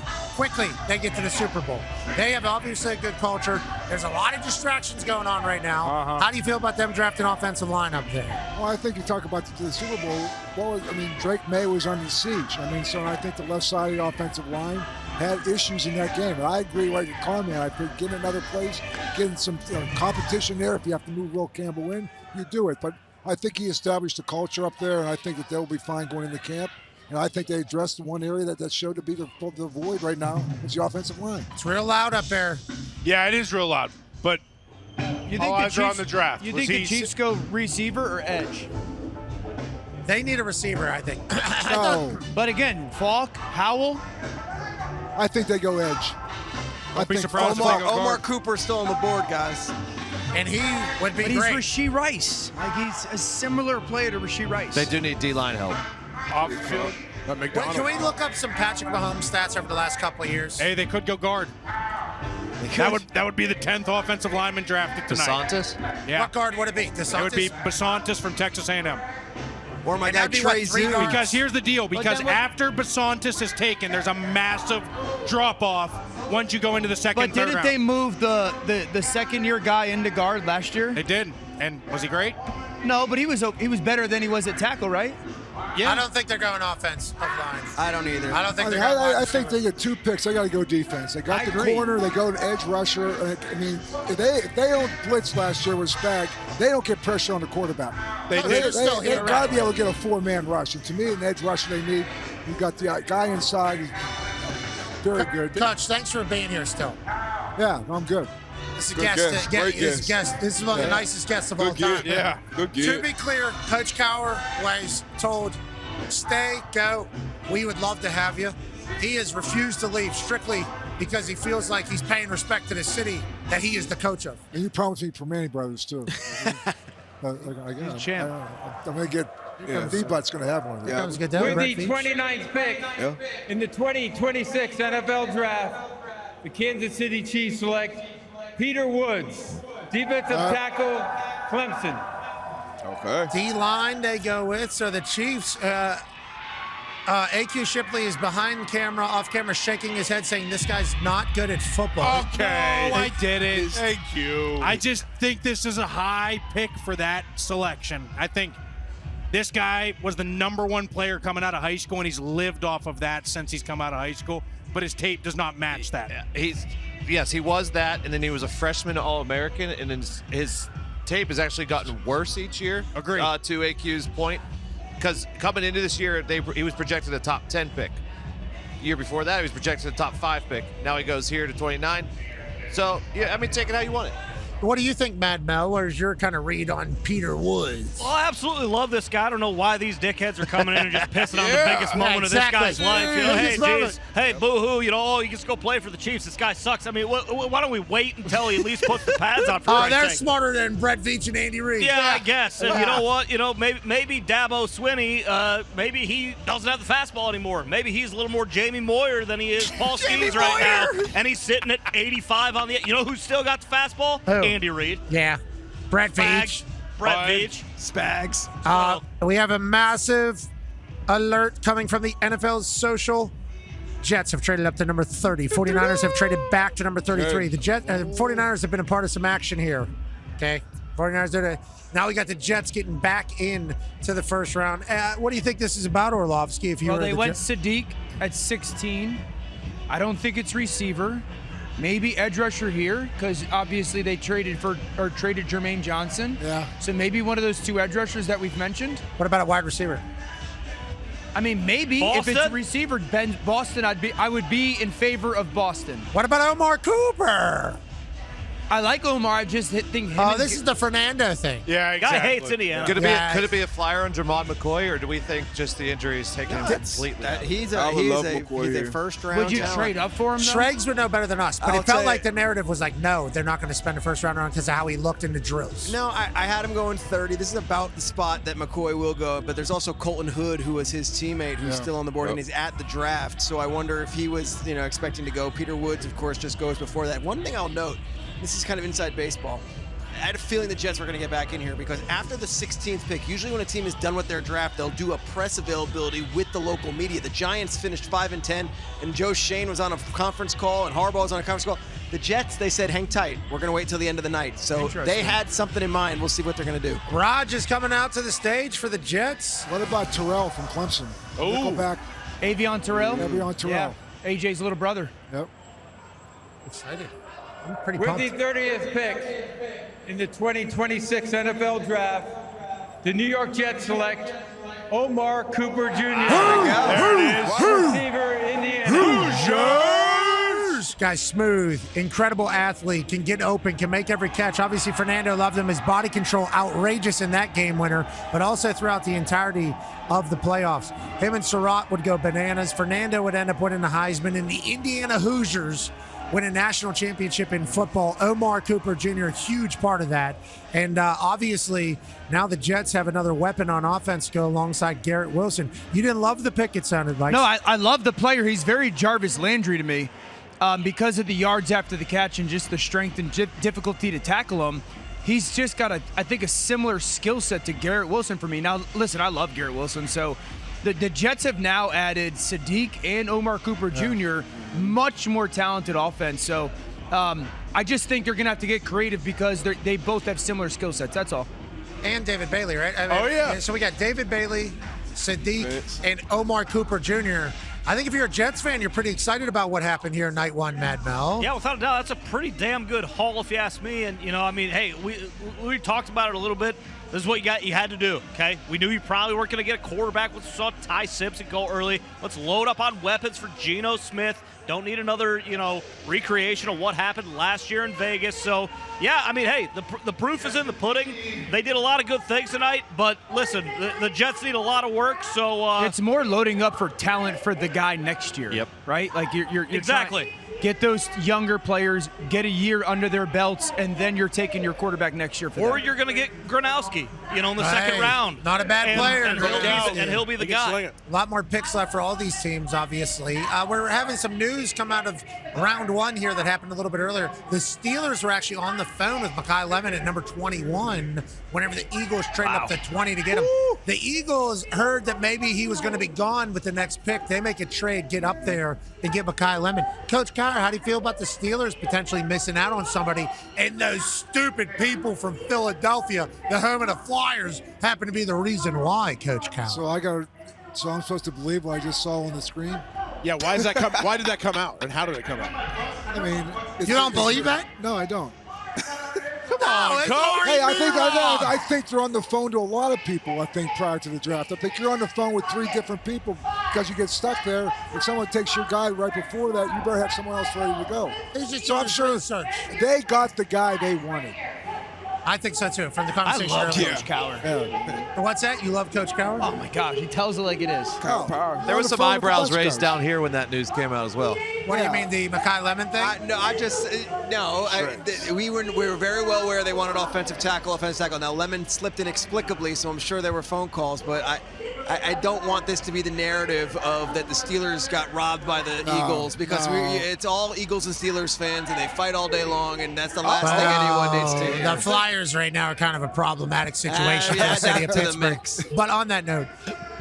They get to the Super Bowl. They have obviously a good culture. There's a lot of distractions going on right now. How do you feel about them drafting offensive line up there? Well, I think you talk about the Super Bowl. Well, Drake May was under siege. So I think the left side of the offensive line had issues in that game. And I agree with Carman. I think getting another place, getting some competition there. If you have to move Will Campbell in, you do it. But I think he established the culture up there, and I think that they'll be fine going into camp. And I think they addressed the one area that showed to be the void right now is the offensive line. It's real loud up there. Yeah, it is real loud. But You all think eyes are on the draft. You Was think the he- Chiefs go receiver or edge? They need a receiver, I think. No, But again, Falk, Howell. I think they go edge. Don't be surprised if they go Omar guard. Cooper's still on the board, guys. And he would be But he's great. Rasheed Rice. Like, he's a similar player to Rasheed Rice. They do need D-line help. Off the field. But Wait, McDonald. can we look up some Patrick Mahomes stats over the last couple of years? Hey, they could go guard. That would be the 10th offensive lineman drafted tonight. DeSantis? Yeah. What guard would it be? DeSantis? It would be Basantis from Texas A&M. Or my And guy that'd be what, Trey three Zoo. guards? Because here's the deal. Because then what- after Basantis is taken, there's a massive drop-off once you go into the second, But third didn't round. they move the second-year guy into guard last year? They did. And was he great? No, but he was better than he was at tackle, right? Yeah. I don't think they're going offensive line. I don't either. I don't think they're going I think they get 2 picks. They got to go defense. They got I the agree. corner. They go to edge rusher. If they don't blitz last year with Spag, they don't get pressure on the quarterback. They're still They here. got to be able to get a 4-man rush. And to me, an edge rusher they need. You got the guy inside. He's very good. Coach, thanks for being here still. Yeah, I'm good. This is Good guest. Great guest. This is one of the nicest guests of all time. Yeah. Good To gig. be clear, Coach Cowher was told, stay, go. We would love to have you. He has refused to leave strictly because he feels like he's paying respect to the city that he is the coach of. And you promised me Permane Brothers, too. I'm going to get D-Butt's going to have one of these. That was good. With the 29th pick in the 2026 NFL Draft, the Kansas City Chiefs select Peter Woods, defensive tackle, Clemson. Okay. D-line they go with. So the Chiefs, AQ Shipley is behind camera, off camera, shaking his head saying this guy's not good at football. Okay. I did it. Thank you. I just think this is a high pick for that selection. I think this guy was the #1 player coming out of high school, and he's lived off of that since he's come out of high school, but his tape does not match that. Yes, he was that, and then he was a freshman All-American, and then his tape has actually gotten worse each year. Agreed. To AQ's point, because coming into this year, he was projected a top 10 pick. Year before that, he was projected a top 5 pick. Now he goes here to 29. So, yeah, I mean, take it how you want it. What do you think, Mad Mel? Where's your kind of read on Peter Woods? Well, I absolutely love this guy. I don't know why these dickheads are coming in and just pissing on the biggest moment of this guy's life. Hey, geez, hey, boo-hoo, you just go play for the Chiefs. This guy sucks. I mean, why don't we wait until he at least puts the pads on for Oh, Christ's they're sake? smarter than Brett Veach and Andy Reid. Yeah, I guess. And you know what? Maybe Dabo Swinney, maybe he doesn't have the fastball anymore. Maybe he's a little more Jamie Moyer than he is Paul Skeens right now. And he's sitting at 85 on the. You know who's still got the fastball? Who? Andy Reid. Yeah. Brett Veach. Brett Veach. Spags. We have a massive alert coming from the NFL's social. Jets have traded up to number 30. 49ers have traded back to number 33. The 49ers have been a part of some action here. Okay. 49ers did it. Now we got the Jets getting back in to the first round. What do you think this is about, Orlovsky? If you Well, were they the went Jets? Sadiq at 16. I don't think it's receiver. Maybe edge rusher here, because obviously they traded Jermaine Johnson. Yeah. So maybe one of those 2 edge rushers that we've mentioned. What about a wide receiver? I mean, maybe if it's receiver, Boston, I would be in favor of Boston. What about Omar Cooper? I like Omar. I just think him. Oh, this is the Fernando thing. Yeah, exactly. Guy hates Indiana. Could it be a flyer on Jermon McCoy, or do we think just the injury is taking him completely out? He's I would love a McCoy here. first round. Would you talent. trade up for him? Though? Schrags would know better than us, but I'll it felt tell like you- the narrative was like, no, they're not going to spend a first round round because of how he looked in the drills. No, I had him going 30. This is about the spot that McCoy will go, but there's also Colton Hood, who was his teammate, who's still on the board and is at the draft. So I wonder if he was, expecting to go. Peter Woods, of course, just goes before that. One thing I'll note, this is kind of inside baseball. I had a feeling the Jets were going to get back in here because after the 16th pick, usually when a team is done with their draft, they'll do a press availability with the local media. The Giants finished 5-10, and Joe Shane was on a conference call, and Harbaugh was on a conference call. The Jets, they said, hang tight. We're going to wait till the end of the night. So they had something in mind. We'll see what they're going to do. Raj is coming out to the stage for the Jets. What about Terrell from Clemson? Nickelback. Avion Terrell. Avion Terrell. Yeah. AJ's little brother. Yep. Excited. I'm pretty With pumped. the 30th pick in the 2026 NFL Draft, the New York Jets select Omar Cooper Jr. Wide receiver, Indiana. Guy's smooth, incredible athlete, can get open, can make every catch. Obviously, Fernando loved him. His body control, outrageous in that game winner, but also throughout the entirety of the playoffs. Him and Surratt would go bananas. Fernando would end up winning the Heisman, and the Indiana Hoosiers win a national championship in football. Omar Cooper Jr., a huge part of that. And obviously, now the Jets have another weapon on offense to go alongside Garrett Wilson. You didn't love the pick, it sounded like. No, I love the player. He's very Jarvis Landry to me because of the yards after the catch and just the strength and difficulty to tackle him. He's just got, I think, a similar skill set to Garrett Wilson for me. Now, listen, I love Garrett Wilson, so the Jets have now added Sadiq and Omar Cooper Jr., much more talented offense. So I just think they're going to have to get creative because they both have similar skill sets. That's all. And David Bailey, right? I mean, So we got David Bailey, Sadiq, and Omar Cooper Jr. I think if you're a Jets fan, you're pretty excited about what happened here night one, Mad Mel. Yeah, without a doubt, that's a pretty damn good haul if you ask me. And, hey, we talked about it a little bit. This is what you had to do, okay? We knew you probably weren't going to get a quarterback. We saw Ty Simpson go early. Let's load up on weapons for Geno Smith. Don't need another, recreation of what happened last year in Vegas. So, yeah, hey, the proof is in the pudding. They did a lot of good things tonight, but listen, the Jets need a lot of work. So it's more loading up for talent for the guy next year. Yep. Right? Like you're exactly. Get those younger players, get a year under their belts, and then you're taking your quarterback next year for Or them. you're going to get Gronowski, in the second round. Not a bad player. And he'll be the guy. A lot more picks left for all these teams, obviously. We're having some news come out of round one here that happened a little bit earlier. The Steelers were actually on the phone with Mekhi Lemon at number 21 whenever the Eagles traded up to 20 to get him. The Eagles heard that maybe he was going to be gone with the next pick. They make a trade, get up there, and get Mekhi Lemon. Coach Cowher, how do you feel about the Steelers potentially missing out on somebody? And those stupid people from Philadelphia, the home of the Flyers, happen to be the reason why, Coach Cowher. So I'm supposed to believe what I just saw on the screen? Yeah, why did that come out, and how did it come out? I mean, you don't believe that? No, I don't. Come on, Coach. Hey, I think they're on the phone to a lot of people, I think, prior to the draft. I think you're on the phone with 3 different people because you get stuck there. If someone takes your guy right before that, you better have someone else ready to go. So I'm sure they got the guy they wanted. I think so, too, from the conversation I love earlier. Coach Cowher. Yeah. What's that? You love Coach Cowher? Oh, my gosh. He tells it like it is. There was some eyebrows raised down here when that news came out as well. What do you mean, the Mekhi Lemon thing? We were very well aware they wanted offensive tackle. Now, Lemon slipped inexplicably, so I'm sure there were phone calls, but I don't want this to be the narrative of that the Steelers got robbed by the Eagles, because it's all Eagles and Steelers fans, and they fight all day long, and that's the last thing anyone needs to hear. The Flyers right now are kind of a problematic situation for the city of Pittsburgh. But on that note,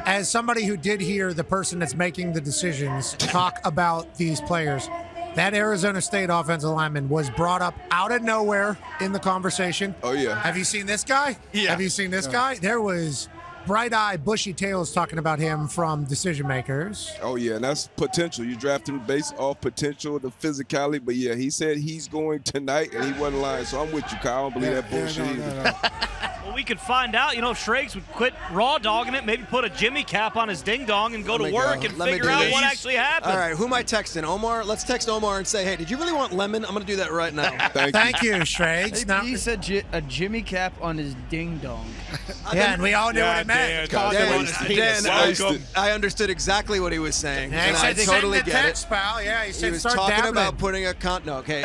as somebody who did hear the person that's making the decisions talk about these players, that Arizona State offensive lineman was brought up out of nowhere in the conversation. Oh, yeah. Have you seen this guy? Yeah. Have you seen this guy? There was bright-eyed, bushy tails talking about him from decision makers. Oh, yeah, and that's potential. You draft him based off potential, the physicality. But, yeah, he said he's going tonight, and he wasn't lying. So I'm with you, Kyle. I don't believe that bullshit either. Well, we could find out, if Schrags would quit raw dogging it, maybe put a Jimmy cap on his ding-dong and go to work and figure out what actually happened. All right, who am I texting? Omar? Let's text Omar and say, hey, did you really want lemon? I'm going to do that right now. Thank you, Schrags. Now, He said a Jimmy cap on his ding-dong. yeah, and we all knew what it meant. Dan, I understood exactly what he was saying. Yeah, and he I said, totally send the get text, it. pal. Yeah, he said, He was start talking dabbling. about putting a no, okay.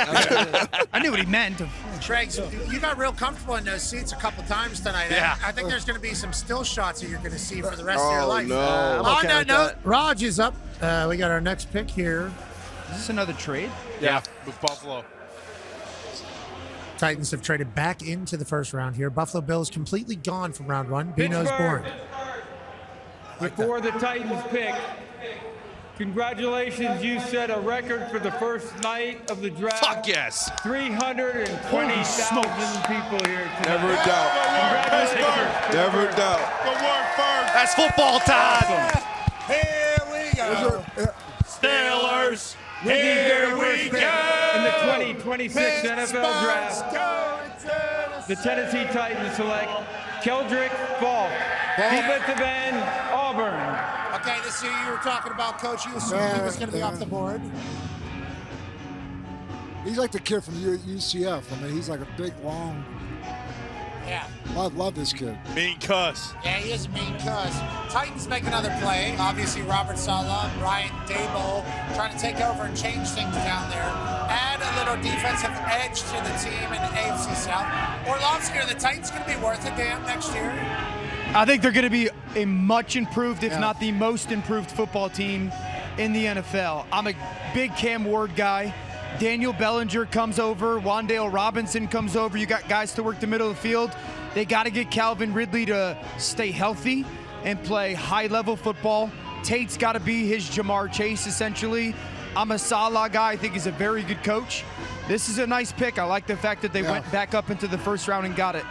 I knew what he meant. Schrags, you got real comfortable in those seats a couple times tonight. Yeah. I think there's going to be some still shots that you're going to see for the rest of your Oh, life. no. On that note, Raj is up. We got our next pick here. Is this another trade? Yeah, with Buffalo. Titans have traded back into the first round here. Buffalo Bills completely gone from round one. Bino's born. Before the Titans pick, congratulations, you set a record for the first night of the draft. Fuck yes. 320,000 people here tonight. Never doubt. Congratulations. Never doubt. Good work, Berg. That's football time. Here we go. Steelers, here we go. In the 2026 NFL Draft, the Tennessee Titans select Keldrick Falk, defensive end, Auburn. Okay, this is who you were talking about, Coach. You assumed he was going to be off the board. He's like the kid from UCF. I mean, he's like a big, long. Yeah. I love this kid. Mean cuss. Yeah, he is a mean cuss. Titans make another play. Obviously, Robert Saleh, Ryan Dable trying to take over and change things down there. Add a little defensive edge to the team in the AFC South. Orlovsky, are the Titans going to be worth a damn next year? I think they're going to be a much improved, if not the most improved football team in the NFL. I'm a big Cam Ward guy. Daniel Bellinger comes over. Wan'Dale Robinson comes over. You got guys to work the middle of the field. They got to get Calvin Ridley to stay healthy and play high-level football. Tate's got to be his Jamar Chase, essentially. I'm a Salah guy. I think he's a very good coach. This is a nice pick. I like the fact that they went back up into the first round and got it.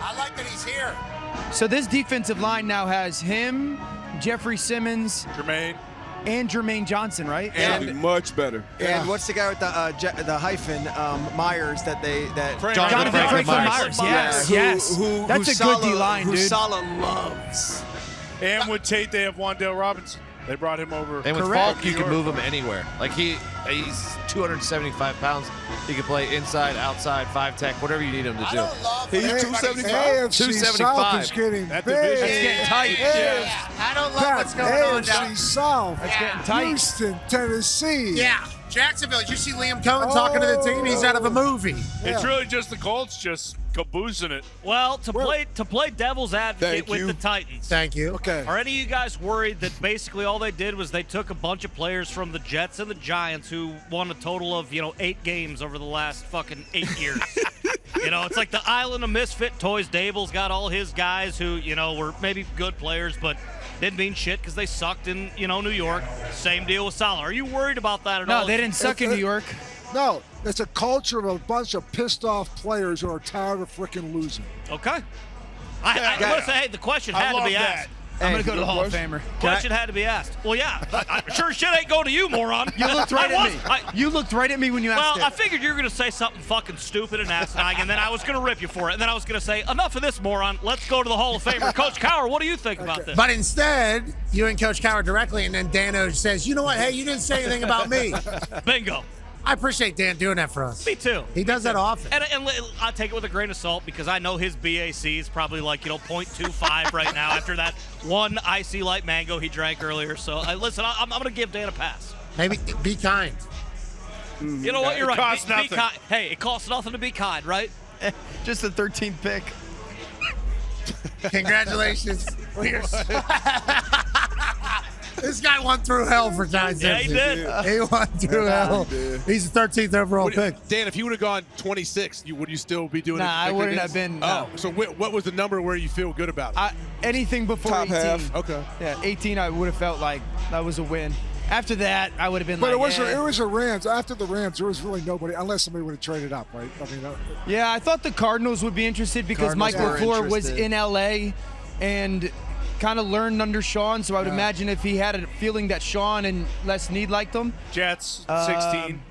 I like that he's here. So this defensive line now has him, Jeffrey Simmons, and Jermaine Johnson, right? And much better. And what's the guy with the hyphen, Myers, Jonathan Franklin Myers. Yes. Who That's a good D-line, dude. Who Salah loves. And with Tate, they have Wan'Dale Robinson. They brought him over. And with Falk, you can move him anywhere. Like he's 275 pounds. He can play inside, outside, 5-tech, whatever you need him to do. He's 275. AFC South is getting That big. division. It's getting tight. Yeah. I don't love what's going on down AFC South. It's getting tight. Houston, Tennessee. Yeah. Jacksonville, did you see Liam Cohen talking to the team? He's out of a movie. It's really just the Colts just caboosing it. Well, to play devil's advocate with the Titans. Thank you. Okay. Are any of you guys worried that basically all they did was they took a bunch of players from the Jets and the Giants who won a total of, 8 games over the last fucking 8 years? It's like the island of misfit toys. Dable's got all his guys who, were maybe good players, but didn't mean shit because they sucked in, New York. Same deal with Salah. Are you worried about that at all? No, they didn't suck in New York. No, it's a culture of a bunch of pissed off players who are tired of freaking losing. Okay. I want to say, hey, the question had to be asked. I'm going to go to the Hall of Famer. Question had to be asked. Well, yeah. Sure shit ain't going to you, moron. You looked right at me. You looked right at me when you asked it. Well, I figured you were going to say something fucking stupid and asinine, and then I was going to rip you for it. And then I was going to say, enough of this, moron. Let's go to the Hall of Famer. Coach Cowher, what do you think about this? But instead, you and Coach Cowher directly, and then Dano says, you know what? Hey, you didn't say anything about me. Bingo. I appreciate Dan doing that for us. Me too. He does that often. And I take it with a grain of salt because I know his BAC is probably like, 0.25 right now after that one icy light mango he drank earlier. So, listen, I'm going to give Dan a pass. Maybe be kind. You know what? You're right. It costs nothing. Be kind. Hey, it costs nothing to be kind, right? Just the 13th pick. Congratulations. This guy won through hell for John Simpson. Yeah, he did. He won through hell. He's the 13th overall pick. Dan, if you would have gone 26, would you still be doing it? Nah, I wouldn't have been. Oh, so what was the number where you feel good about it? Anything before Top 18. half. Okay. Yeah, 18, I would have felt like that was a win. After that, I would have been But like, it was a Rams. After the Rams, there was really nobody, unless somebody would have traded up, right? I mean, yeah, I thought the Cardinals would be interested because Mike LaFleur was in L.A. and kind of learned under Sean, so I would imagine if he had a feeling that Sean and Les Snead liked him. Jets, 16.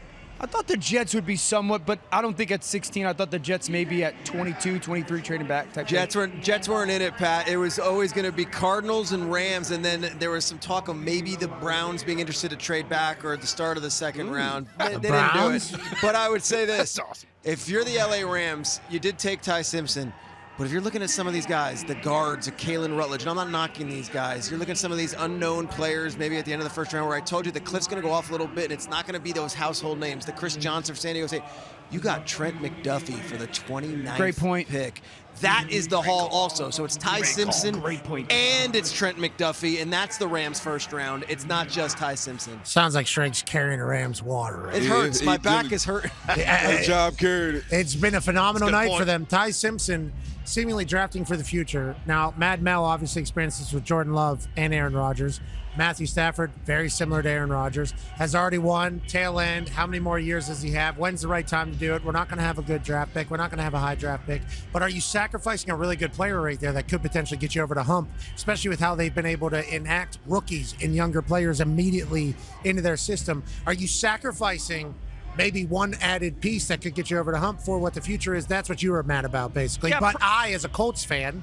I thought the Jets would be somewhat, but I don't think at 16. I thought the Jets maybe at 22, 23 trading back type Jets weren't in it, Pat. It was always going to be Cardinals and Rams, and then there was some talk of maybe the Browns being interested to trade back or at the start of the second round. They didn't do it. But I would say this. awesome. If you're the LA Rams, you did take Ty Simpson. But if you're looking at some of these guys, the guards, Kalen Rutledge, and I'm not knocking these guys. You're looking at some of these unknown players maybe at the end of the first round where I told you the cliff's going to go off a little bit, and it's not going to be those household names. The Chris Johnson of San Diego State. You got Trent McDuffie for the 29th Great point. pick. That is the haul also. So it's Ty Simpson and it's Trent McDuffie, and that's the Rams' first round. It's not just Ty Simpson. Sounds like Schrager's carrying the Rams water. It hurts. My back is hurt. Good job carrying it. It's been a phenomenal That's a good night point. for them. Ty Simpson seemingly drafting for the future. Now, Mad Mel obviously experienced this with Jordan Love and Aaron Rodgers. Matthew Stafford, very similar to Aaron Rodgers, has already won, tail end. How many more years does he have? When's the right time to do it? We're not going to have a good draft pick. We're not going to have a high draft pick. But are you sacrificing a really good player right there that could potentially get you over the hump, especially with how they've been able to enact rookies and younger players immediately into their system? Are you sacrificing maybe one added piece that could get you over the hump for what the future is? That's what you were mad about, basically. Yeah, but I, as a Colts fan,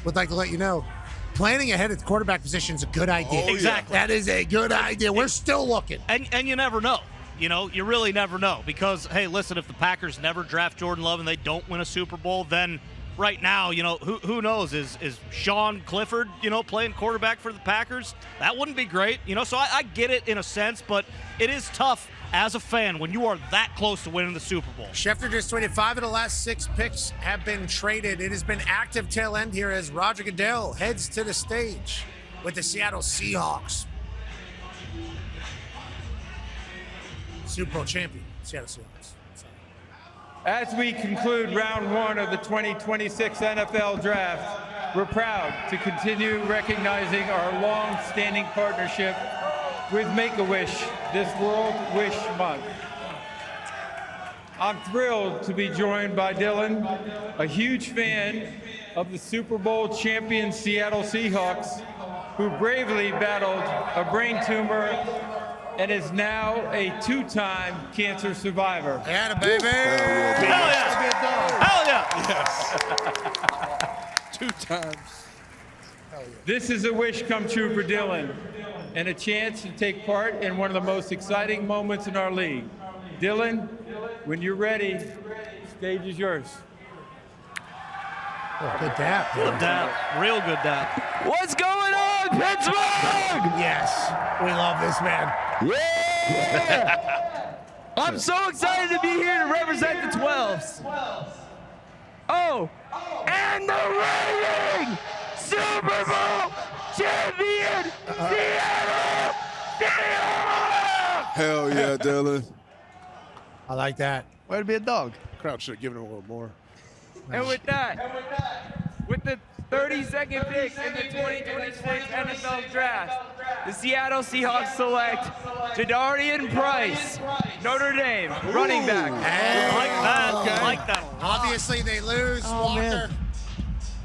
would like to let you know, planning ahead at the quarterback position is a good idea. Exactly. That is a good idea. We're still looking. And you never know. You really never know because, hey, listen, if the Packers never draft Jordan Love and they don't win a Super Bowl, then right now, who knows? Is Sean Clifford, playing quarterback for the Packers? That wouldn't be great. So I get it in a sense, but it is tough as a fan when you are that close to winning the Super Bowl. Schefter just tweeted 5 of the last 6 picks have been traded. It has been active tail end here as Roger Goodell heads to the stage with the Seattle Seahawks. Super Bowl champion, Seattle Seahawks. As we conclude round 1 of the 2026 NFL Draft, we're proud to continue recognizing our long-standing partnership with Make-A-Wish this World Wish Month. I'm thrilled to be joined by Dylan, a huge fan of the Super Bowl champion Seattle Seahawks, who bravely battled a brain tumor and is now a 2-time cancer survivor. Yeah, baby! Hell yeah! Hell yeah! Yes! 2 times. This is a wish come true for Dylan and a chance to take part in one of the most exciting moments in our league. Dylan, when you're ready, stage is yours. Oh, good dap. Good dap. Real good dap. What's going on, Pittsburgh? Yes, we love this man. Yeah! I'm so excited to be here to represent the 12s. Oh, and the reigning Super Bowl champion, Seattle Seahawks! Hell yeah, Dylan. I like that. Way to be a dog. Crowd should have given him a little more. And with that, with the 32nd pick in the 2026 NFL Draft, the Seattle Seahawks select Jadarian Price, Notre Dame, running back. Hey, like that. Obviously, they lose. Walker. Man.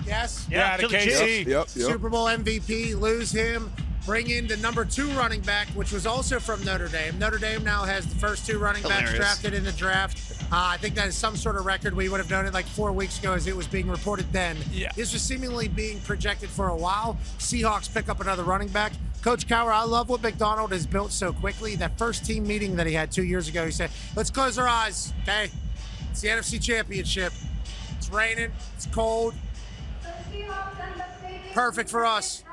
Yes? Yeah, to the KC. Yep. Super Bowl MVP, lose him. Bring in the number 2 running back, which was also from Notre Dame. Notre Dame now has the first 2 running backs drafted in the draft. I think that is some sort of record. We would have known it like 4 weeks ago as it was being reported then. Yeah. This was seemingly being projected for a while. Seahawks pick up another running back. Coach Cowher, I love what McDonald has built so quickly. That first team meeting that he had 2 years ago, he said, let's close our eyes, okay? It's the NFC Championship. It's raining. It's cold. Perfect for us.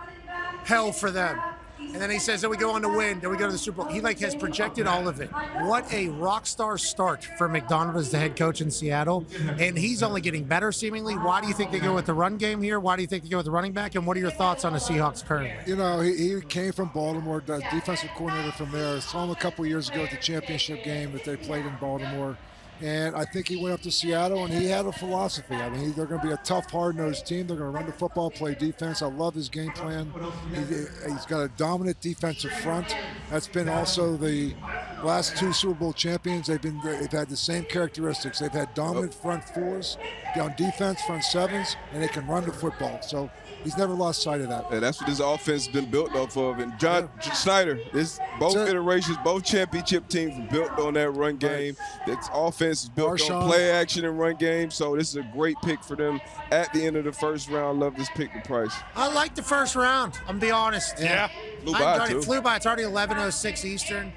Hell for them. And then he says, then we go on to win. Then we go to the Super Bowl. He has projected all of it. What a rock star start for McDonald as the head coach in Seattle. And he's only getting better seemingly. Why do you think they go with the run game here? Why do you think they go with the running back? And what are your thoughts on the Seahawks currently? He came from Baltimore, the defensive coordinator from there. I saw him a couple years ago at the championship game that they played in Baltimore. And I think he went up to Seattle, and he had a philosophy. I mean, they're going to be a tough, hard-nosed team. They're going to run the football, play defense. I love his game plan. He's got a dominant defensive front. That's been also the last 2 Super Bowl champions, they've had the same characteristics. They've had dominant front fours, on defense, front sevens, and they can run the football. So he's never lost sight of that. Yeah, that's what this offense has been built off of. And John Snyder, both iterations, both championship teams were built on that run game. That offense is built on play action and run game. So this is a great pick for them at the end of the first round. Love this pick, the price. I like the first round. I'm gonna be honest. Yeah. It flew by. It's already 11:06 Eastern.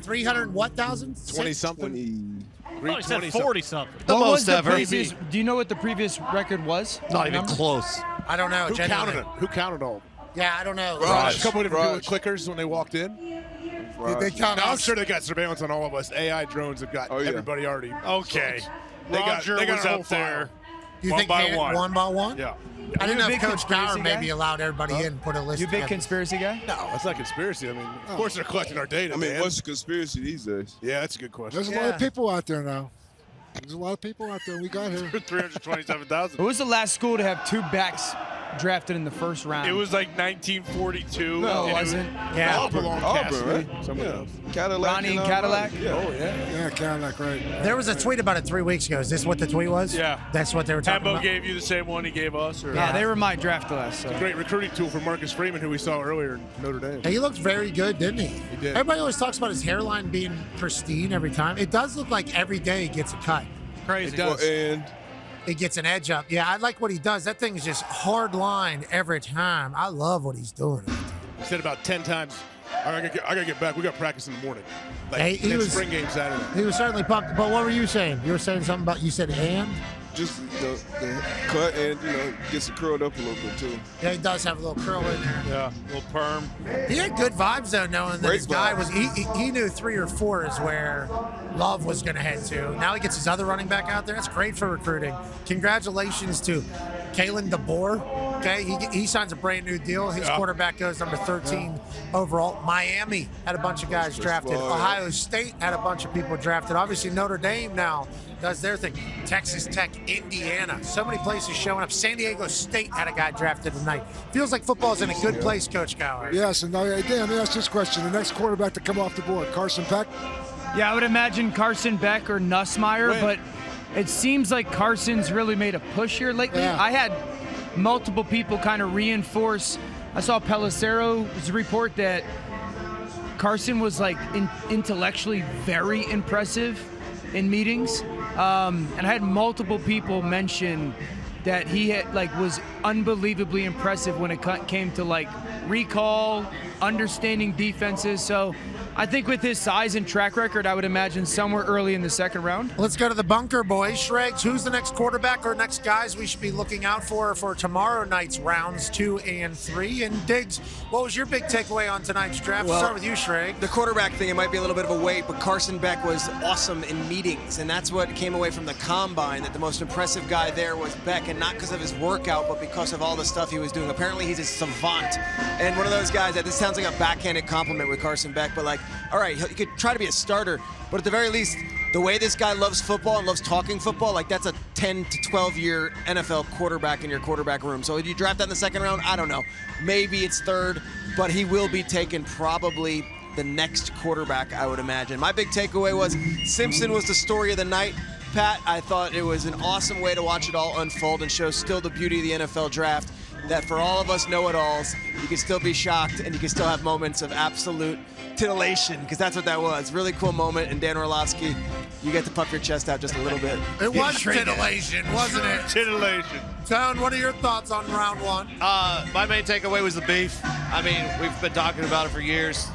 300 what thousand? 20-something. I said 40-something. The most ever. Do you know what the previous record was? Not even close. I don't know. Who counted it? Who counted all? Yeah, I don't know. A couple of different people with clickers when they walked in. Did they count I'm us? sure they got surveillance on all of us. AI drones have got everybody already. Okay. Roger they got was a whole up there. Do you one think by one. One by one? Yeah. I didn't You a know if big Coach conspiracy Cowher guy? maybe allowed everybody in and put a list You a big together. conspiracy guy? No, that's not conspiracy. I mean, of course they're collecting our data. I mean, man. what's the conspiracy these days? Yeah, that's a good question. There's a lot of people out there now. There's a lot of people out there. We got here. 327,000. Who was the last school to have 2 backs drafted in the first round? It was like 1942. No, it and wasn't. Yeah. Auburn, right? Someone else. Cadillac. Ronnie and Cadillac? Yeah. Oh, yeah. Yeah, Cadillac, right. There was a tweet about it 3 weeks ago. Is this what the tweet was? Yeah. That's what they were talking Hembo about? gave you the same one he gave us? Or? Yeah, they were my draft class. So. Great recruiting tool for Marcus Freeman, who we saw earlier in Notre Dame. He looked very good, didn't he? He did. Everybody always talks about his hairline being pristine every time. It does look like every day he gets a cut. Crazy. It does. And He gets an edge up. Yeah, I like what he does. That thing is just hard line every time. I love what he's doing. He said about 10 times, I gotta get back. We got practice in the morning. Like, Hey, he next was- spring game Saturday. He was certainly pumped. But what were you saying? You were saying something about, you said and? just the cut and, gets it curled up a little bit, too. Yeah, he does have a little curl in there. Yeah, a little perm. He had good vibes, though, knowing that Great his guy vibes. was, he knew 3 or 4 is where Love was going to head to. Now he gets his other running back out there. That's great for recruiting. Congratulations to Kalen DeBoer. Okay, he signs a brand new deal. His quarterback goes number 13 overall. Miami had a bunch of guys drafted. Ohio State had a bunch of people drafted. Obviously, Notre Dame now does their thing. Texas Tech, Indiana, so many places showing up. San Diego State had a guy drafted tonight. Feels like football's in a good place, Coach Cowher. Yes, and now, Dan, let me ask this question. The next quarterback to come off the board, Carson Beck? Yeah, I would imagine Carson Beck or Nussmeier, but it seems like Carson's really made a push here lately. Yeah. I had multiple people kind of reinforce. I saw Pelissero's report that Carson was like intellectually very impressive in meetings, and I had multiple people mention that he had was unbelievably impressive when it came to recall, understanding defenses. So I think with his size and track record, I would imagine somewhere early in the second round. Let's go to the bunker, boys. Shregs, who's the next quarterback or next guys we should be looking out for tomorrow night's rounds 2 and 3? And Digz, what was your big takeaway on tonight's draft? We'll start with you, Shreg. The quarterback thing, it might be a little bit of a wait, but Carson Beck was awesome in meetings, and that's what came away from the combine, that the most impressive guy there was Beck, and not because of his workout, but because of all the stuff he was doing. Apparently, he's a savant, and one of those guys that this sounds like a backhanded compliment with Carson Beck, but all right, he could try to be a starter, but at the very least, the way this guy loves football and loves talking football, that's a 10 to 12-year NFL quarterback in your quarterback room. So if you draft that in the second round, I don't know. Maybe it's third, but he will be taken probably the next quarterback, I would imagine. My big takeaway was Simpson was the story of the night. Pat, I thought it was an awesome way to watch it all unfold and show still the beauty of the NFL draft, that for all of us know-it-alls, you can still be shocked and you can still have moments of absolute titillation, because that's what that was. Really cool moment, and Dan Orlovsky, you get to puff your chest out just a little bit. It was titillation, wasn't it? Titillation. Tone, what are your thoughts on round 1? My main takeaway was the beef. I mean, we've been talking about it for years.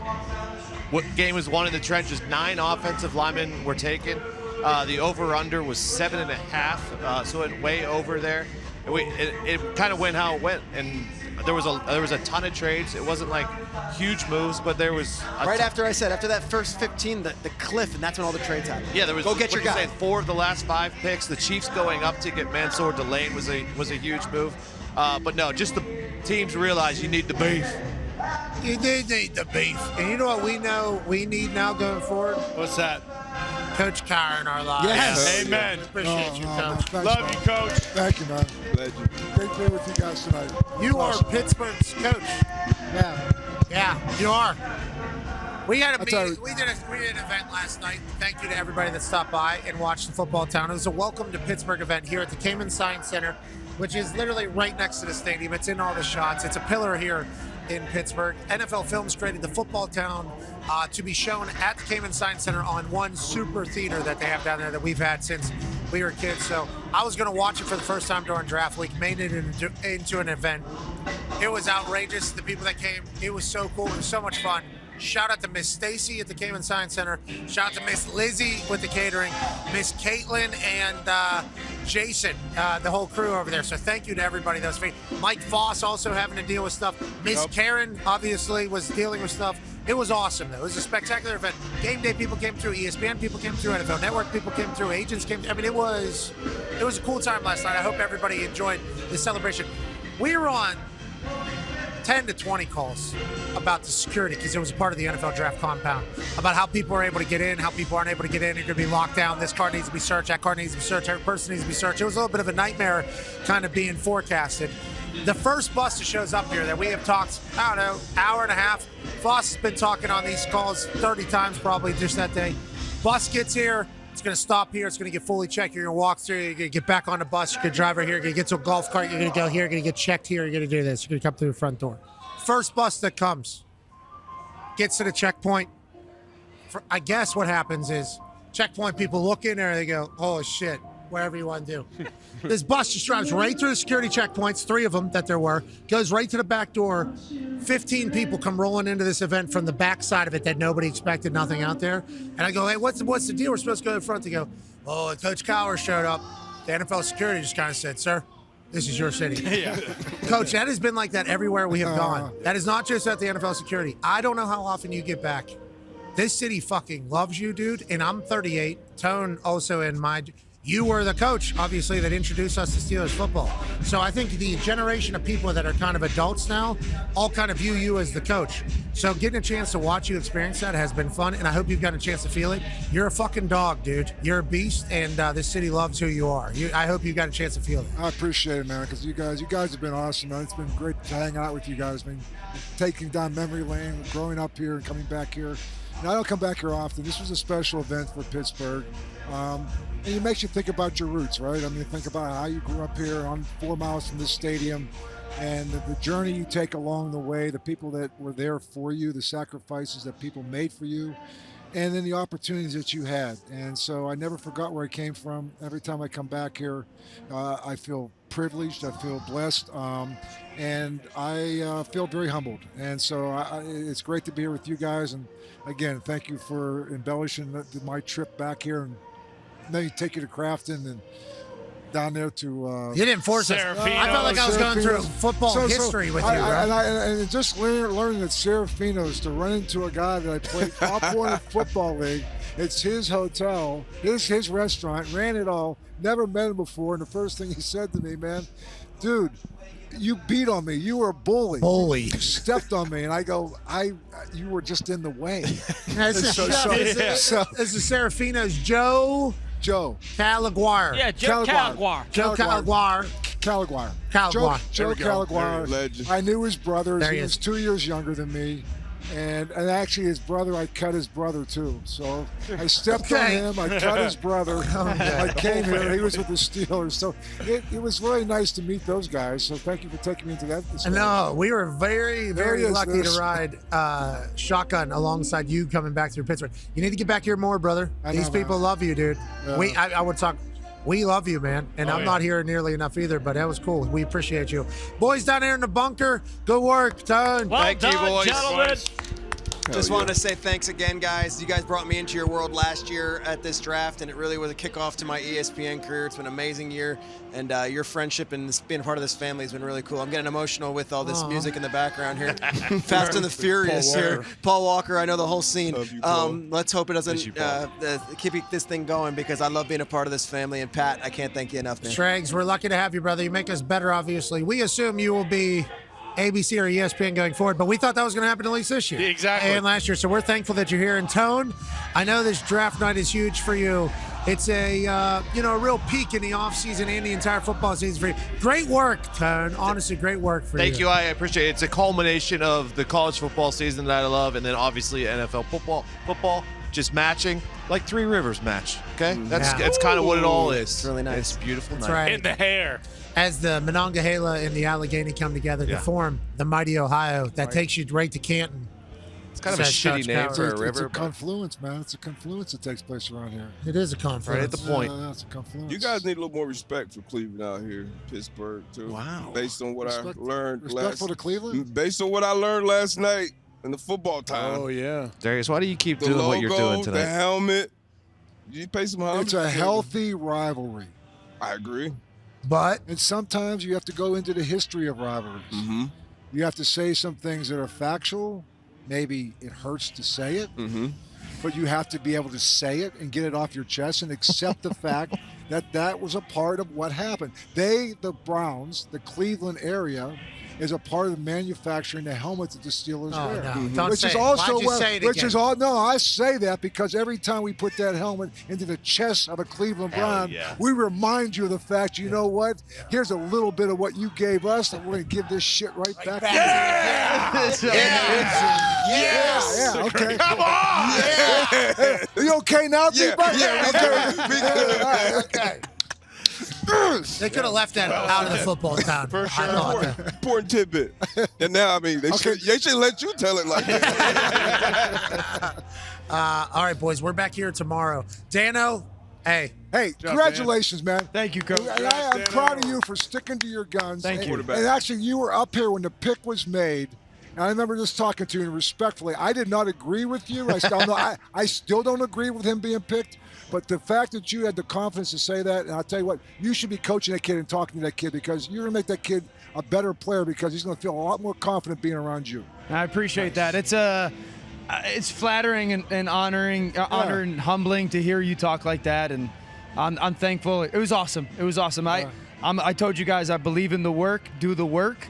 What game was won in the trenches? 9 offensive linemen were taken. The over/under was 7.5, so it went way over there. It kind of went how it went, and there was a ton of trades. It wasn't like huge moves, but there was after that first 15, the cliff, and that's when all the trades happened. Yeah, there was. Go get your guy. 4 of the last 5 picks. The Chiefs going up to get Mansour Delane was a huge move. But no, just the teams realize you need the beef. You did need the beef. And you know what we need now going forward? What's that? Coach Cowher in our lives. Yes. Amen. Appreciate you, Coach. Thanks, Love man. you, Coach. Thank you, man. Legend. Great being with you guys tonight. You are Pittsburgh's coach. Yeah. Yeah, you are. We had a meeting. We did an event last night. Thank you to everybody that stopped by and watched the Football Town. It was a Welcome to Pittsburgh event here at the Cayman Science Center, which is literally right next to the stadium. It's in all the shots. It's a pillar here in Pittsburgh. NFL Films created the Football Town to be shown at the Cayman Science Center on one super theater that they have down there that we've had since we were kids. So I was going to watch it for the first time during draft week, made it into an event. It was outrageous. The people that came, it was so cool. It was so much fun. Shout out to Miss Stacy at the Cayman Science Center. Shout out to Miss Lizzie with the catering, Miss Caitlin and Jason, the whole crew over there. So thank you to everybody that was free. Mike Foss also having to deal with stuff. Miss Karen obviously was dealing with stuff. It was awesome though. It was a spectacular event. Game day people came through, ESPN people came through, NFL Network people came through, agents came through. I mean, it was a cool time last night. I hope everybody enjoyed this celebration. We were on 10 to 20 calls about the security because it was a part of the NFL draft compound, about how people are able to get in, how people aren't able to get in. You're going to be locked down. This card needs to be searched. That card needs to be searched. Every person needs to be searched. It was a little bit of a nightmare kind of being forecasted. The first bus that shows up here that we have talked, I don't know, hour and a half. Foss has been talking on these calls 30 times probably just that day. Bus gets here. It's going to stop here. It's going to get fully checked. You're going to walk through. You're going to get back on the bus. You're going to drive right here. You're going to get to a golf cart. You're going to go here. You're going to get checked here. You're going to do this. You're going to come through the front door. First bus that comes gets to the checkpoint. I guess what happens is checkpoint people look in there and they go, oh, shit, whatever you want to do. This bus just drives right through the security checkpoints, 3 of them that there were, goes right to the back door. 15 people come rolling into this event from the back side of it that nobody expected, nothing out there. And I go, hey, what's the deal? We're supposed to go in front. They go, oh, Coach Cowher showed up. The NFL security just kind of said, sir, this is your city. Yeah. Coach, that has been like that everywhere we have gone. That is not just at the NFL security. I don't know how often you get back. This city fucking loves you, dude. And I'm 38. Tone also in my... You were the coach, obviously, that introduced us to Steelers football. So I think the generation of people that are kind of adults now all kind of view you as the coach. So getting a chance to watch you experience that has been fun, and I hope you've got a chance to feel it. You're a fucking dog, dude. You're a beast, and this city loves who you are. I hope you got a chance to feel it. I appreciate it, man, because you guys have been awesome, man. It's been great to hang out with you guys. I mean, taking down memory lane, growing up here and coming back here. And I don't come back here often. This was a special event for Pittsburgh. And it makes you think about your roots, right? I mean, think about how you grew up here on 4 miles from this stadium and the journey you take along the way, the people that were there for you, the sacrifices that people made for you, and then the opportunities that you had. And so I never forgot where I came from. Every time I come back here, I feel privileged, I feel blessed, and I feel very humbled. And so it's great to be here with you guys. And again, thank you for embellishing my trip back here, and maybe take you to Crafton and down there to... you didn't force us. I felt like I was going through football history with you, right? And just learning at Serafino's to run into a guy that I played Pop Warner Football League. It's his hotel, his restaurant, ran it all, never met him before, and the first thing he said to me, man, dude, you beat on me. You were a bully. You stepped on me, and I go, you were just in the way. This is Serafino's Joe Calaguar. Yeah, Joe Calaguar. Joe Calaguar. Joe Calaguar. Legend. I knew his brother. There he was 2 years younger than me. And actually his brother, I cut his brother too. So I stepped on him, I cut his brother. I came here, he was with the Steelers. So it was really nice to meet those guys. So thank you for taking me into that discussion. No, we were very, very lucky to ride shotgun alongside you coming back through Pittsburgh. You need to get back here more, brother. These people love you, dude. Yeah. I would talk. We love you, man. And I'm not here nearly enough either, but that was cool. We appreciate you. Boys down there in the bunker, good work, Tone. Thank you, boys. Gentlemen. Just want to say thanks again, guys. You guys brought me into your world last year at this draft, and it really was a kickoff to my ESPN career. It's been an amazing year, and your friendship and being part of this family has been really cool. I'm getting emotional with all this music in the background here. Fast and the Furious here. Paul Walker, I know the whole scene. Let's hope it doesn't keep this thing going, because I love being a part of this family. And Pat, I can't thank you enough, man. Schrags, we're lucky to have you, brother. You make us better, obviously. We assume you will be ABC or ESPN going forward, but we thought that was going to happen at least this year. Exactly. And last year, so we're thankful that you're here. And Tone, I know this draft night is huge for you. It's a a real peak in the offseason and the entire football season for you. Great work, Tone. Honestly, great work for you. Thank you. I appreciate it. It's a culmination of the college football season that I love, and then obviously NFL football just matching like Three Rivers match. Okay, that's kind of what it all is. It's really nice. It's beautiful. That's night. right. In the hair. As the Monongahela and the Allegheny come together to form the mighty Ohio, that takes you right to Canton. It's kind of a shitty name for a river. It's a confluence, man. It's a confluence that takes place around here. It is a confluence. Right at the point. It's a confluence. You guys need a little more respect for Cleveland out here, Pittsburgh too. Wow. Based on what I learned Respect for the Cleveland? Based on what I learned last night in the football time. Oh, yeah. Darius, why do you keep The doing logo, what you're doing the tonight? helmet. You pay some homage. It's a healthy rivalry. I agree. And sometimes you have to go into the history of rivalries. Mm-hmm. You have to say some things that are factual. Maybe it hurts to say it, but you have to be able to say it and get it off your chest and accept the fact that that was a part of what happened. They, the Browns, the Cleveland area, is a part of the manufacturing the helmets that the Steelers wear. No. Don't Which say is it. also Why'd you say it which again? is all no, I say that because every time we put that helmet into the chest of a Cleveland Brown, we remind you of the fact, you know what? Here's a little bit of what you gave us, and we're gonna give this shit right back. Yeah. Okay. Come on. Yeah. You okay now, D-Buck? Okay. They could have left that out of the football town. For sure. I thought that. Important tidbit. And now, I mean, they should let you tell it like that. All right, boys, we're back here tomorrow. Dano, hey. Hey, congratulations, man. Thank you, Coach. And I am proud of you for sticking to your guns. Thank you. And actually, you were up here when the pick was made. And I remember just talking to you and respectfully. I did not agree with you. I still don't agree with him being picked. But the fact that you had the confidence to say that, and I'll tell you what, you should be coaching that kid and talking to that kid because you're going to make that kid a better player because he's going to feel a lot more confident being around you. I appreciate that. It's flattering and honoring and humbling to hear you talk like that, and I'm thankful. It was awesome. It was awesome. I told you guys I believe in the work, do the work.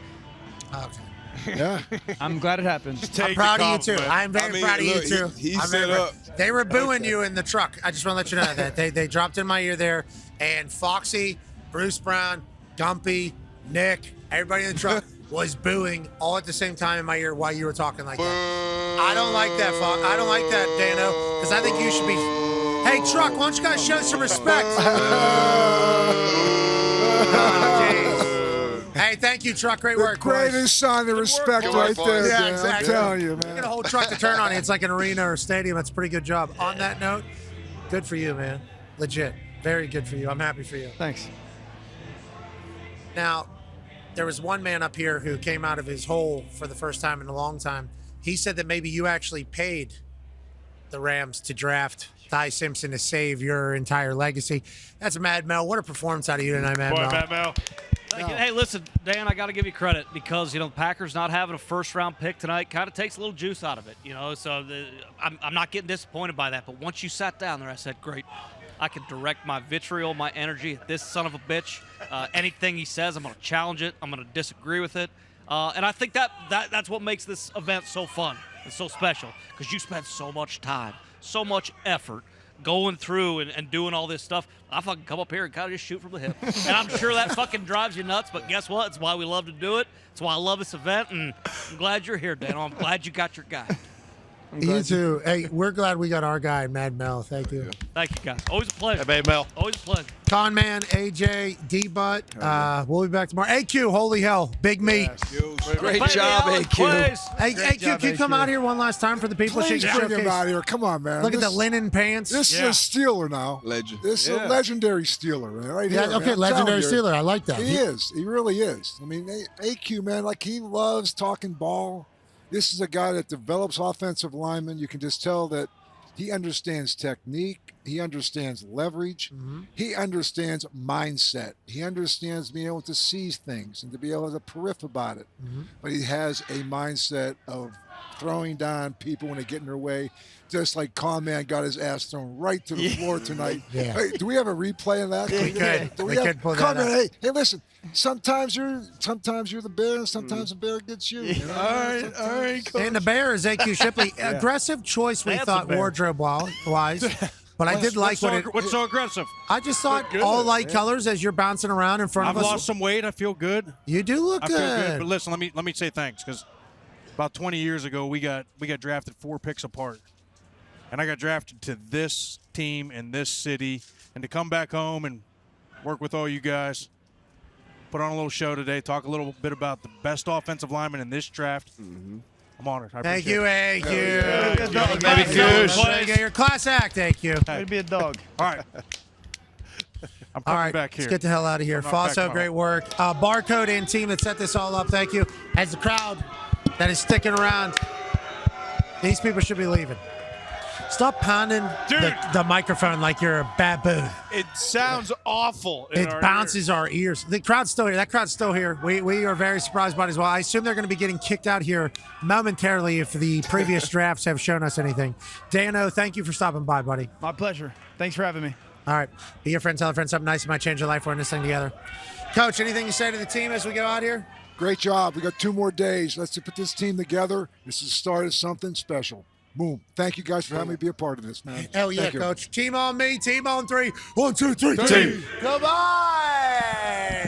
Okay. Yeah. I'm glad it happened. I'm proud of you too. I'm very proud of you too. He I'm set very up. They were booing you in the truck. I just want to let you know that they dropped in my ear there, and Foxy, Bruce Brown, Gumpy, Nick, everybody in the truck was booing all at the same time in my ear while you were talking like that. I don't like that, Fox. I don't like that, Dano, because I think you should be. Hey, truck, why don't you guys show some respect? Hey, thank you, truck. Great work, boys. Greatest sign of respect right there, Yeah, man. exactly. I'm telling you, You man. get a whole truck to turn on. It's like an arena or a stadium. That's a pretty good job. On that note, good for you, man. Legit. Very good for you. I'm happy for you. Thanks. Now, there was one man up here who came out of his hole for the first time in a long time. He said that maybe you actually paid the Rams to draft Ty Simpson to save your entire legacy. That's Mad Mel. What a performance out of you tonight, Mad Mel. Mad Mel. Thank you. Hey, listen, Dan, I got to give you credit because, the Packers not having a first-round pick tonight kind of takes a little juice out of it, So I'm not getting disappointed by that. But once you sat down there, I said, great. I can direct my vitriol, my energy at this son of a bitch. Anything he says, I'm going to challenge it. I'm going to disagree with it. And I think that's what makes this event so fun and so special because you spend so much time, so much effort going through and doing all this stuff. I fucking come up here and kind of just shoot from the hip. And I'm sure that fucking drives you nuts, but guess what? It's why we love to do it. It's why I love this event, and I'm glad you're here, Dano. I'm glad you got your guy. You too. Hey, we're glad we got our guy, Mad Mel. Thank you. Thank you, guys. Always a pleasure. Hey, Mel. Always a pleasure. Con Man, AJ, D-Butt. We'll be back tomorrow. AQ, holy hell. Big meat. Great job, AQ. Hey, AQ, can you come out here one last time for the people? Please Shake bring him Showcase? out here. Come on, man. Look at the linen pants. This is a Steeler now. Legend. This is a legendary Steeler, man. Right Yeah, here. okay, man. I'm legendary telling you. Steeler. I like that. He is. He really is. I mean, AQ, man, like he loves talking ball. This is a guy that develops offensive linemen. You can just tell that he understands technique. He understands leverage. He understands mindset. He understands being able to see things and to be able to periff about it. But he has a mindset of throwing down people when they get in their way, just like Con Man got his ass thrown right to the floor tonight. Yeah. Hey, do we have a replay of that? We could. Do We have, could pull that Con Man, up. hey, listen. Sometimes you're the bear, and sometimes the bear gets you. You know? All right. And the bear is AQ Shipley. Aggressive choice, we That's a thought, bear. wardrobe-wise. But I did like what's so aggressive. I just saw it all light colors as you're bouncing around in front I've of us. lost some weight. I feel good. You do look I good. feel good. But listen, let me say thanks, because about 20 years ago we got drafted 4 picks apart, and I got drafted to this team in this city, and to come back home and work with all you guys, put on a little show today, talk a little bit about the best offensive lineman in this draft. I'm honored. I Thank you, appreciate AQ. it. Baby Goose. Your class act, AQ. Way to be a dog. All right. I'm coming back here. Let's get the hell out of here. I'm not back Fosso, tomorrow. great work. Barcode and team that set this all up, thank you. As the crowd that is sticking around, these people should be leaving. Stop pounding the microphone like you're a baboon. It sounds awful. It bounces our ears. The crowd's still here. That crowd's still here. We are very surprised by it as well. I assume they're going to be getting kicked out here momentarily if the previous drafts have shown us anything. Dano, thank you for stopping by, buddy. My pleasure. Thanks for having me. All right. Be your friend, tell a friend something nice. It might change your life. We're in this thing together. Coach, anything you say to the team as we go out here? Great job. We got 2 more days. Let's put this team together. This is the start of something special. Boom. Thank you guys for having me be a part of this, man. Hell yeah, Thank you. Coach. Team on me. Team on 3. 1, 2, 3. Team. Goodbye.